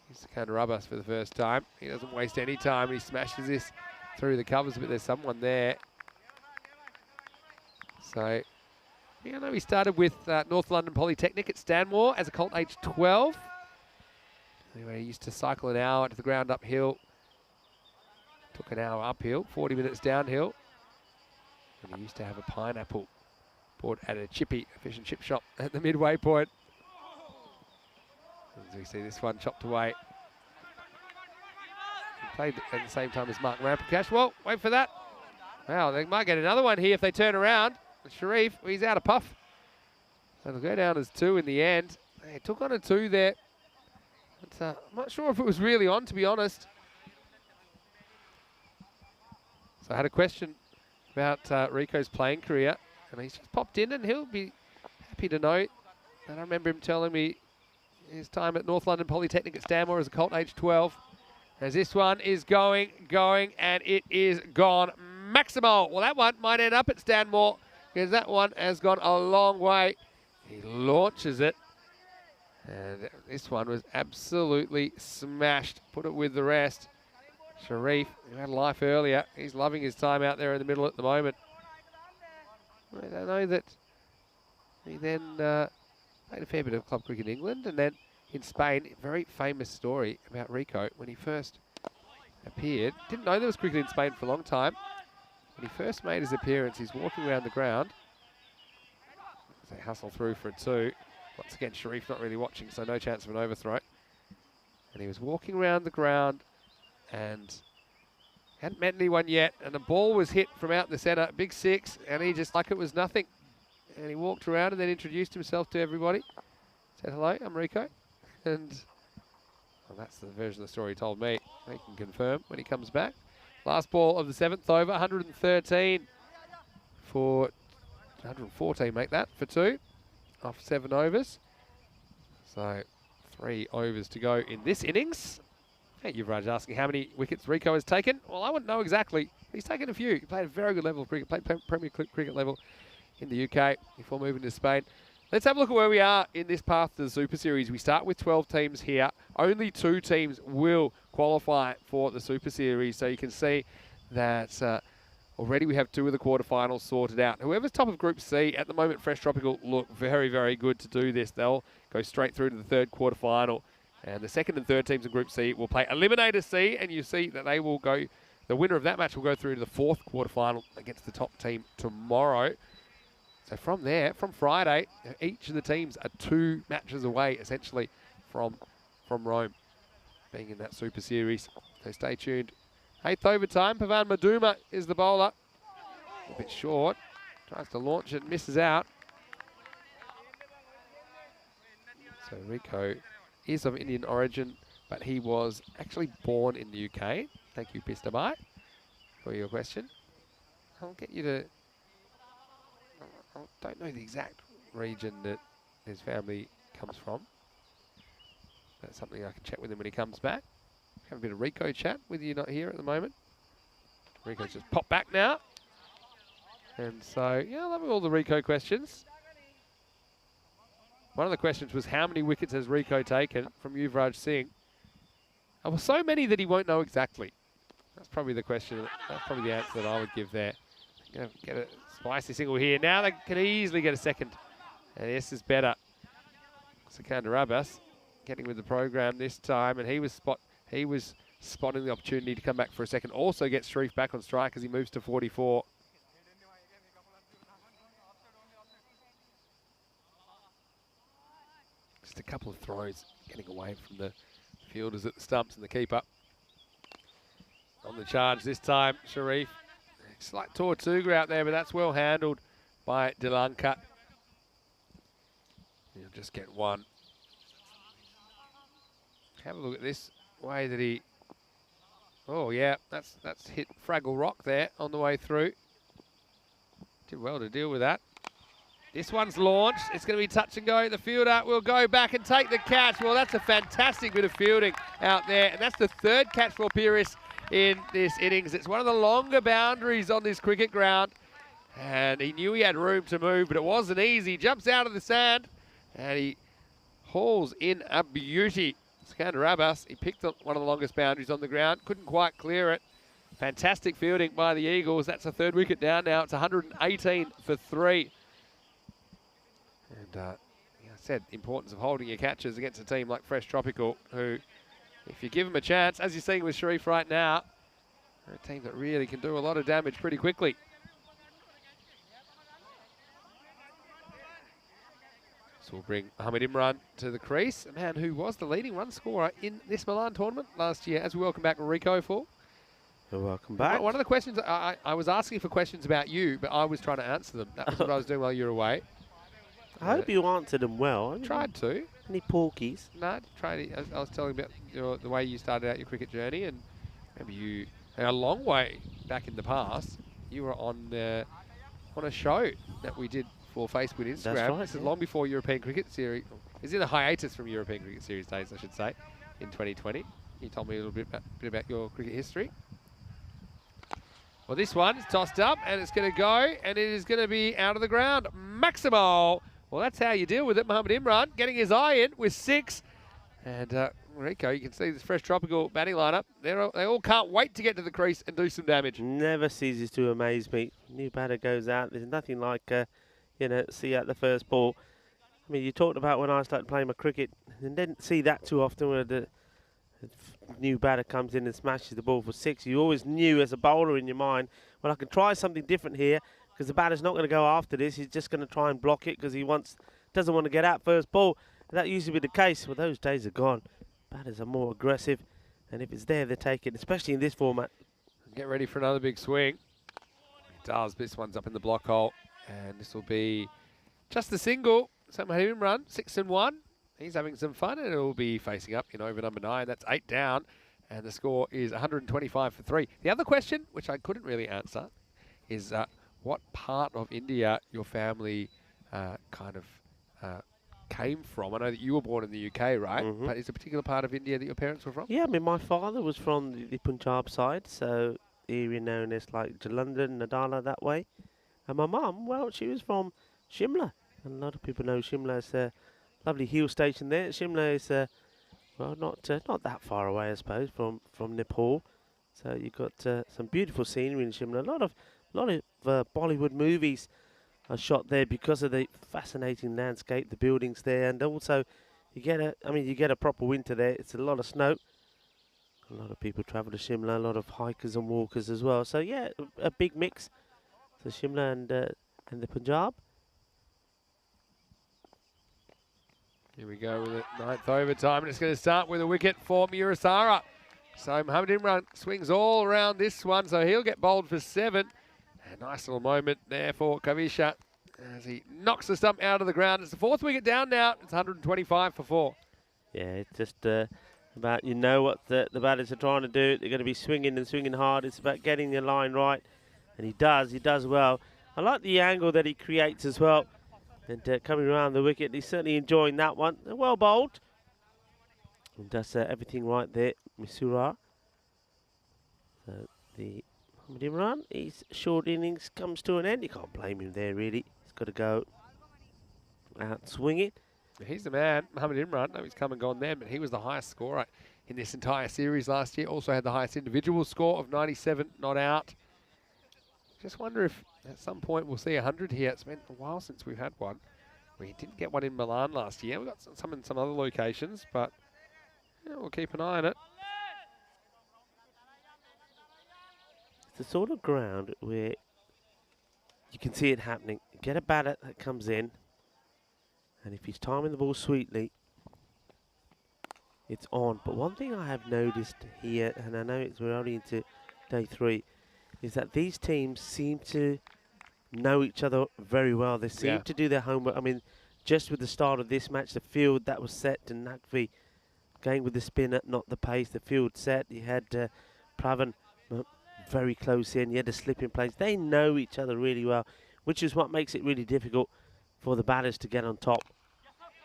He's Sikandar Abbas for the first time. He doesn't waste any time. He smashes this through the covers, but there's someone there. So, you know, he started with North London Polytechnic at Stanmore as a colt age 12. Anyway, he used to cycle an hour to the ground uphill. Took an hour uphill, 40 minutes downhill. And he used to have a pineapple bought at a chippy, a fish and chip shop at the midway point. As we see this one chopped away. He played at the same time as Mark Ramprakash. Well, wait for that. Wow, they might get another one here if they turn around. Sharif, he's out of puff. So it'll go down as 2 in the end. He took on a 2 there. But, I'm not sure if it was really on, to be honest. So I had a question about Rico's playing career, and he's just popped in, and he'll be happy to know. And I remember him telling me his time at North London Polytechnic at Stanmore as a colt, age 12. As this one is going, and it is gone. Maximal. Well, that one might end up at Stanmore, because that one has gone a long way. He launches it. And this one was absolutely smashed. Put it with the rest. Sharif, who had life earlier, he's loving his time out there in the middle at the moment. I don't know that he then played a fair bit of club cricket in England, and then in Spain, a very famous story about Rico when he first appeared. Didn't know there was cricket in Spain for a long time. When he first made his appearance, he's walking around the ground. They hustle through for a 2. Once again, Sharif not really watching, so no chance of an overthrow. And he was walking around the ground and hadn't met anyone yet, and the ball was hit from out the centre, big 6, and he just like it was nothing. And he walked around and then introduced himself to everybody. Said, hello, I'm Rico. And well, that's the version of the story he told me. He can confirm when he comes back. Last ball of the 7th over, 113 for 114, make that for 2 off 7 overs. So 3 overs to go in this innings. Hey, Yuvraj asking how many wickets Rico has taken. Well, I wouldn't know exactly. He's taken a few. He played a very good level of cricket, played Premier Cricket level in the UK before moving to Spain. Let's have a look at where we are in this path to the Super Series. We start with 12 teams here. Only 2 teams will qualify for the Super Series. So you can see that already we have 2 of the quarterfinals sorted out. Whoever's top of Group C, at the moment, Fresh Tropical look very, very good to do this. They'll go straight through to the 3rd quarterfinal. And the 2nd and 3rd teams in Group C will play Eliminator C, and you see that they will go, the winner of that match will go through to the 4th quarterfinal against the top team tomorrow. So from there, from Friday, each of the teams are 2 matches away, essentially, from Rome, being in that Super Series. So stay tuned. 8th overtime, Pavan Maduma is the bowler. A bit short, tries to launch it, misses out. So Rico is of Indian origin, but he was actually born in the UK. Thank you, Pistabai, for your question. I'll get you to... I don't know the exact region that his family comes from. That's something I can chat with him when he comes back. Have a bit of Rico chat with you not here at the moment. Rico's just popped back now. And so, yeah, I love all the Rico questions. One of the questions was, how many wickets has Rico taken, from Yuvraj Singh? Oh, well, so many that he won't know exactly. That's probably the question. That's probably the answer that I would give there. Going to get a spicy single here. Now they can easily get a second. And this is better. Sikandar Abbas getting with the program this time, and he was spotting the opportunity to come back for a second. Also gets Sharif back on strike as he moves to 44. Just a couple of throws getting away from the fielders at the stumps and the keeper. On the charge this time, Sharif. Slight Tortuga out there, but that's well handled by Delanka. He'll just get 1. Have a look at this way that he... Oh, yeah, that's hit Fraggle Rock there on the way through. Did well to deal with that. This one's launched. It's going to be touch and go. The fielder will go back and take the catch. Well, that's a fantastic bit of fielding out there. And that's the 3rd catch for Pyrrhus in this innings. It's one of the longer boundaries on this cricket ground. And he knew he had room to move, but it wasn't easy. Jumps out of the sand and he hauls in a beauty. Sikandar Abbas, he picked up one of the longest boundaries on the ground. Couldn't quite clear it. Fantastic fielding by the Eagles. That's a 3rd wicket down now. It's 118 for 3. And yeah, I said, importance of holding your catches against a team like Fresh Tropical, who, if you give them a chance, as you're seeing with Sharif right now, they're a team that really can do a lot of damage pretty quickly. This will bring Mohamed Imran to the crease, a man who was the leading run scorer in this Milan tournament last year. As we welcome back Rico for. You're welcome back. One of the questions, I was asking for questions about you, but I was trying to answer them. That was what I was doing while you were away. I hope you answered them well. I tried to. Any porkies? No, tried. I was telling about the way you started out your cricket journey, and maybe you, a long way back in the past, you were on a show that we did for Facebook and Instagram. That's right, This is long before European Cricket Series. It's in a hiatus from European Cricket Series days, I should say, in 2020. You told me a little bit about your cricket history. Well, this one's tossed up, and it's going to go, and it is going to be out of the ground. Maximo. Well, that's how you deal with it. Mohamed Imran getting his eye in with 6. And Rico, you can see this fresh tropical batting lineup. They all can't wait to get to the crease and do some damage. Never ceases to amaze me. New batter goes out. There's nothing like, see out the first ball. I mean, you talked about when I started playing my cricket, and didn't see that too often where the new batter comes in and smashes the ball for 6. You always knew as a bowler in your mind, well, I can try something different here because the batter's not going to go after this. He's just going to try and block it because he doesn't want to get out first ball. And that used to be the case. Well, those days are gone. Batters are more aggressive, and if it's there, they take it, especially in this format. Get ready for another big swing. It does. This one's up in the block hole, and this will be just a single. So Mohamed Imran, 6 and 1. He's having some fun, and it will be facing up in over number 9. That's 8 down, and the score is 125 for 3. The other question, which I couldn't really answer, is what part of India your family came from. I know that you were born in the UK, right? Mm-hmm. But is there a particular part of India that your parents were from? Yeah, I mean, my father was from the Punjab side, so area known as like Jalandhar, Nadala, that way. And my mum, well, she was from Shimla. And a lot of people know Shimla is a lovely hill station there. Shimla is, not that far away, I suppose, from Nepal. So you've got some beautiful scenery in Shimla. A lot of Bollywood movies are shot there because of the fascinating landscape, the buildings there, and also you get a proper winter there. It's a lot of snow. A lot of people travel to Shimla, a lot of hikers and walkers as well. So yeah, a big mix. So Shimla and the Punjab. Here we go with it, 9th overtime, and it's going to start with a wicket for Murasara. So Mohamed Imran swings all around this one, so he'll get bowled for 7. A nice little moment there for Kavisha as he knocks the stump out of the ground. It's the 4th wicket down now. It's 125 for 4. Yeah, it's just about, what the batters are trying to do. They're going to be swinging and swinging hard. It's about getting the line right, and he does well. I like the angle that he creates as well. And coming around the wicket, he's certainly enjoying that one. Well bowled. And does everything right there, Misura. So the Mohamed Imran, his short innings comes to an end. You can't blame him there, really. He's got to go out swinging. He's the man, Mohamed Imran. No, he's come and gone then, but he was the highest scorer in this entire series last year. Also had the highest individual score of 97, not out. Just wonder if at some point we'll see 100 here. It's been a while since we've had one. We didn't get one in Milan last year. We've got some in some other locations, but yeah, we'll keep an eye on it. It's the sort of ground where you can see it happening. You get a batter that comes in, and if he's timing the ball sweetly, it's on. But one thing I have noticed here, and I know we're only into day 3, is that these teams seem to know each other very well. They seem to do their homework. I mean, just with the start of this match, the field that was set to Naqvi going with the spinner, not the pace. The field set. You had Pravan very close in. You had a slip in place. They know each other really well, which is what makes it really difficult for the batters to get on top.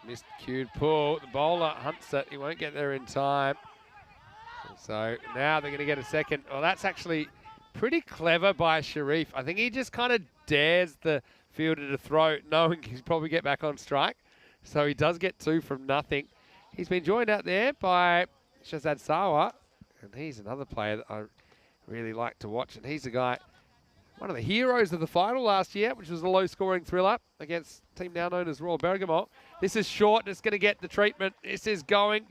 Missed cued pull. The bowler hunts it. He won't get there in time. So now they're going to get a second. Well, that's actually pretty clever by Sharif. I think he just kind of dares the fielder to throw, knowing he'll probably get back on strike. So he does get 2 from nothing. He's been joined out there by Shazad Sawa, and he's another player that I really like to watch. And he's the guy, one of the heroes of the final last year, which was a low-scoring thriller against a team now known as Royal Bergamo. This is short, and it's going to get the treatment. This is going,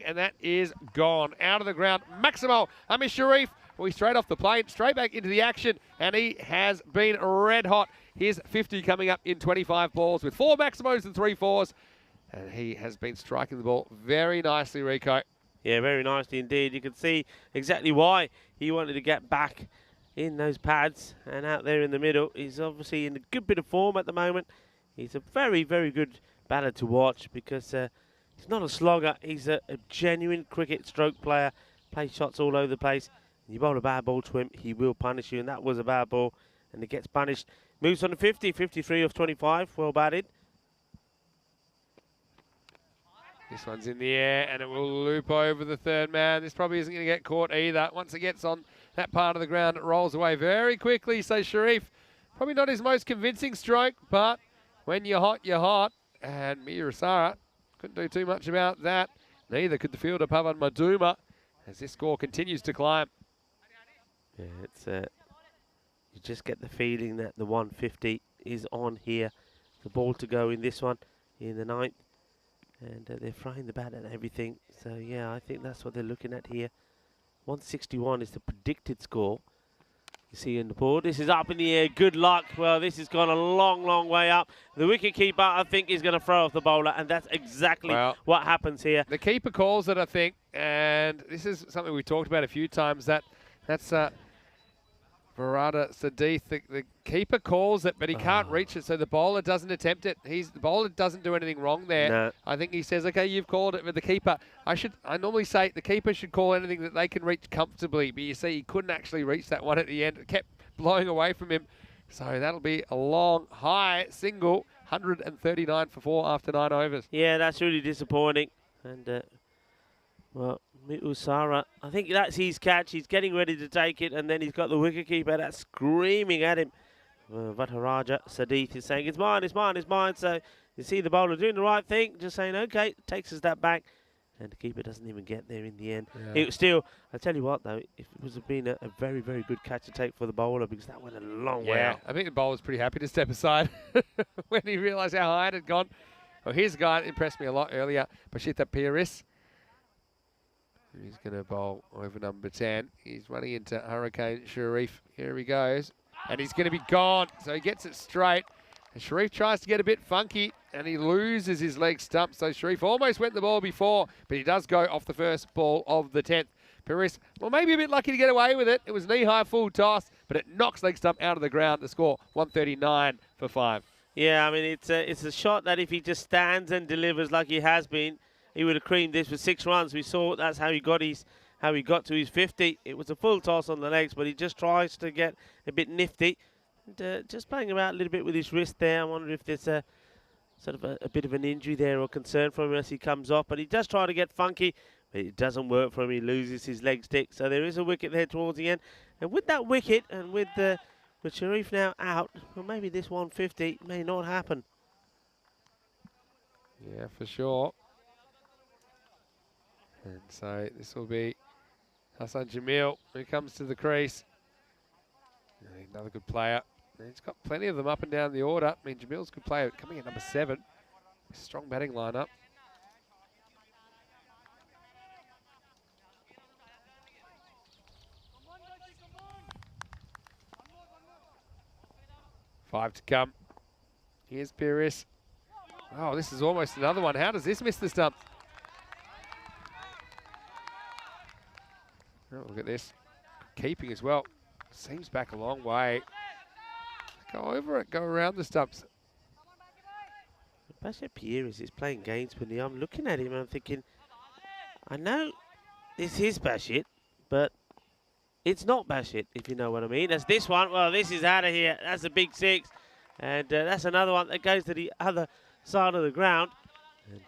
and that is gone. Out of the ground, Maximo Amir Sharif. Well, he's straight off the plane, straight back into the action, and he has been red hot. Here's 50 coming up in 25 balls with 4 Maximos and 3 4s. And he has been striking the ball very nicely, Rico. Yeah, very nicely indeed. You can see exactly why he wanted to get back in those pads and out there in the middle. He's obviously in a good bit of form at the moment. He's a very, very good batter to watch because he's not a slogger. He's a genuine cricket stroke player. Plays shots all over the place. You bowl a bad ball to him, he will punish you, and that was a bad ball, and it gets punished. Moves on to 50, 53 of 25, well batted. This one's in the air, and it will loop over the third man. This probably isn't going to get caught either. Once it gets on that part of the ground, it rolls away very quickly. So Sharif, probably not his most convincing stroke, but when you're hot, you're hot. And Mirasara couldn't do too much about that. Neither could the fielder Pavan Maduma, as this score continues to climb. Yeah, it's you just get the feeling that the 150 is on here. The ball to go in this one in the 9th. And they're throwing the bat at everything. So, yeah, I think that's what they're looking at here. 161 is the predicted score. You see in the board. This is up in the air. Good luck. Well, this has gone a long, long way up. The wicketkeeper, I think, is going to throw off the bowler. And that's exactly what happens here. The keeper calls it, I think. And this is something we talked about a few times. That's Varada Sadith, the keeper calls it, but he can't reach it, so the bowler doesn't attempt it. The bowler doesn't do anything wrong there. No. I think he says, okay, you've called it, but the keeper, I normally say the keeper should call anything that they can reach comfortably, but you see he couldn't actually reach that one at the end. It kept blowing away from him. So that'll be a long, high single, 139 for 4 after 9 overs. Yeah, that's really disappointing. And, well, Usara, I think that's his catch. He's getting ready to take it, and then he's got the wicketkeeper that's screaming at him. Vataraja Sadith is saying, it's mine, it's mine, it's mine. So you see the bowler doing the right thing, just saying, okay, takes a step back. And the keeper doesn't even get there in the end. Yeah. It was still, I tell you what, though, if it was been a very, very good catch to take for the bowler, because that went a long way out. I think the bowler was pretty happy to step aside when he realised how high it had gone. Well, here's a guy that impressed me a lot earlier, Bashita Piris. He's going to bowl over number 10. He's running into Hurricane Sharif. Here he goes. And he's going to be gone. So he gets it straight. And Sharif tries to get a bit funky, and he loses his leg stump. So Sharif almost went the ball before, but he does go off the first ball of the 10th. Paris, well, maybe a bit lucky to get away with it. It was knee-high full toss, but it knocks leg stump out of the ground to score 139 for 5. Yeah, I mean, it's a shot that if he just stands and delivers like he has been, he would have creamed this with 6 runs. We saw that's how he got to his 50. It was a full toss on the legs, but he just tries to get a bit nifty. And, just playing about a little bit with his wrist there. I wonder if there's a sort of a bit of an injury there or concern for him as he comes off. But he does try to get funky, but it doesn't work for him. He loses his leg stick. So there is a wicket there towards the end. And with that wicket and with Sharif now out, well, maybe this 150 may not happen. Yeah, for sure. And so this will be Hassan Jamil who comes to the crease. Another good player. And he's got plenty of them up and down the order. I mean, Jamil's a good player coming at number 7. Strong batting lineup. Five to come. Here's Pires. Oh, this is almost another one. How does this miss the stump? Oh, look at this. Keeping as well. Seems back a long way. Go over it. Go around the stumps. Bashir Pires is playing games with me. I'm looking at him and I'm thinking, I know this is Bashir, but it's not Bashir, if you know what I mean. That's this one. Well, this is out of here. That's a big 6. And that's another one that goes to the other side of the ground.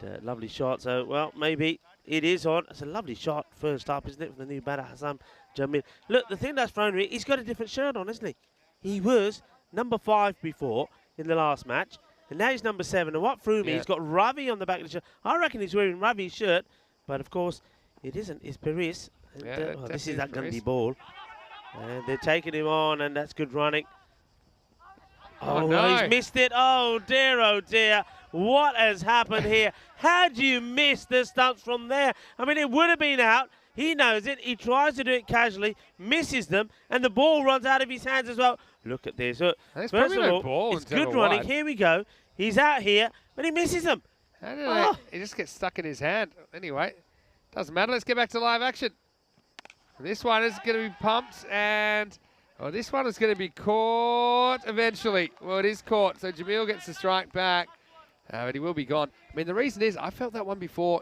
And lovely shot. So, well, maybe it is on. It's a lovely shot first up, isn't it, from the new batter, Hassan Jamil. Look, the thing that's thrown me, he's got a different shirt on, isn't he? He was number 5 before in the last match, and now he's number 7. And what threw me, he's got Ravi on the back of the shirt. I reckon he's wearing Ravi's shirt, but of course it isn't. It's Paris. And, well, this is that Gundy ball. And they're taking him on, and that's good running. Oh, no. He's missed it. Oh, dear. What has happened here? How do you miss the stumps from there? I mean, it would have been out. He knows it. He tries to do it casually, misses them, and the ball runs out of his hands as well. Look at this. First of all, it's good running. Here we go. He's out here, but he misses them. How did it just get stuck in his hand? Anyway, doesn't matter. Let's get back to live action. This one is going to be pumped, and this one is going to be caught eventually. Well, it is caught, so Jamil gets the strike back, but he will be gone. I mean, the reason is I felt that one before.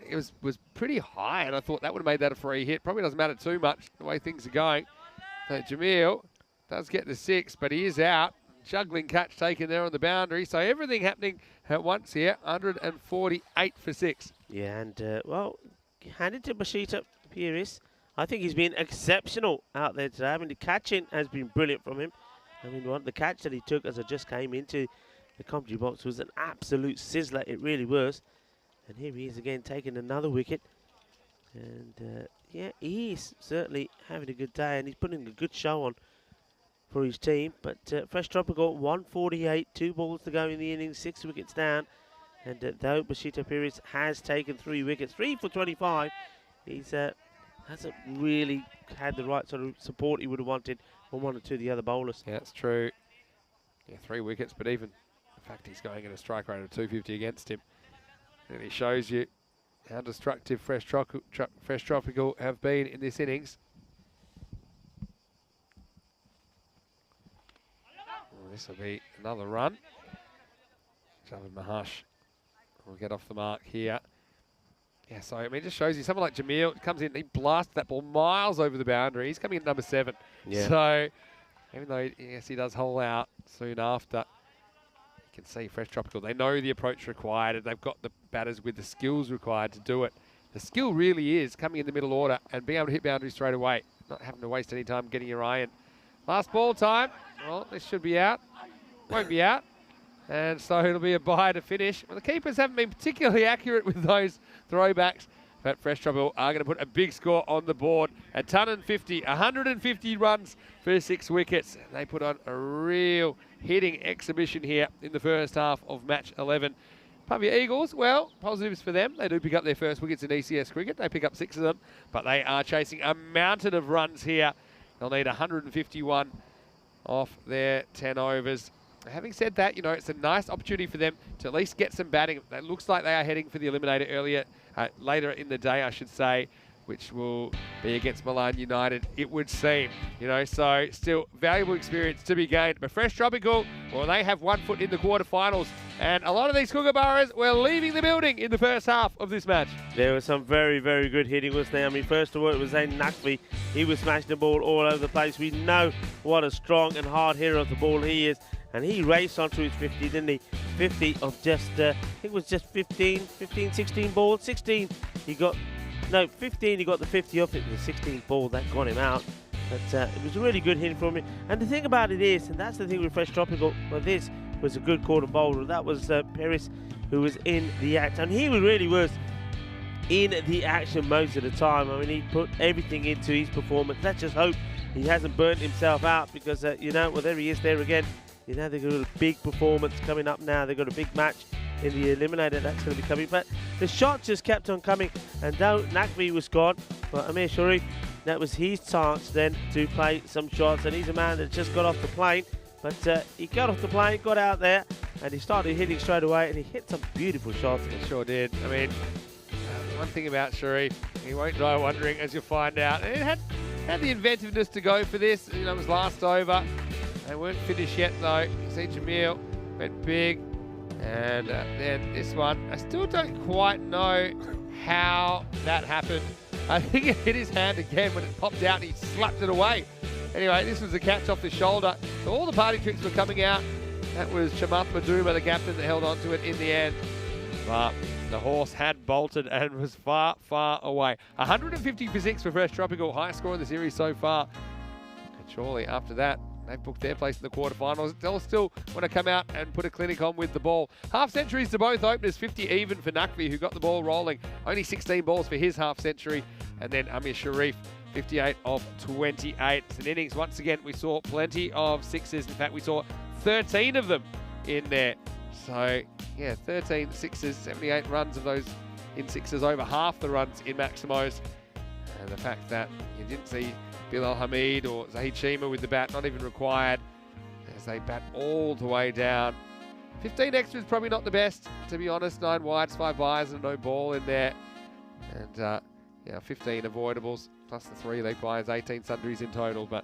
It was pretty high, and I thought that would have made that a free hit. Probably doesn't matter too much the way things are going. So Jamil does get the 6, but he is out. Juggling catch taken there on the boundary. So everything happening at once here. 148 for 6. Yeah, and well, handed to Bashita Pieris. I think he's been exceptional out there today. I mean, the catching has been brilliant from him. I mean, the catch that he took as I just came into the commentary box was an absolute sizzler. It really was. And here he is again taking another wicket. And yeah, he is certainly having a good day, and he's putting a good show on for his team. But Fresh Tropical, 148, 2 balls to go in the innings, 6 wickets down. And though Bashita Pieris has taken 3 wickets, 3 for 25, he's hasn't really had the right sort of support he would have wanted from one or two of the other bowlers. Yeah, that's true. Yeah, 3 wickets, but even the fact he's going at a strike rate of 250 against him, and he shows you how destructive Fresh Tropical have been in this innings. Well, this will be another run. Javid Mahash will get off the mark here. Yeah, so I mean, it just shows you someone like Jamil comes in, he blasts that ball miles over the boundary. He's coming in number 7. Yeah. So even though, yes, he does hole out soon after, you can see Fresh Tropical, they know the approach required, and they've got the batters with the skills required to do it. The skill really is coming in the middle order and being able to hit boundaries straight away, not having to waste any time getting your eye in. Last ball time. Well, this should be out. Won't be out. And so it'll be a bye to finish. Well, the keepers haven't been particularly accurate with those throwbacks, but Fresh Tropical are going to put a big score on the board. A ton and 50, 150 runs for 6 wickets. They put on a real hitting exhibition here in the first half of match 11. Pavia Eagles, well, positives for them. They do pick up their first wickets in ECS cricket. They pick up 6 of them, but they are chasing a mountain of runs here. They'll need 151 off their 10 overs. Having said that, you know, it's a nice opportunity for them to at least get some batting. It looks like they are heading for the eliminator later in the day, I should say, which will be against Milan United, it would seem. You know, so still valuable experience to be gained. But Fresh Tropical, well, they have 1 foot in the quarterfinals, and a lot of these Kookaburras were leaving the building in the first half of this match. There was some very, very good hitting, wasn't there? I mean, first of all, it was Zayn Naqvi. He was smashing the ball all over the place. We know what a strong and hard hitter of the ball he is. And he raced onto his 50, didn't he? 50 of just, I think it was just 16 balls. 16, he got, no, 15, he got the 50 off. It was the 16th ball that got him out. But it was a really good hitting from him. And the thing about it is, and that's the thing with Fresh Tropical, well, this was a good quarter bowler. That was Paris, who was in the act. And he really was in the action most of the time. I mean, he put everything into his performance. Let's just hope he hasn't burnt himself out, because, you know, well, there he is there again. You know, they've got a big performance coming up now. They've got a big match in the eliminator that's going to be coming. But the shots just kept on coming. And though Naqvi was gone, but Amir Sharif, that was his chance then to play some shots. And he's a man that just got off the plane. But he got off the plane, got out there, and he started hitting straight away. And he hit some beautiful shots. He sure did. I mean, one thing about Sharif, he won't die wondering, as you'll find out. And it had the inventiveness to go for this. You know, it was last over. They weren't finished yet, though. You see Jamil went big, and then this one. I still don't quite know how that happened. I think it hit his hand again when it popped out and he slapped it away. Anyway, this was a catch off the shoulder. So all the party tricks were coming out. That was Chamath Maduma, the captain, that held on to it in the end. But the horse had bolted and was far, far away. 150 for 6 for Fresh Tropical, highest score in the series so far. And surely after that, they've booked their place in the quarterfinals. They'll still want to come out and put a clinic on with the ball. Half centuries to both openers, 50 even for Naqvi, who got the ball rolling. Only 16 balls for his half century. And then Amir Sharif, 58 of 28. It's an innings. Once again, we saw plenty of sixes. In fact, we saw 13 of them in there. So, yeah, 13 sixes, 78 runs of those in sixes, over half the runs in Maximos. And the fact that you didn't see Bilal Hamid or Zahid Shima with the bat, not even required, as they bat all the way down. 15 extra is probably not the best, to be honest. 9 wides, 5 byes, and no ball in there. And yeah, 15 avoidables, plus the 3 leg byes, 18 sundries in total. But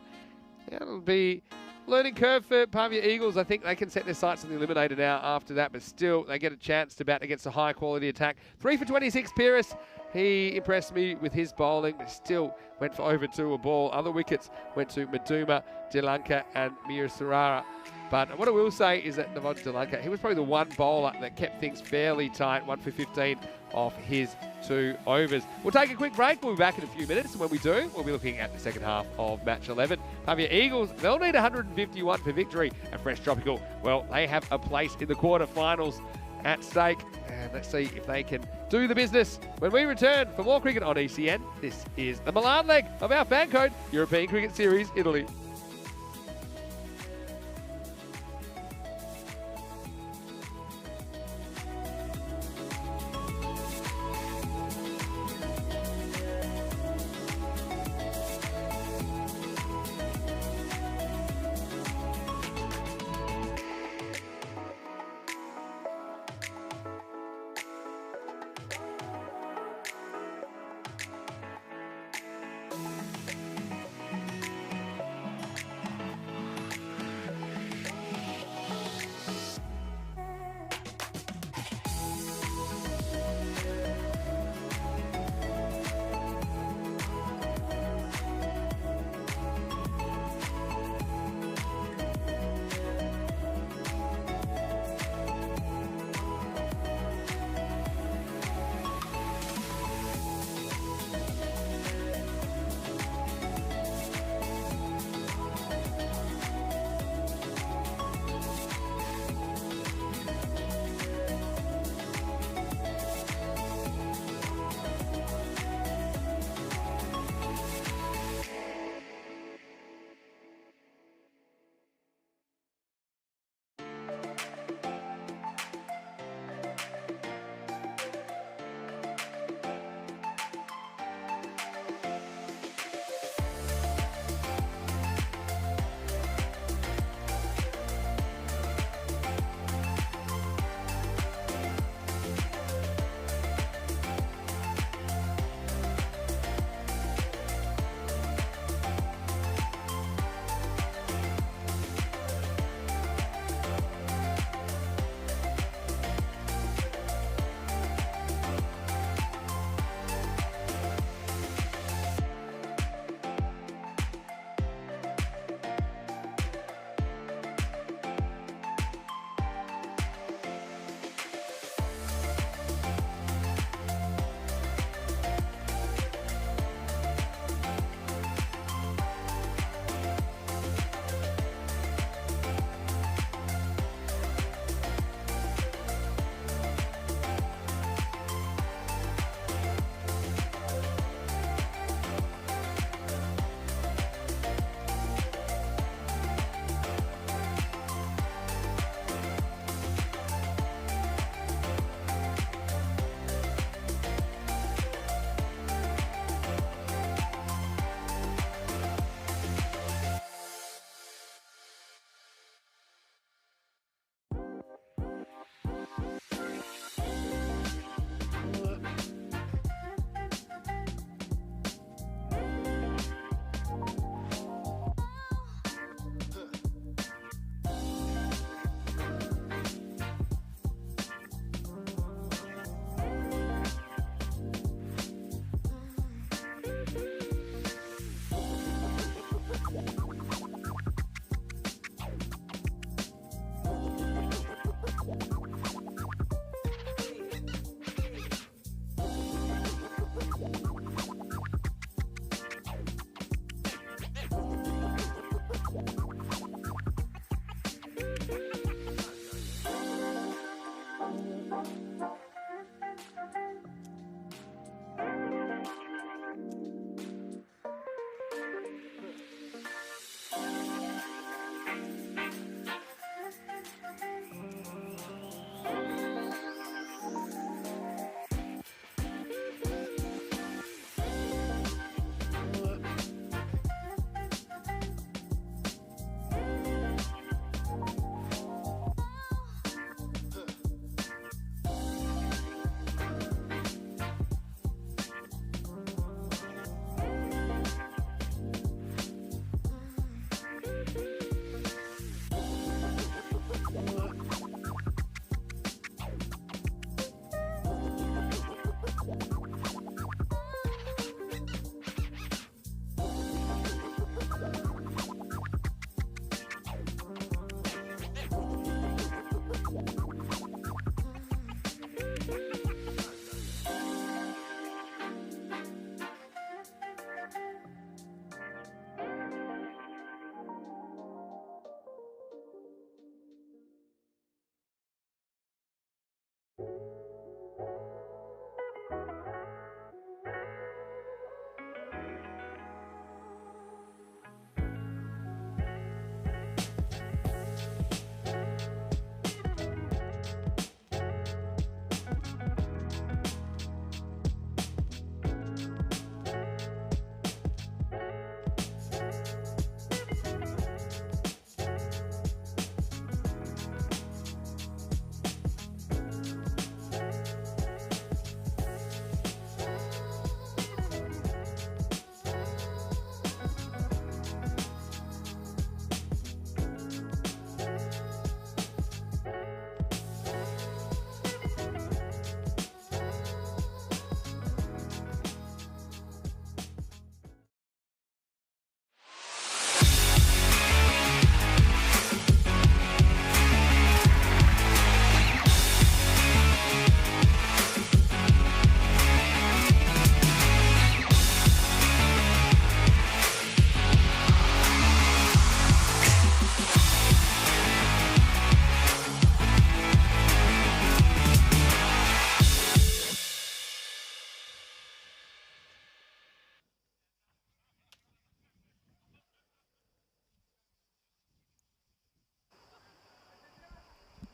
yeah, it'll be learning curve for Pavia Eagles. I think they can set their sights on the eliminator now after that, but still they get a chance to bat against a high quality attack. 3 for 26, Pyrrhus. He impressed me with his bowling, but still went for over 2 a ball. Other wickets went to Maduma, Dilanka and Mirasarara. But what I will say is that Navod Dilanka, he was probably the one bowler that kept things fairly tight, 1 for 15 off his 2 overs. We'll take a quick break. We'll be back in a few minutes. And when we do, we'll be looking at the second half of match 11. Pavia Eagles, they'll need 151 for victory. And Fresh Tropical, well, they have a place in the quarterfinals at stake. And let's see if they can do the business when we return for more cricket on ECN. This is the Milan leg of our FanCode European Cricket Series, Italy.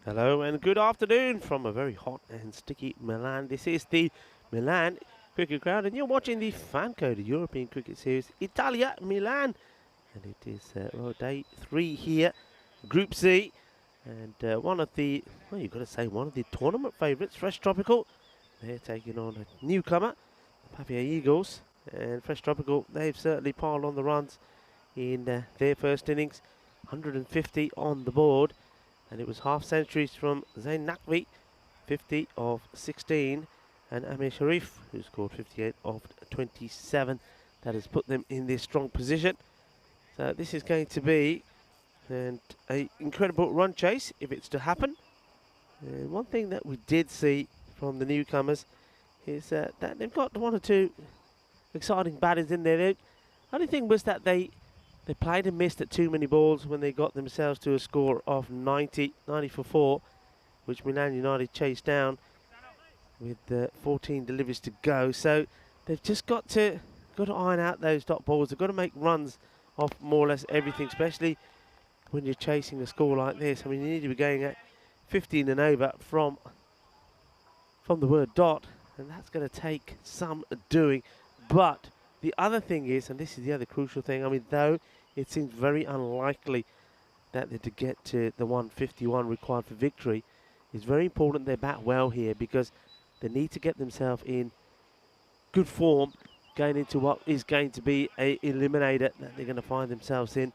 Hello and good afternoon from a very hot and sticky Milan. This is the Milan cricket crowd and you're watching the FanCode European Cricket Series Italia Milan. And it is well, day 3 here, Group C. And one of the, well, you've got to say, one of the tournament favourites, Fresh Tropical. They're taking on a newcomer, Papia Eagles. And Fresh Tropical, they've certainly piled on the runs in their first innings. 150 on the board. And it was half centuries from Zain Naqvi, 50 of 16, and Amir Sharif, who scored 58 of 27. That has put them in this strong position. So this is going to be an incredible run chase if it's to happen. And one thing that we did see from the newcomers is that they've got 1 or 2 exciting batters in there. The only thing was that they played and missed at too many balls when they got themselves to a score of 90 for 4, which Milan United chased down with 14 deliveries to go. So they've just got to iron out those dot balls. They've got to make runs off more or less everything, especially when you're chasing a score like this. I mean, you need to be going at 15 and over from the word dot, and that's going to take some doing. But the other thing is, and this is the other crucial thing, I mean, though it seems very unlikely that they're to get to the 151 required for victory, it's very important they bat well here because they need to get themselves in good form going into what is going to be a eliminator that they're going to find themselves in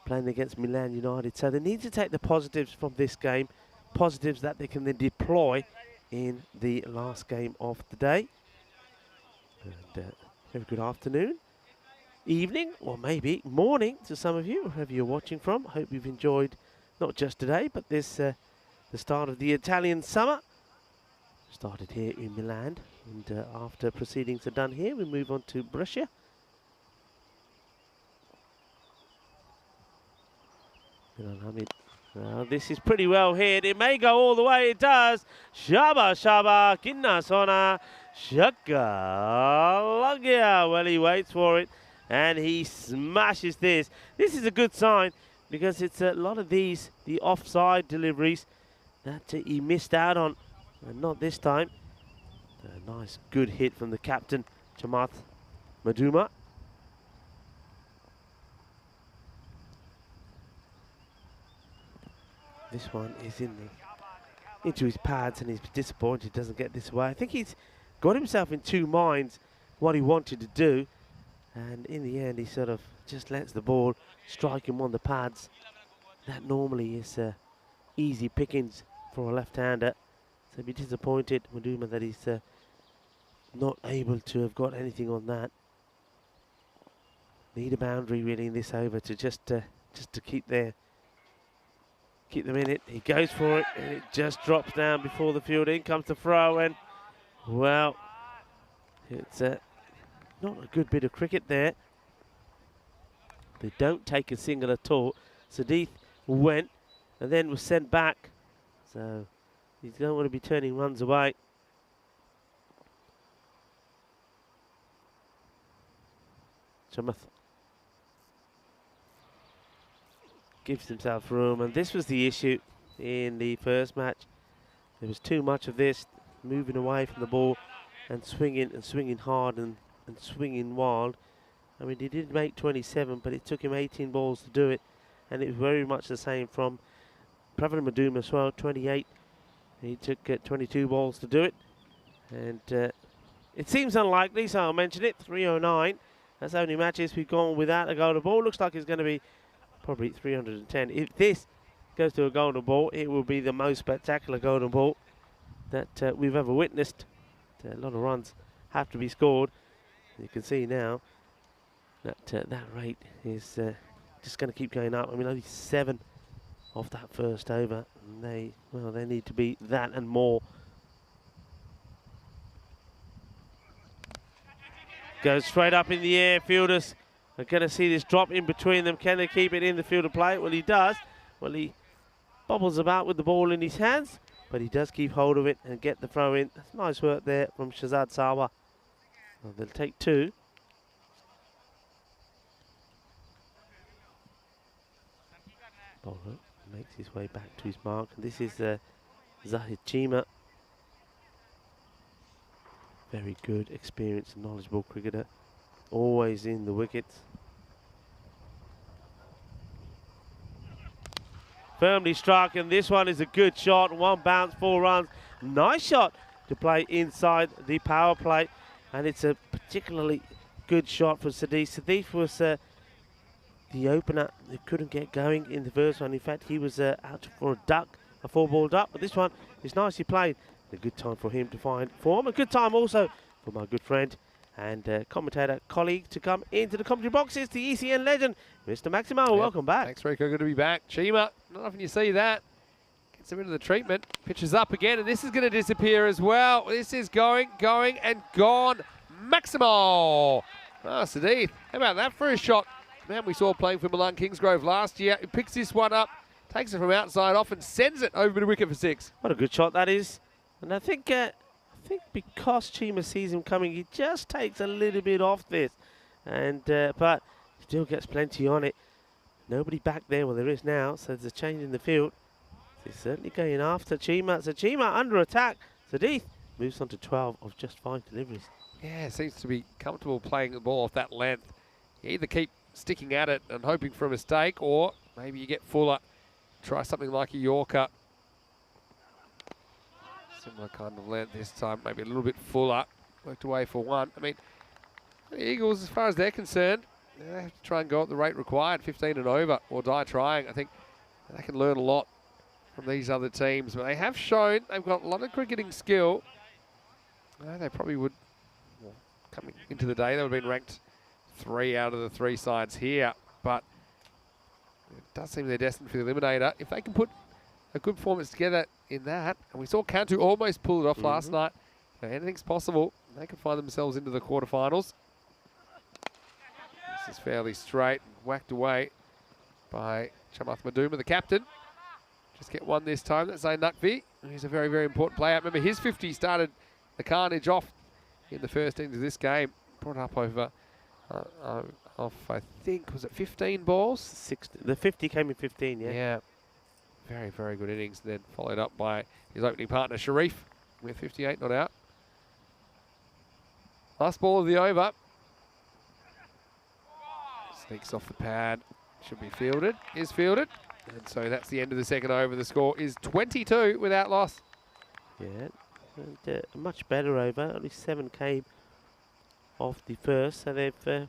playing against Milan United. So they need to take the positives from this game, positives that they can then deploy in the last game of the day. And very good afternoon, evening, or maybe morning to some of you, wherever you're watching from. I hope you've enjoyed not just today, but this the start of the Italian summer. Started here in Milan, and after proceedings are done here, we move on to Brescia. Well, this is pretty well hit. It may go all the way. It does. Shaba, Kinna Sona, Shaka, Lagia. Well, he waits for it, and he smashes this. This is a good sign, because it's a lot of these, the offside deliveries, that he missed out on. And not this time. A nice, good hit from the captain, Chamath Maduma. This one is into his pads, and he's disappointed he doesn't get this away. I think he's got himself in 2 minds what he wanted to do, and in the end he sort of just lets the ball strike him on the pads. That normally is easy pickings for a left-hander. So be disappointed, Maduma, that he's not able to have got anything on that. Need a boundary really in this over to just to keep them in it. He goes for it, and it just drops down before the field. In comes the throw, and well, it's not a good bit of cricket there. They don't take a single at all. Sadith went and then was sent back. So you don't want to be turning runs away. Chamath gives himself room, and this was the issue in the first match. There was too much of this, moving away from the ball and swinging hard and swinging wild. I mean, he did make 27, but it took him 18 balls to do it, and it was very much the same from Pravan Maduma as well, 28. He took 22 balls to do it, and it seems unlikely, so I'll mention it. 309. That's only matches we've gone without a golden ball. Looks like it's going to be probably 310. If this goes to a golden ball, it will be the most spectacular golden ball that we've ever witnessed. A lot of runs have to be scored. You can see now that that rate is just going to keep going up. I mean, only 7 off that first over. And they need to be that and more. Goes straight up in the air. Fielders are going to see this drop in between them. Can they keep it in the field of play? Well, he does. Well, he bobbles about with the ball in his hands, but he does keep hold of it and get the throw in. That's nice work there from Shazad Sawa. Well, they'll take 2. Bowler makes his way back to his mark. And this is Zahid Chima. Very good, experienced, knowledgeable cricketer. Always in the wickets. Firmly struck, and this one is a good shot. 1 bounce, 4 runs. Nice shot to play inside the power play. And it's a particularly good shot for Sadiq. Sadiq was the opener who couldn't get going in the first one. In fact, he was out for a duck, a 4-ball duck. But this one is nicely played. A good time for him to find form. A good time also for my good friend and commentator colleague to come into the commentary boxes, the ECN legend, Mr. Maximo. Yep. Welcome back. Thanks, Rico. Good to be back. Chima, not often you see that. Gets him into the treatment. Pitches up again, and this is going to disappear as well. This is going, and gone. Maximo. Oh, Sadiq, how about that for a shot? Man, we saw playing for Milan Kingsgrove last year. He picks this one up, takes it from outside off, and sends it over the wicket for 6. What a good shot that is. And I think because Chima sees him coming, he just takes a little bit off this. And but still gets plenty on it. Nobody back there, well there is now, so there's a change in the field. He's certainly going after Chima. So Chima under attack. Sadiq moves on to 12 of just 5 deliveries. Yeah, seems to be comfortable playing the ball off that length. You either keep sticking at it and hoping for a mistake, or maybe you get fuller. Try something like a Yorker. Similar kind of length this time, maybe a little bit fuller. Worked away for 1. I mean, the Eagles, as far as they're concerned, they have to try and go at the rate required, 15 and over, or die trying. I think they can learn a lot from these other teams. But they have shown they've got a lot of cricketing skill. They probably would, well, coming into the day, they would have been ranked 3 out of the 3 sides here. But it does seem they're destined for the eliminator. If they can put a good performance together in that, and we saw Cantu almost pull it off last night. Anything's possible. They can find themselves into the quarterfinals. This is fairly straight, whacked away by Chamath Maduma, the captain. Just get 1 this time. That's Zain Naqvi. He's a very, very important player. Remember, his 50 started the carnage off in the first innings of this game. Brought up over, I think, was it 15 balls? 60. The 50 came in 15, yeah. Yeah. Very, very good innings. Then followed up by his opening partner, Sharif, with 58 not out. Last ball of the over. Sneaks off the pad. Should be fielded. Is fielded. And so that's the end of the second over. The score is 22 without loss. Yeah, and a much better over. Only 7 came off the first. So they've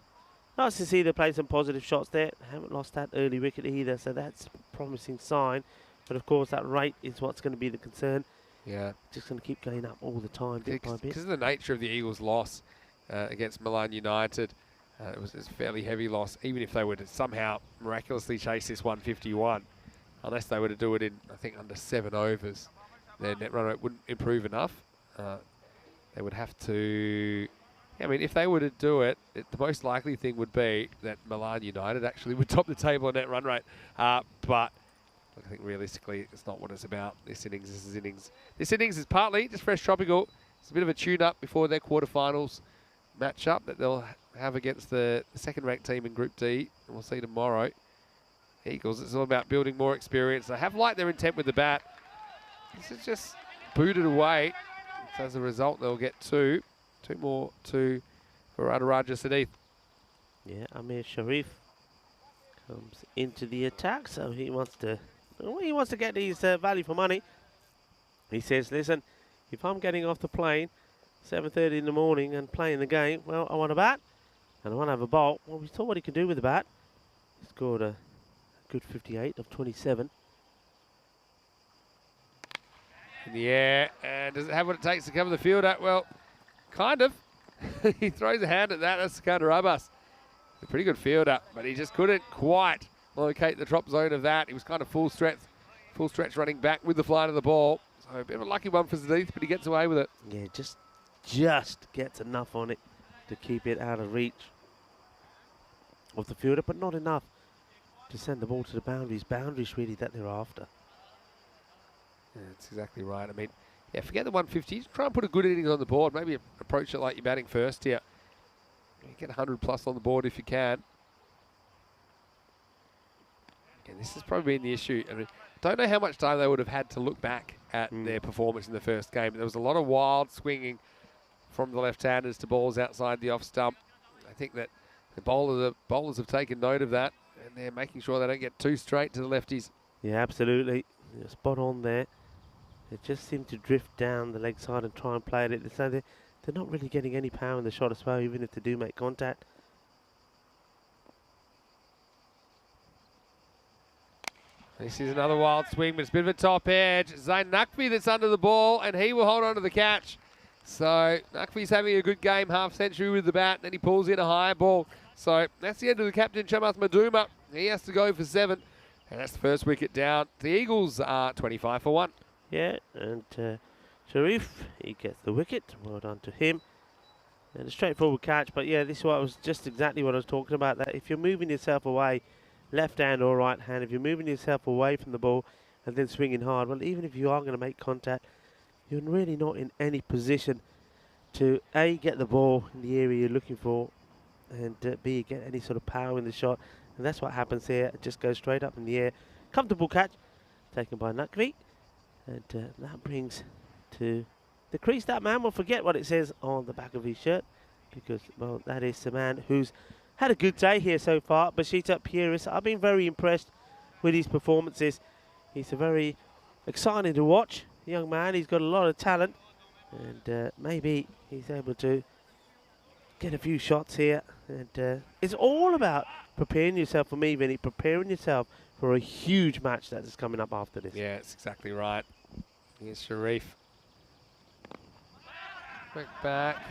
nice to see they played some positive shots there. Haven't lost that early wicket either. So that's a promising sign. But of course, that rate is what's going to be the concern. Yeah. Just going to keep going up all the time, bit by bit. Because of the nature of the Eagles' loss against Milan United, it was a fairly heavy loss, even if they were to somehow miraculously chase this 151. Unless they were to do it in, I think, under 7 overs, their net run rate wouldn't improve enough. They would have to... I mean, if they were to do it, the most likely thing would be that Milan United actually would top the table on net run rate. But I think realistically, it's not what it's about. This innings is partly just fresh tropical. It's a bit of a tune-up before their quarterfinals match-up that they'll have against the second-ranked team in Group D. And we'll see tomorrow. Eagles, it's all about building more experience. They have liked their intent with the bat. This is just booted away. So as a result, they'll get 2. 2 more for Radaraja Sadiq. Yeah, Amir Sharif comes into the attack, so he wants to get his value for money. He says, listen, if I'm getting off the plane 7:30 in the morning and playing the game, well, I want a bat and I want to have a bowl. Well, we saw what he could do with the bat. He scored a good 58 of 27. In the air, and does it have what it takes to cover the fielder? Well, kind of. He throws a hand at that. That's Sikandar Abbas. A pretty good fielder, but he just couldn't quite locate the drop zone of that. He was kind of full stretch running back with the flight of the ball. So a bit of a lucky one for Sadiq, but he gets away with it. Yeah, just gets enough on it to keep it out of reach of the fielder, but not enough to send the ball to the boundaries. Boundaries really that they're after. Yeah, that's exactly right. I mean, yeah, forget the 150. Try and put a good innings on the board. Maybe approach it like you're batting first here. Get 100 plus on the board if you can. And this has probably been the issue. I mean, don't know how much time they would have had to look back at their performance in the first game. There was a lot of wild swinging from the left-handers to balls outside the off stump. I think that the bowlers have taken note of that, and they're making sure they don't get too straight to the lefties. Yeah, absolutely. You're spot on there. They just seem to drift down the leg side and try and play it. So they're not really getting any power in the shot as well, even if they do make contact. This is another wild swing, but it's a bit of a top edge. Zain Naqvi that's under the ball, and he will hold on to the catch. So Naqvi's having a good game, half century with the bat, then he pulls in a high ball. So that's the end of the captain, Chamath Maduma. He has to go for 7, and that's the first wicket down. The Eagles are 25 for 1. Yeah, and Sharif, he gets the wicket. Well done to him. And a straightforward catch, but yeah, this was just exactly what I was talking about. That if you're moving yourself away, left hand or right hand, if you're moving yourself away from the ball and then swinging hard, well, even if you are going to make contact, you're really not in any position to A, get the ball in the area you're looking for, and B, get any sort of power in the shot. And that's what happens here. It just goes straight up in the air. Comfortable catch taken by Naqvi. And that brings to the crease. That man will forget what it says on the back of his shirt, because, well, that is the man who's had a good day here so far, Bashita Puris. I've been very impressed with his performances. He's a very exciting to watch young man. He's got a lot of talent, and maybe he's able to get a few shots here. And it's all about preparing yourself, for me, Vinny, preparing yourself for a huge match that is coming up after this. Yeah, it's exactly right. Here's Sharif. Quick back.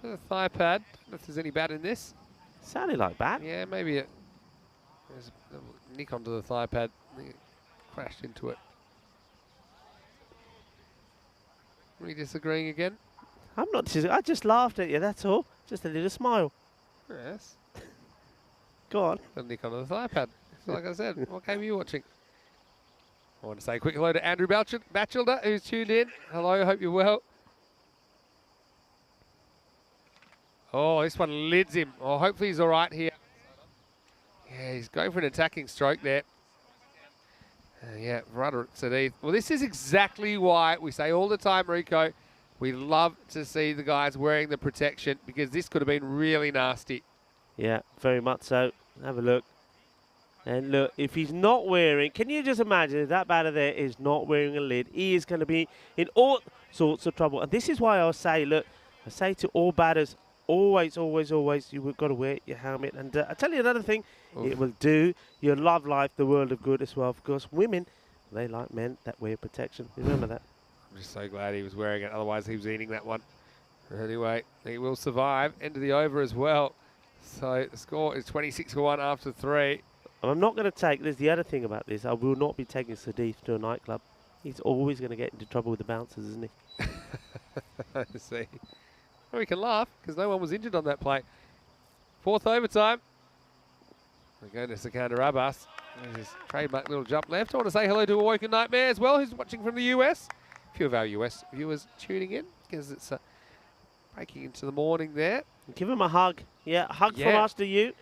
With a thigh pad. Don't know if there's any bat in this. Sounded like bat. Yeah, maybe there's a nick onto the thigh pad. I think it crashed into it. Are you disagreeing again? I'm not disagreeing. I just laughed at you, that's all. Just a little smile. Yes. Go on. A nick onto the thigh pad. Like I said, what game are you watching? I want to say a quick hello to Andrew Batchelder, who's tuned in. Hello, hope you're well. Oh, this one lids him. Oh, hopefully he's all right here. Yeah, he's going for an attacking stroke there. Yeah, Rudder Sadith. Well, this is exactly why we say all the time, Rico, we love to see the guys wearing the protection, because this could have been really nasty. Yeah, very much so. Have a look. And look, if he's not wearing, can you just imagine if that batter there is not wearing a lid, he is going to be in all sorts of trouble. And this is why I say, look, I say to all batters, always, always, always, you've got to wear your helmet. And I tell you another thing, it will do your love life the world of good as well. Because women, they like men that wear protection. Remember that. I'm just so glad he was wearing it, otherwise he was eating that one. Anyway, he will survive. End of the over as well. So the score is 26 for 1 after 3. And I'm not going to take, there's the other thing about this, I will not be taking Sadith to a nightclub. He's always going to get into trouble with the bouncers, isn't he? I see. Well, we can laugh, because no one was injured on that play. 4th overtime. We're going to Sikandar Abbas. There's his trademark little jump left. I want to say hello to Awoken Nightmare as well, who's watching from the US. A few of our US viewers tuning in, because it's breaking into the morning there. Give him a hug. Yeah, a hug from us to you.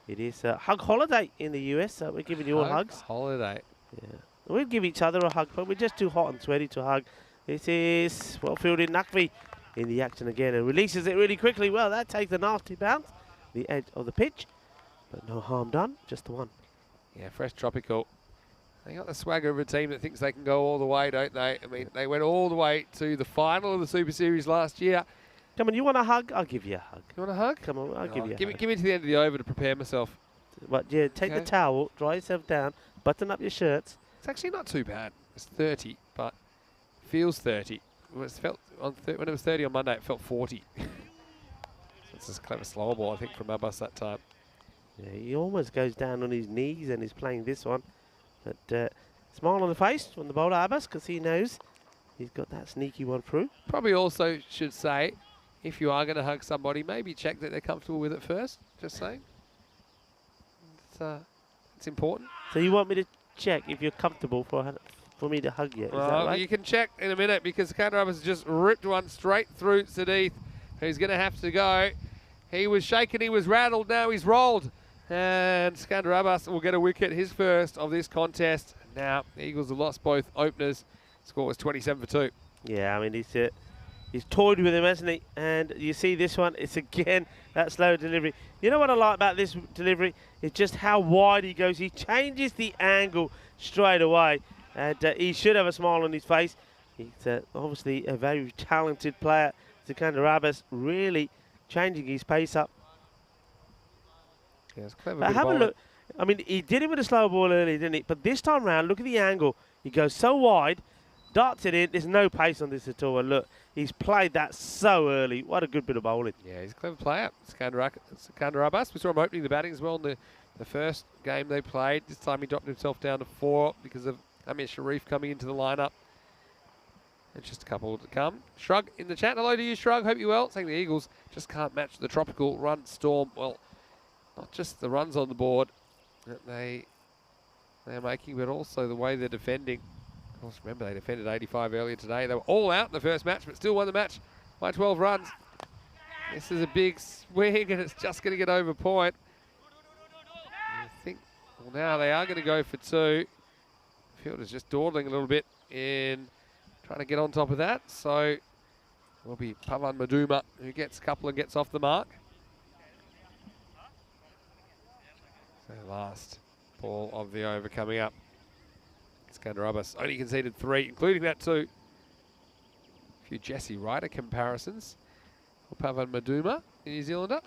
It is a hug holiday in the US, so we're giving you all hugs. Holiday. Yeah. We'll give each other a hug, but we're just too hot and sweaty to hug. This is well fielded Naqvi in the action again and releases it really quickly. Well, that takes a nasty bounce, the edge of the pitch, but no harm done, just the one. Yeah, fresh tropical. They got the swagger of a team that thinks they can go all the way, don't they? I mean, they went all the way to the final of the Super Series last year. Come on, you want a hug? I'll give you a hug. You want a hug? Come on, I'll give you a hug. Give me to the end of the over to prepare myself. But yeah, take the towel, dry yourself down, button up your shirts. It's actually not too bad. It's 30, but feels 30. When it was 30 on Monday, it felt 40. It's just a clever slower ball, I think, from Abbas that time. Yeah, he almost goes down on his knees and is playing this one. But smile on the face from the bowler Abbas, because he knows he's got that sneaky one through. Probably also should say, if you are going to hug somebody, maybe check that they're comfortable with it first. Just saying. It's important. So you want me to check if you're comfortable for me to hug you? Is that right? You can check in a minute, because Sikandar Abbas just ripped one straight through Sadith, who's going to have to go. He was shaken, he was rattled, now he's rolled. And Skandarabas will get a wicket, his first of this contest. Now, the Eagles have lost both openers. Score was 27 for 2. Yeah, I mean, he's toyed with him, hasn't he? And you see this one, it's again that slow delivery. You know what I like about this delivery? It's just how wide he goes. He changes the angle straight away. And he should have a smile on his face. He's obviously a very talented player. Skandarabas really changing his pace up. Yeah, it's clever. But have a look. I mean, he did it with a slow ball earlier, didn't he? But this time round, look at the angle. He goes so wide, darts it in. There's no pace on this at all. And look, he's played that so early. What a good bit of bowling. Yeah, he's a clever player. Skandarabas. We saw him opening the batting as well in the first game they played. This time he dropped himself down to 4 because of Amir Sharif coming into the lineup. And just a couple to come. Shrug in the chat. Hello to you, Shrug. Hope you're well. Saying the Eagles just can't match the tropical run storm. Well, not just the runs on the board that they're making, but also the way they're defending. Of course, remember they defended 85 earlier today. They were all out in the first match, but still won the match by 12 runs. This is a big swing, and it's just going to get over point. I think, well, now they are going to go for 2. The field is just dawdling a little bit in trying to get on top of that. So it will be Pavan Maduma who gets a couple and gets off the mark. So last ball of the over coming up. Skandarabas only conceded 3, including that 2. A few Jesse Ryder comparisons for Pavan Maduma, the New Zealander.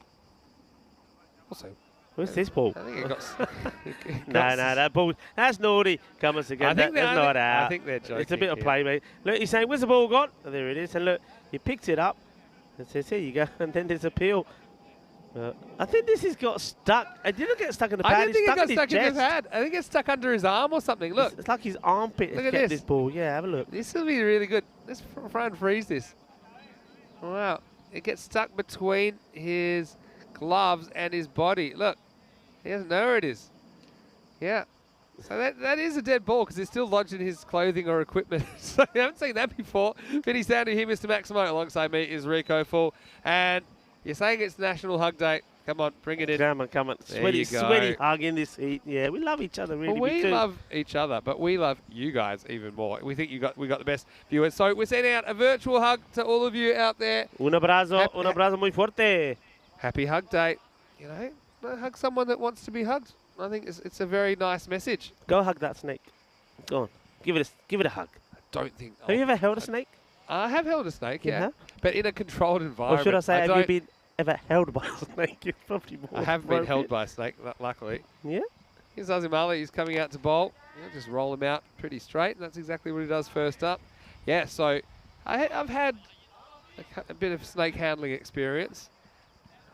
Also, where's this ball? I think it got. No, that ball. That's naughty. Come on, again. That's not out. I think they're joking. It's a bit of play, mate. Look, he's saying, "Where's the ball gone?" Oh, there it is. And look, he picks it up and says, "Here you go." And then there's a peel. I think this has got stuck. It didn't get stuck in the pad. I don't think it got stuck in his the pad. I think it's stuck under his arm or something. Look. It's like his armpit Look has at kept this. this ball. Yeah, have a look. This will be really good. Let's try and freeze this. Wow. It gets stuck between his gloves and his body. Look. He doesn't know where it is. Yeah. So that is a dead ball because it's still lodged in his clothing or equipment. So I haven't seen that before. But he's down to here, Mr. Maximo. Alongside me is Rico Full. And you're saying it's National Hug Day. Come on, bring it in. Come on. Sweaty hug in this heat. Yeah, we love each other, really. Well, we love each other, but we love you guys even more. We think we got the best viewers. So we're sending out a virtual hug to all of you out there. Un abrazo muy fuerte. Happy Hug Day. You know, hug someone that wants to be hugged. I think it's a very nice message. Go hug that snake. Go on, give it a hug. I don't think. Have you ever held a snake? I have held a snake, yeah, have? but in a controlled environment. Or should I say, have you been ever held by a snake? It's probably more I have been held by a snake, luckily. Yeah. Here's Azim Ali. He's coming out to bowl. Just roll him out pretty straight, and that's exactly what he does first up. Yeah, so I've had a bit of snake handling experience.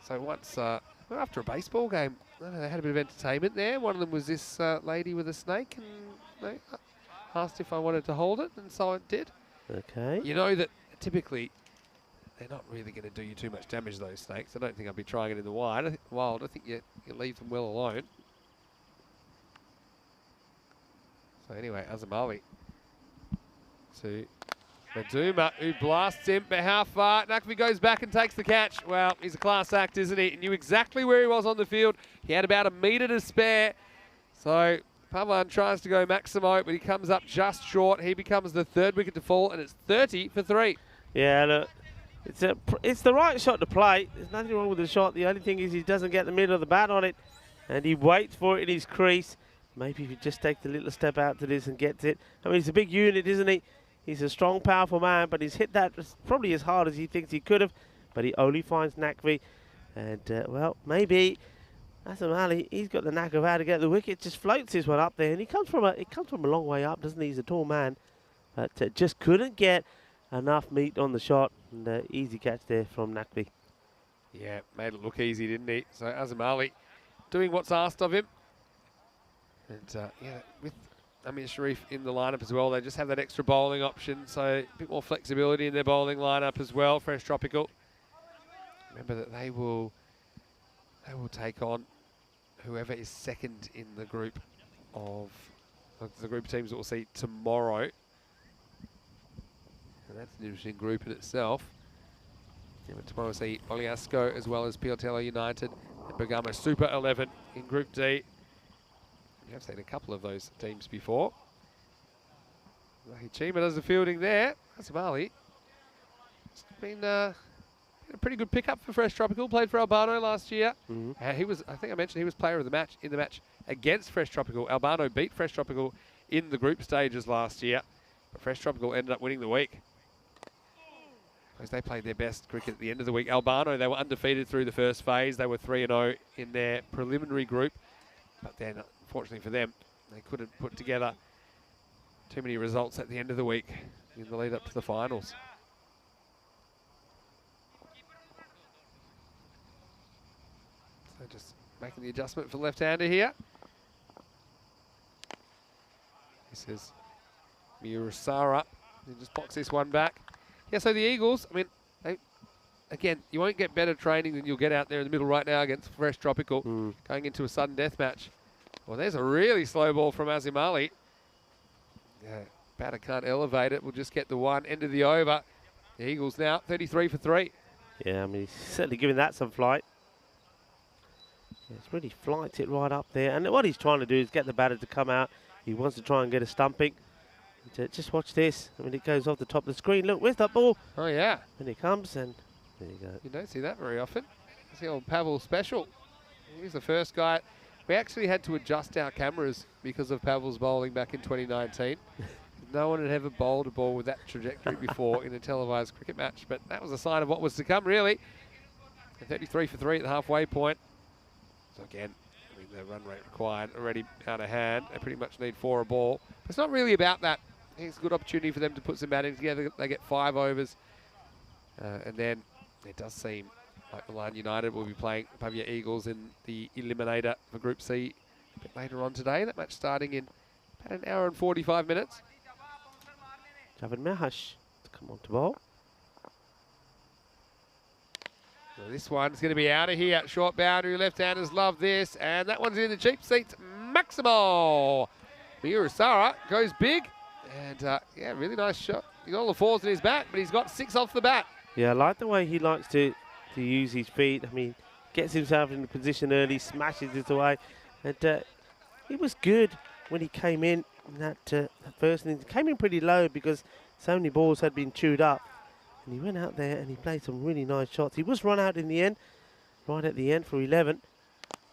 So once, after a baseball game, they had a bit of entertainment there. One of them was this lady with a snake, and they asked if I wanted to hold it, and so I did. Okay. You know that typically they're not really going to do you too much damage, those snakes. I don't think I'd be trying it in the wild. I think you leave them well alone. So anyway, Azim Ali to Maduma, who blasts him, but how far? Nakvi goes back and takes the catch. Well, he's a class act, isn't he? He knew exactly where he was on the field. He had about a metre to spare. So Pavan tries to go Maximo, but he comes up just short. He becomes the 3rd wicket to fall, and it's 30 for 3. Yeah, look, it's the right shot to play. There's nothing wrong with the shot. The only thing is he doesn't get the middle of the bat on it, and he waits for it in his crease. Maybe if he just takes a little step out to this and gets it. I mean, he's a big unit, isn't he? He's a strong, powerful man, but he's hit that probably as hard as he thinks he could have, but he only finds Nakvi. And, well, maybe Azim Ali, he's got the knack of how to get the wicket, just floats his one up there, and he comes from a long way up, doesn't he? He's a tall man, but just couldn't get enough meat on the shot, and easy catch there from Nakvi. Yeah, made it look easy, didn't he? So Azim Ali doing what's asked of him. And, yeah, with Amir Sharif in the lineup as well, they just have that extra bowling option, so a bit more flexibility in their bowling lineup as well. Fresh Tropical. Remember that they will take on whoever is second in the group of the group of teams that we'll see tomorrow. And that's an interesting group in itself. Yeah, but tomorrow we'll see Oliasco as well as Piotella United, and Bergamo Super 11 in Group D. We have seen a couple of those teams before. Chima does the fielding there. Azimali. It's been a pretty good pickup for Fresh Tropical. Played for Albano last year. He was, I think I mentioned, he was player of the match in the match against Fresh Tropical. Albano beat Fresh Tropical in the group stages last year, but Fresh Tropical ended up winning the week. Because they played their best cricket at the end of the week. Albano, they were undefeated through the first phase. They were 3-0 in their preliminary group, but then, unfortunately for them, they couldn't put together too many results at the end of the week in the lead up to the finals. So just making the adjustment for left-hander here. This is Murasara. He just box this one back. Yeah, so the Eagles, I mean, again, you won't get better training than you'll get out there in the middle right now against Fresh Tropical, going into a sudden death match. Well, there's a really slow ball from Azimali. Yeah, batter can't elevate it. We'll just get the one. End of the over. The Eagles now 33 for 3. Yeah, I mean, he's certainly giving that some flight. Yeah, it's really flights it right up there. And what he's trying to do is get the batter to come out. He wants to try and get a stumping. Just watch this. I mean, it goes off the top of the screen. Look, where's that ball? Oh, yeah. And it comes, and there you go. You don't see that very often. It's the old Pavel special. He's the first guy. We actually had to adjust our cameras because of Pavel's bowling back in 2019. No one had ever bowled a ball with that trajectory before in a televised cricket match, but that was a sign of what was to come, really. 33 for 3 at the halfway point. So again, I mean, the run rate required already out of hand. They pretty much need 4 a ball. But it's not really about that. I think it's a good opportunity for them to put some batting together. They get 5 overs. And then it does seem like Milan United will be playing Pavia Eagles in the Eliminator for Group C a bit later on today. That match starting in about an hour and 45 minutes. Javid Mahash to come on to bowl. Well, this one's going to be out of here. Short boundary, left-handers love this. And that one's in the cheap seats. Maximo. Murasara goes big. And, yeah, really nice shot. He got all the 4s in his bat, but he's got 6 off the bat. Yeah, I like the way he likes to use his feet. I mean, gets himself in the position early, smashes it away. And he was good when he came in that first inning. He came in pretty low because so many balls had been chewed up. And he went out there and he played some really nice shots. He was run out in the end, right at the end for 11.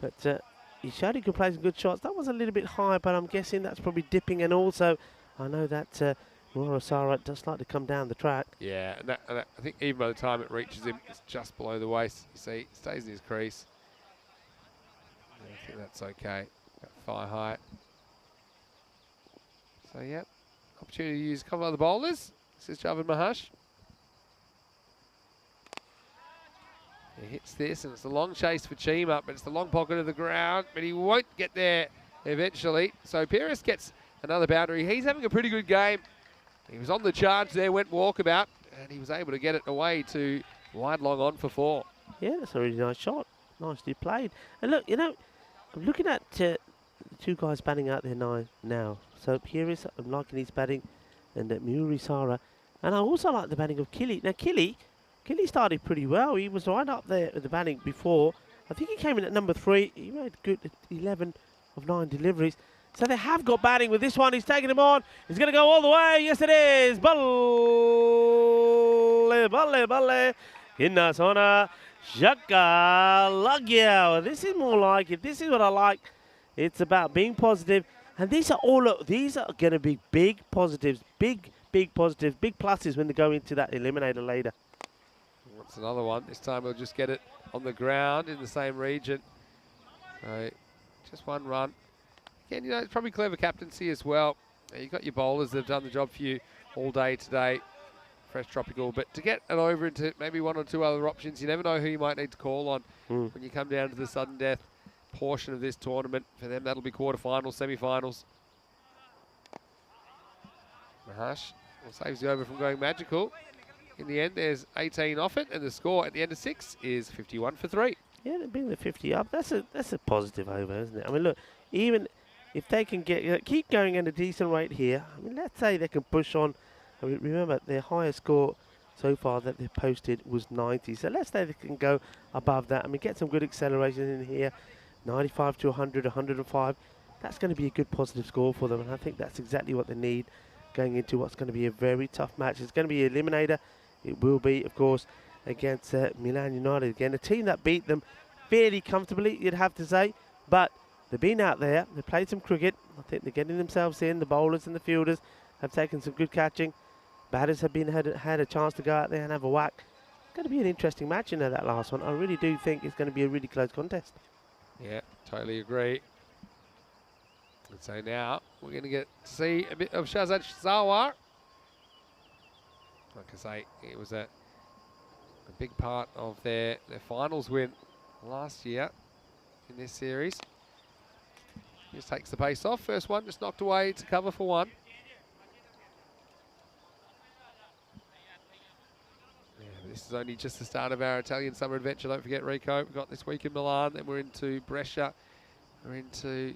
But he showed he could play some good shots. That was a little bit high, but I'm guessing that's probably dipping. And also, I know that Murasara does like to come down the track. Yeah, and I think even by the time it reaches him, it's just below the waist. You see, it stays in his crease. I think that's okay. Got thigh height. So, yeah, opportunity to use a couple of other bowlers. This is Javid Mahash. He hits this, and it's a long chase for Chima, but it's the long pocket of the ground, but he won't get there eventually. So Pires gets another boundary. He's having a pretty good game. He was on the charge there, went walkabout, and he was able to get it away to wide long on for 4. Yeah, that's a really nice shot. Nicely played. And look, you know, I'm looking at the 2 guys batting out there now. So Pires, I'm liking his batting, and Murasara. And I also like the batting of Kili. Now, Kili started pretty well. He was right up there with the batting before. I think he came in at number 3. He made good 11 of 9 deliveries. So they have got batting with this one. He's taking him on. He's going to go all the way. Yes, it is. Balle, balle, balle. Inna sona shaka lagya. This is more like it. This is what I like. It's about being positive. And these are going to be big positives. Big positives. Big pluses when they go into that eliminator later. That's another one. This time we'll just get it on the ground in the same region. So just 1 run. Again, you know, it's probably clever captaincy as well. You've got your bowlers that have done the job for you all day today. Fresh Tropical. But to get it over into maybe 1 or 2 other options, you never know who you might need to call on when you come down to the sudden death portion of this tournament. For them, that'll be quarterfinals, semi-finals. Mahash saves the over from going magical. In the end, there's 18 off it, and the score at the end of 6 is 51 for 3. Yeah, they bring the 50 up. That's a positive over, isn't it? I mean, look, even if they can keep going at a decent rate here, I mean, let's say they can push on. I mean, remember, their highest score so far that they've posted was 90. So let's say they can go above that. I mean, get some good acceleration in here. 95 to 100, 105. That's going to be a good positive score for them, and I think that's exactly what they need going into what's going to be a very tough match. It's going to be an eliminator. It will be, of course, against Milan United again, a team that beat them fairly comfortably, you'd have to say, but they've been out there, they've played some cricket. I think they're getting themselves in. The bowlers and the fielders have taken some good catching. Batters have had a chance to go out there and have a whack. It's going to be an interesting match, that last one. I really do think it's going to be a really close contest. Yeah, totally agree. And so now we're going to get to see a bit of Shahzad Sawar. Like I say, it was a big part of their finals win last year in this series. Just takes the pace off. First one just knocked away to cover for one. Yeah, this is only just the start of our Italian summer adventure. Don't forget, Rico, we've got this week in Milan, then we're into Brescia, we're into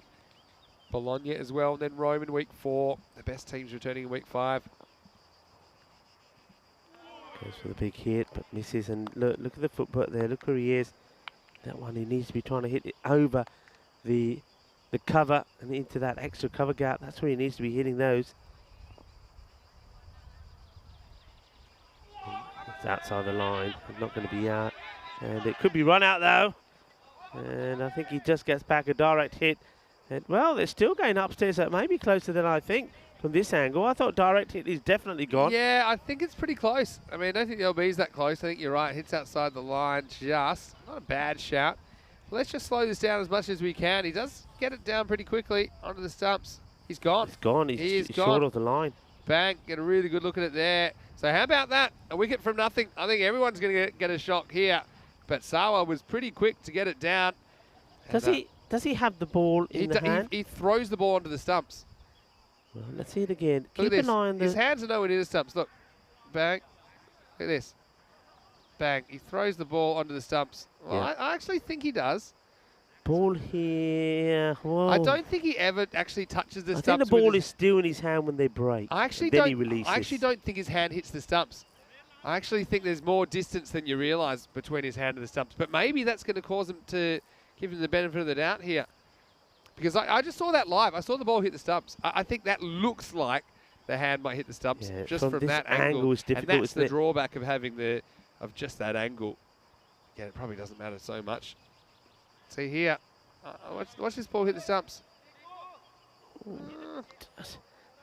Bologna as well, and then Rome in week 4. The best teams returning in week 5. Goes for the big hit, but misses. And look at the footwork there. Look where he is. That one, he needs to be trying to hit it over the cover and into that extra cover gap. That's where he needs to be hitting those. It's outside the line. It's not going to be out. And it could be run out though. And I think he just gets back a direct hit. And, well, they're still going upstairs. That may be closer than I think from this angle. I thought direct hit is definitely gone. Yeah, I think it's pretty close. I mean, I don't think the LB is that close. I think you're right. Hits outside the line just. Not a bad shout. Let's just slow this down as much as we can. He does get it down pretty quickly onto the stumps. He's gone. He's gone. He's short of the line. Bang. Get a really good look at it there. So how about that? A wicket from nothing. I think everyone's going to get a shock here. But Sawa was pretty quick to get it down. Does he have the ball in the hand? He throws the ball onto the stumps. Well, let's see it again. Look Keep an eye on his hands are nowhere near the stumps. Look. Bang. Look at this. Bang. He throws the ball onto the stumps. Well, Yeah. I actually think he does. Ball here. Whoa. I don't think he ever actually touches the I stumps. think the ball is still in his hand when they break. I actually then he releases. I actually don't think his hand hits the stumps. I actually think there's more distance than you realise between his hand and the stumps. But maybe that's going to cause him to give him the benefit of the doubt here. Because I just saw that live. I saw the ball hit the stumps. I think that looks like the hand might hit the stumps just from that angle. Is difficult, and that's the drawback of having just that angle. Yeah, it probably doesn't matter so much. See here. Watch this ball hit the stumps.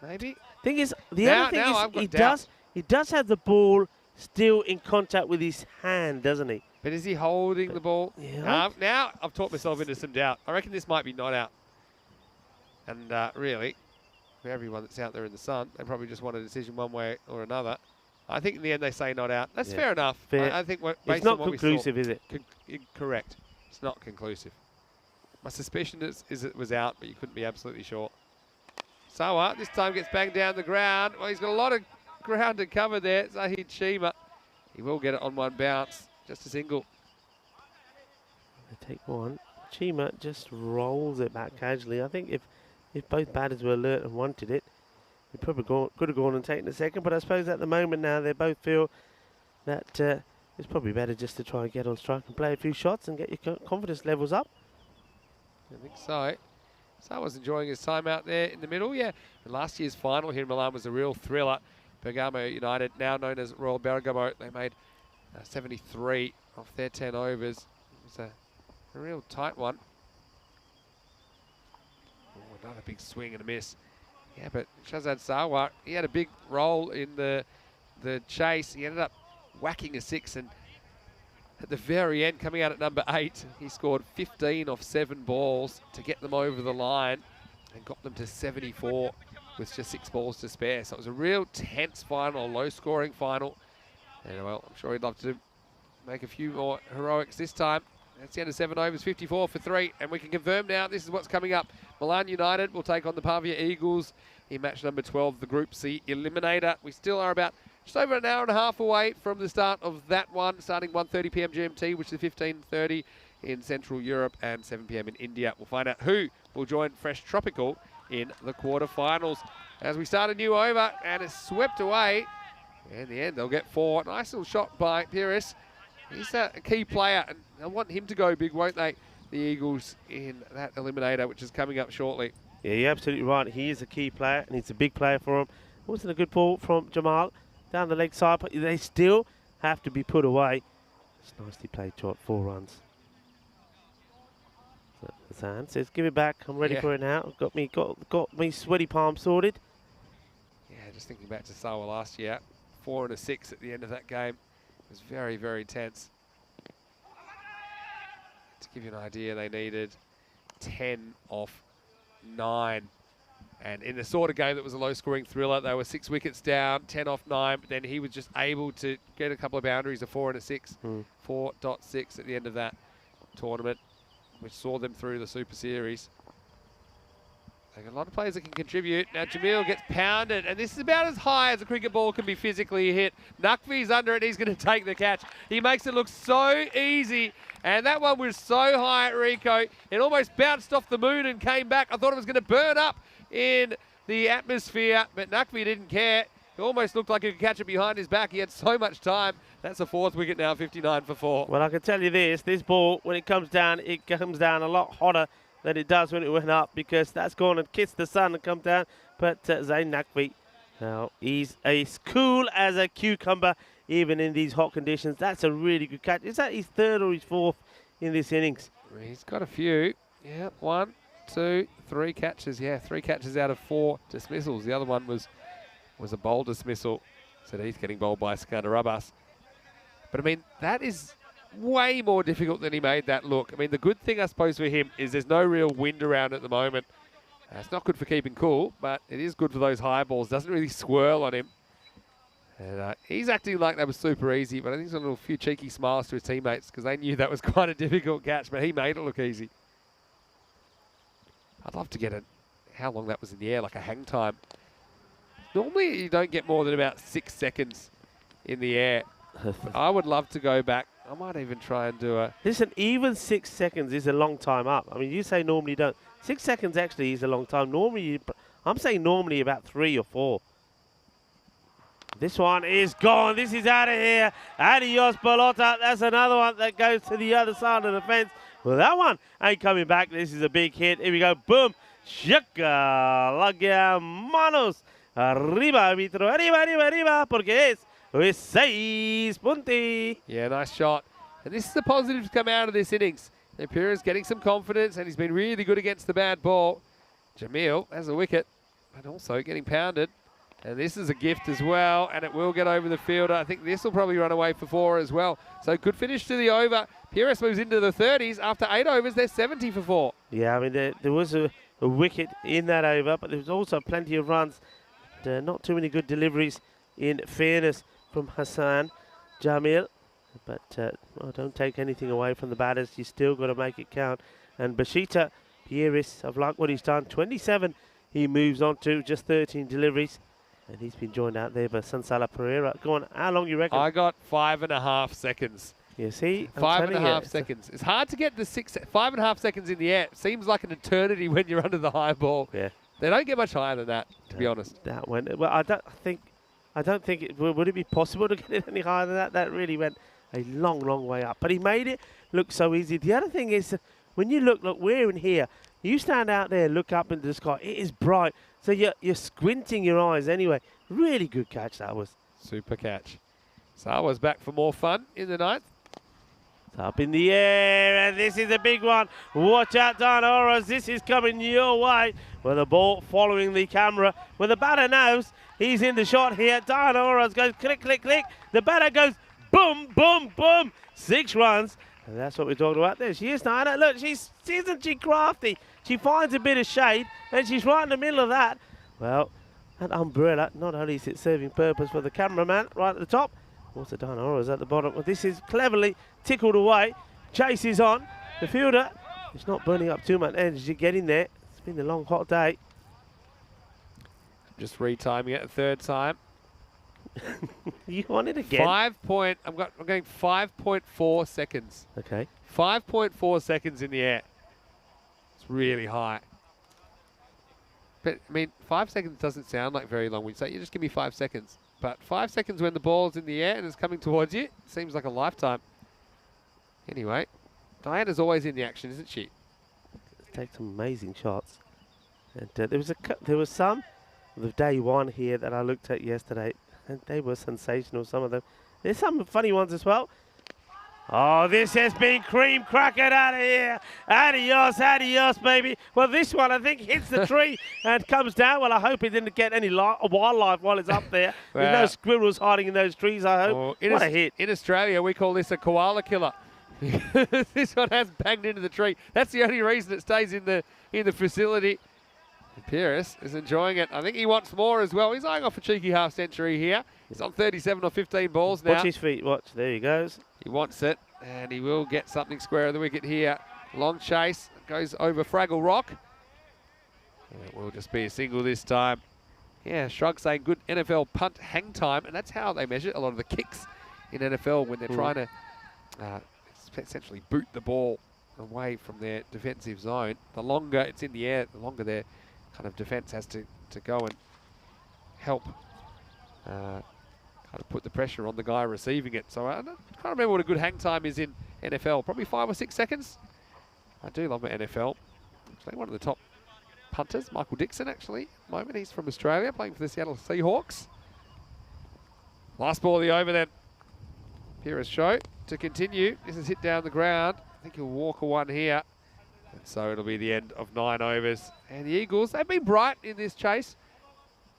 Maybe. Thing is, the other thing is he does have the ball still in contact with his hand, doesn't he? But is he holding the ball? Yeah. Now I've talked myself into some doubt. I reckon this might be not out. And really, for everyone that's out there in the sun, they probably just want a decision one way or another. I think in the end they say not out. That's fair enough. Fair. I think it's not conclusive, is it? Correct. It's not conclusive. My suspicion is it was out, but you couldn't be absolutely sure. Sawa this time gets banged down the ground. Well, he's got a lot of ground to cover there. Zahid Shima. He will get it on one bounce. Just a single. They take one. Shima just rolls it back casually. I think if both batters were alert and wanted it, he probably could have gone and taken a second. But I suppose at the moment now they both feel that it's probably better just to try and get on strike and play a few shots and get your confidence levels up. I think so. Sawa's enjoying his time out there in the middle, yeah. And last year's final here in Milan was a real thriller. Bergamo United, now known as Royal Bergamo, they made 73 off their 10 overs. It was a real tight one. Oh, another big swing and a miss. Yeah, but Shahzad Sawa, he had a big role in the chase. He ended up whacking a 6, and at the very end, coming out at number 8, he scored 15 off 7 balls to get them over the line and got them to 74 with just 6 balls to spare. So it was a real tense final, low-scoring final. And, well, I'm sure he'd love to make a few more heroics this time. That's the end of 7 overs, 54 for 3. And we can confirm now this is what's coming up. Milan United will take on the Pavia Eagles in match number 12, the Group C Eliminator. We still are about just over an hour and a half away from the start of that one, starting 1:30 p.m. GMT, which is 15:30 in Central Europe, and 7 p.m. in India. We'll find out who will join Fresh Tropical in the quarterfinals. As we start a new over, and it's swept away In the end, they'll get 4. Nice little shot by Pires. He's a key player, and they'll want him to go big, won't they? The Eagles in that eliminator, which is coming up shortly. Yeah, you're absolutely right. He is a key player, and he's a big player for him. Wasn't a good ball from Jamal down the leg side, but they still have to be put away. It's nicely played, shot, 4 runs. Hassan says, "Give it back. I'm ready for it now. Got me sweaty palm sorted." Yeah, just thinking back to Sawa last year, 4 and a 6 at the end of that game. It was very, very tense. To give you an idea, they needed 10 off 9. And in the sort of game that was a low-scoring thriller, they were 6 wickets down, 10 off 9, but then he was just able to get a couple of boundaries, a 4 and a 6, 4.6 at the end of that tournament, which saw them through the Super Series. They've got a lot of players that can contribute. Now Jamil gets pounded, and this is about as high as a cricket ball can be physically hit. Naqvi's under it, he's going to take the catch. He makes it look so easy, and that one was so high at Rico, it almost bounced off the moon and came back. I thought it was going to burn up in the atmosphere, but Naqvi didn't care. It almost looked like he could catch it behind his back. He had so much time. That's a 4th wicket now, 59 for 4. Well, I can tell you this ball, when it comes down a lot hotter than it does when it went up, because that's gone and kissed the sun and come down. But Zain Naqvi, now he's as cool as a cucumber, even in these hot conditions. That's a really good catch. Is that his 3rd or his 4th in this innings? He's got a few. Yeah, 1, 2, 3 catches. Yeah, 3 catches out of 4 dismissals. The other one was a bowl dismissal. So he's getting bowled by Skandar Abbas. But I mean, that is way more difficult than he made that look. I mean, the good thing, I suppose, for him is there's no real wind around at the moment. It's not good for keeping cool, but it is good for those high balls. Doesn't really swirl on him. And he's acting like that was super easy, but I think he's got a few cheeky smiles to his teammates because they knew that was quite a difficult catch, but he made it look easy. I'd love to get how long that was in the air, like a hang time. Normally, you don't get more than about 6 seconds in the air. I would love to go back. I might even try and do a... Listen, even 6 seconds is a long time up. I mean, you say normally you don't. 6 seconds actually is a long time. Normally, I'm saying normally about 3 or 4. This one is gone. This is out of here. Adios, Pelota. That's another one that goes to the other side of the fence. Well, that one ain't coming back. This is a big hit. Here we go. Boom. Shaka. Lagia manos. Arriba, Mitro. Arriba, arriba, arriba. Porque es 6 punti. Yeah, nice shot. And this is the positive to come out of this innings. Pira's getting some confidence, and he's been really good against the bad ball. Jamil has a wicket, but also getting pounded. And this is a gift as well, and it will get over the fielder. I think this will probably run away for 4 as well. So good finish to the over. Pires moves into the 30s. After 8 overs, they're 70 for 4. Yeah, I mean, there was a wicket in that over, but there was also plenty of runs. Not too many good deliveries, in fairness, from Hassan Jamil. But well, don't take anything away from the batters. You still got to make it count. And Bashita Pires, I've liked what he's done. 27 he moves on to, just 13 deliveries. And he's been joined out there by Sansala Pereira. Go on, how long you reckon? I got 5.5 seconds. Yeah, see? 5.5 seconds. It's hard to get the 5.5 seconds in the air. It seems like an eternity when you're under the high ball. Yeah. They don't get much higher than that, to be honest. That went, well, I don't think it, would it be possible to get it any higher than that? That really went a long, long way up. But he made it look so easy. The other thing is, when you look, we're in here. You stand out there, look up into the sky. It is bright. So you're squinting your eyes anyway. Really good catch that was. Super catch. Sawa's back for more fun in the 9th. It's up in the air, and this is a big one. Watch out, Danoras. This is coming your way. With the ball following the camera. When the batter knows he's in the shot here, Danoras goes click, click, click. The batter goes boom, boom, boom. 6 runs. And that's what we're talking about there. She is Diana. Look, isn't she crafty? She finds a bit of shade, and she's right in the middle of that. Well, that umbrella, not only is it serving purpose for the cameraman right at the top, also Diana is at the bottom. Well, this is cleverly tickled away. Chase is on. The fielder is not burning up too much energy getting there. It's been a long, hot day. Just retiming it a 3rd time. You want it again? I'm going 5.4 seconds. Okay. 5.4 seconds in the air. It's really high. But, I mean, 5 seconds doesn't sound like very long. We say, you just give me 5 seconds. but 5 seconds when the ball's in the air and it's coming towards you, seems like a lifetime. Anyway, Diana's always in the action, isn't she? Takes some amazing shots. And there was some of day one here that I looked at yesterday, and they were sensational, some of them. There's some funny ones as well. Oh, this has been cream crackered out of here. Adios, adios, baby. Well, this one, I think, hits the tree and comes down. Well, I hope it didn't get any wildlife while it's up there. There's no squirrels hiding in those trees, I hope. What a hit. In Australia, we call this a koala killer. This one has banged into the tree. That's the only reason it stays in the facility. Pires is enjoying it. I think he wants more as well. He's eyeing off a cheeky half century here. He's on 37 or 15 balls now. Watch his feet, watch. There he goes. He wants it, and he will get something square of the wicket here. Long chase, goes over Fraggle Rock. It will just be a single this time. Yeah, Shrug saying good NFL punt hang time, and that's how they measure a lot of the kicks in NFL when they're trying to essentially boot the ball away from their defensive zone. The longer it's in the air, the longer their kind of defense has to go and help kind of put the pressure on the guy receiving it. So I can't remember what a good hang time is in NFL. Probably 5 or 6 seconds. I do love my NFL. Actually, one of the top punters, Michael Dixon, actually. At the moment, he's from Australia, playing for the Seattle Seahawks. Last ball of the over then. Pires show to continue. This is hit down the ground. I think he'll walk a one here. And so it'll be the end of 9 overs. And the Eagles, they've been bright in this chase.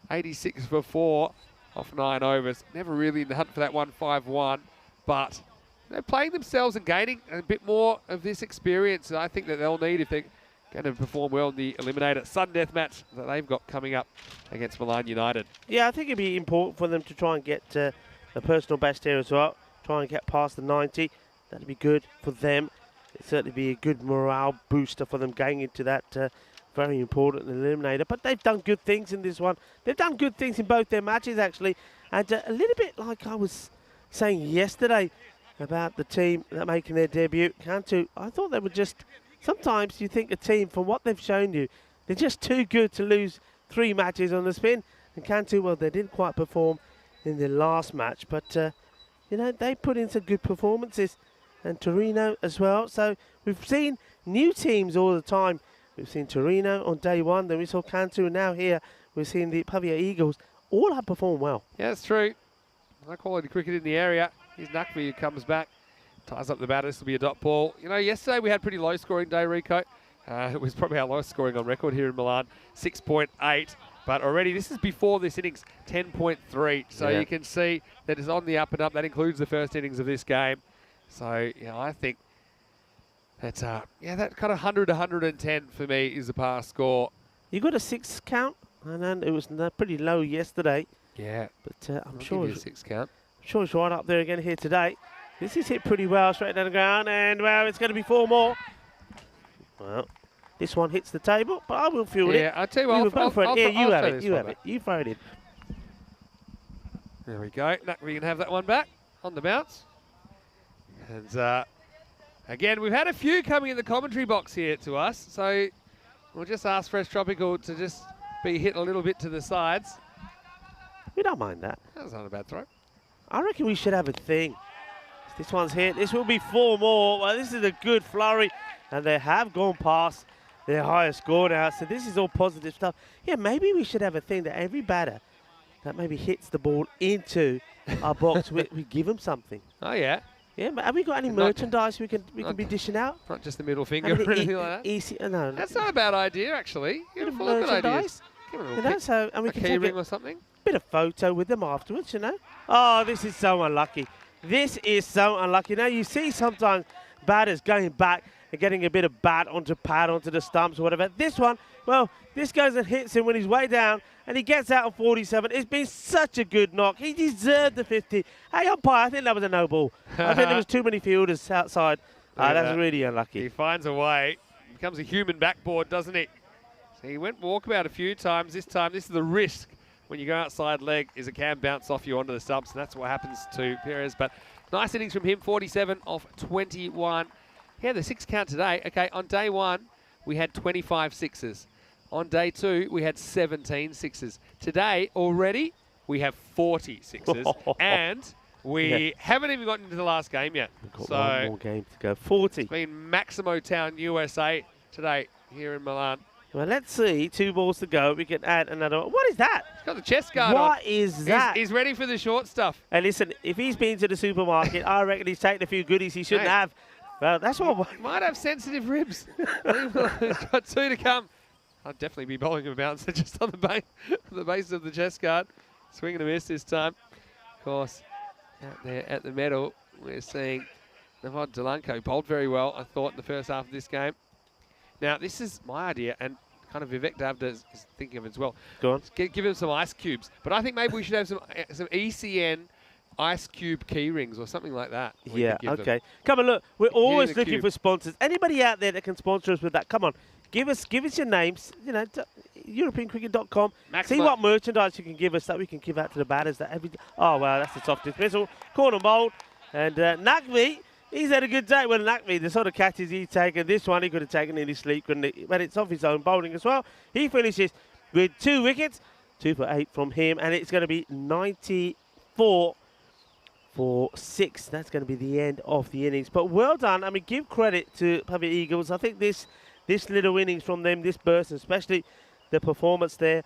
86 for 4 off 9 overs. Never really in the hunt for that 151. But they're playing themselves and gaining a bit more of this experience that I think that they'll need if they're going to perform well in the Eliminator sudden death match that they've got coming up against Milan United. Yeah, I think it'd be important for them to try and get a personal best here as well. Try and get past the 90. That'd be good for them. It'd certainly be a good morale booster for them going into that very important eliminator. But they've done good things in this one. They've done good things in both their matches, actually. And a little bit like I was saying yesterday about the team that are making their debut, Cantu, I thought they were just... Sometimes you think a team, from what they've shown you, they're just too good to lose 3 matches on the spin. And Cantu, well, they didn't quite perform in the last match. But, you know, they put in some good performances. And Torino as well. So we've seen new teams all the time. We've seen Torino on day 1, then we saw Cantu, and now here we've seen the Pavia Eagles. All have performed well. Yeah, that's true. High quality cricket in the area. Here's Nakvi who comes back, ties up the batter. This will be a dot ball. You know, yesterday we had a pretty low scoring day, Rico. It was probably our lowest scoring on record here in Milan, 6.8. But already, this is before this innings, 10.3. So you can see that it's on the up and up. That includes the first innings of this game. So, you know, I think that's, that kind of 100 to 110 for me is the pass score. You got a 6 count, and then it was pretty low yesterday. Yeah. But I'm sure it's a 6 count. I'm sure it's right up there again here today. This is hit pretty well straight down the ground, and, well, it's going to be 4 more. Well, this one hits the table, but I will field it. Yeah, I'll tell you what, you have it. You have it. You throw it in. There we go. We can have that one back on the bounce. And again, we've had a few coming in the commentary box here to us, so we'll just ask Fresh Tropical to just be hit a little bit to the sides. We don't mind that. That's not a bad throw. I reckon we should have a thing. This one's hit. This will be 4 more. Well, this is a good flurry, and they have gone past their highest score now, so this is all positive stuff. Yeah, maybe we should have a thing that every batter that maybe hits the ball into our box, we give them something. Oh, yeah. Yeah, but have we got any merchandise we can be dishing out? Not just the middle finger or anything like that. Easy, no, that's not a bad idea, actually. You're full of good ideas. Give it a little and we can key take ring or something. Bit of photo with them afterwards, you know. Oh, this is so unlucky. This is so unlucky. Now, you see sometimes batters going back and getting a bit of bat onto pad, onto the stumps or whatever. This one, well, this goes and hits him when he's way down, and he gets out on 47. It's been such a good knock. He deserved the 50. Hey, umpire, I think that was a no ball. I think there was too many fielders outside. That's really unlucky. He finds a way. Becomes a human backboard, doesn't he? So he went walkabout a few times. This time, this is the risk when you go outside leg, is it can bounce off you onto the stumps, and that's what happens to Pires. But nice innings from him, 47 off 21. Yeah, the 6 count today. Okay, on day 1, we had 25 sixes. On day 2, we had 17 sixes. Today, already, we have 40 sixes. And we haven't even gotten into the last game yet. We've got so one more game to go. 40. It's been Maximo Town, USA today here in Milan. Well, let's see. 2 balls to go. We can add another one. What is that? He's got the chest guard on. What is that? He's ready for the short stuff. And listen, if he's been to the supermarket, I reckon he's taken a few goodies he shouldn't have. Well, that's what... Might have sensitive ribs. He's got 2 to come. I'd definitely be bowling him a bouncer just on the base of the chest guard. Swing and a miss this time. Of course, out there at the medal, we're seeing Navod Delanco bowled very well, I thought, in the first half of this game. Now, this is my idea, and kind of Vivek Davda is thinking of it as well. Go on. Give him some ice cubes. But I think maybe we should have some ECN ice cube key rings or something like that. Yeah, okay. Come on, look, we're always looking for sponsors. Anybody out there that can sponsor us with that, come on. Give us your names, you know, EuropeanCricket.com. See what merchandise you can give us that we can give out to the batters. Oh, wow, that's a soft dismissal. Corner bowled. And Naqvi, he's had a good day. Well, Naqvi, the sort of catches he's taken, this one he could have taken in his sleep, couldn't he? But it's off his own bowling as well. He finishes with 2 wickets, 2 for 8 from him, and it's going to be 94 for 6. That's going to be the end of the innings. But well done. I mean, give credit to Puppy Eagles. I think this little innings from them, this burst, especially the performance there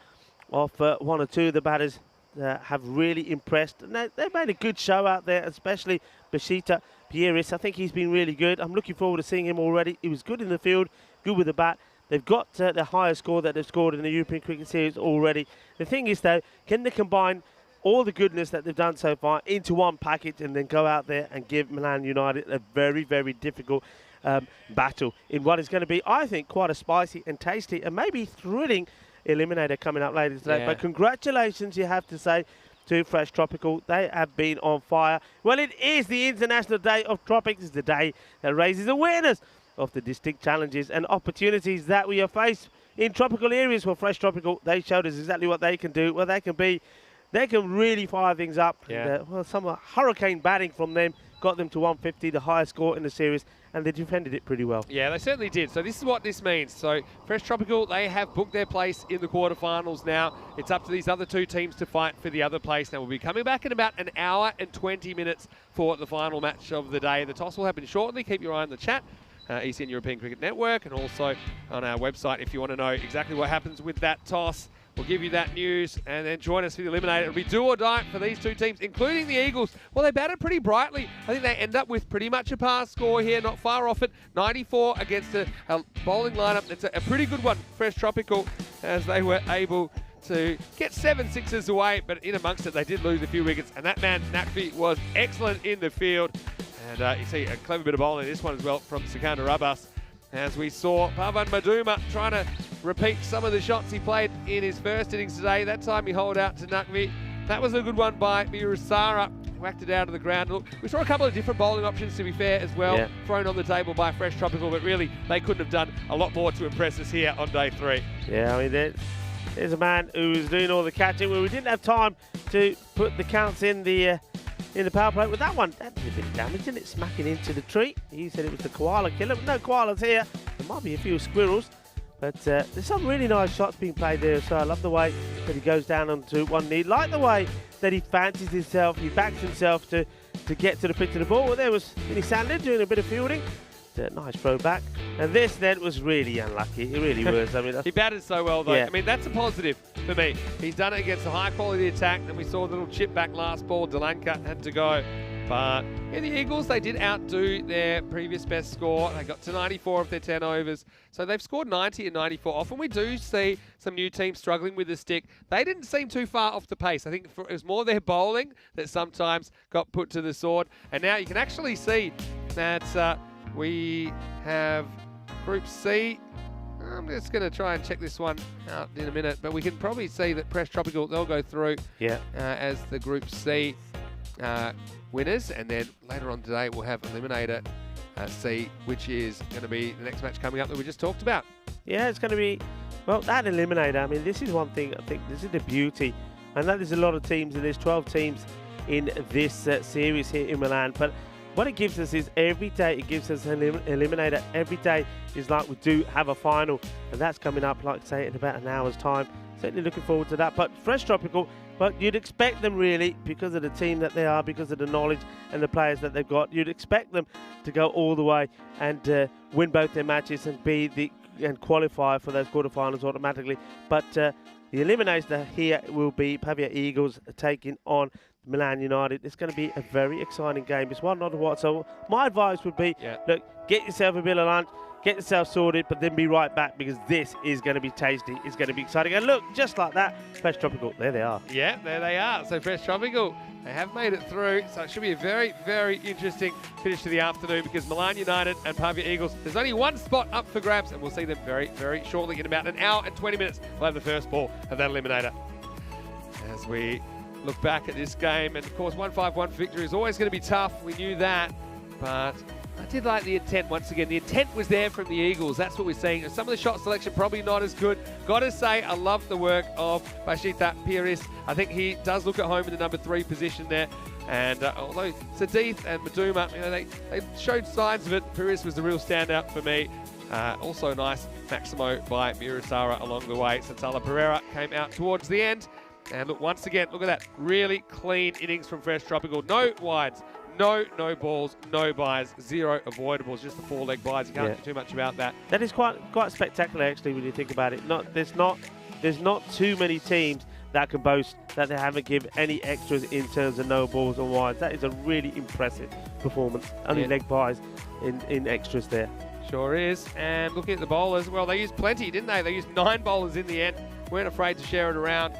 of 1 or 2 of the batters have really impressed. And they've made a good show out there, especially Bashita Pieris. I think he's been really good. I'm looking forward to seeing him already. He was good in the field, good with the bat. They've got the highest score that they've scored in the European Cricket Series already. The thing is, though, can they combine all the goodness that they've done so far into one package and then go out there and give Milan United a very, very difficult battle in what is going to be, I think, quite a spicy and tasty and maybe thrilling eliminator coming up later today. Yeah. But congratulations, you have to say, to Fresh Tropical. They have been on fire. Well, it is the International Day of Tropics. It's the day that raises awareness of the distinct challenges and opportunities that we are faced in tropical areas. For Fresh Tropical, they showed us exactly what they can do, what they can be. They can really fire things up. Yeah. And, well, some hurricane batting from them got them to 150, the highest score in the series, and they defended it pretty well. Yeah, they certainly did. So this is what this means. So Fresh Tropical, they have booked their place in the quarterfinals now. It's up to these other 2 teams to fight for the other place. Now we'll be coming back in about an hour and 20 minutes for the final match of the day. The toss will happen shortly. Keep your eye on the chat. ECN European Cricket Network, and also on our website if you want to know exactly what happens with that toss. We'll give you that news, and then join us for the eliminator. It'll be do or die for these 2 teams, including the Eagles. Well, they batted pretty brightly. I think they end up with pretty much a pass score here, not far off it. 94 against a bowling lineup that's a pretty good one. Fresh Tropical, as they were able to get 7 sixes away, but in amongst it, they did lose a few wickets, and that man, Naqvi, was excellent in the field. And you see a clever bit of bowling in this one as well from Sikandar Abbas, as we saw Pavan Maduma trying to repeat some of the shots he played in his first innings today. That time he holed out to Naqvi. That was a good one by Mirasara, whacked it out of the ground. Look, we saw a couple of different bowling options, to be fair, as well, thrown on the table by Fresh Tropical, but really they couldn't have done a lot more to impress us here on day 3. Yeah, I mean, there's a man who was doing all the catching. Well, we didn't have time to put the counts in the power play with that one. That did a bit of damage, didn't it? Smacking into the tree. He said it was the koala killer, but no koalas here. There might be a few squirrels, but there's some really nice shots being played there. So I love the way that he goes down onto one knee, like the way that he fancies himself, he backs himself to get to the pitch of the ball. Well, there was Vinny Sandler doing a bit of fielding. Nice throw back. And this then was really unlucky. It really was. I mean, he batted so well, though. Yeah. I mean, that's a positive for me. He's done it against a high-quality attack, and we saw a little chip back last ball. Delanca had to go. But yeah, the Eagles, they did outdo their previous best score. They got to 94 of their 10 overs. So they've scored 90 and 94. Often we do see some new teams struggling with the stick. They didn't seem too far off the pace. I think it was more their bowling that sometimes got put to the sword. And now you can actually see that we have Group C. I'm just going to try and check this one out in a minute, but we can probably see that Fresh Tropical, they'll go through as the Group C winners, and then later on today we'll have Eliminator C, which is going to be the next match coming up that we just talked about. Yeah, it's going to be, well, that Eliminator, I mean, this is one thing, I think this is the beauty. I know there's a lot of teams, and there's 12 teams in this series here in Milan, but what it gives us is every day it gives us an eliminator. Every day is like we do have a final, and that's coming up, like I say, in about an hour's time. Certainly looking forward to that. But Fresh Tropical, But you'd expect them really, because of the team that they are, because of the knowledge and the players that they've got, you'd expect them to go all the way and win both their matches and qualify for those quarterfinals automatically. But the eliminator here will be Pavia Eagles taking on Milan United. It's going to be a very exciting game. It's one not what. So my advice would be, look, get yourself a bit of lunch, get yourself sorted, but then be right back, because this is going to be tasty. It's going to be exciting. And look, just like that, Fresh Tropical, there they are. Yeah, there they are. So Fresh Tropical, they have made it through. So it should be a very, very interesting finish to the afternoon, because Milan United and Pavia Eagles, there's only one spot up for grabs, and we'll see them very, very shortly. In about an hour and 20 minutes, we'll have the first ball of that eliminator. As we look back at this game, and of course 1-5-1 victory is always going to be tough. We knew that, but I did like the intent once again. The intent was there from the Eagles. That's what we're seeing. Some of the shot selection probably not as good. Got to say, I love the work of Bashita Piris. I think he does look at home in the number 3 position there. And although Sadith and Maduma, they showed signs of it, Piris was the real standout for me. Also nice Maximo by Mirisara along the way. Santala Pereira came out towards the end. And look, once again, look at that. Really clean innings from Fresh Tropical. No wides, no balls, no buys, 0 avoidables, just the 4-leg buys. You can't do too much about that. That is quite spectacular, actually, when you think about it. There's not too many teams that can boast that they haven't given any extras in terms of no balls or wides. That is a really impressive performance. Only leg buys in extras there. Sure is. And looking at the bowlers, well, they used plenty, didn't they? They used 9 bowlers in the end. Weren't afraid to share it around.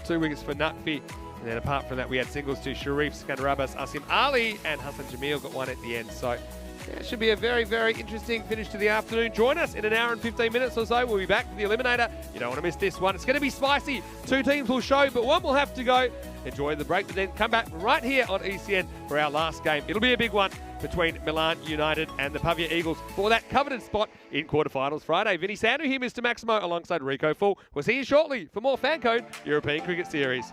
2 wickets for Naqvi. And then apart from that, we had singles to Sharif, Skandarabas, Asim Ali, and Hassan Jamil got one at the end. So it should be a very, very interesting finish to the afternoon. Join us in an hour and 15 minutes or so. We'll be back for the eliminator. You don't want to miss this one. It's going to be spicy. 2 teams will show, but one will have to go. Enjoy the break, but then come back right here on ECN for our last game. It'll be a big one between Milan United and the Pavia Eagles for that coveted spot in quarterfinals Friday. Vinny Sandu here, Mr. Maximo, alongside Rico Full. We'll see you shortly for more FanCode European Cricket Series.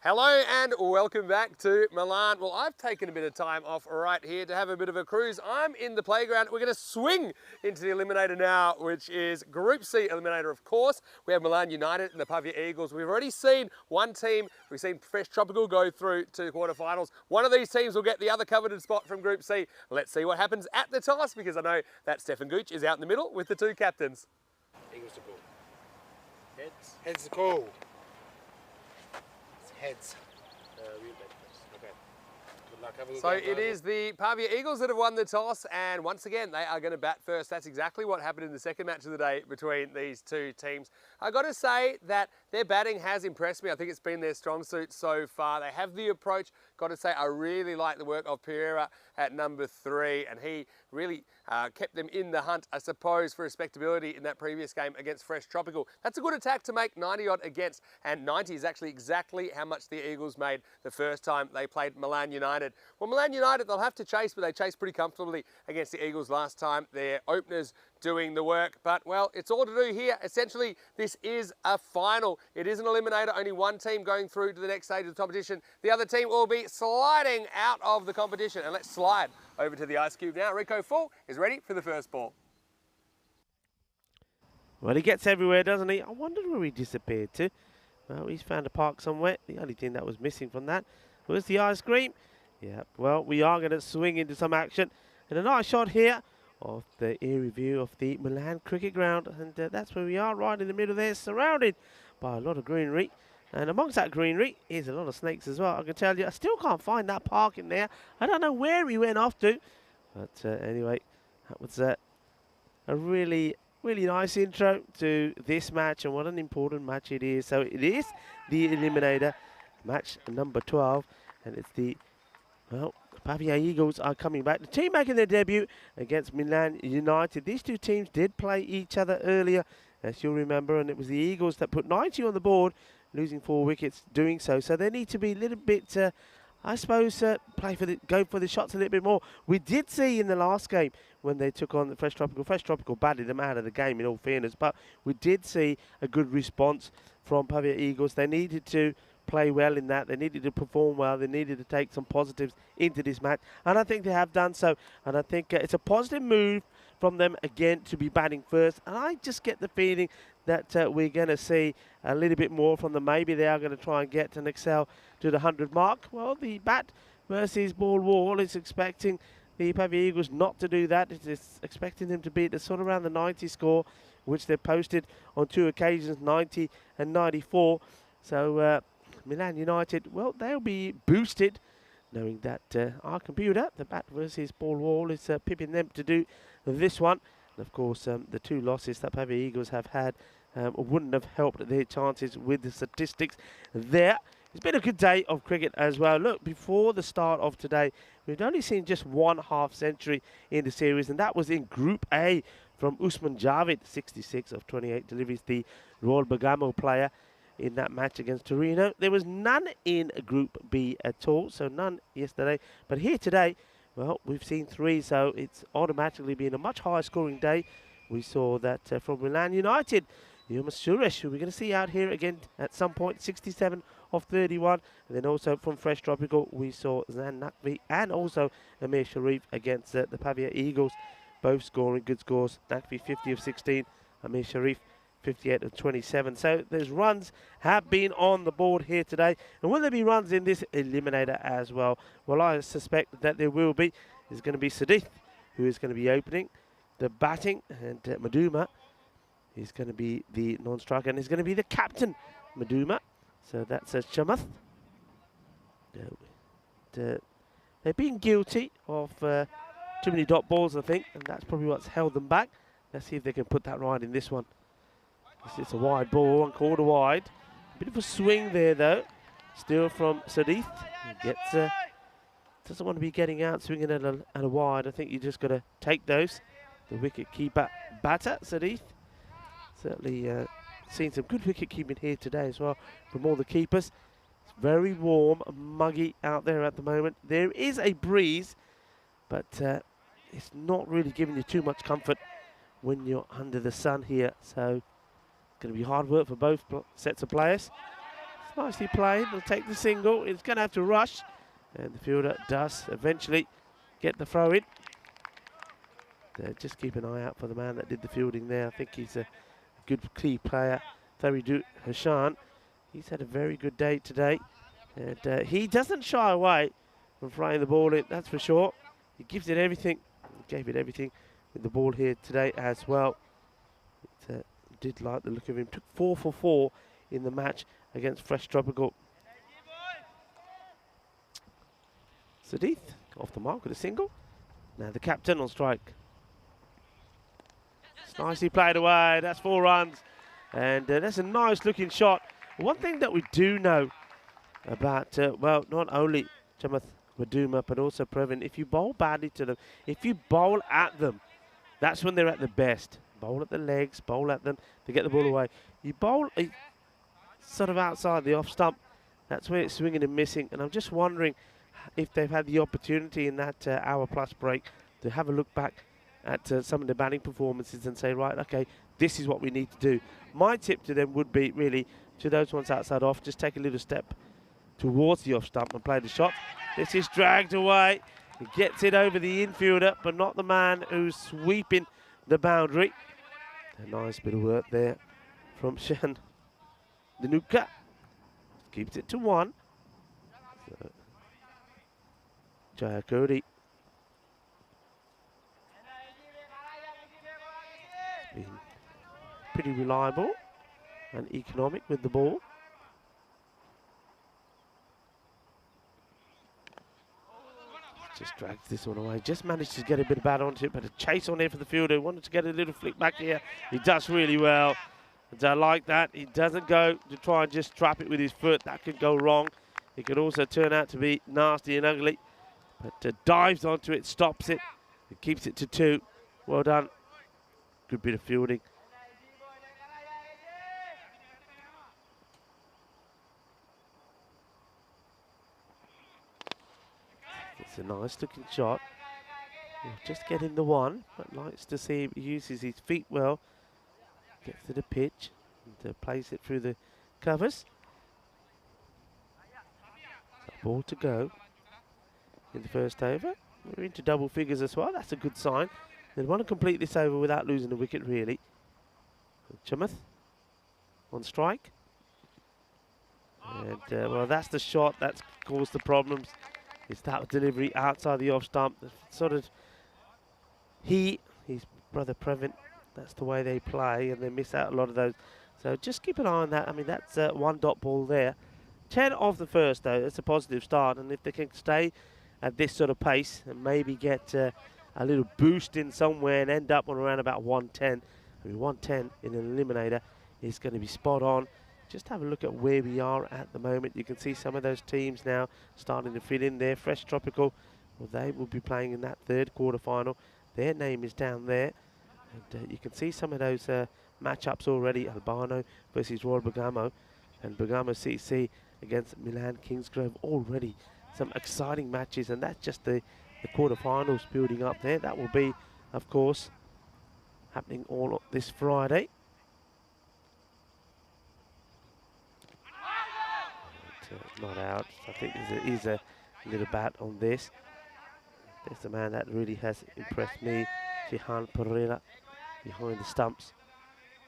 Hello and welcome back to Milan. Well, I've taken a bit of time off right here to have a bit of a cruise. I'm in the playground. We're going to swing into the eliminator now, which is Group C eliminator, of course. We have Milan United and the Pavia Eagles. We've already seen one team. We've seen Fresh Tropical go through to quarterfinals. One of these teams will get the other coveted spot from Group C. Let's see what happens at the toss, because I know that Stefan Gooch is out in the middle with the two captains. Eagles to call. Heads. Heads to call. Heads. We'll bet first. Okay. Good luck. Have a good So game, it is the Pavia Eagles that have won the toss, and once again, they are going to bat first. That's exactly what happened in the second match of the day between these two teams. I got to say that their batting has impressed me. I think it's been their strong suit so far. They have the approach. Got to say, I really like the work of Pereira at number 3, and he really kept them in the hunt, I suppose, for respectability in that previous game against Fresh Tropical. That's a good attack to make 90-odd against, and 90 is actually exactly how much the Eagles made the first time they played Milan United. Well, Milan United, they'll have to chase, but they chased pretty comfortably against the Eagles last time. Their openers doing the work, but well, it's all to do here. Essentially, this is a final. It is an eliminator, only one team going through to the next stage of the competition. The other team will be sliding out of the competition, and let's slide over to the ice cube now. Rico Full is ready for the first ball. Well, he gets everywhere, doesn't he? I wondered where he disappeared to. Well, he's found a park somewhere. The only thing that was missing from that was the ice cream. Yeah, well, we are going to swing into some action. And a nice shot here of the eerie view of the Milan cricket ground. And that's where we are, right in the middle there, surrounded by a lot of greenery. And amongst that greenery is a lot of snakes as well. I can tell you, I still can't find that park in there. I don't know where he went off to. But anyway, that was a really nice intro to this match, and what an important match it is. So it is the eliminator, match number 12, and it's the, well, Pavia Eagles are coming back. The team making their debut against Milan United. These two teams did play each other earlier, as you'll remember, and it was the Eagles that put 90 on the board, losing 4 wickets doing so. So they need to be a little bit, I suppose, go for the shots a little bit more. We did see in the last game when they took on the Fresh Tropical. Fresh Tropical batted them out of the game, in all fairness, but we did see a good response from Pavia Eagles. They needed to play well in that. They needed to perform well. They needed to take some positives into this match, and I think they have done so. And I think it's a positive move from them again to be batting first. And I just get the feeling that we're going to see a little bit more from them. Maybe they are going to try and get and excel to the 100 mark. Well, the bat versus ball wall is expecting the Pavia Eagles not to do that. It is expecting them to be at the sort of around the 90 score, which they've posted on 2 occasions, 90 and 94. So Milan United, well, they'll be boosted, knowing that our computer, the bat versus ball wall, is pipping them to do this one. And of course, the 2 losses that Pavia Eagles have had wouldn't have helped their chances with the statistics there. It's been a good day of cricket as well. Look, before the start of today, we've only seen just 1 half century in the series, and that was in Group A from Usman Javid, 66 of 28 deliveries, the Royal Bergamo player in that match against Torino. There was none in Group B at all, so none yesterday. But here today, well, we've seen 3, so it's automatically been a much higher scoring day. We saw that from Milan United, Yilmaz Suresh, who we're going to see out here again at some point, 67 of 31. And then also from Fresh Tropical, we saw Zan Naqvi and also Amir Sharif against the Pavia Eagles, both scoring good scores. Naqvi 50 of 16, Amir Sharif 58 of 27. So there's runs have been on the board here today. And will there be runs in this eliminator as well? Well, I suspect that there will be. There's going to be Sadith, who is going to be opening the batting, and Maduma is going to be the non-striker, and he's going to be the captain, Maduma. So that's Chamath. They've been guilty of too many dot balls, I think, and that's probably what's held them back. Let's see if they can put that right in this one. It's a wide ball, 1/4 wide. A bit of a swing there, though. Still from Sadith. He gets, doesn't want to be getting out, swinging at a wide. I think you just got to take those. The wicket keeper batter, Sadith. Certainly seen some good wicket keeping here today as well from all the keepers. It's very warm, muggy out there at the moment. There is a breeze, but it's not really giving you too much comfort when you're under the sun here. So it's going to be hard work for both sets of players. It's Nicely played. They'll take the single. It's going to have to rush. And the fielder does eventually get the throw in. Just keep an eye out for the man that did the fielding there. I think he's a good key player. Faridou Hassan. He's had a very good day today. And he doesn't shy away from throwing the ball in, that's for sure. He gives it everything. He gave it everything with the ball here today as well. Did like the look of him. Took 4 for 4 in the match against Fresh Tropical. Sadith off the mark with a single. Now the captain on strike. It's nicely played away. That's 4 runs. And that's a nice looking shot. One thing that we do know about, well, not only Chamath Waduma, but also Previn, if you bowl badly to them, if you bowl at them, that's when they're at the best. Bowl at the legs, bowl at them, they get the ball away. You bowl sort of outside the off stump, that's where it's swinging and missing. And I'm just wondering if they've had the opportunity in that hour-plus break to have a look back at some of the batting performances and say, right, okay, this is what we need to do. My tip to them would be really, to those ones outside off, just take a little step towards the off stump and play the shot. This is dragged away. He gets it over the infielder, but not the man who's sweeping the boundary. A nice bit of work there from Shan Danuka. Keeps it to 1. So, Jaya Cody. Been pretty reliable and economic with the ball. Just drags this one away. Just managed to get a bit of bat onto it, but a chase on there for the fielder. Wanted to get a little flick back here. He does really well. And I like that. He doesn't go to try and just trap it with his foot. That could go wrong. It could also turn out to be nasty and ugly. But dives onto it, stops it, and keeps it to 2. Well done. Good bit of fielding. It's a nice looking shot. He'll just get in the 1, but likes to see him uses his feet well. Gets to the pitch and plays it through the covers. So ball to go in the first over. We're into double figures as well. That's a good sign. They want to complete this over without losing a wicket, really. Chamath on strike. And, well, that's the shot that's caused the problems. It's that delivery outside the off stump. Sort of, his brother Previn, that's the way they play, and they miss out a lot of those. So just keep an eye on that. I mean, that's 1 dot ball there. 10 off the first, though. It's a positive start. And if they can stay at this sort of pace and maybe get a little boost in somewhere and end up on around about 110. I mean, 110 in an eliminator is going to be spot on. Just have a look at where we are at the moment. You can see some of those teams now starting to fit in there. Fresh Tropical, well, they will be playing in that 3rd quarterfinal. Their name is down there. And you can see some of those matchups already. Albano versus Royal Bergamo. And Bergamo CC against Milan Kingsgrove. Already some exciting matches. And that's just the quarterfinals building up there. That will be, of course, happening all this Friday. Not out. I think there is a little bat on this. There's the man that really has impressed me, Jihan Pereira, behind the stumps.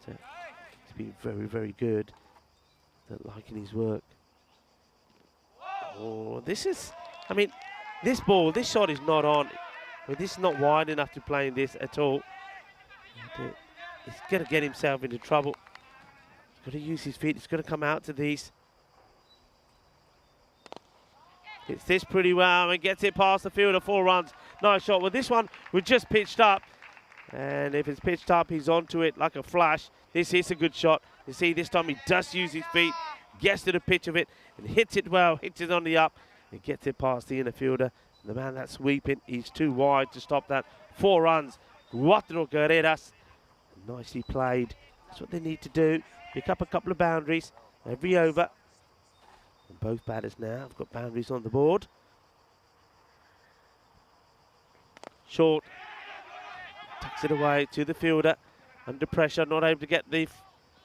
So he's been very, very good. Liking his work. Oh, this is, I mean, this shot is not on. I mean, this is not wide enough to play in this at all. He's going to get himself into trouble. He's got to use his feet. He's got to come out to these. Hits this pretty well and gets it past the fielder. 4 runs. Nice shot. Well, this one was just pitched up. And if it's pitched up, he's onto it like a flash. This is a good shot. You see, this time he does use his feet, gets to the pitch of it, and hits it well, hits it on the up, and gets it past the inner fielder. And the man that's sweeping, he's too wide to stop that. 4 runs. 4 carreras. Nicely played. That's what they need to do. Pick up a couple of boundaries every over. And both batters now have got boundaries on the board. Short. Tucks it away to the fielder. Under pressure, not able to get the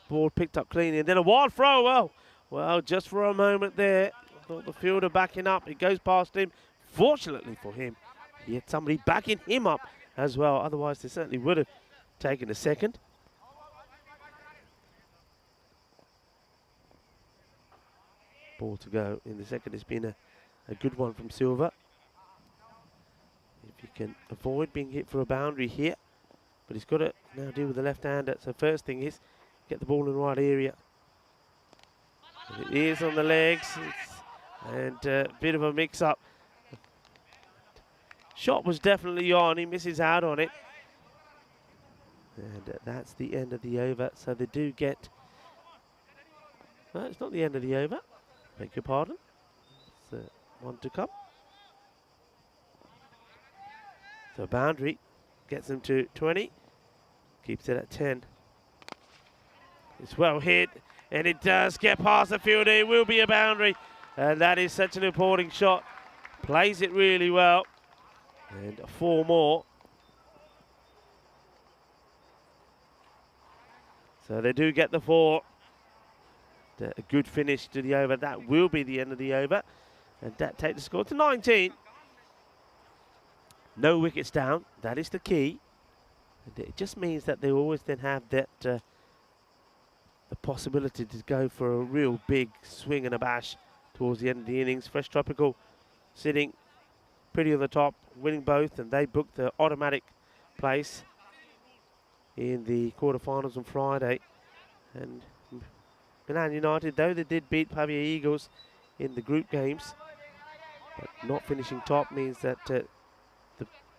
ball picked up cleanly. And then a wild throw. Well, Well, just for a moment there, I thought the fielder backing up. It goes past him. Fortunately for him, he had somebody backing him up as well. Otherwise, they certainly would have taken a second. Ball to go in the second has been a good one from Silva. If he can avoid being hit for a boundary here, but he's got to now deal with the left-hander. So first thing is get the ball in the right area. And it is on the legs, and a bit of a mix-up. Shot was definitely on. He misses out on it, and that's the end of the over. So they do get. No, it's not the end of the over. Beg your pardon. It's one to come. So boundary gets them to 20. Keeps it at 10. It's well hit, and it does get past the fielder. It will be a boundary, and that is such an important shot. Plays it really well, and 4 more. So they do get the 4. A good finish to the over. That will be the end of the over, and that takes the score to 19. No wickets down. That is the key. And it just means that they always then have that the possibility to go for a real big swing and a bash towards the end of the innings. Fresh Tropical sitting pretty on the top, winning both, and they booked the automatic place in the quarterfinals on Friday. And Milan United, though they did beat Pavia Eagles in the group games, but not finishing top means that the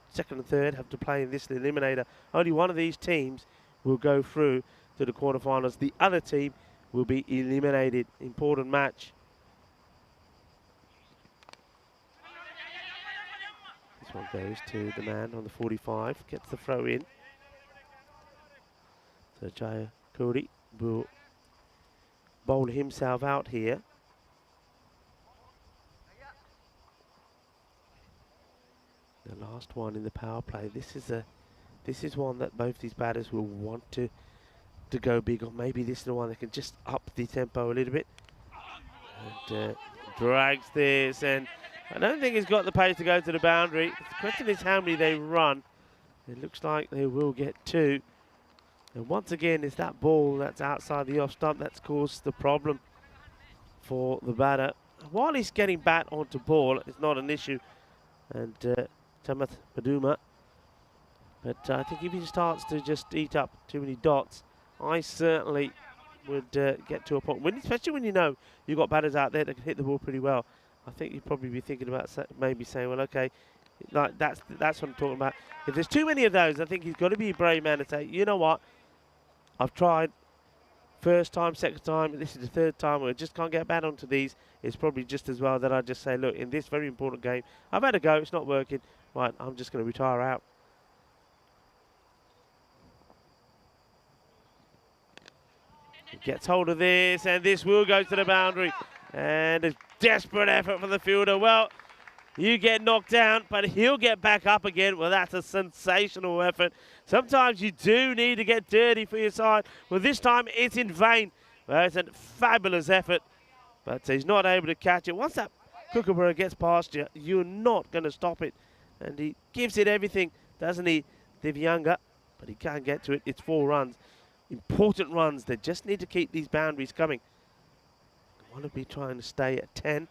second and third have to play in this eliminator. Only one of these teams will go through to the quarterfinals. The other team will be eliminated. Important match. This one goes to the man on the 45, gets the throw in. So Jaya Kuri will bowl himself out here. The last one in the power play. This is one that both these batters will want to go big on. Maybe this is the one that can just up the tempo a little bit. And drags this, and I don't think he's got the pace to go to the boundary. The question is how many they run. It looks like they will get 2. And once again, it's that ball that's outside the off stump that's caused the problem for the batter. While he's getting bat onto ball, it's not an issue. And Chamath Maduma. But I think if he starts to just eat up too many dots, I certainly would get to a point, especially when you know you've got batters out there that can hit the ball pretty well. I think you'd probably be thinking about maybe saying, well, okay, like that's what I'm talking about. If there's too many of those, I think he's got to be a brave man and say, you know what, I've tried first time, second time, this is the third time, I just can't get bat onto these. It's probably just as well that I just say, look, in this very important game, I've had a go, it's not working, right, I'm just going to retire out. He gets hold of this, and this will go to the boundary. And a desperate effort from the fielder. Well, you get knocked down, but he'll get back up again. Well, that's a sensational effort. Sometimes you do need to get dirty for your side. Well, this time it's in vain. Well, it's a fabulous effort, but he's not able to catch it. Once that Kookaburra gets past you, you're not going to stop it. And he gives it everything, doesn't he, Divyanga? But he can't get to it. It's 4 runs. Important runs. They just need to keep these boundaries coming. They want to be trying to stay at 10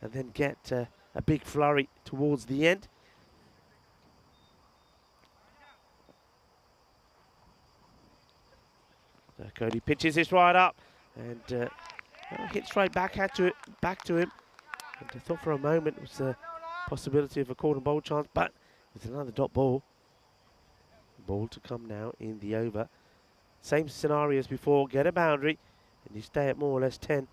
and then get a big flurry towards the end. So Cody pitches this right up and hits straight back to him. And I thought for a moment it was a possibility of a caught and bowl chance, but it's another dot ball. Ball to come now in the over. Same scenario as before, get a boundary, and you stay at more or less 10.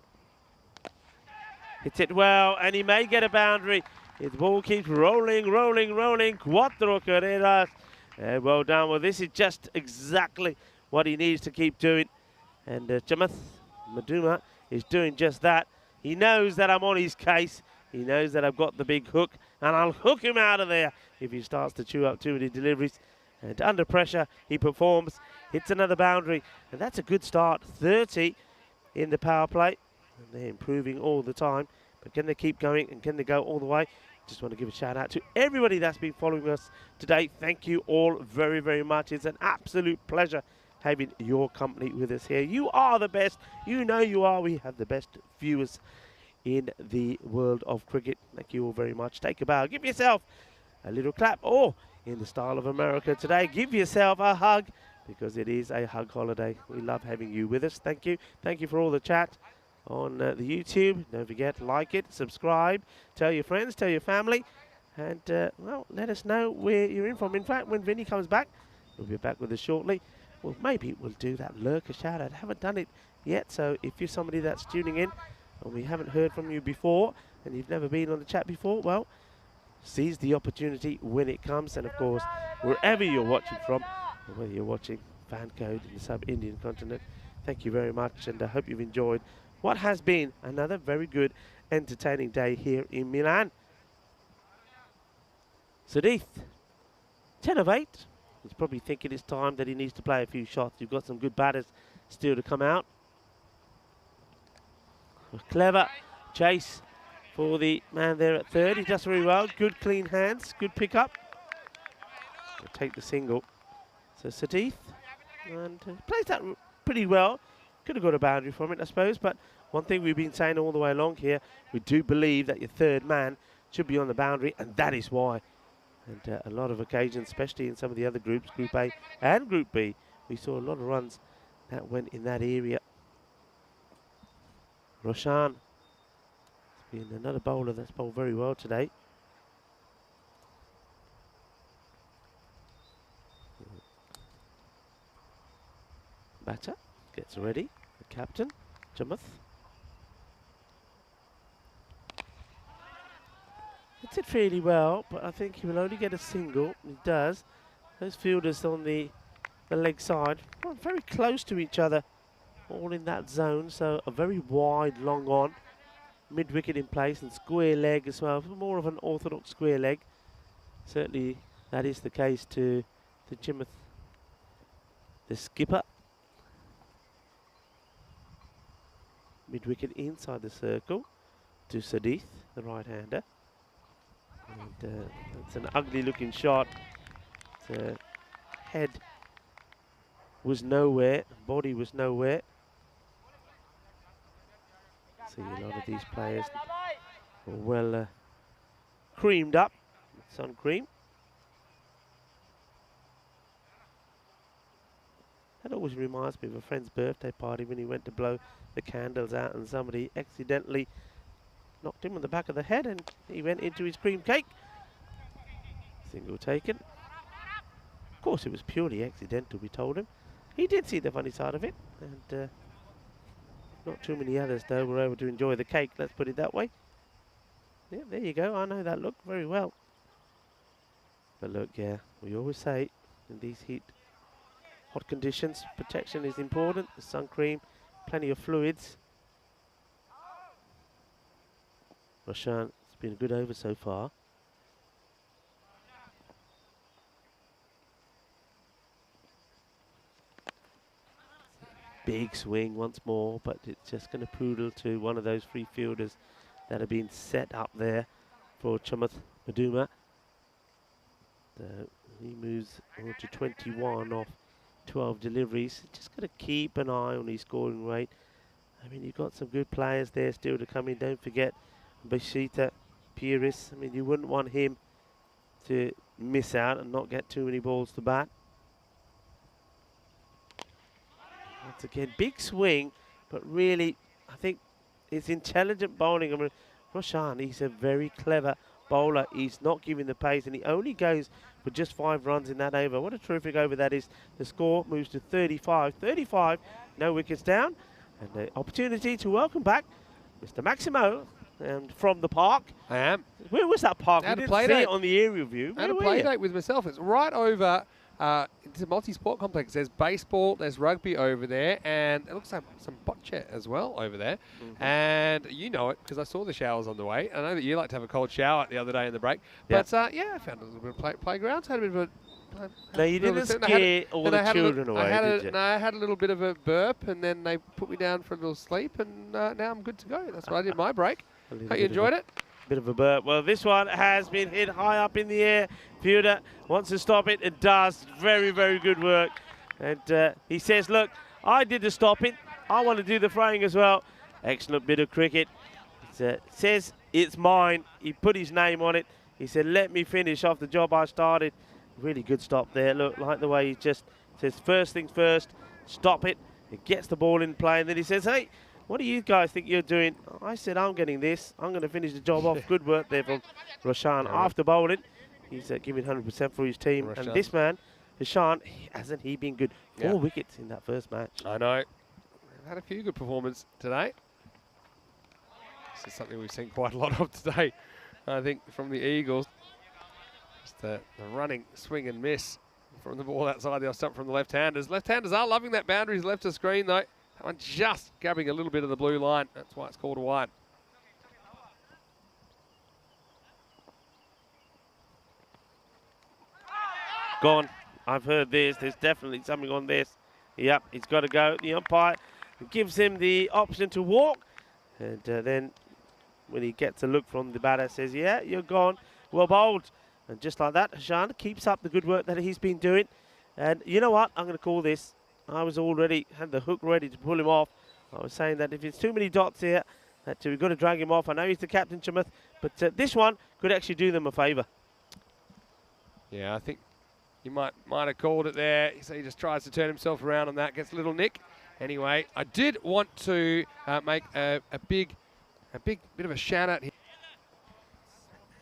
Hits it well, and he may get a boundary. His ball keeps rolling, rolling, rolling. Cuatro carreras. And well done. Well, this is just exactly what he needs to keep doing. And Chamath Maduma is doing just that. He knows that I'm on his case. He knows that I've got the big hook, and I'll hook him out of there if he starts to chew up too many deliveries. And under pressure, he performs, hits another boundary, and that's a good start. 30 in the power play, And they're improving all the time. But can they keep going and can they go all the way? Just want to give a shout out to everybody that's been following us today. Thank you all very, very much. It's an absolute pleasure having your company with us here. You are the best. You know you are. We have the best viewers in the world of cricket. Thank you all very much. Take a bow. Give yourself a little clap. Or in the style of America today, give yourself a hug, because it is a hug holiday. We love having you with us. Thank you. Thank you for all the chat on the YouTube. Don't forget, like it, subscribe, tell your friends, tell your family, and well, let us know where you're in from. In fact, when Vinny comes back, we'll be back with us shortly. Well, maybe we'll do that lurker shout out. Haven't done it yet, so if you're somebody that's tuning in and we haven't heard from you before and you've never been on the chat before, well, seize the opportunity when it comes. And of course, wherever you're watching from, or whether you're watching FanCode in the sub-Indian continent, thank you very much, and I hope you've enjoyed what has been another very good, entertaining day here in Milan. Sadith, 10 of 8. He's probably thinking it's time that he needs to play a few shots. You've got some good batters still to come out. A clever chase for the man there at third. He does very well. Good clean hands. Good pick up. We'll take the single. So Sadith, and plays that pretty well. Could have got a boundary from it, I suppose. But one thing we've been saying all the way along here, we do believe that your third man should be on the boundary, and that is why. And a lot of occasions, especially in some of the other groups, Group A and Group B, we saw a lot of runs that went in that area. Roshan has been another bowler that's bowled very well today. Batter gets ready. The captain, Chamath. Hits it fairly well, but I think he will only get a single. He does. Those fielders on the leg side are very close to each other, all in that zone. So a very wide, long on, mid-wicket in place, and square leg as well. More of an orthodox square leg. Certainly that is the case to Chamath, the skipper. Mid-wicket inside the circle to Sadith, the right-hander. And it's an ugly-looking shot. The head was nowhere, body was nowhere. See a lot of these players are well creamed up, sun cream. That always reminds me of a friend's birthday party when he went to blow the candles out and somebody accidentally knocked him on the back of the head and he went into his cream cake. Single taken. Of course, it was purely accidental, we told him. He did see the funny side of it, and not too many others, though, were able to enjoy the cake, let's put it that way. Yeah, there you go. I know that look very well. But look, yeah, we always say in these hot conditions, protection is important. The sun cream, plenty of fluids. Roshan, it's been a good over so far. Big swing once more, but it's just going to poodle to one of those free fielders that have been set up there for Chamath Maduma. He moves on to 21 off 12 deliveries. Just got to keep an eye on his scoring rate. I mean, you've got some good players there still to come in. Don't forget Bashita Puris. I mean, you wouldn't want him to miss out and not get too many balls to bat. Once again, big swing, but really, I think it's intelligent bowling. I mean, Roshan, he's a very clever bowler. He's not giving the pace, and he only goes for just 5 runs in that over. What a terrific over that is. The score moves to 35. 35, no wickets down. And the opportunity to welcome back Mr. Maximo, and from the park. I am. Where was that park? I had We a didn't play see date. it on the aerial view. I had a Where play were you? date with myself. It's right over. It's a multi-sport complex. There's baseball, there's rugby over there, and it looks like some bocce as well over there. And you know it because I saw the showers on the way. I know that you like to have a cold shower the other day in the break. Yeah. But yeah, I found a little bit of playgrounds. Had a bit of a No, you didn't scare all the children away, did you? No, I had a little bit of a burp, and then they put me down for a little sleep, and now I'm good to go. That's what I did my break. Hope you enjoyed it. Bit of a burp. Well, this one has been hit high up in the air. Fielder wants to stop it. It does. Very, very good work. And he says, look, I did the stopping. I want to do the throwing as well. Excellent bit of cricket. It says it's mine. He put his name on it. He said, let me finish off the job I started. Really good stop there. Look, like the way he just says, first things first, stop it. He gets the ball in play, and then he says, hey, what do you guys think you're doing? I said, I'm getting this. I'm going to finish the job off. Good work there from Roshan. After bowling, he's giving 100% for his team. Roshan. And this man, Roshan, hasn't he been good? 4 wickets in that first match. I know. We've had a few good performances today. This is something we've seen quite a lot of today, I think, from the Eagles. Just the running swing and miss from the ball outside the off stump from the left-handers. Left-handers are loving that boundaries left of screen, though. That one just grabbing a little bit of the blue line. That's why it's called a wide. Gone. I've heard this. There's definitely something on this. Yep, he's got to go. The umpire gives him the option to walk. And then when he gets a look from the batter, says, yeah, you're gone. Well bowled. And just like that, Hashan keeps up the good work that he's been doing. And you know what? I'm going to call this. I was already, had the hook ready to pull him off. I was saying that if it's too many dots here, that we've got to drag him off. I know he's the captain, Chamath, but this one could actually do them a favour. Yeah, I think you might have called it there. So he just tries to turn himself around on that, gets a little nick. Anyway, I did want to make a bit of a shout out here.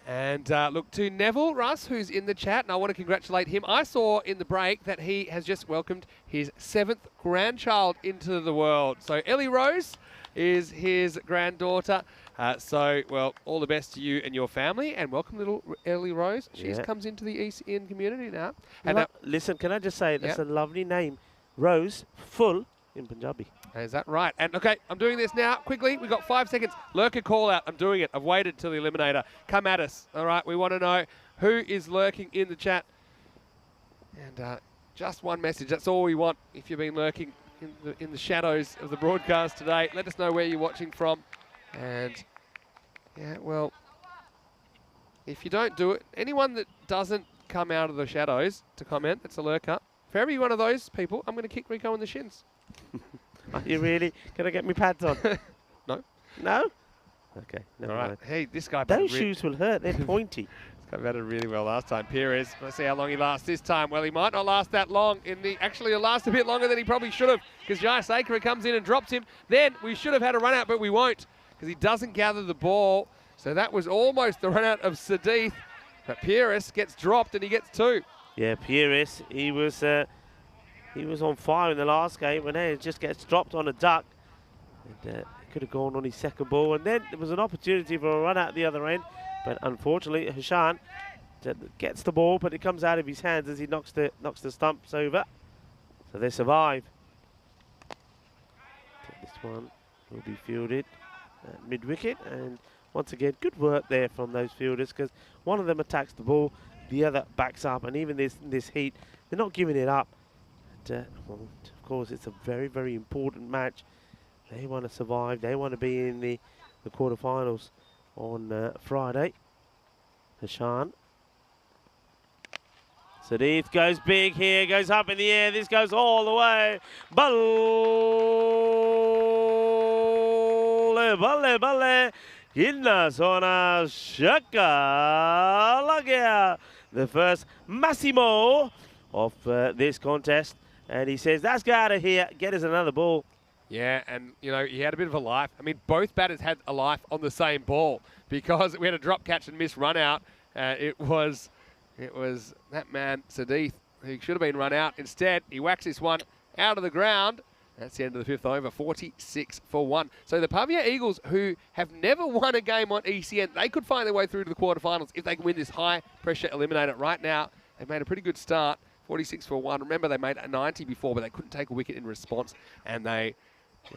And look to Neville Russ, who's in the chat, and I want to congratulate him. I saw in the break that he has just welcomed his 7th grandchild into the world. So Ellie Rose is his granddaughter. Well, all the best to you and your family, and welcome little Ellie Rose. She comes into the East End community now. And listen, can I just say, that's a lovely name. Rose, full in Punjabi. Is that right? And okay, I'm doing this now. Quickly, we've got 5 seconds. Lurker call out. I'm doing it. I've waited till the eliminator. Come at us. All right, we want to know who is lurking in the chat. And just one message. That's all we want. If you've been lurking in the shadows of the broadcast today, let us know where you're watching from. And yeah, well, if you don't do it, anyone that doesn't come out of the shadows to comment, that's a lurker. For every one of those people, I'm going to kick Rico in the shins. Are you really going to get me pads on? No. No? Okay. All right. Mind. Hey, this guy... Those shoes will hurt. They're pointy. This guy batted really well last time. Perez, let's see how long he lasts this time. Well, he might not last that long. Actually, he'll last a bit longer than he probably should have, because Jai Sakara comes in and drops him. Then we should have had a run out, but we won't, because he doesn't gather the ball. So that was almost the run out of Sadith. But Perez gets dropped and he gets 2. Yeah, Perez, he was on fire in the last game, and then it just gets dropped on a duck. And could have gone on his second ball, and then there was an opportunity for a run out the other end, but unfortunately Hashan gets the ball, but it comes out of his hands as he knocks the stumps over. So they survive. This one will be fielded at mid-wicket, and once again, good work there from those fielders, because one of them attacks the ball, the other backs up, and even this heat, they're not giving it up. Well, of course, it's a very, very important match. They want to survive. They want to be in the quarterfinals on Friday. Hashan. Sadith goes big here, goes up in the air. This goes all the way. Balle, balle, balle. Inna zona shaka lagya. The first Massimo of this contest. And he says, let's go out of here, get us another ball. Yeah, and, you know, he had a bit of a life. I mean, both batters had a life on the same ball, because we had a drop, catch and miss run out. It was that man, Sadith, who should have been run out. Instead, he whacks this one out of the ground. That's the end of the 5th over, 46 for 1. So the Pavia Eagles, who have never won a game on ECN, they could find their way through to the quarterfinals if they can win this high-pressure eliminator. Right now, they've made a pretty good start. 46 for 1. Remember, they made a 90 before, but they couldn't take a wicket in response, and they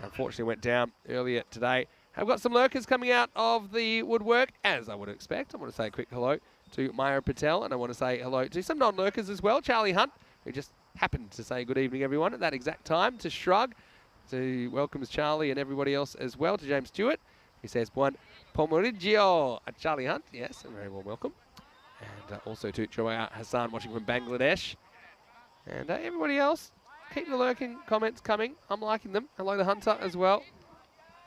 unfortunately went down earlier today. I've got some lurkers coming out of the woodwork, as I would expect. I want to say a quick hello to Maya Patel, and I want to say hello to some non-lurkers as well. Charlie Hunt, who just happened to say good evening, everyone, at that exact time. To Shrug, to welcomes Charlie and everybody else as well. To James Stewart, he says, Buon pomeriggio. Charlie Hunt, yes, and very well welcome. And also to Joa Hassan watching from Bangladesh. And everybody else, keep the lurking comments coming. I'm liking them. Hello to Hunter as well.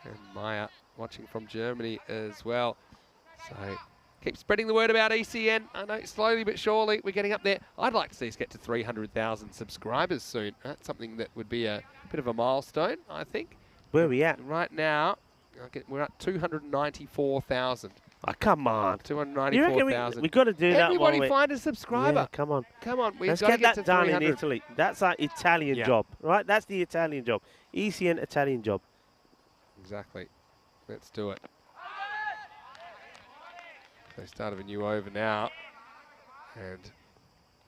And Maya watching from Germany as well. So keep spreading the word about ECN. I know slowly but surely we're getting up there. I'd like to see us get to 300,000 subscribers soon. That's something that would be a bit of a milestone, I think. Where are we at? Right now, we're at 294,000. Oh, come on. 294,000. We've got to do that. Everybody find a subscriber. Yeah, come on. Come on. We've Let's got to get to that done 300. in Italy. That's our Italian job, right? That's the Italian job. ECN Italian job. Exactly. Let's do it. They start of a new over now. And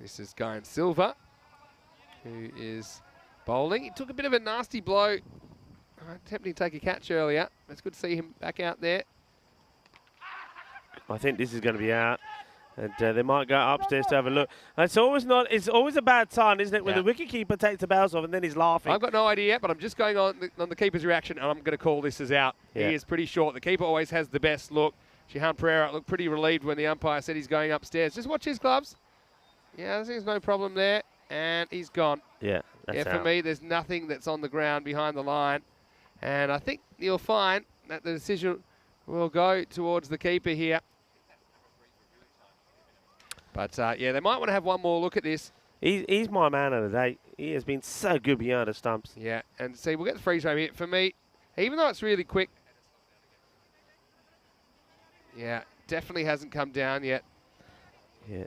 this is Guy Silva, who is bowling. He took a bit of a nasty blow. Attempting to take a catch earlier. It's good to see him back out there. I think this is going to be out. And they might go upstairs to have a look. It's always a bad sign, isn't it, when the wicketkeeper takes the bounce off and then he's laughing. I've got no idea, but I'm just going on the keeper's reaction, and I'm going to call this as out. Yeah. He is pretty short. The keeper always has the best look. Shihan Pereira looked pretty relieved when the umpire said he's going upstairs. Just watch his gloves. Yeah, there's no problem there. And he's gone. Yeah, that's for me, there's nothing that's on the ground behind the line. And I think you'll find that the decision will go towards the keeper here. But, yeah, they might want to have one more look at this. He's my man of the day. He has been so good behind the stumps. Yeah, and see, we'll get the freeze frame here. For me, even though it's really quick, yeah, definitely hasn't come down yet. Yeah.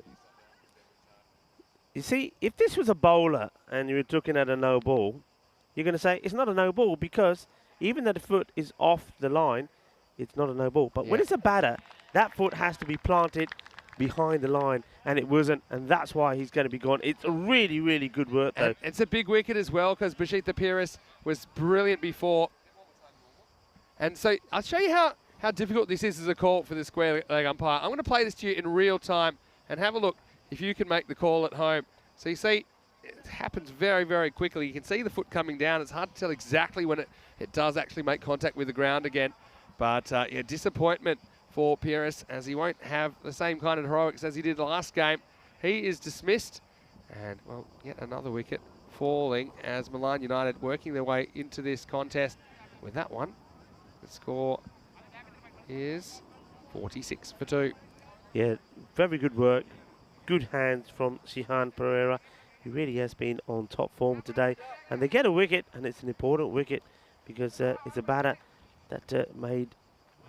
You see, if this was a bowler and you were looking at a no ball, you're going to say it's not a no ball because even though the foot is off the line, it's not a no ball. But when it's a batter, that foot has to be planted behind the line, and it wasn't, and that's why he's going to be gone. It's a really, really good work, though. And it's a big wicket as well because Bashita Pires was brilliant before. And so I'll show you how difficult this is as a call for the square leg umpire. I'm going to play this to you in real time and have a look if you can make the call at home. So you see, it happens very, very quickly. You can see the foot coming down. It's hard to tell exactly when it does actually make contact with the ground again. But, yeah, disappointment for Pires as he won't have the same kind of heroics as he did last game. He is dismissed. And, well, yet another wicket falling as Milan United working their way into this contest with that one. The score is 46 for 2. Yeah, very good work. Good hands from Shihan Pereira. He really has been on top form today. And they get a wicket, and it's an important wicket because it's a batter that made,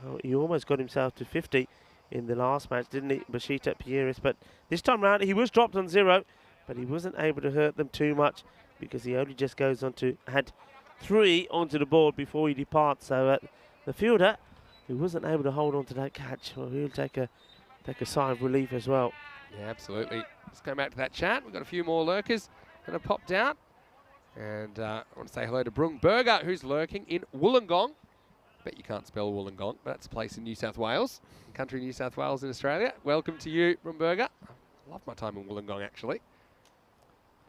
well, he almost got himself to 50 in the last match, didn't he, Bashita Pires? But this time round, he was dropped on 0, but he wasn't able to hurt them too much because he only just goes on to add 3 onto the board before he departs. So the fielder, who wasn't able to hold on to that catch, well, he'll take a sigh of relief as well. Yeah, absolutely. Let's go back to that chat. We've got a few more lurkers that have popped out. And I want to say hello to Brung Berger, who's lurking in Wollongong. Bet you can't spell Wollongong, but that's a place in New South Wales, country New South Wales in Australia. Welcome to you, Brung Berger. I love my time in Wollongong, actually.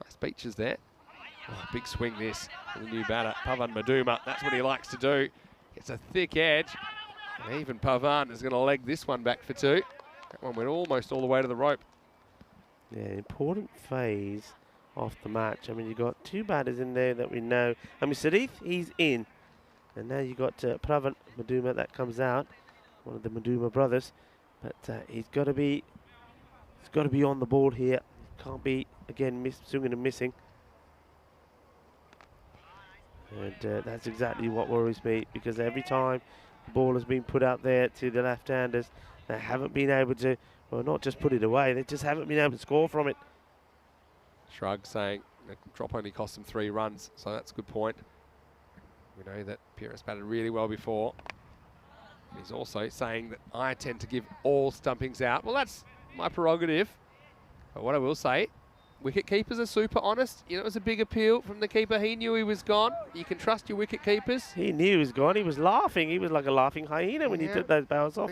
Nice beaches there. Oh, big swing this for the new batter, Pavan Maduma. That's what he likes to do. It's a thick edge. And even Pavan is going to leg this one back for 2. That one went almost all the way to the rope. Yeah, important phase of the match. I mean, you've got 2 batters in there that we know. I mean, Sarith, he's in. And now you've got Pavan Maduma that comes out, one of the Maduma brothers. But he's got to be on the board here. Can't be, again, swinging and missing. And that's exactly what worries me, because every time the ball has been put out there to the left-handers, they haven't been able to, well, not just put it away, they just haven't been able to score from it. Shrug saying the drop only cost them 3 runs, so that's a good point. We know that Pires batted really well before. He's also saying that I tend to give all stumpings out. Well, that's my prerogative. But what I will say, wicket keepers are super honest. You know, it was a big appeal from the keeper. He knew he was gone. You can trust your wicket keepers. He knew he was gone. He was laughing. He was like a laughing hyena when he took those bounds off.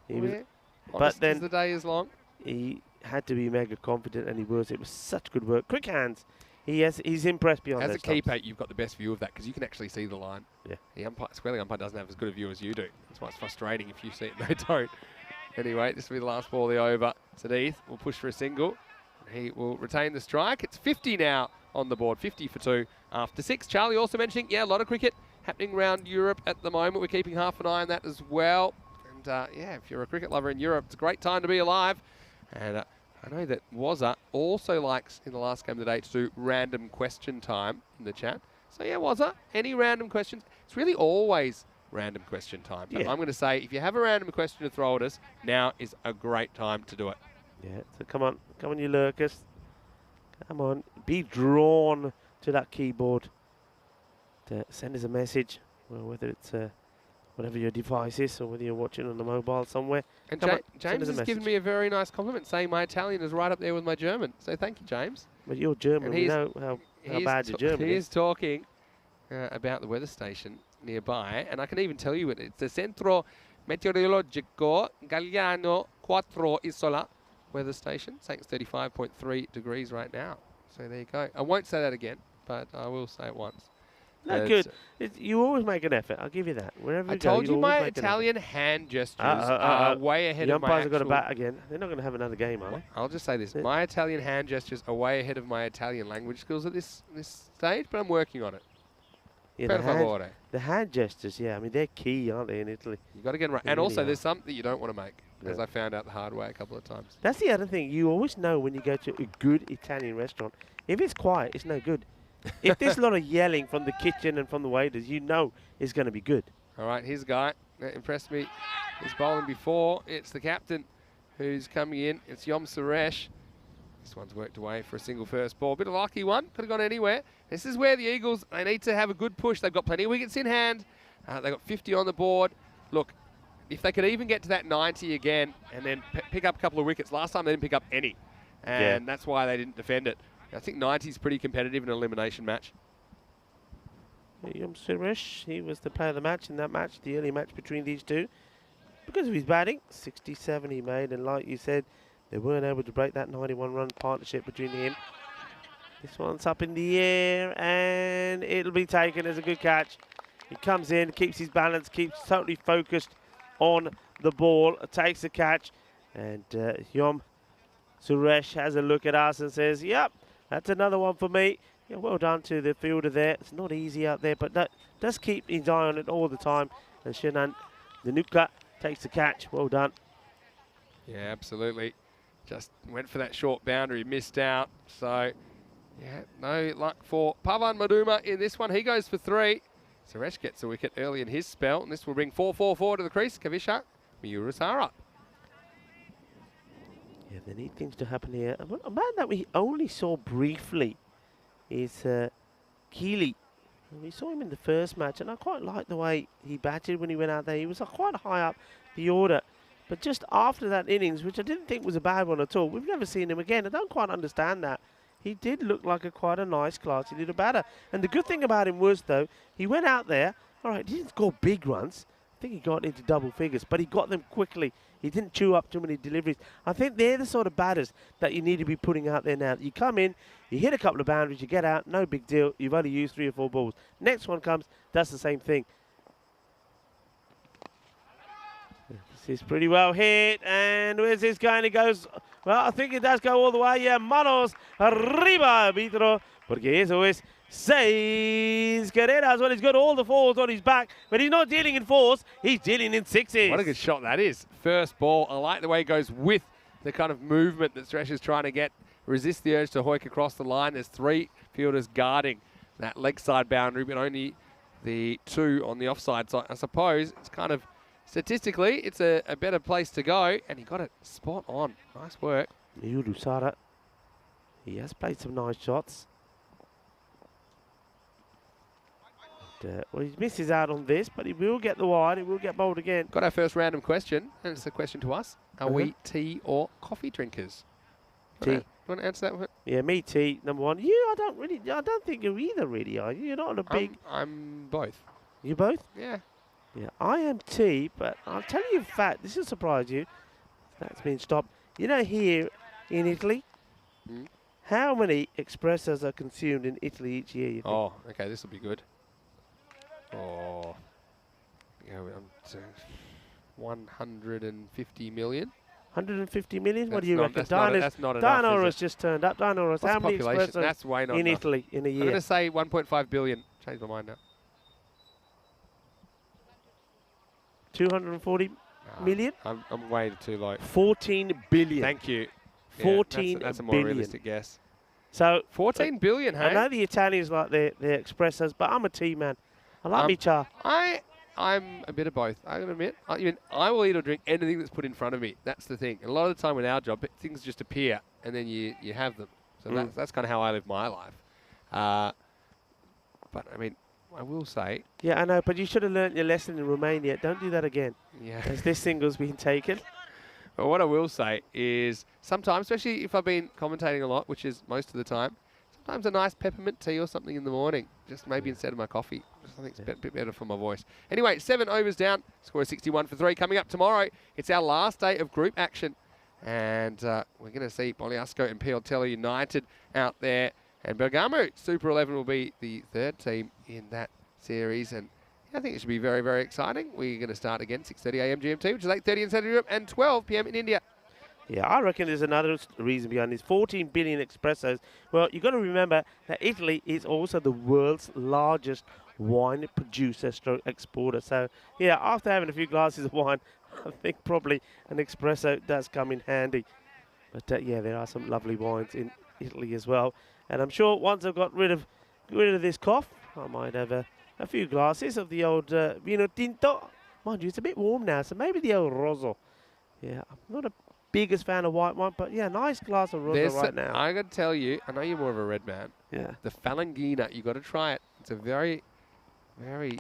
Honest but then as the day is long. he had to be mega confident, and he was. It was such good work. Quick hands. He's impressed beyond As those a keeper, stumps. you've got the best view of that because you can actually see the line. Yeah. The umpire, squarely umpire doesn't have as good a view as you do. That's why it's frustrating if you see it and they don't. Anyway, this will be the last ball of the over. Sadith will push for a single. He will retain the strike. It's 50 now on the board, 50 for 2 after 6. Charlie also mentioning, yeah, a lot of cricket happening around Europe at the moment. We're keeping half an eye on that as well. And yeah, if you're a cricket lover in Europe, it's a great time to be alive. And I know that Wazza also likes, in the last game of the day, to do random question time in the chat. So yeah, Wazza, any random questions? It's really always random question time. But Yeah. I'm going to say, if you have a random question to throw at us, now is a great time to do it. Yeah, so come on, you lurkers. Come on, be drawn to that keyboard to send us a message, well, whether it's whatever your device is or whether you're watching on the mobile somewhere. And Come on, send James us a has given message. me a very nice compliment, saying my Italian is right up there with my German. So thank you, James. But you're German, And we he's- know how bad your German He is. is talking about the weather station nearby, and I can even tell you it. It's the Centro Meteorologico Galliano 4 Isola weather station, saying it's 35.3 degrees right now. So there you go. I won't say that again, but I will say it once. No, It's- good. You always make an effort. I'll give you that. Wherever I you go, told you always my make an effort. Italian hand gestures are way ahead The of my umpires have got a actual... bat again. They're not going to have another game, are they? I'll just say this. Yeah. My Italian hand gestures are way ahead of my Italian language skills at this stage, but I'm working on it. Yeah, Per favore. the hand gestures, yeah. I mean, they're key, aren't they, in Italy? You've got to get them right. They And also, really there's are. some that you don't want to make, as Yeah. I found out the hard way a couple of times. That's the other thing. You always know when you go to a good Italian restaurant, if it's quiet, it's no good. If there's a lot of yelling from the kitchen and from the waiters, you know it's going to be good. All right, here's a guy that impressed me. He's bowling before. It's the captain who's coming in. It's Yom Suresh. This one's worked away for a single first ball. Bit of a lucky one. Could have gone anywhere. This is where the Eagles, they need to have a good push. They've got plenty of wickets in hand. They've got 50 on the board. Look, if they could even get to that 90 again and then pick up a couple of wickets. Last time they didn't pick up any. And that's why they didn't defend it. I think 90 is pretty competitive in an elimination match. Yom Suresh, he was the player of the match in that match, the early match between these two. Because of his batting, 67 he made, and like you said, they weren't able to break that 91-run partnership between him. This one's up in the air, and it'll be taken as a good catch. He comes in, keeps his balance, keeps totally focused on the ball, takes the catch, and Yom Suresh has a look at us and says, yep, that's another one for me. Yeah, well done to the fielder there. It's not easy out there, but that does keep his eye on it all the time. And Shinan Nanuka takes the catch. Well done. Yeah, absolutely. Just went for that short boundary, missed out. So, yeah, no luck for Pavan Maduma in this one. He goes for 3. Suresh gets a wicket early in his spell, and this will bring 4-4-4 to the crease. Kavisha Miurasara. Yeah, they need things to happen here. A man that we only saw briefly is Keeley. We saw him in the first match, and I quite liked the way he batted when he went out there. He was quite high up the order. But just after that innings, which I didn't think was a bad one at all, we've never seen him again. I don't quite understand that. He did look like quite a nice, classy little batter. And the good thing about him was, though, he went out there, all right, he didn't score big runs. I think he got into double figures, but he got them quickly. He didn't chew up too many deliveries. I think they're the sort of batters that you need to be putting out there now. You come in, you hit a couple of boundaries, you get out, no big deal. You've only used 3 or 4 balls. Next one comes, does the same thing. This is pretty well hit, and where's this going? It goes, well, I think it does go all the way. Yeah, manos arriba, arbitro, porque eso es 6 carreras. Well, he's got all the 4s on his back, but he's not dealing in 4s, he's dealing in 6s. What a good shot that is. First ball. I like the way he goes with the kind of movement that Suresh is trying to get. Resist the urge to hoik across the line. There's 3 fielders guarding that leg side boundary, but only the 2 on the offside. So I suppose it's kind of, statistically, it's a better place to go, and he got it spot on. Nice work. Yulu Sara, he has played some nice shots. And, well, he misses out on this, but he will get the wide. He will get bowled again. Got our first random question, and it's a question to us. Are we tea or coffee drinkers? Tea. You want to answer that one? Yeah, me tea, number 1. You, I don't think you're either, really, are you? You're not a big... I'm both. You both? Yeah. Yeah, I am tea, but I'll tell you a fact. This will surprise you. That's been stopped. You know, here in Italy, Mm. how many espressos are consumed in Italy each year, you think? Oh, okay, this will be good. Oh, yeah, 150 million. 150 million? What do That's you not- reckon? that's not- that's not enough, is Dinosaurus it? just turned up. Dinosaurus, What's how the many population? espressos That's way not in enough. Italy in a I'm year? going to say 1.5 billion. Change my mind now. 240 million? I'm way too low. 14 billion. Thank you. Yeah, 14 that's a more billion. realistic guess. So 14 billion, hey? I know the Italians like their espressos, but I'm a tea man. I like me cha. I'm a bit of both. I gotta admit. I will eat or drink anything that's put in front of me. That's the thing. And a lot of the time with our job, things just appear and then you have them. So that's kind of how I live my life. But I mean, I will say. Yeah, I know, but you should have learnt your lesson in Romania. Don't do that again. Yeah. As this single's been taken. But what I will say is sometimes, especially if I've been commentating a lot, which is most of the time, sometimes a nice peppermint tea or something in the morning, just maybe instead of my coffee. I think it's a bit better for my voice. Anyway, 7 overs down, score is 61 for 3. Coming up tomorrow, it's our last day of group action. And we're going to see Bogliasco and Pioltello United out there. And Bergamo Super 11 will be the third team in that series. And I think it should be very, very exciting. We're going to start again 6:30 a.m. GMT, which is 8:30 in Central Europe, and 12 p.m. in India. Yeah, I reckon there's another reason behind this. 14 billion espressos. Well, you've got to remember that Italy is also the world's largest wine producer stroke exporter. So, yeah, after having a few glasses of wine, I think probably an espresso does come in handy. But, yeah, there are some lovely wines in Italy as well. And I'm sure once I've got rid of this cough, I might have a few glasses of the old Vino Tinto. Mind you, it's a bit warm now, so maybe the old Rosso. Yeah, I'm not a biggest fan of white wine, but yeah, nice glass of Rosso right now. I got to tell you, I know you're more of a red man. Yeah. The Falangina, you got to try it. It's a very, very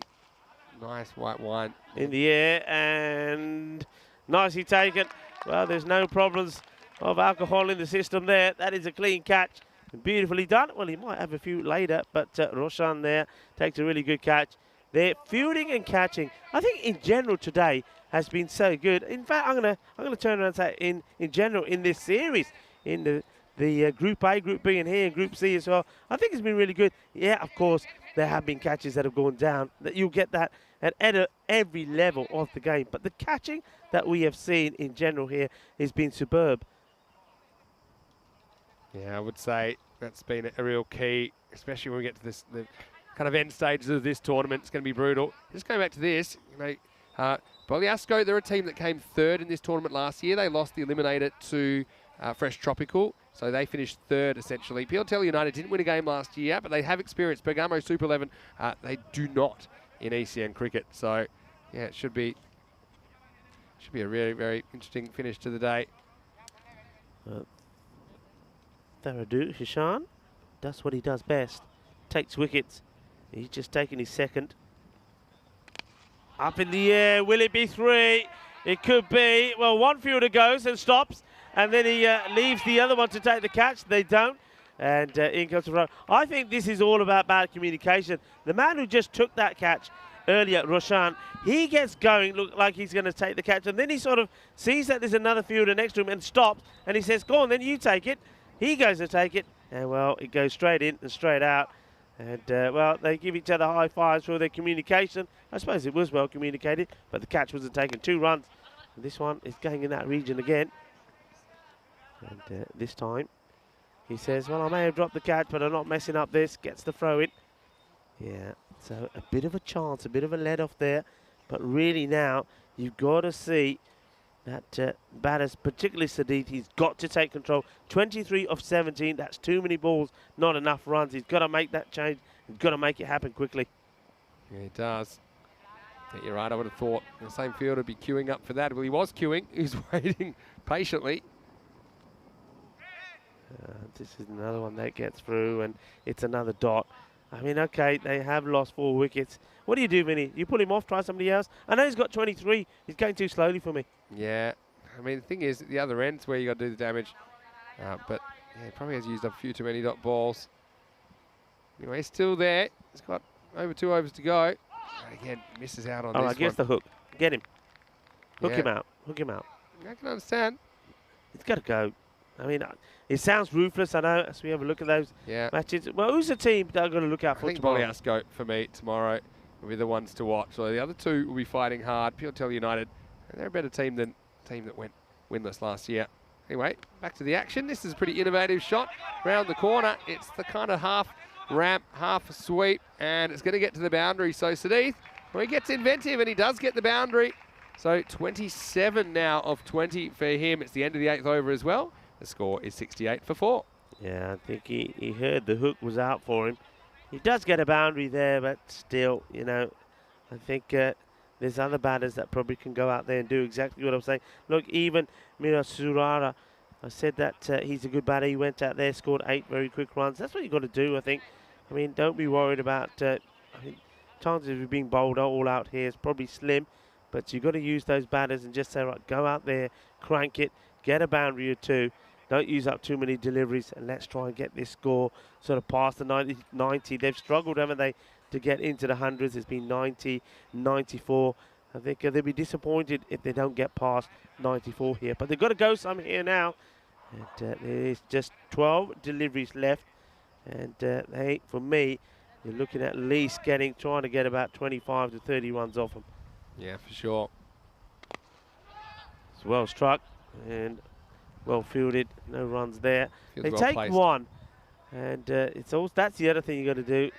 nice white wine. In the air and nicely taken. Well, there's no problems of alcohol in the system there. That is a clean catch. Beautifully done. Well, he might have a few later, but Roshan there takes a really good catch. They're fielding and catching. I think in general today has been so good. In fact, I'm gonna turn around and say in general in this series, in the Group A, Group B, and here in Group C as well, I think it's been really good. Yeah, of course, there have been catches that have gone down. That you'll get that at every level of the game. But the catching that we have seen in general here has been superb. Yeah, I would say that's been a real key, especially when we get to the kind of end stages of this tournament. It's going to be brutal. Just going back to this, Bogliasco, they're a team that came third in this tournament last year. They lost the eliminator to Fresh Tropical, so they finished third essentially. Pioltello United didn't win a game last year, but they have experience. Bergamo Super 11, they do not in ECN cricket. So, yeah, it should be a really, very interesting finish to the day. Faradu Hishan does what he does best. Takes wickets. He's just taken his second. Up in the air. Will it be 3? It could be. Well, one fielder goes and stops. And then he leaves the other one to take the catch. They don't. And in comes the run. I think this is all about bad communication. The man who just took that catch earlier, Roshan, he gets going, look like he's going to take the catch. And then he sort of sees that there's another fielder next to him and stops. And he says, go on, then you take it. He goes to take it, and, well, it goes straight in and straight out. And, well, they give each other high fives for their communication. I suppose it was well communicated, but the catch wasn't taken. 2 runs. And this one is going in that region again. And this time, he says, well, I may have dropped the catch, but I'm not messing up this. Gets the throw in. Yeah, so a bit of a chance, a bit of a let off there. But really now, you've got to see that batters, particularly Sadith, he's got to take control. 23 of 17, that's too many balls, not enough runs. He's got to make that change. He's got to make it happen quickly. Yeah, he does. Yeah, you're right, I would have thought the same fielder would be queuing up for that. Well, he was queuing. He's waiting patiently. This is another one that gets through, and it's another dot. I mean, okay, they have lost 4 wickets. What do you do, Vinny? You pull him off, try somebody else? I know he's got 23. He's going too slowly for me. Yeah. I mean, the thing is, the other end's where you got to do the damage. But yeah, he probably has used up a few too many dot balls. Anyway, he's still there. He's got over 2 overs to go. And again, misses out on this one. I guess the hook. Get him. Hook Yeah. him out. Hook him out. I can understand. It's got to go. I mean, it sounds ruthless, I know, as we have a look at those matches. Well, who's the team that are going to look out for tomorrow? I think Bolliasco for me tomorrow will be the ones to watch. So the other two will be fighting hard. Pure United, and they're a better team than the team that went winless last year. Anyway, back to the action. This is a pretty innovative shot. Round the corner, it's the kind of half ramp, half sweep, and it's going to get to the boundary. So Sadith, well, he gets inventive, and he does get the boundary. So 27 now of 20 for him. It's the end of the 8th over as well. The score is 68 for 4. Yeah, I think he heard the hook was out for him. He does get a boundary there, but still, you know, I think there's other batters that probably can go out there and do exactly what I'm saying. Look, even Mira Surara, I said that he's a good batter. He went out there, scored 8 very quick runs. That's what you've got to do, I think. I mean, don't be worried about I think chances of you being bowled all out here is probably slim, but you've got to use those batters and just say, right, go out there, crank it, get a boundary or two. Don't use up too many deliveries, and let's try and get this score sort of past the 90. They've struggled, haven't they, to get into the hundreds. It's been 90, 94. I think they'll be disappointed if they don't get past 94 here. But they've got to go some here now. And there's just 12 deliveries left. And for me, you're looking at least trying to get about 25 to 30 runs off them. Yeah, for sure. It's well struck and well fielded. No runs there. They well take placed. one. And that's the other thing you got to do.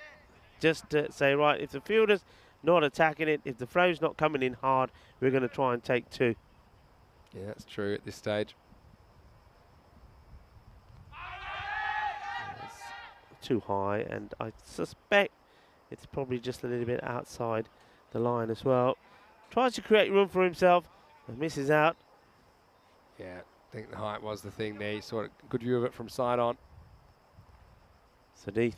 Just say, right, if the fielder's not attacking it, if the throw's not coming in hard, we're going to try and take 2. Yeah, that's true at this stage. It's too high, and I suspect it's probably just a little bit outside the line as well. Tries to create room for himself and misses out. Yeah, I think the height was the thing there. You saw a good view of it from side on. Sadith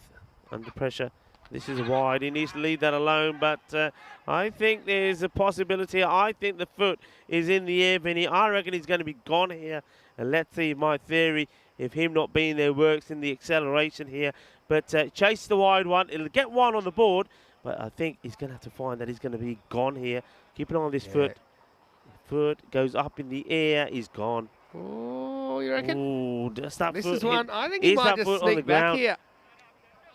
under pressure. This is wide. He needs to leave that alone, but I think there's a possibility. I think the foot is in the air, Vinny. I reckon he's going to be gone here. And let's see if my theory, if him not being there works in the acceleration here. But chase the wide one. It'll get one on the board, but I think he's going to have to find that he's going to be gone here. Keep an eye on this foot. Foot goes up in the air. He's gone. Oh, you reckon? Ooh, just that This foot. is one. I think he might just sneak back here.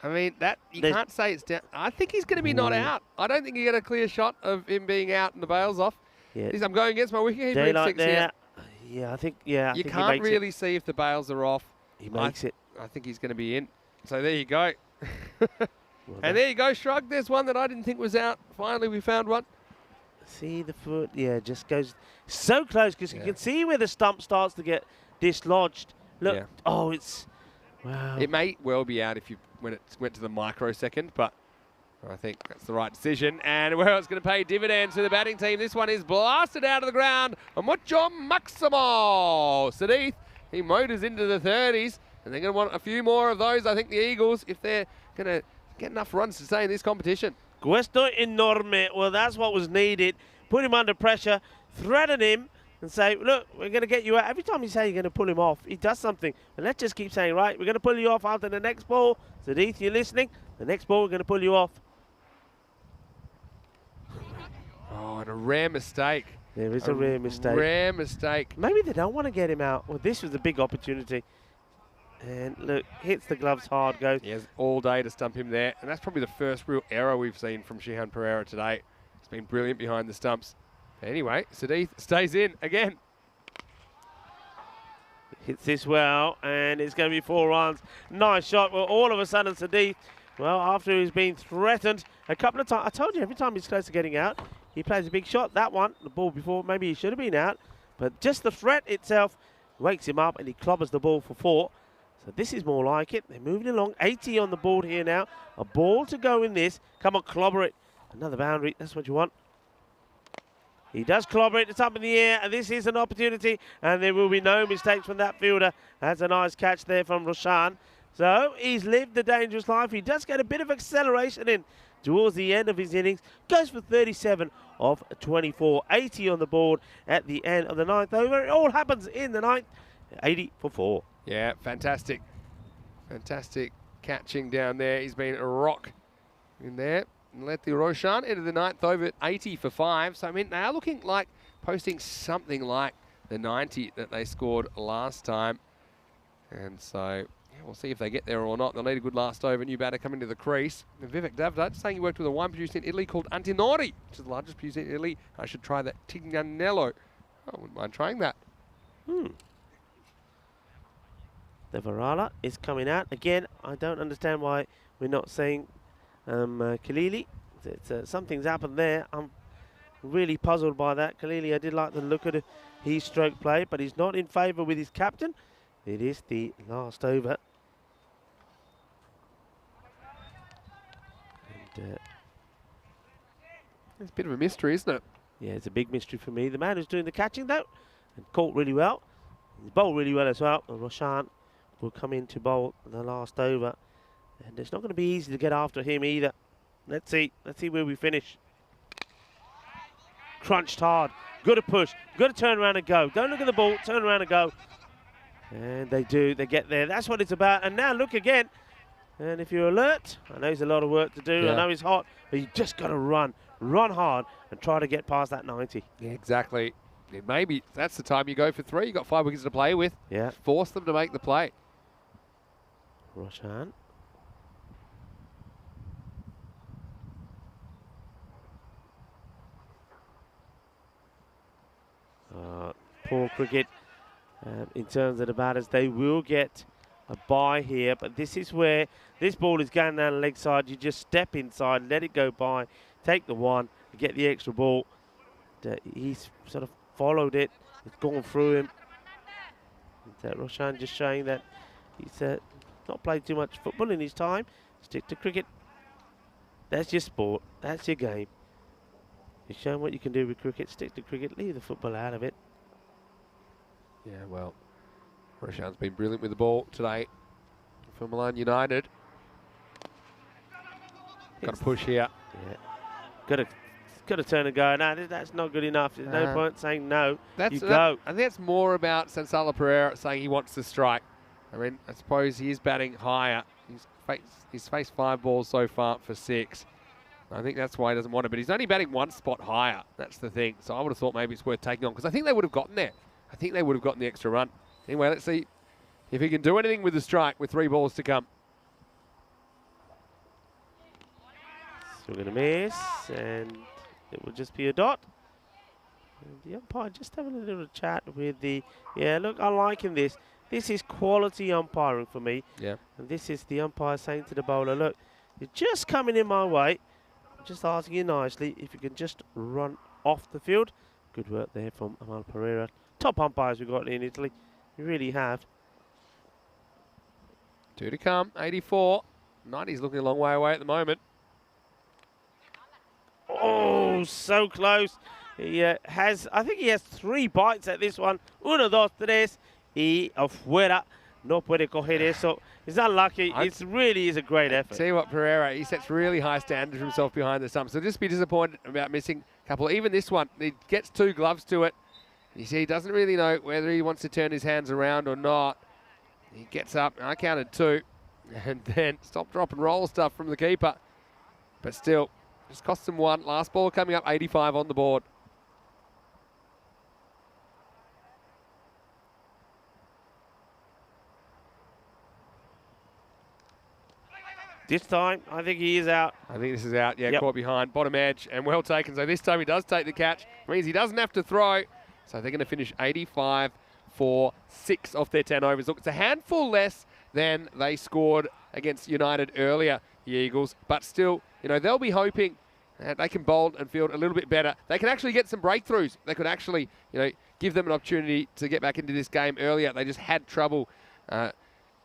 I mean, you can't say it's down. I think he's going to be not out. I don't think you get a clear shot of him being out and the bail's off. Yeah. I'm going against my wicket. Daylight 6 here. Yeah, I think, yeah. You can't really see if the bails are off. He makes it. I think he's going to be in. So there you go. And there you go, Shrug. There's one that I didn't think was out. Finally, we found one. See the foot? Yeah, just goes so close because you can see where the stump starts to get dislodged. Look. Oh, it's... Wow. It may well be out when it went to the microsecond, but I think that's the right decision. And well, it's going to pay dividends to the batting team. This one is blasted out of the ground. Mucho Maximo. Sadith, he motors into the 30s, and they're going to want a few more of those, I think, the Eagles, if they're going to get enough runs to stay in this competition. Questo enorme. Well, that's what was needed. Put him under pressure, threaten him, and say, look, we're going to get you out. Every time you say you're going to pull him off, he does something. And let's just keep saying, right, we're going to pull you off after the next ball. Sadith, you're listening? The next ball, we're going to pull you off. Oh, and a rare mistake. There is a rare mistake. Rare mistake. Maybe they don't want to get him out. Well, this was a big opportunity. And look, hits the gloves hard, goes. He has all day to stump him there. And that's probably the first real error we've seen from Shihan Pereira today. He's been brilliant behind the stumps. Anyway, Sadith stays in again. Hits this well, and it's going to be 4 runs. Nice shot. Well, all of a sudden, Sadith, well, after he's been threatened a couple of times. I told you, every time he's close to getting out, he plays a big shot. That one, the ball before, maybe he should have been out. But just the threat itself wakes him up, and he clobbers the ball for 4. So this is more like it. They're moving along. 80 on the board here now. A ball to go in this. Come on, clobber it. Another boundary. That's what you want. He does clobber it. It's up in the air, and this is an opportunity, and there will be no mistakes from that fielder. That's a nice catch there from Roshan. So he's lived the dangerous life. He does get a bit of acceleration in towards the end of his innings. Goes for 37 of 24. 80 on the board at the end of the 9th over. It all happens in the 9th. 80 for 4. Yeah, fantastic. Fantastic catching down there. He's been a rock in there. And let the Roshan into the 9th over at 80 for 5. So, I mean, they are looking like posting something like the 90 that they scored last time. And so yeah, we'll see if they get there or not. They'll need a good last over. New batter coming to the crease. And Vivek Davda saying he worked with a wine producer in Italy called Antinori, which is the largest producer in Italy. I should try that Tignanello. I wouldn't mind trying that. The Varala is coming out. Again, I don't understand why we're not saying Kalili. Something's happened there. I'm really puzzled by that. Kalili, I did like the look at his stroke play, but he's not in favour with his captain. It is the last over. And, it's a bit of a mystery, isn't it? yeah, it's a big mystery for me. The man who's doing the catching, though, and caught really well. He's bowled really well as well. And Roshan will come in to bowl the last over. And it's not going to be easy to get after him either. Let's see where we finish. Crunched hard. Got to push. Got to turn around and go. Don't look at the ball. Turn around and go. And they do. They get there. That's what it's about. And now look again. And if you're alert, I know there's a lot of work to do. Yeah. I know he's hot, but you just got to run. Run hard and try to get past that 90. Yeah, exactly. And maybe that's the time you go for 3. You've got 5 wickets to play with. Yeah. Force them to make the play. Roshan. Poor cricket in terms of the batters. They will get a bye here, but this is where this ball is going down the leg side. You just step inside, let it go by, take the one, get the extra ball. He's sort of followed it. It's gone through him. Roshan just showing that he's not played too much football in his time. Stick to cricket. That's your sport. That's your game. You've shown what you can do with cricket. Stick to cricket. Leave the football out of it. Yeah, well, Roshan's been brilliant with the ball today for Milan United. Got to push here. Yeah. Got to turn and go. No, that's not good enough. There's no point saying no. You go. I think that's more about Sansala Pereira saying he wants to strike. I mean, I suppose he is batting higher. He's faced 5 balls so far for 6. I think that's why he doesn't want it. But he's only batting 1 spot higher. That's the thing. So I would have thought maybe it's worth taking on because I think they would have gotten there. I think they would have gotten the extra run. Anyway, let's see if he can do anything with the strike with 3 balls to come. Swing and a miss, and it will just be a dot. And the umpire just having a little chat with the... Yeah, look, I'm liking this. This is quality umpiring for me. Yeah. And this is the umpire saying to the bowler, look, you're just coming in my way. I'm just asking you nicely if you can just run off the field. Good work there from Amal Pereira. Top umpires we've got in Italy. We really have. 2 to come, 84. 90's looking a long way away at the moment. Oh, so close. He has, I think he has 3 bites at this one. 1, 2, 3. Y afuera. No puede coger eso. He's unlucky. It really is a great effort. Tell you what, Pereira, he sets really high standards for himself behind the stump. So just be disappointed about missing a couple. Even this one, he gets 2 gloves to it. You see, he doesn't really know whether he wants to turn his hands around or not. He gets up, I counted 2, and then stop, drop, and roll stuff from the keeper. But still, just costs him 1. Last ball coming up, 85 on the board. This time, I think he is out. I think this is out. Yeah, caught behind, bottom edge, and well taken. So this time he does take the catch. It means he doesn't have to throw. So they're going to finish 85 for 6 off their 10 overs. Look, it's a handful less than they scored against United earlier, the Eagles. But still, you know, they'll be hoping that they can bowl and field a little bit better. They can actually get some breakthroughs. They could actually, you know, give them an opportunity to get back into this game earlier. They just had trouble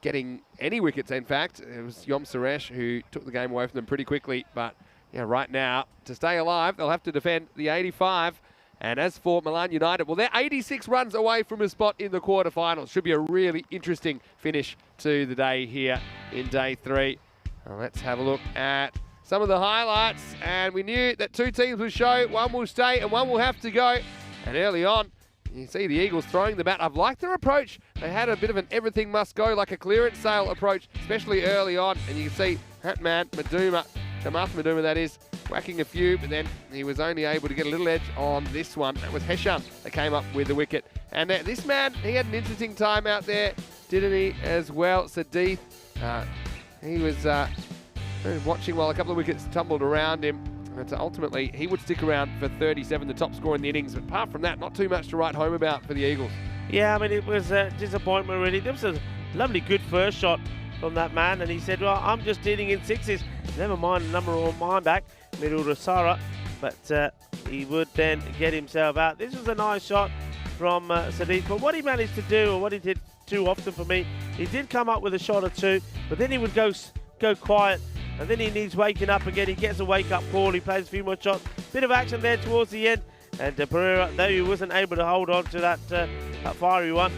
getting any wickets, in fact. It was Yom Suresh who took the game away from them pretty quickly. But, yeah, right now, to stay alive, they'll have to defend the 85. And as for Milan United, well, they're 86 runs away from a spot in the quarterfinals. Should be a really interesting finish to the day here in day 3. Now let's have a look at some of the highlights. And we knew that 2 teams would show, 1 will stay and 1 will have to go. And early on, you see the Eagles throwing the bat. I've liked their approach. They had a bit of an everything must go, like a clearance sale approach, especially early on. And you can see that man, Maduma, Martha Maduma, that is, whacking a few, but then he was only able to get a little edge on this one. That was Heshan that came up with the wicket. And this man, he had an interesting time out there, didn't he, as well? Sadiq, he was watching while a couple of wickets tumbled around him. But ultimately, he would stick around for 37, the top score in the innings. But apart from that, not too much to write home about for the Eagles. Yeah, I mean, it was a disappointment, really. There was a lovely, good first shot from that man, and he said, well, I'm just dealing in sixes. Never mind the number on mine back, middle to Sara. But he would then get himself out. This was a nice shot from Sadiq. But what he managed to do, or what he did too often for me, he did come up with a shot or two, but then he would go quiet. And then he needs waking up again. He gets a wake-up call. He plays a few more shots. Bit of action there towards the end. And Pereira, though he wasn't able to hold on to that fiery one,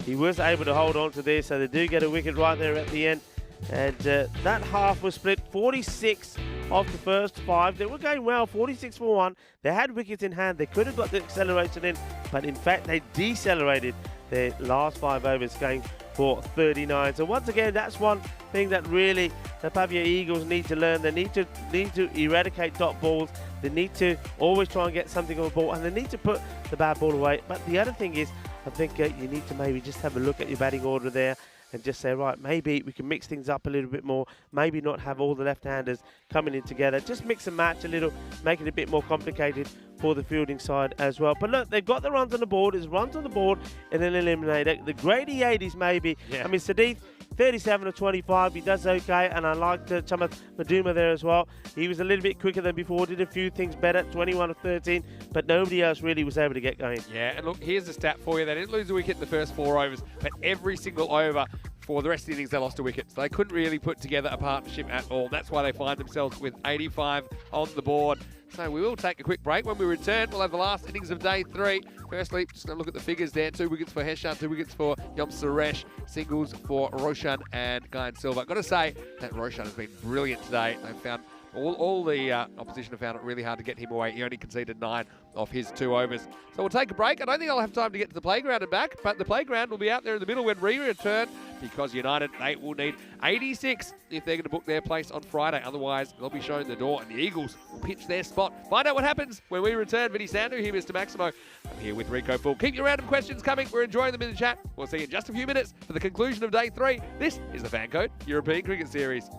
he was able to hold on to this. So they do get a wicket right there at the end. And that half was split 46 off the first 5. They were going well, 46 for 1. They had wickets in hand. They could have got the acceleration in. But in fact, they decelerated their last 5 overs, going for 39. So once again, that's one thing that really the Pavia Eagles need to learn. They need to eradicate dot balls. They need to always try and get something on the ball, and they need to put the bad ball away. But the other thing is, I think you need to maybe just have a look at your batting order there and just say, right, maybe we can mix things up a little bit more. Maybe not have all the left-handers coming in together. Just mix and match a little, make it a bit more complicated for the fielding side as well. But look, they've got the runs on the board. There's runs on the board in an eliminator. The Grady 80s maybe. Yeah. I mean, Sadiq, 37 of 25. He does okay, and I liked Chamath Maduma there as well. He was a little bit quicker than before, did a few things better, 21 of 13, but nobody else really was able to get going. Yeah, and look, here's the stat for you. They didn't lose a wicket in the first 4 overs, but every single over for the rest of the innings, they lost a wicket. So they couldn't really put together a partnership at all. That's why they find themselves with 85 on the board. So we will take a quick break. When we return, we'll have the last innings of day 3. Firstly, just going to look at the figures there. 2 wickets for Heshan, 2 wickets for Yom Suresh, singles for Roshan and Guy and Silva. I've got to say that Roshan has been brilliant today. They've found all the opposition have found it really hard to get him away. He only conceded 9 of his 2 overs. So we'll take a break. I don't think I'll have time to get to the playground and back, but the playground will be out there in the middle when we return, because United, they will need 86 if they're going to book their place on Friday. Otherwise, they'll be shown the door, and the Eagles will pitch their spot. Find out what happens when we return. Vinny Sandhu here, Mr. Maximo. I'm here with Rico Full. Keep your random questions coming. We're enjoying them in the chat. We'll see you in just a few minutes for the conclusion of day 3. This is the FanCode European Cricket Series.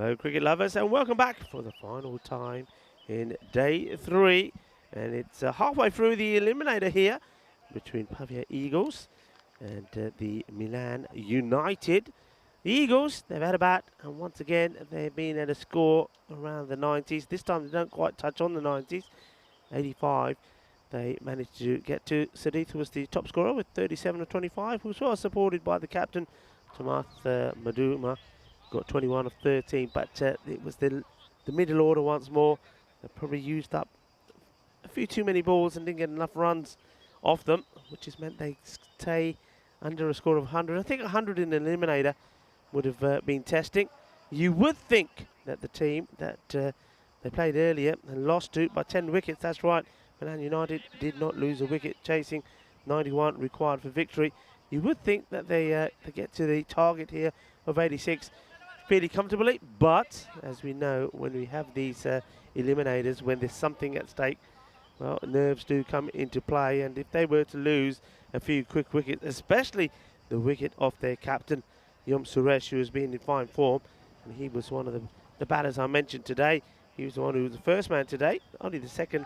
Hello, cricket lovers, and welcome back for the final time in day 3. And it's halfway through the eliminator here between Pavia Eagles and the Milan United. The Eagles, they've had a bat, and once again, they've been at a score around the 90s. This time, they don't quite touch on the 90s. 85. They managed to get to. Sadith was the top scorer with 37 of 25, who was well supported by the captain, Tomath Maduma. Got 21 of 13, but it was the middle order once more. They probably used up a few too many balls and didn't get enough runs off them, which has meant they stay under a score of 100. I think 100 in an eliminator would have been testing. You would think that the team that they played earlier and lost to by 10 wickets, that's right, Milan United did not lose a wicket, chasing 91 required for victory. You would think that they get to the target here of 86 fairly comfortably, but as we know, when we have these eliminators, when there's something at stake, well, nerves do come into play, and if they were to lose a few quick wickets, especially the wicket of their captain, Yom Suresh, who has been in fine form, and he was one of the batters I mentioned today. He was the one who was the first man today, only the second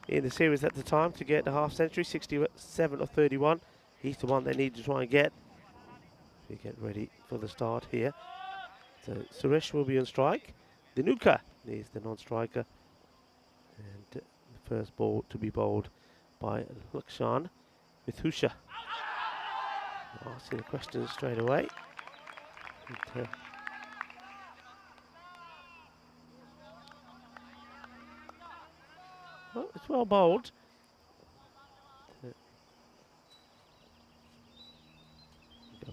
in the series at the time to get the half century, 67 of 31. He's the one they need to try and get. We get ready for the start here. So Suresh will be on strike. Dinuka is the non-striker. And the first ball to be bowled by Lakshan Mithusha. Asking the questions straight away. And, well, it's well bowled. Go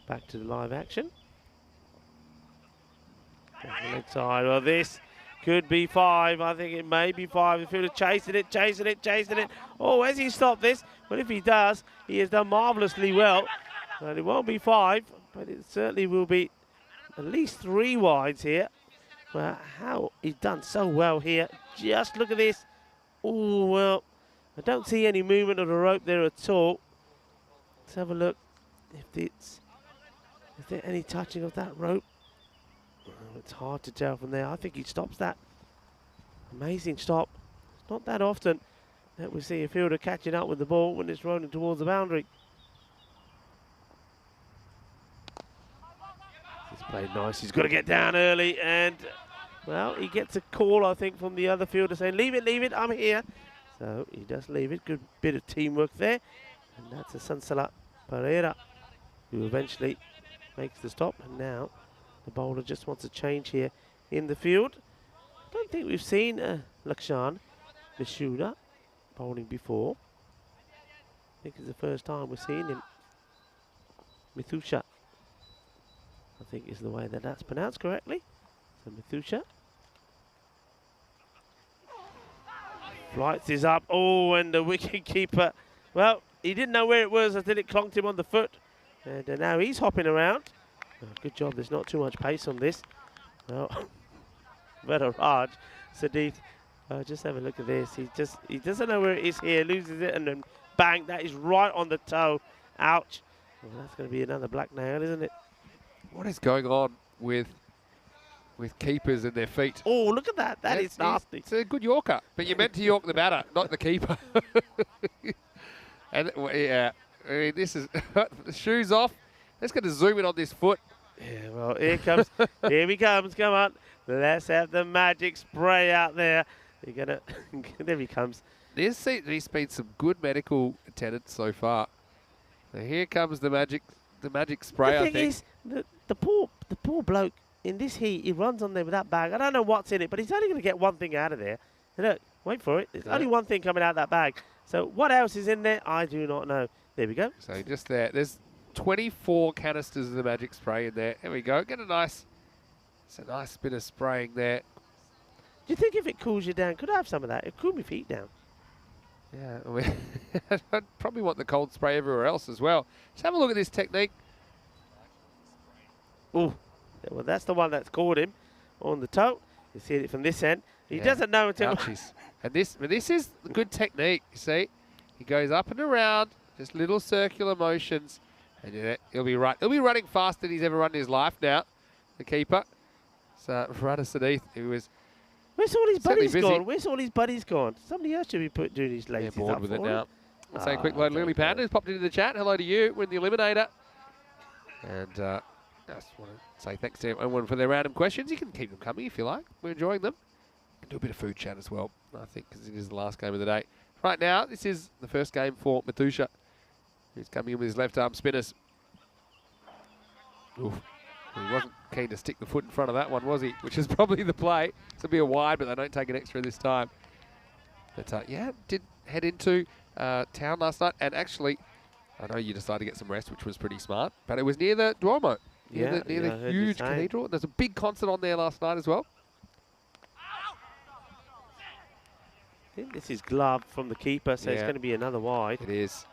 back to the live action. On the leg side. Well, this could be 5. I think it may be 5. The fielder chasing it, chasing it, chasing it. Oh, has he stopped this? Well, if he does, he has done marvellously well. And it won't be 5, but it certainly will be at least 3 wides here. Well, how he's done so well here. Just look at this. Oh, well, I don't see any movement of the rope there at all. Let's have a look is there any touching of that rope? Well, it's hard to tell from there. I think he stops that. Amazing stop. It's not that often that we see a fielder catching up with the ball when it's rolling towards the boundary. He's played nice. He's got to get down early, and well, he gets a call, I think, from the other fielder saying, leave it, I'm here. So he does leave it. Good bit of teamwork there. And that's a Sansala Pereira who eventually makes the stop. And now the bowler just wants a change here in the field. I don't think we've seen Lakshan Mishuda bowling before. I think it's the first time we're seeing him. Mithusha, I think, is the way that that's pronounced correctly. So Mithusha. Flights is up. Oh, and the wicket keeper, well, he didn't know where it was until it clonked him on the foot. And now he's hopping around. Oh, good job, there's not too much pace on this. Well, better Raj. Sadith, just have a look at this. He doesn't know where it is here, loses it, and then bang, that is right on the toe. Ouch. Well, that's going to be another black nail, isn't it? What is going on with keepers and their feet? Oh, look at that. That is nasty. It's a good Yorker, but you're meant to York the batter, not the keeper. And yeah, I mean, this is the shoes off. Let's get to zoom in on this foot. Yeah, well, here comes. Here he comes. Come on. Let's have the magic spray out there. You're gonna. There he comes. There's been some good medical attendance so far. So here comes the magic spray. The thing is, the poor bloke in this heat, he runs on there with that bag. I don't know what's in it, but he's only going to get one thing out of there. And look, wait for it. There's only one thing coming out of that bag. So what else is in there? I do not know. There we go. So just there. There's 24 canisters of the magic spray in there. There we go. Get a nice bit of spraying there. Do you think if it cools you down, could I have some of that? It cool my feet down. Yeah, I mean, I'd probably want the cold spray everywhere else as well. Just have a look at this technique. Oh, well, that's the one that's caught him on the toe. You see it from this end. He doesn't know until... Ouchies. And this is good technique, you see. He goes up and around, just little circular motions. And he'll be right. He'll be running faster than he's ever run in his life now, the keeper. Rada Sadith, who was Where's all his certainly buddies busy. gone? Where's all his buddies gone? Somebody else should be doing his Yeah, laces bored up with for it him. now. I'll say a quick load. there Lily we go. Panda has popped into the chat. Hello to you. We're in the Eliminator. And I just want to say thanks to everyone for their random questions. You can keep them coming if you like. We're enjoying them. Can do a bit of food chat as well, I think, because it is the last game of the day. Right now, this is the first game for Matusha, who's coming in with his left arm spinners. Oof. He wasn't keen to stick the foot in front of that one, was he? Which is probably the play. This will be a wide, but they don't take an extra this time. But yeah, did head into town last night. And actually, I know you decided to get some rest, which was pretty smart. But it was near the Duomo, near Yeah, I the heard you huge saying. cathedral. There's a big concert on there last night as well. I think this is glove from the keeper, so it's Yeah. going to be another wide. It is.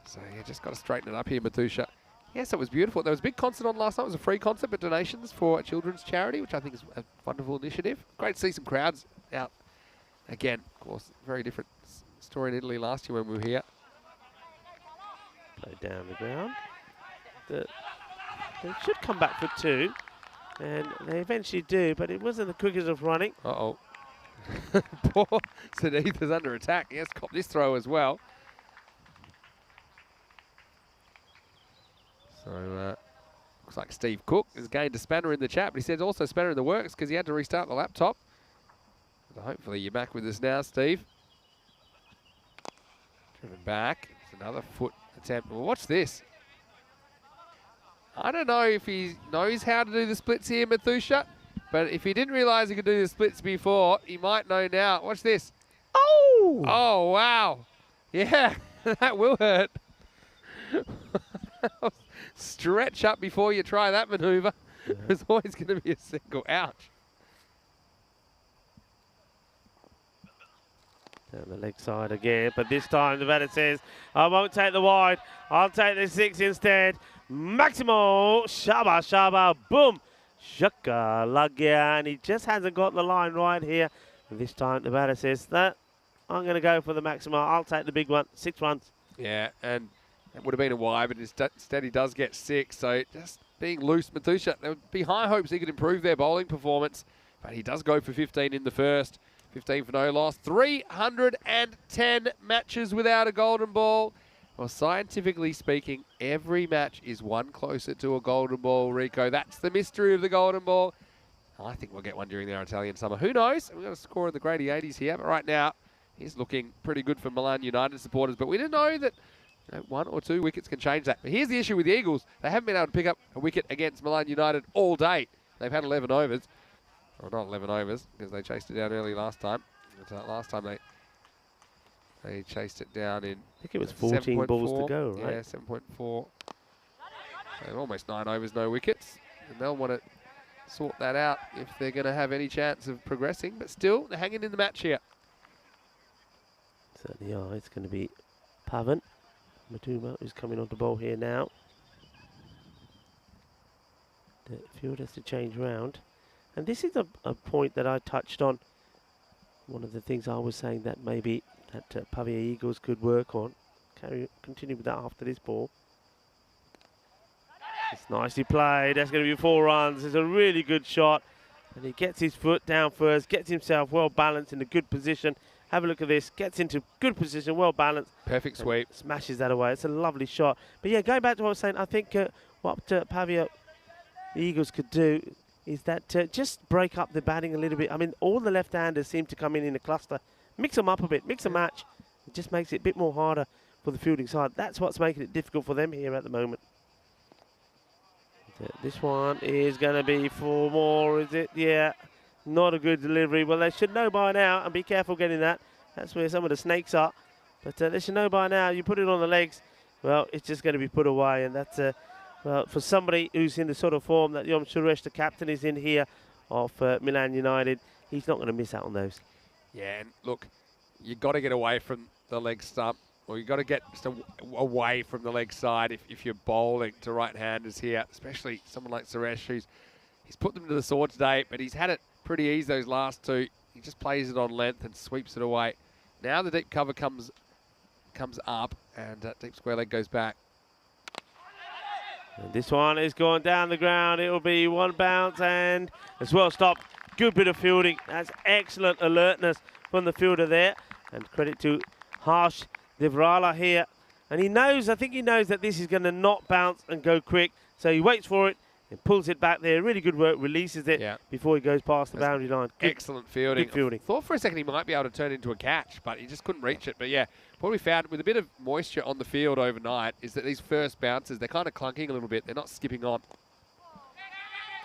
So you just got to straighten it up here, Matusha. Yes, it was beautiful. There was a big concert on last night. It was a free concert, but donations for a children's charity, which I think is a wonderful initiative. Great to see some crowds out again. Of course, very different story in Italy last year when we were here. Play down the ground. They should come back for two, and they eventually do, but it wasn't the quickest of running. Uh-oh. Poor Sadith is under attack. He has copped this throw as well. So, looks like Steve Cook has gained a spanner in the chat, but he says also spanner in the works because he had to restart the laptop. So hopefully you're back with us now, Steve. Driven back. It's another foot attempt. Well, watch this. I don't know if he knows how to do the splits here, Matusha, but if he didn't realise he could do the splits before, he might know now. Watch this. Oh! Oh, wow. Yeah, that will hurt. Stretch up before you try that manoeuvre. Yeah. There's always going to be a single. Ouch. Down the leg side again, but this time the batter says, I won't take the wide, I'll take the six instead. Maximo, shaba, shaba, boom, shaka, lagya, and he just hasn't got the line right here. And this time the batter says, that I'm going to go for the Maximo, I'll take the big one, 6 runs. Yeah, and it would have been a wide, but instead he does get 6. So just being loose, Matusha, there would be high hopes he could improve their bowling performance, but he does go for 15 in the first. 15 for no loss. 310 matches without a golden ball. Well, scientifically speaking, every match is one closer to a golden ball, Rico. That's the mystery of the golden ball. I think we'll get one during our Italian summer. Who knows? We've got a score in the Grady 80s here, but right now, he's looking pretty good for Milan United supporters. But we didn't know that 1 or 2 wickets can change that. But here's the issue with the Eagles. They haven't been able to pick up a wicket against Milan United all day. They've had 11 overs. Well, not 11 overs, because they chased it down early last time. But, last time they chased it down in I think it was 14 balls to go, right? Yeah, 7.4. So almost 9 overs, no wickets. And they'll want to sort that out if they're going to have any chance of progressing. But still, they're hanging in the match here. Certainly are. It's going to be Pavan Matuma who's coming on to bowl here now. The field has to change round. And this is a point that I touched on. One of the things I was saying that maybe that Pavia Eagles could work on. Continue with that after this ball. It's nicely played. That's going to be 4 runs. It's a really good shot. And he gets his foot down first, gets himself well balanced in a good position. Have a look at this. Gets into good position, well balanced. Perfect sweep. Smashes that away. It's a lovely shot. But yeah, going back to what I was saying, I think what Pavia Eagles could do is that just break up the batting a little bit. I mean, all the left-handers seem to come in a cluster. Mix them up a bit, mix a match. It just makes it a bit more harder for the fielding side. That's what's making it difficult for them here at the moment. This one is going to be 4 more, is it? Yeah, not a good delivery. Well, they should know by now, and be careful getting that. That's where some of the snakes are. But they should know by now, you put it on the legs, well, it's just going to be put away. And that's, well, for somebody who's in the sort of form that Yom Suresh, the captain, is in here of Milan United, he's not going to miss out on those. Yeah, and look, you've got to get away from the leg stump, or you've got to get just away from the leg side if you're bowling to right-handers here, especially someone like Suresh, he's put them to the sword today, but he's had it pretty easy those last 2. He just plays it on length and sweeps it away. Now the deep cover comes up, and deep square leg goes back. And this one is going down the ground. It will be one bounce and as well stopped. Good bit of fielding. That's excellent alertness from the fielder there. And credit to Harsh Devrala here. And he knows, I think he knows that this is going to not bounce and go quick. So he waits for it and pulls it back there. Really good work, releases it before he goes past the boundary line. Good, excellent fielding. Good fielding. I thought for a second he might be able to turn into a catch, but he just couldn't reach it. But yeah, what we found with a bit of moisture on the field overnight is that these first bounces, they're kind of clunking a little bit. They're not skipping on.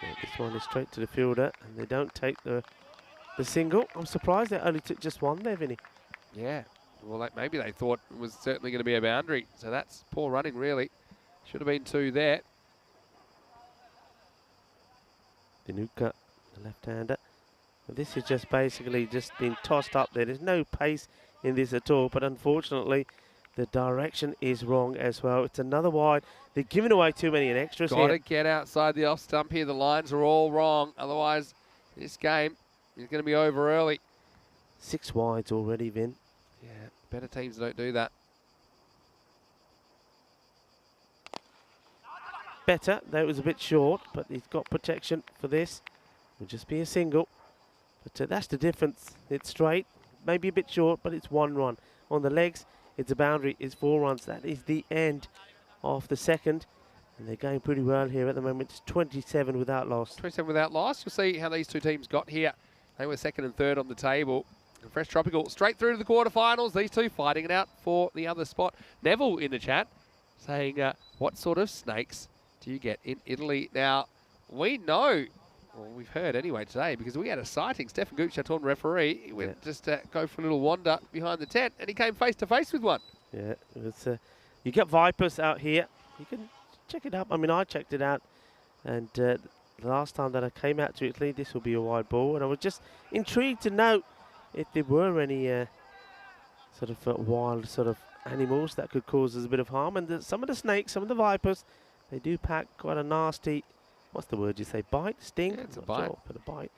Yeah, this one is straight to the fielder, and they don't take the single. I'm surprised they only took just one there, Vinny. Yeah, well, maybe they thought it was certainly going to be a boundary. So that's poor running, really. Should have been 2 there. Dinuka, the left-hander. This is just basically just been tossed up there. There's no pace in this at all, but unfortunately, the direction is wrong as well. It's another wide. They're giving away too many extras here. Got to get outside the off stump here. The lines are all wrong. Otherwise, this game is going to be over early. 6 wides already, Vin. Yeah, better teams don't do that. Better, though it was a bit short, but he's got protection for this. It'll just be a single. But that's the difference. It's straight, maybe a bit short, but it's 1 run. On the legs, it's a boundary, it's 4 runs. That is the end of the second. And they're going pretty well here at the moment. It's 27 without loss. 27 without loss. You'll see how these 2 teams got here. They were 2nd and 3rd on the table. And Fresh Tropical straight through to the quarterfinals. These 2 fighting it out for the other spot. Neville in the chat saying, what sort of snakes do you get in Italy? Now, we know, well, we've heard anyway today, because we had a sighting. Stefan Gooch, our tournament referee, he went just go for a little wander behind the tent, and he came face to face with one. Yeah, it's, you get vipers out here. You can check it up. I mean, I checked it out, and the last time that I came out to Italy, this will be a wide ball, and I was just intrigued to know if there were any sort of wild sort of animals that could cause us a bit of harm. And some of the snakes, some of the vipers, they do pack quite a nasty, what's the word you say, bite, sting? Yeah, it's a bite. Sure, but a bite,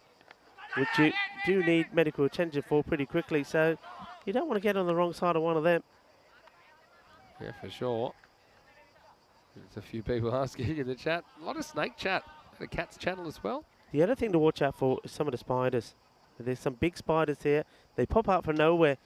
which you do need medical attention for pretty quickly. So you don't want to get on the wrong side of one of them. Yeah, for sure. There's a few people asking in the chat. A lot of snake chat. The cat's channel as well. The other thing to watch out for is some of the spiders. There's some big spiders here. They pop out from nowhere.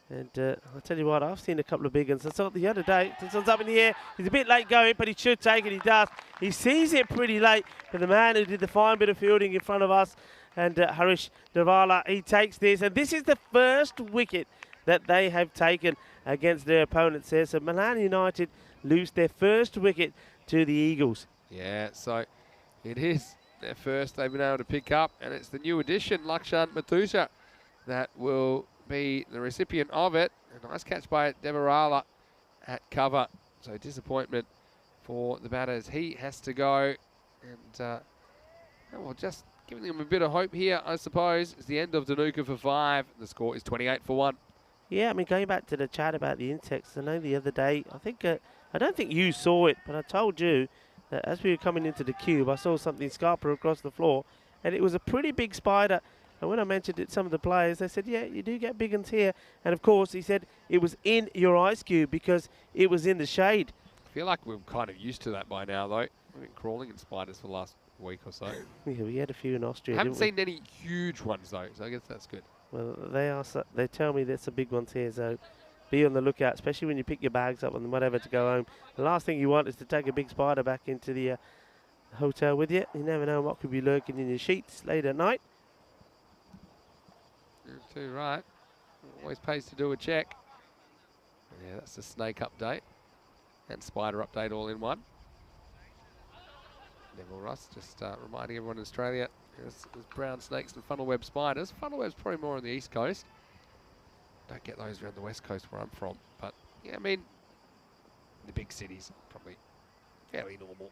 And I'll tell you what, I've seen a couple of big ones. I saw the other day, this one's up in the air. He's a bit late going, but he should take it. He does. He sees it pretty late. But the man who did the fine bit of fielding in front of us, and Harish Devrala, he takes this. And this is the first wicket that they have taken against their opponents here. So Milan United lose their first wicket to the Eagles. Yeah, so it is their first they've been able to pick up, and it's the new addition, Lakshan Mathusha, that will be the recipient of it. A nice catch by Devrala at cover. So disappointment for the batters. He has to go, and well, just giving them a bit of hope here, I suppose. It's the end of Dinuka for 5. The score is 28 for 1. Yeah, I mean, going back to the chat about the insects, I know the other day, I think, I don't think you saw it, but I told you that as we were coming into the cube, I saw something scarper across the floor, and it was a pretty big spider. And when I mentioned it to some of the players, they said, yeah, you do get big ones here. And of course, he said it was in your ice cube because it was in the shade. I feel like we're kind of used to that by now, though. We've been crawling in spiders for the last week or so. Yeah, we had a few in Austria. I haven't seen any huge ones, though, so I guess that's good. Well, they tell me there's some big ones here, so be on the lookout, especially when you pick your bags up and whatever to go home. The last thing you want is to take a big spider back into the hotel with you. You never know what could be lurking in your sheets late at night. You're too right. Always pays to do a check. Yeah, that's the snake update and spider update all in one. Neville Russ just reminding everyone in Australia there's brown snakes and funnel web spiders. Funnel web's probably more on the east coast. Don't get those around the west coast where I'm from. But yeah, I mean, the big cities probably fairly normal.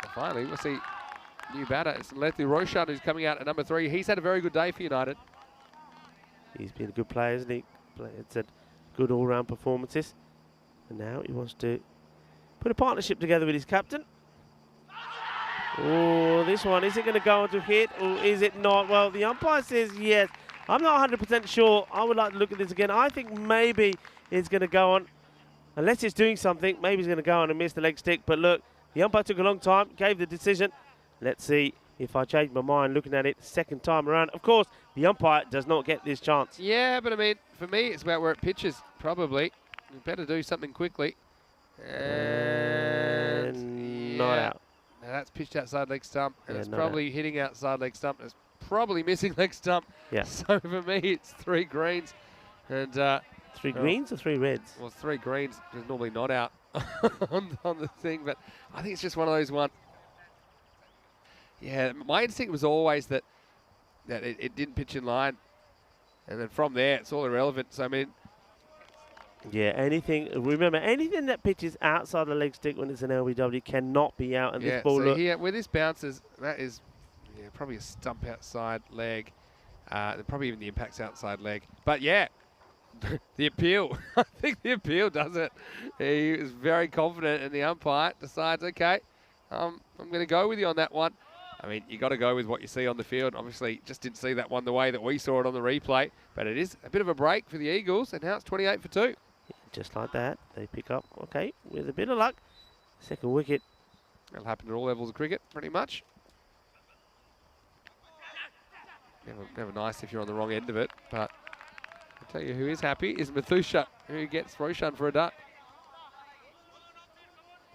And finally, we'll see new batter. It's Lethu Roshan who's coming out at number 3. He's had a very good day for United. He's been a good player, hasn't he? It's had good all-round performances. And now he wants to put a partnership together with his captain. Oh, this one, is it going to go on to hit or is it not? Well, the umpire says yes. I'm not 100% sure. I would like to look at this again. I think maybe it's going to go on. unless it's doing something, maybe he's going to go on and miss the leg stick. But look, the umpire took a long time, gave the decision. Let's see if I change my mind looking at it second time around. Of course, the umpire does not get this chance. Yeah, but I mean, for me, it's about where it pitches, probably. You better do something quickly. And not out. Now that's pitched outside leg stump, and Yeah, it's not probably hitting outside leg stump. It's probably missing leg stump. Yeah. So for me, it's 3 greens. And 3 greens or 3 reds? well, 3 greens is normally not out on the thing, but I think it's just one of those one. Yeah, my instinct was always that it didn't pitch in line, and then from there it's all irrelevant. So I mean, yeah, anything. Remember, anything that pitches outside the leg stick when it's an LBW cannot be out. And this ball, so here where this bounces, that is probably a stump outside leg, probably even the impact's outside leg. But yeah, the appeal. I think the appeal does it. He was very confident, and the umpire decides, okay, I'm going to go with you on that one. I mean, you got to go with what you see on the field. Obviously, just didn't see that one the way that we saw it on the replay. But it is a bit of a break for the Eagles, and now it's 28 for 2. Just like that, they pick up, okay, with a bit of luck. Second wicket. That'll happen at all levels of cricket, pretty much. Never nice if you're on the wrong end of it. But I'll tell you who is happy is Mathusha, who gets Roshan for a duck.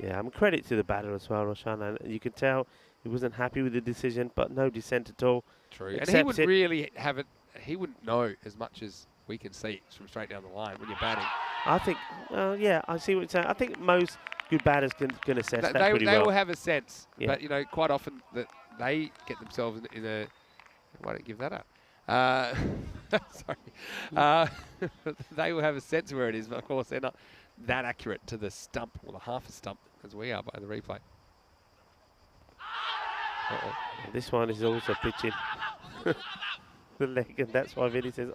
Yeah, credit to the batter as well, Roshan. And you can tell he wasn't happy with the decision, but no dissent at all. True. And he wouldn't really have it. He wouldn't know as much as we can see from straight down the line when you're batting. I think, yeah, I see what you're saying. I think most good batters can assess that pretty well. They will have a sense, yeah. but, you know, quite often that they get themselves in a... Why don't you give that up? Sorry. They will have a sense where it is, but of course they're not that accurate to the stump or the half a stump as we are by the replay. This one is also pitching the leg, and that's why Vinny says,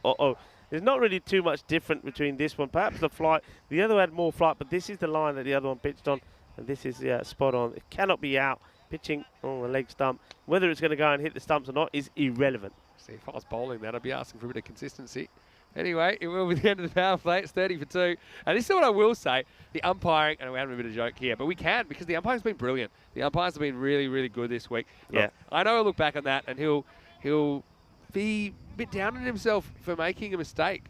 There's not really too much different between this one. Perhaps the flight, the other had more flight, but this is the line that the other one pitched on, and this is spot on. It cannot be out. Pitching on the leg stump, whether it's going to go and hit the stumps or not is irrelevant. See, if I was bowling that, I'd be asking for a bit of consistency. Anyway, it will be the end of the power play. It's 30 for 2. And this is what I will say. The umpiring, and we're having a bit of a joke here, but we can because the umpire's been brilliant. The umpires have been really, really good this week. Yeah. Look, I know he'll look back on that and he'll be a bit down on himself for making a mistake.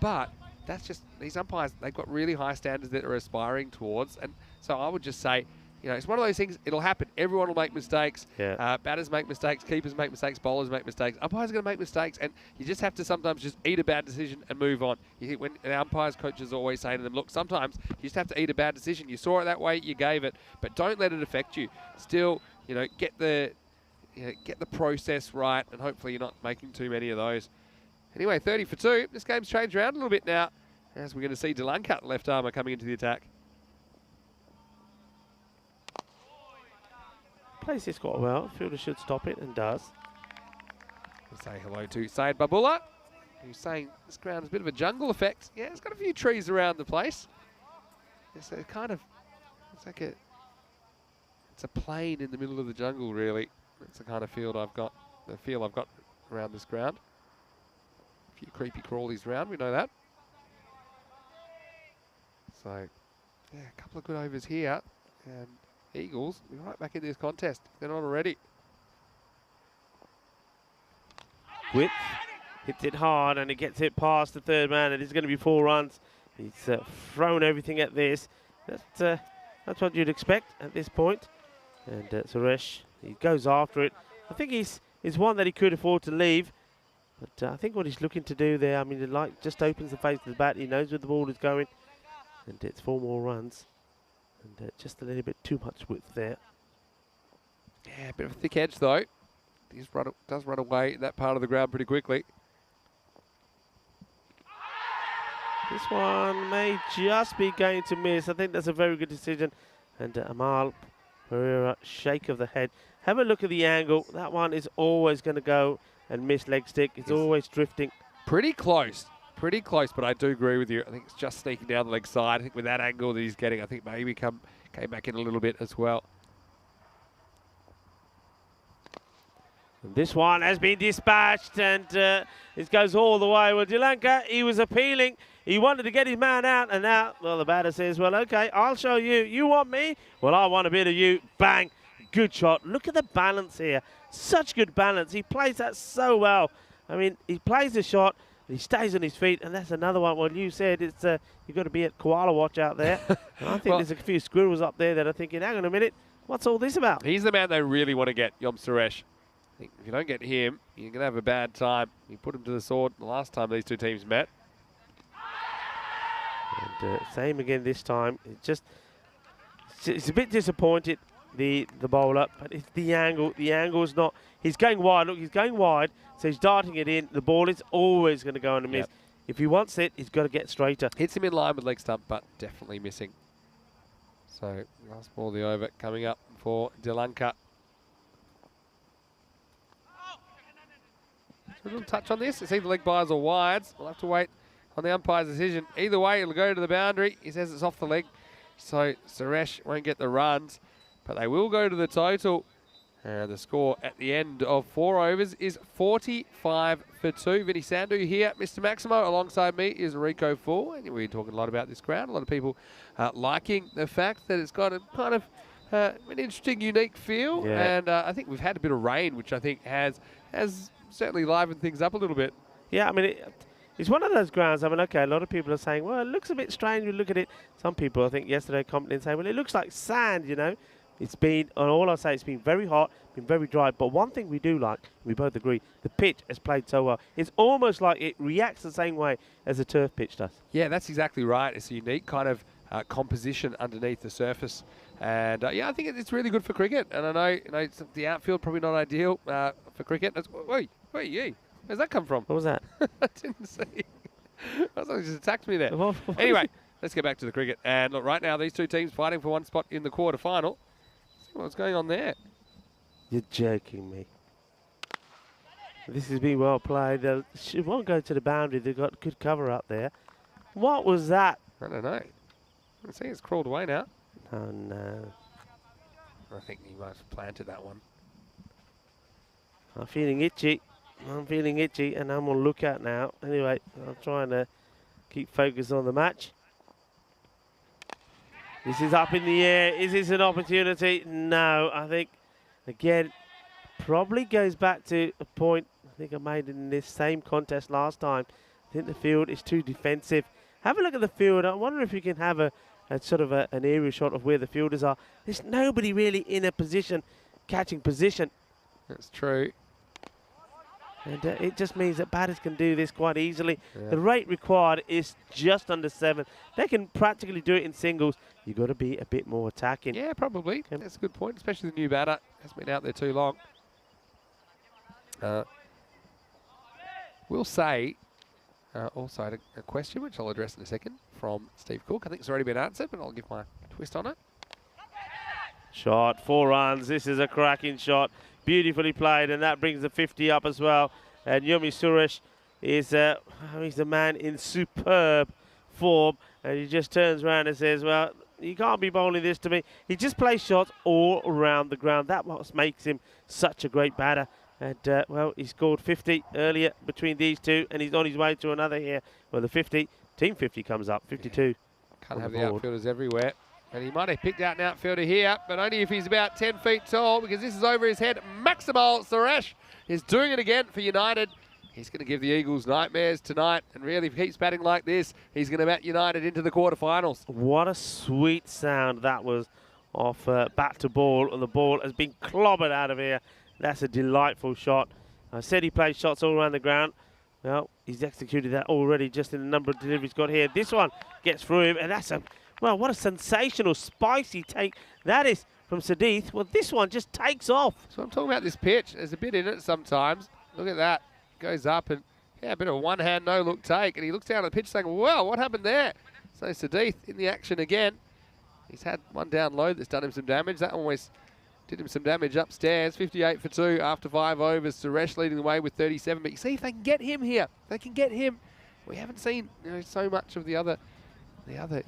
But that's just, these umpires, they've got really high standards that they're aspiring towards. And so I would just say, you know, it's one of those things, it'll happen. Everyone will make mistakes. Yeah. Batters make mistakes, keepers make mistakes, bowlers make mistakes. Umpires are going to make mistakes, and you just have to sometimes just eat a bad decision and move on. When an umpire's coaches always say to them, look, sometimes you just have to eat a bad decision. You saw it that way, you gave it, but don't let it affect you. Still, you know, get the process right, and hopefully you're not making too many of those. Anyway, 30 for 2. This game's changed around a little bit now, as we're going to see Delancut, left armour, coming into the attack. Plays this quite well. Fielder should stop it, and does. We'll say hello to Syed Babullah, who's saying this ground is a bit of a jungle effect. Yeah, it's got a few trees around the place. It's a kind of, it's a plain in the middle of the jungle, really. That's the kind of feel I've got around this ground. A few creepy crawlies around, we know that. So, yeah, a couple of good overs here, and Eagles will be right back in this contest if they're not already. Width, hits it hard, and it gets it past the third man. It is going to be 4 runs. He's thrown everything at this. That's what you'd expect at this point. And Suresh, he goes after it. I think he's one that he could afford to leave. But I think what he's looking to do there, I mean, the light just opens the face of the bat. He knows where the ball is going. And it's 4 more runs. And just a little bit too much width there. Yeah, a bit of a thick edge though. He does run away that part of the ground pretty quickly. This one may just be going to miss. I think that's a very good decision. And Amal Pereira, shake of the head. Have a look at the angle. That one is always going to go and miss leg stick. It's always drifting. Pretty close, but I do agree with you. I think it's just sneaking down the leg side. I think with that angle that he's getting, I think maybe came back in a little bit as well. And this one has been dispatched, and it goes all the way. Well, Delanka, he was appealing. He wanted to get his man out, and now, well, the batter says, well, okay, I'll show you. You want me? Well, I want a bit of you. Bang. Good shot. Look at the balance here. Such good balance. He plays that so well. I mean, he plays the shot, he stays on his feet, and that's another one. Well, you said it's you've got to be at koala watch out there. And I think Well, there's a few squirrels up there that are thinking, hang on a minute, what's all this about? He's the man they really want to get, Yom Suresh. I think if you don't get him, you're going to have a bad time. He put him to the sword the last time these two teams met. And same again this time. It's a bit disappointed, the bowler, but it's the angle. The angle's not. He's going wide. Look, he's going wide, so he's darting it in. The ball is always going to go on a miss. Yep. If he wants it, he's got to get straighter. Hits him in line with leg stump, but definitely missing. So last ball of the over coming up for Delanka. So a little touch on this. It's either leg byes or wides. We'll have to wait on the umpire's decision. Either way, it'll go to the boundary. He says it's off the leg. So Suresh won't get the runs, but they will go to the total. The score at the end of 4 overs is 45 for 2. Vinny Sandhu here, Mr. Maximo. Alongside me is Rico Full. And we're talking a lot about this ground. A lot of people liking the fact that it's got a kind of an interesting, unique feel. Yeah. And I think we've had a bit of rain, which I think has certainly livened things up a little bit. Yeah, I mean, it's one of those grounds. I mean, okay, a lot of people are saying, well, it looks a bit strange. You look at it. Some people, I think, yesterday commented and saying, well, it looks like sand, you know. It's been, and all I'll say, it's been very hot, been very dry. But one thing we do like, we both agree, the pitch has played so well. It's almost like it reacts the same way as a turf pitch does. Yeah, that's exactly right. It's a unique kind of composition underneath the surface. And yeah, I think it's really good for cricket. And I know, the outfield probably not ideal for cricket. Wait, where's that come from? What was that? I didn't see. I thought he just attacked me there. Anyway, let's get back to the cricket. And look, right now, these two teams fighting for one spot in the quarterfinal. See what's going on there. You're joking me. This has been well played. It won't go to the boundary. They've got good cover up there. What was that? I don't know. I see it's crawled away now. Oh, no. I think he might have planted that one. I'm feeling itchy. And I'm on lookout now. Anyway, I'm trying to keep focus on the match. This is up in the air. Is this an opportunity? No, I think, again, probably goes back to a point I think I made in this same contest last time. I think the field is too defensive. Have a look at the field. I wonder if you can have a sort of an aerial shot of where the fielders are. There's nobody really in a position, catching position. That's true. And it just means that batters can do this quite easily. Yeah. The rate required is just under 7. They can practically do it in singles. You've got to be a bit more attacking. Yeah, probably. That's a good point, especially the new batter. Hasn't been out there too long. We'll say, also had a question, which I'll address in a second, from Steve Cook. I think it's already been answered, but I'll give my twist on it. Shot, 4 runs. This is a cracking shot. Beautifully played, and that brings the 50 up as well. And Yomi Suresh is he's the man in superb form, and he just turns around and says, well, you can't be bowling this to me. He just plays shots all around the ground. That's what makes him such a great batter. And, well, he scored 50 earlier between these two, and he's on his way to another here. Well, the 50, team 50 comes up, 52. Yeah. Can't have the outfielders everywhere. And he might have picked out an outfielder here, but only if he's about 10 feet tall, because this is over his head. Maximal Suresh is doing it again for United. He's going to give the Eagles nightmares tonight, and really, if he keeps batting like this, he's going to bat United into the quarterfinals. What a sweet sound that was off bat to ball, and the ball has been clobbered out of here. That's a delightful shot. I said he plays shots all around the ground. Well, he's executed that already just in the number of deliveries got here. This one gets through him, and that's a... Well, what a sensational, spicy take that is from Sadith. Well, this one just takes off. So I'm talking about this pitch. There's a bit in it sometimes. Look at that. Goes up and, yeah, a bit of a one-hand no-look take. And he looks down at the pitch saying, well, what happened there? So Sadith in the action again. He's had one down low that's done him some damage. That always did him some damage upstairs. 58 for 2 after 5 overs. Suresh leading the way with 37. But you see, if they can get him here, they can get him. We haven't seen so much of the other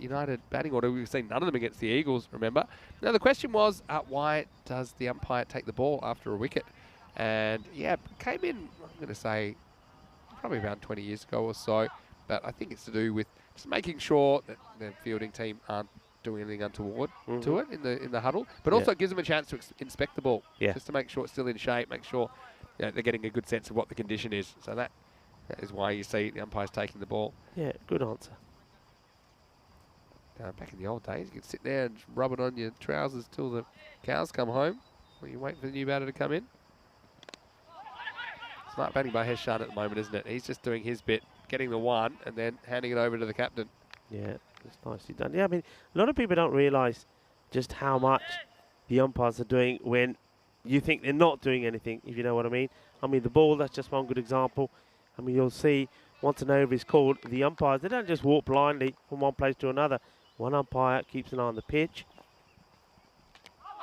United batting order. We've seen none of them against the Eagles, remember? Now, the question was, why does the umpire take the ball after a wicket? And, yeah, came in, I'm going to say, probably around 20 years ago or so. But I think it's to do with just making sure that the fielding team aren't doing anything untoward to it in the huddle, but also it gives them a chance to inspect the ball, just to make sure it's still in shape, make sure they're getting a good sense of what the condition is. So that is why you see the umpires taking the ball. Yeah, good answer. Back in the old days, you could sit there and rub it on your trousers till the cows come home, while you wait for the new batter to come in. Smart batting by Heshan at the moment, isn't it? He's just doing his bit, getting the one, and then handing it over to the captain. Yeah, that's nicely done. Yeah, I mean, a lot of people don't realise just how much the umpires are doing when you think they're not doing anything, if you know what I mean. I mean, the ball, that's just one good example. I mean, you'll see once an over is called, the umpires, they don't just walk blindly from one place to another. One umpire keeps an eye on the pitch.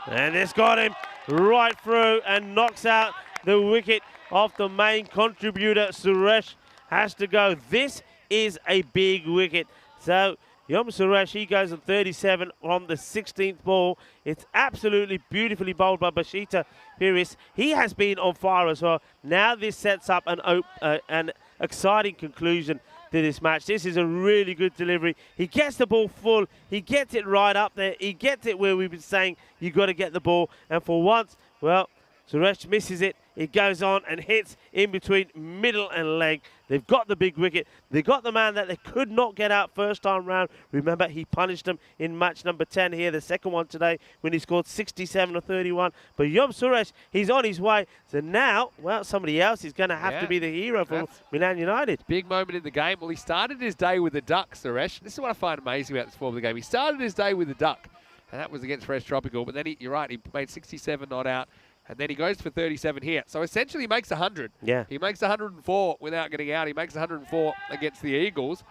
And it's got him right through and knocks out the wicket of the main contributor. Suresh has to go. This is a big wicket. So Yom Suresh, he goes on 37 on the 16th ball. It's absolutely beautifully bowled by Bashita Piris. He has been on fire as well. Now this sets up an exciting conclusion to this match. This is a really good delivery. He gets the ball full. He gets it right up there. He gets it where we've been saying you've got to get the ball. And for once, well, Suresh misses it. It goes on and hits in between middle and leg. They've got the big wicket. They got the man that they could not get out first time round. Remember, he punished them in match number 10 here, the second one today, when he scored 67 or 31. But Yom Suresh, he's on his way. So now, well, somebody else is going to have to be the hero for Milan United. Big moment in the game. Well, he started his day with a duck, Suresh. This is what I find amazing about this form of the game. He started his day with a duck, and that was against Fresh Tropical. But then, you're right, he made 67 not out. And then he goes for 37 here. So essentially he makes 100. Yeah. He makes 104 without getting out. He makes 104 against the Eagles.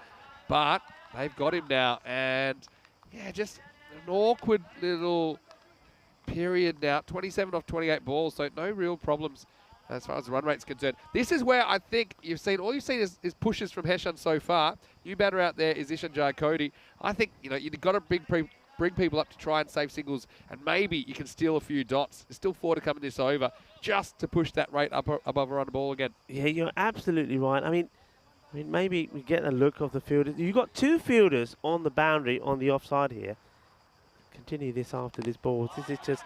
But they've got him now. And, yeah, just an awkward little period now. 27 off 28 balls, so no real problems as far as the run rate's concerned. This is where I think all you've seen is pushes from Heshan so far. New batter out there is Ishan Jayakody. I think, you've got to bring people up to try and save singles, and maybe you can steal a few dots. There's still 4 to come in this over, just to push that rate up above a run ball again. Yeah, you're absolutely right. I mean, maybe we get a look of the fielders. You've got 2 fielders on the boundary on the offside here. Continue this after this ball. This is just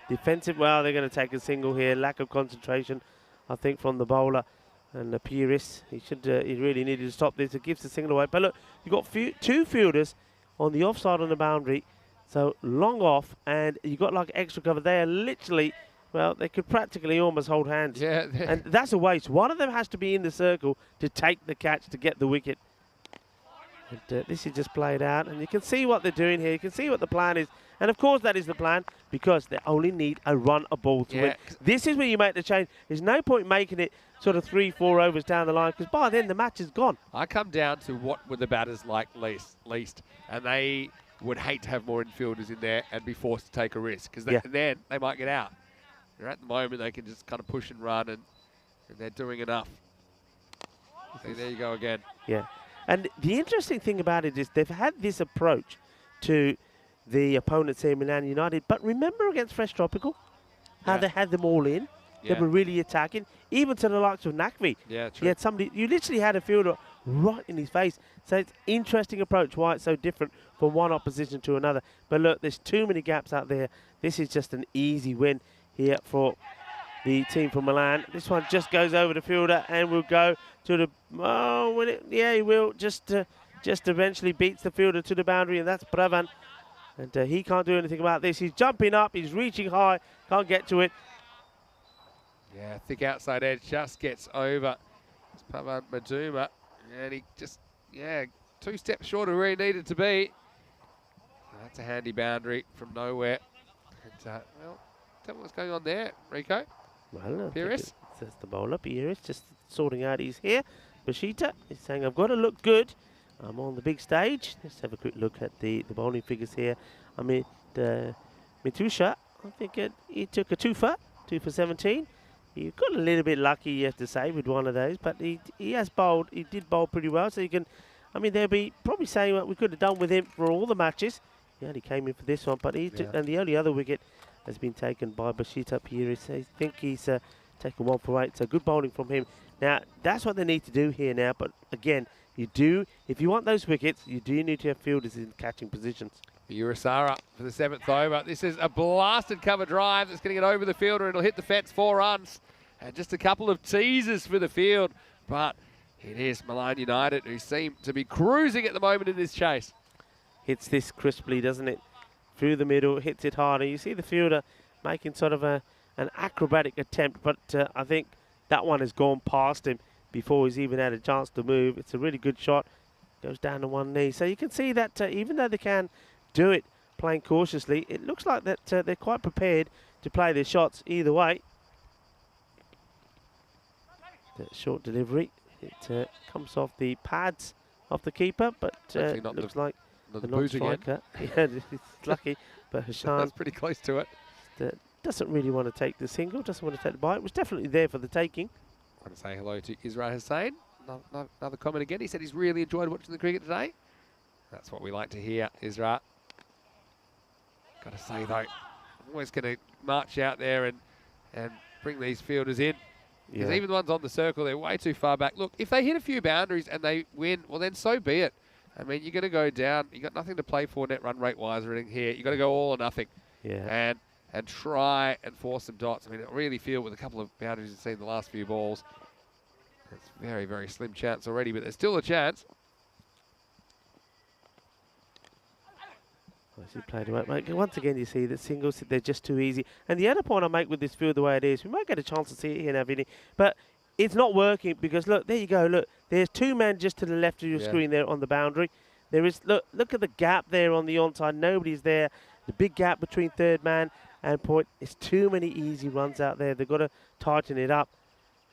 defensive. Well, they're going to take a single here. Lack of concentration, I think, from the bowler. And the Piris, he really needed to stop this. It gives the single away. But look, you've got 2 fielders on the offside on the boundary. So long off, and you got like extra cover. They are literally, well, they could practically almost hold hands. Yeah. And that's a waste. One of them has to be in the circle to take the catch to get the wicket. And this is just played out, and you can see what they're doing here. You can see what the plan is. And of course that is the plan, because they only need a run a ball to win. This is where you make the change. There's no point making it sort of 3-4 overs down the line, because by then the match is gone. I come down to what would the batters like least, and they would hate to have more infielders in there and be forced to take a risk, because then they might get out. At the moment, they can just kind of push and run, and they're doing enough. So there you go again. Yeah. And the interesting thing about it is they've had this approach to the opponents here, Milan United. But remember against Fresh Tropical, how they had them all in? They were really attacking, even to the likes of Nakvi. Yeah, true. You had somebody, you literally had a fielder right in his face. So it's an interesting approach, why it's so different from one opposition to another. But look, there's too many gaps out there. This is just an easy win here for the team from Milan. This one just goes over the fielder and will go to the, he will, just eventually beats the fielder to the boundary, and that's Pravan. And he can't do anything about this. He's jumping up, he's reaching high, can't get to it. Yeah, thick outside edge just gets over. It's Pavan Maduma, and he just, 2 steps short of where he needed to be. That's a handy boundary from nowhere. And, tell me what's going on there, Rico. Well, Piris? That's the bowler, Piris, just sorting out his hair. Bashita is saying, I've got to look good. I'm on the big stage. Let's have a quick look at the bowling figures here. I mean, Mitusha, I think he took a 2 for 17. He got a little bit lucky, you have to say, with one of those, but he did bowl pretty well, so you can, I mean, they'll be probably saying what we could have done with him for all the matches. He only came in for this one, but he took, and the only other wicket has been taken by Bashita Piris. I think he's taken 1 for 8, so good bowling from him. Now, that's what they need to do here now. But again, if you want those wickets, you do need to have fielders in catching positions. Urasara for the 7th over. This is a blasted cover drive that's going to get over the fielder. It'll hit the fence, 4 runs. And just a couple of teasers for the field. But it is Milan United who seem to be cruising at the moment in this chase. Hits this crisply, doesn't it? Through the middle, hits it harder. You see the fielder making sort of an acrobatic attempt, but I think that one has gone past him before he's even had a chance to move. It's a really good shot. Goes down to one knee. So you can see that even though they can do it playing cautiously, it looks like that they're quite prepared to play their shots either way. That short delivery, it comes off the pads of the keeper, but looks like the non-striker. Yeah, it's lucky, but Hashan That's pretty close to it. Doesn't really want to take the single, doesn't want to take the bite. It was definitely there for the taking. I want to say hello to Isra Hussain. Another comment again. He said he's really enjoyed watching the cricket today. That's what we like to hear, Isra. Got to say, though, I'm always going to march out there and bring these fielders in. Because even the ones on the circle, they're way too far back. Look, if they hit a few boundaries and they win, well, then so be it. I mean, you're going to go down. You've got nothing to play for net run rate-wise or anything here. You've got to go all or nothing. Yeah. And try and force some dots. I mean, I really feel with a couple of boundaries you've seen the last few balls, it's very, very slim chance already, but there's still a chance. He played away. Once again, you see that singles, they're just too easy. And the other point I make with this field the way it is, we might get a chance to see it here now, Vinny, but it's not working because, look, there you go. Look, there's 2 men just to the left of your screen there on the boundary. There is, look at the gap there on the onside. Nobody's there. The big gap between third man and point. It's too many easy runs out there. They've got to tighten it up.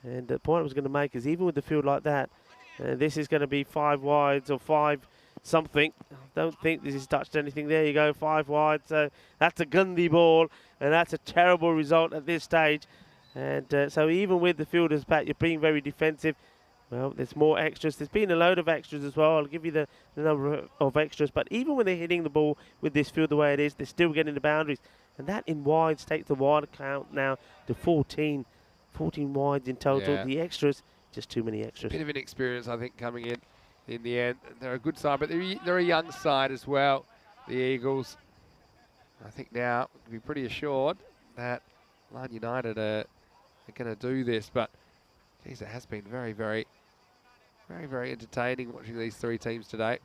And the point I was going to make is even with the field like that, this is going to be 5 wides or 5 something. I don't think this has touched anything. There you go, 5 wide. So that's a Gundy ball, and that's a terrible result at this stage. And so even with the fielders back, you're being very defensive. Well, there's more extras. There's been a load of extras as well. I'll give you the number of extras. But even when they're hitting the ball with this field the way it is, they're still getting the boundaries. And that in wides takes the wide count now to 14 wides in total. Yeah. The extras, just too many extras. Bit of inexperience, I think, coming in the end. They're a good side, but they're a young side as well, the Eagles. I think now we can be pretty assured that Milan United are going to do this. But, geez, it has been very, very, very, very entertaining watching these 3 teams today.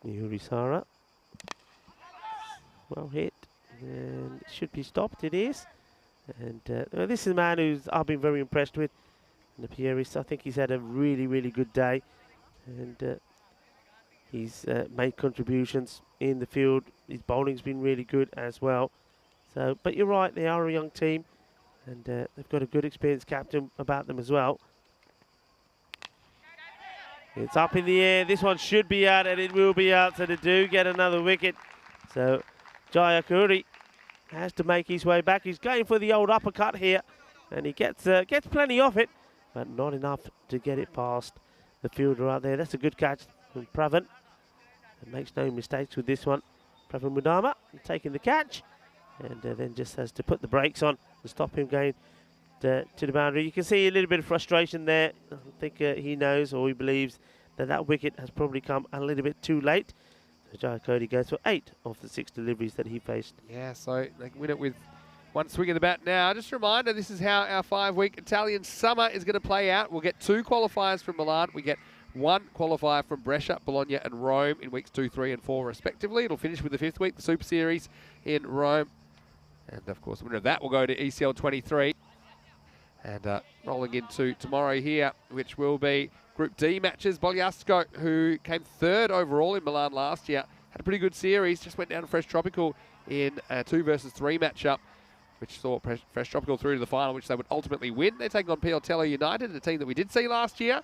Urisara. Well hit. And it should be stopped. It is. And this is a man who's I've been very impressed with. The Pieris, I think he's had a really, really good day. And he's made contributions in the field. His bowling's been really good as well. So, but you're right, they are a young team. And they've got a good experienced captain about them as well. It's up in the air. This one should be out, and it will be out. So they do get another wicket. So Jayakuri has to make his way back. He's going for the old uppercut here, and he gets plenty of it, but not enough to get it past the fielder out there. That's a good catch from Pravan. And makes no mistakes with this one. Pravan Mudama taking the catch, and then just has to put the brakes on to stop him going to the boundary. You can see a little bit of frustration there. I think he knows, or he believes, that wicket has probably come a little bit too late. So Jaya Cody goes for 8 of the 6 deliveries that he faced. Yeah, so they can win it with 1 swing of the bat now. Just a reminder, this is how our 5-week Italian summer is going to play out. We'll get 2 qualifiers from Milan. We get 1 qualifier from Brescia, Bologna and Rome in weeks 2, 3 and 4 respectively. It'll finish with the 5th week, the Super Series in Rome. And of course, the winner of that will go to ECL 23. And rolling into tomorrow here, which will be Group D matches. Bogliasco, who came 3rd overall in Milan last year, had a pretty good series. Just went down to Fresh Tropical in a 2 versus 3 matchup, which saw Fresh Tropical through to the final, which they would ultimately win. They're taking on Pioltello United, a team that we did see last year.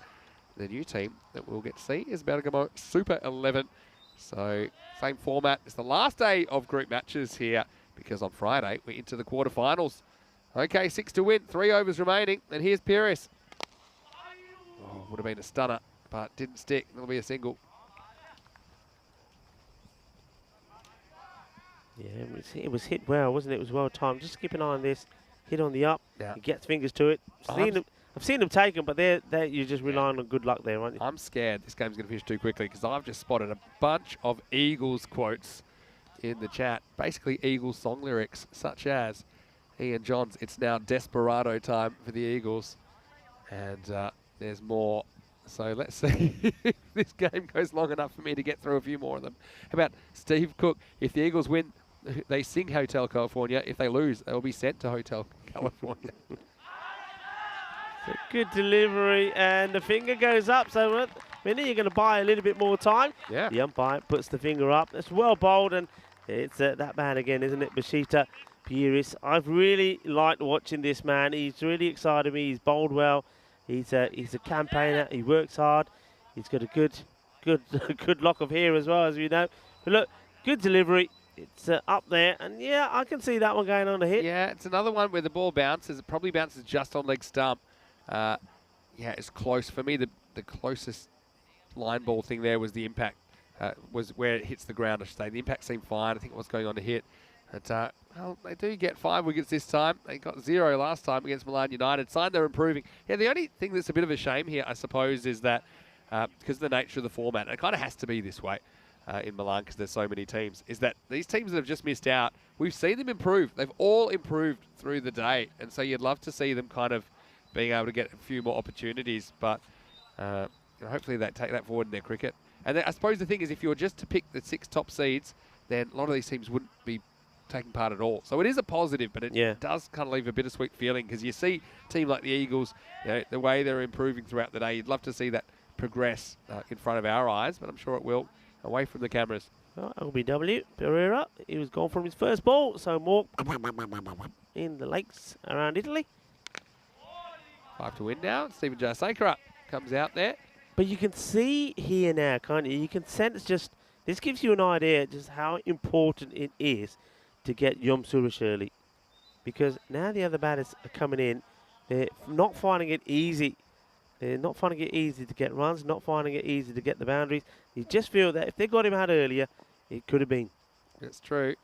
The new team that we'll get to see is Bergamo Super 11. So same format. It's the last day of group matches here, because on Friday we're into the quarterfinals. Okay, 6 to win, 3 overs remaining, and here's Pires. Oh, would have been a stunner, but didn't stick. It'll be a single. Yeah, it was hit well, wasn't it? It was well timed. Just keep an eye on this. Hit on the up. Yeah. He gets fingers to it. I've seen them take them, but they're you're just relying on good luck there, aren't you? I'm scared this game's going to finish too quickly because I've just spotted a bunch of Eagles quotes in the chat. Basically Eagles song lyrics such as Ian Johns, it's now desperado time for the Eagles. And there's more. So let's see if this game goes long enough for me to get through a few more of them. How about Steve Cook? If the Eagles win, they sing Hotel California. If they lose, they will be sent to Hotel California. So good delivery, and the finger goes up. So, Vinny, you're going to buy a little bit more time. Yeah. The umpire puts the finger up. That's well bowled, and it's that man again, isn't it? Bashita Pieris. I've really liked watching this man. He's really excited me. He's bowled well. He's a campaigner. He works hard. He's got a good lock of hair as well, as we know. But look, good delivery. It's up there, and yeah, I can see that one going on a hit. Yeah, it's another one where the ball bounces. It probably bounces just on leg stump. Yeah, it's close. For me, the closest line ball thing there was the impact, was where it hits the ground, I should say. The impact seemed fine. I think it was going on to hit. But, well, they do get 5 wickets this time. They got 0 last time against Milan United. Sign they're improving. Yeah, the only thing that's a bit of a shame here, I suppose, is that because of the nature of the format, and it kind of has to be this way in Milan because there's so many teams, is that these teams that have just missed out, we've seen them improve. They've all improved through the day. And so you'd love to see them kind of being able to get a few more opportunities. But hopefully they take that forward in their cricket. And then I suppose the thing is, if you were just to pick the 6 top seeds, then a lot of these teams wouldn't be taking part at all. So it is a positive, but it does kind of leave a bittersweet feeling because you see a team like the Eagles, the way they're improving throughout the day, you'd love to see that progress in front of our eyes, but I'm sure it will, away from the cameras. Oh, LBW, Pereira, he was gone from his first ball, so more in the lakes around Italy. 5 to win now. Stephen Jayasekara comes out there. But you can see here now, can't you? You can sense this gives you an idea just how important it is to get Yom Suresh early. Because now the other batters are coming in, they're not finding it easy. They're not finding it easy to get runs, not finding it easy to get the boundaries. You just feel that if they got him out earlier, it could have been. That's true.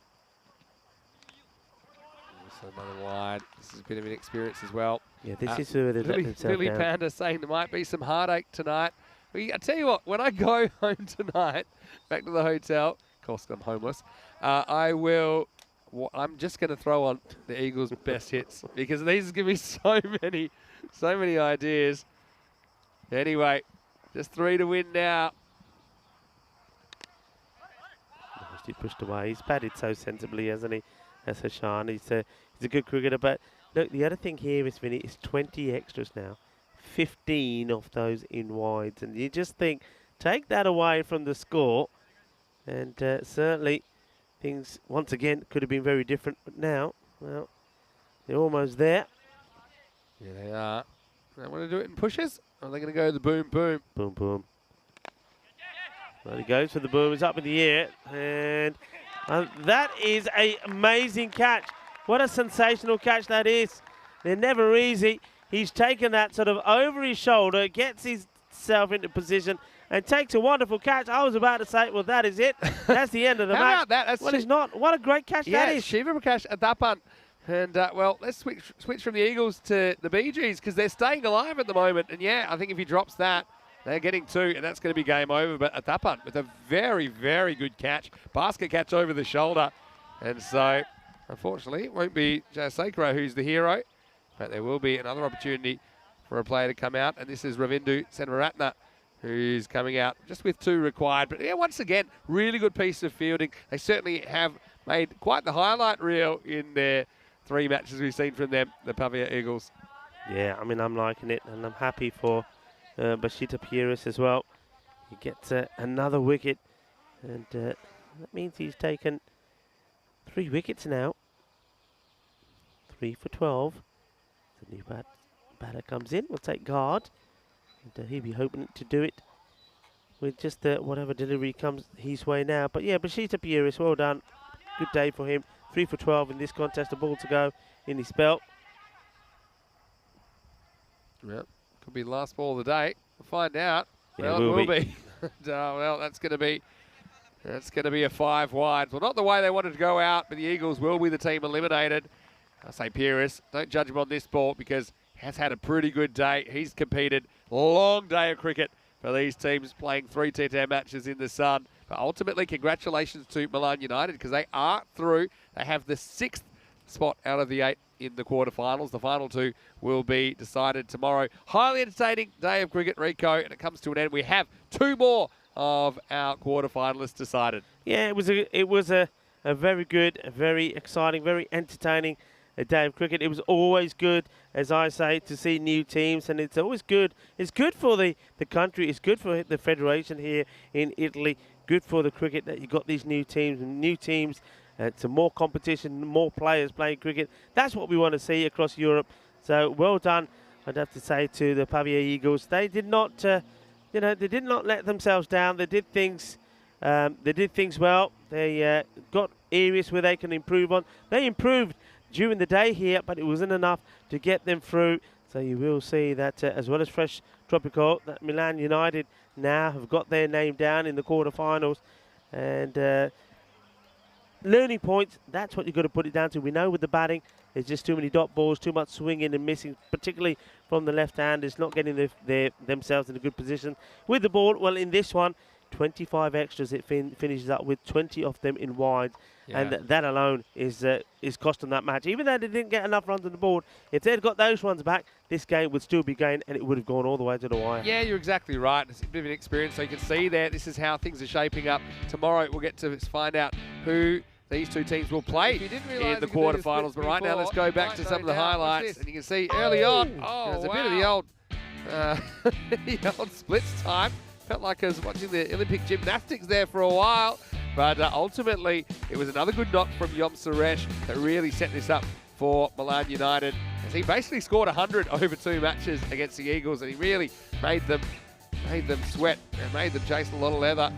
Also another wide. This is a bit of an experience as well. Yeah, this is where they've let themselves Lily down. Panda saying there might be some heartache tonight. I tell you what, when I go home tonight, back to the hotel, of course I'm homeless, I'm just going to throw on the Eagles' best hits because these give me so many ideas. Anyway, just 3 to win now. He pushed away. He's batted so sensibly, hasn't he? That's Hashan. He's a good cricketer. But look, the other thing here is, Vinny, is 20 extras now. 15 of those in wides. And you just think, take that away from the score. And certainly things, once again, could have been very different. But now, well, they're almost there. Yeah, they are. They want to do it in pushes? Or are they going to go the boom, boom? Boom, boom. Well, he goes for the boom. It's up in the air. And that is an amazing catch. What a sensational catch that is. They're never easy. He's taken that sort of over his shoulder, gets himself into position, and takes a wonderful catch. I was about to say, well, that is it. That's the end of the How match. about that? That's well, it's not. What a great catch that is. Shiva Prakash Adapan. And, well, let's switch from the Eagles to the Bee Gees because they're staying alive at the moment. And, yeah, I think if he drops that, they're getting 2, and that's going to be game over. But Adapan with a very, very good catch. Basket catch over the shoulder. And so, unfortunately, it won't be Jayasekara who's the hero. But there will be another opportunity for a player to come out. And this is Ravindu Senvaratna, who's coming out just with 2 required. But, yeah, once again, really good piece of fielding. They certainly have made quite the highlight reel in their 3 matches we've seen from them, the Pavia Eagles. Yeah, I mean, I'm liking it, and I'm happy for Bashita Pieris as well. He gets another wicket, and that means he's taken 3 wickets now. 3 for 12. The new batter comes in, will take guard, and he'll be hoping to do it with just whatever delivery comes his way now. But yeah, Bashita Pieris, well done. Good day for him. 3 for 12 in this contest, a ball to go in his belt. Yep, could be the last ball of the day. We'll find out. Yeah, Well, it will be. Well, that's going to be It's going to be a 5 wide. Well, not the way they wanted to go out, but the Eagles will be the team eliminated. I say Pierce, don't judge him on this ball because he has had a pretty good day. He's competed. Long day of cricket for these teams playing 3 T10 matches in the sun. But ultimately, congratulations to Milan United because they are through. They have the 6th spot out of the 8 in the quarterfinals. The final 2 will be decided tomorrow. Highly entertaining day of cricket, Rico, and it comes to an end. We have 2 more of our quarterfinalists decided. Yeah, it was a very good, a very exciting, very entertaining day of cricket. It was always good, as I say, to see new teams, and it's always good. It's good for the country. It's good for the federation here in Italy. Good for the cricket that you got these new teams. Some more competition, more players playing cricket. That's what we want to see across Europe. So well done, I'd have to say, to the Pavia Eagles. They did not, they did not let themselves down. They did things. Well. They got areas where they can improve on. They improved during the day here, but it wasn't enough to get them through. So you will see that as well as Fresh Tropical, that Milan United now have got their name down in the quarterfinals. And learning points, that's what you've got to put it down to. We know with the batting, there's just too many dot balls, too much swinging and missing, particularly from the left-handers, not getting themselves in a good position. With the ball, well, in this one, 25 extras it finishes up with, 20 of them in wide. Yeah. And that alone is costing that match. Even though they didn't get enough runs on the board, if they'd got those runs back, this game would still be going and it would have gone all the way to the wire. Yeah, you're exactly right. It's a bit of an experience. So you can see there, this is how things are shaping up. Tomorrow we'll get to find out who these 2 teams will play in the quarterfinals. But right now, let's go back to some of the highlights. And you can see early on, there's a bit of the old splits time. Felt like I was watching the Olympic gymnastics there for a while. But ultimately, it was another good knock from Yom Suresh that really set this up for Milan United, as he basically scored 100 over 2 matches against the Eagles, and he really made them sweat and made them chase a lot of leather.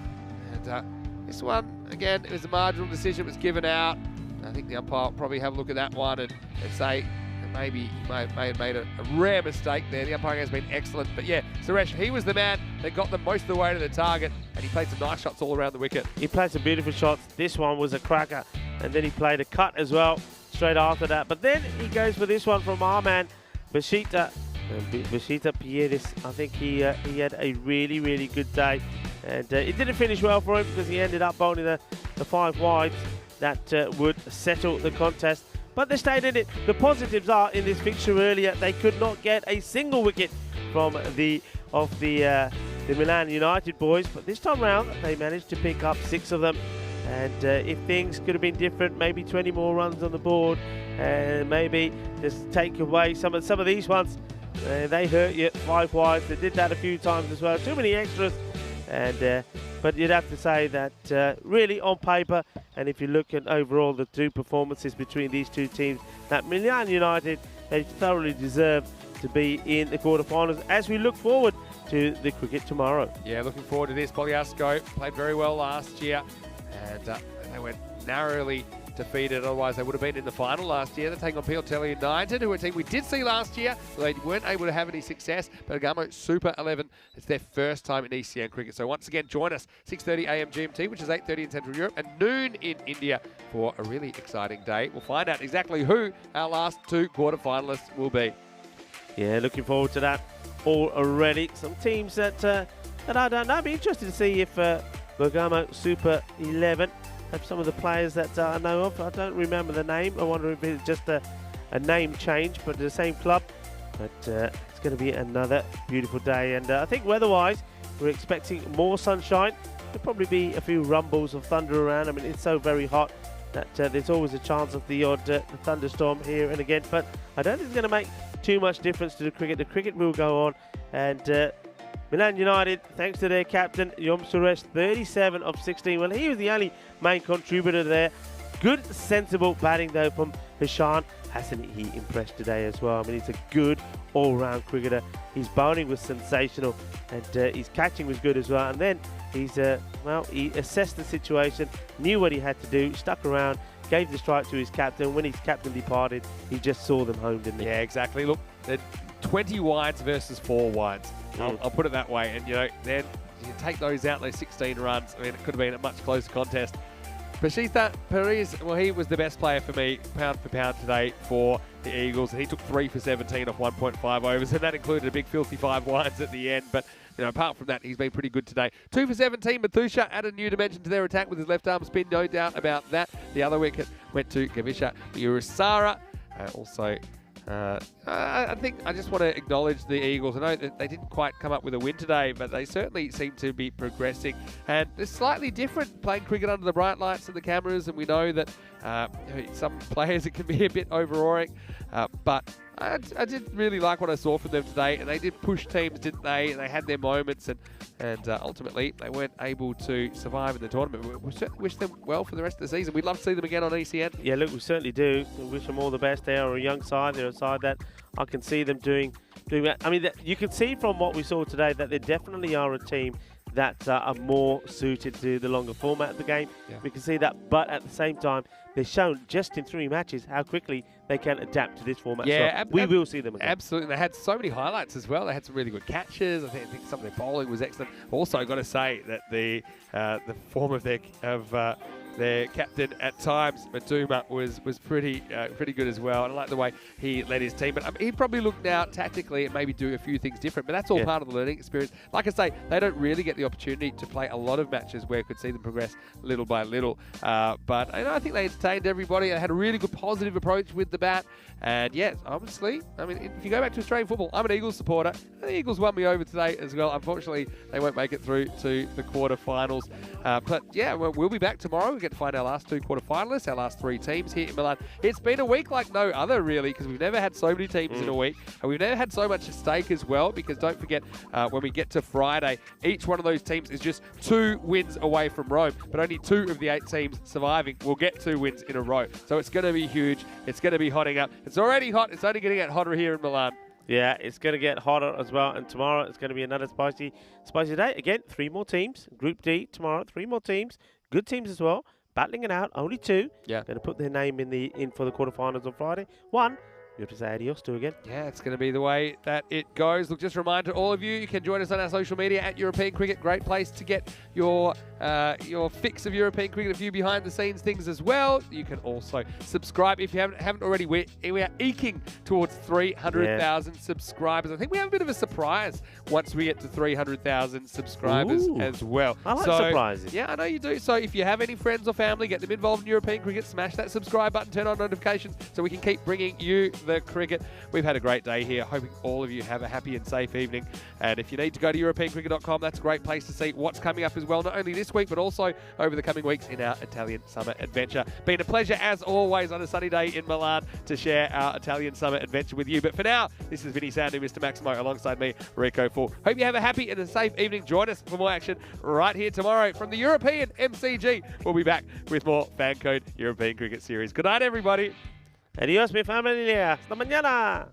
And this one, again, it was a marginal decision. It was given out. I think the umpire will probably have a look at that one and say maybe he may have made a rare mistake there. The umpiring has been excellent. But yeah, Suresh, he was the man that got them most of the way to the target, and he played some nice shots all around the wicket. He played some beautiful shots. This one was a cracker. And then he played a cut as well straight after that. But then he goes for this one from our man, Bashita Pieris. I think he had a really, really good day. And it didn't finish well for him because he ended up bowling the 5 wides that would settle the contest. But they stayed in it. The positives are, in this fixture earlier, they could not get a single wicket from the Milan United boys. But this time round, they managed to pick up 6 of them. And if things could have been different, maybe 20 more runs on the board, and maybe just take away some of these ones. They hurt you 5 wides. They did that a few times as well. Too many extras. And but you'd have to say that really on paper, and if you look at overall the 2 performances between these 2 teams, that Milan United, they thoroughly deserve to be in the quarterfinals as we look forward to the cricket tomorrow. Yeah, looking forward to this. Poliasco played very well last year, and they went narrowly defeated. Otherwise, they would have been in the final last year. They're taking on Pioltelli United, who are a team we did see last year. They weren't able to have any success. But Agamo Super 11, it's their first time in ECN cricket. So once again, join us 6:30 a.m. GMT, which is 8:30 in Central Europe, and noon in India for a really exciting day. We'll find out exactly who our last 2 quarterfinalists will be. Yeah, looking forward to that already. Some teams that I don't know. I'd be interested to see if Bergamo Super 11 have some of the players that I know of. I don't remember the name. I wonder if it's just a name change, but the same club. But it's going to be another beautiful day. And I think weather-wise, we're expecting more sunshine. There'll probably be a few rumbles of thunder around. I mean, it's so very hot that there's always a chance of the odd thunderstorm here and again. But I don't think it's going to make too much difference to the cricket. The cricket will go on. And Milan United, thanks to their captain, Yom Suresh, 37 of 16. Well, he was the only main contributor there. Good, sensible batting, though, from Hashan. Hasn't he impressed today as well? I mean, he's a good all-round cricketer. His bowling was sensational, and his catching was good as well. And then he assessed the situation, knew what he had to do, stuck around, gave the strike to his captain. When his captain departed, he just saw them home, didn't he? Yeah, exactly. Look, they're 20 wides versus 4 wides. I'll put it that way. And, then you take those out, those 16 runs. I mean, it could have been a much closer contest. Pashita Perez, well, he was the best player for me, pound for pound today for the Eagles. And he took 3 for 17 off 1.5 overs, and that included a big filthy 5 wides at the end. But, you know, apart from that, he's been pretty good today. 2 for 17, Mathusha added a new dimension to their attack with his left arm spin, no doubt about that. The other wicket went to Gavisha Urasara. I think I just want to acknowledge the Eagles. I know that they didn't quite come up with a win today, but they certainly seem to be progressing. And it's slightly different playing cricket under the bright lights and the cameras, and we know that some players it can be a bit overawing. But I did really like what I saw from them today, and they did push teams, didn't they? And they had their moments, and ultimately they weren't able to survive in the tournament. We certainly wish them well for the rest of the season. We'd love to see them again on ECN. Yeah, look, we certainly do. We wish them all the best. They are a young side. They're a side that I can see them doing that. I mean, you can see from what we saw today that they definitely are a team that are more suited to the longer format of the game. Yeah. We can see that, but at the same time, they've shown just in 3 matches how quickly they can adapt to this format. Yeah, so we will see them again. Absolutely. They had so many highlights as well. They had some really good catches. I think some of their bowling was excellent. Also, got to say that the form of their captain at times, Matuma, was pretty good as well. And I like the way he led his team. But he'd probably look now tactically and maybe do a few things different. But that's all part of the learning experience. Like I say, they don't really get the opportunity to play a lot of matches where it could see them progress little by little. But I think they entertained everybody. They had a really good positive approach with the bat. And yes, obviously, I mean, if you go back to Australian football, I'm an Eagles supporter. The Eagles won me over today as well. Unfortunately, they won't make it through to the quarterfinals. But yeah, we'll be back tomorrow. We get to find our last 2 quarterfinalists, our last 3 teams here in Milan. It's been a week like no other, really, because we've never had so many teams in a week. And we've never had so much at stake as well, because don't forget, when we get to Friday, each one of those teams is just 2 wins away from Rome. But only 2 of the 8 teams surviving will get 2 wins in a row. So it's going to be huge. It's going to be hotting up. It's already hot. It's only going to get hotter here in Milan. Yeah, it's going to get hotter as well. And tomorrow it's going to be another spicy day. Again, 3 more teams. Group D tomorrow, 3 more teams. Good teams as well. Battling it out. Only 2. Yeah. Going to put their name in for the quarterfinals on Friday. 1. You have to say adios to again. Yeah, it's going to be the way that it goes. Look, just a reminder to all of you can join us on our social media at European Cricket. Great place to get your fix of European cricket, a few behind-the-scenes things as well. You can also subscribe if you haven't already. We are eking towards 300,000 subscribers. I think we have a bit of a surprise once we get to 300,000 subscribers as well. I like surprises. Yeah, I know you do. So if you have any friends or family, get them involved in European cricket, smash that subscribe button, turn on notifications so we can keep bringing you the cricket. We've had a great day here. Hoping all of you have a happy and safe evening. And if you need to go to EuropeanCricket.com, that's a great place to see what's coming up as well, not only this week, but also over the coming weeks in our Italian summer adventure. Been a pleasure, as always, on a sunny day in Milan to share our Italian summer adventure with you. But for now, this is Vinny Sandu, Mr. Maximo, alongside me, Rico Full. Hope you have a happy and a safe evening. Join us for more action right here tomorrow from the European MCG. We'll be back with more FanCode European Cricket Series. Good night, everybody. Adiós, mi familia. Hasta mañana.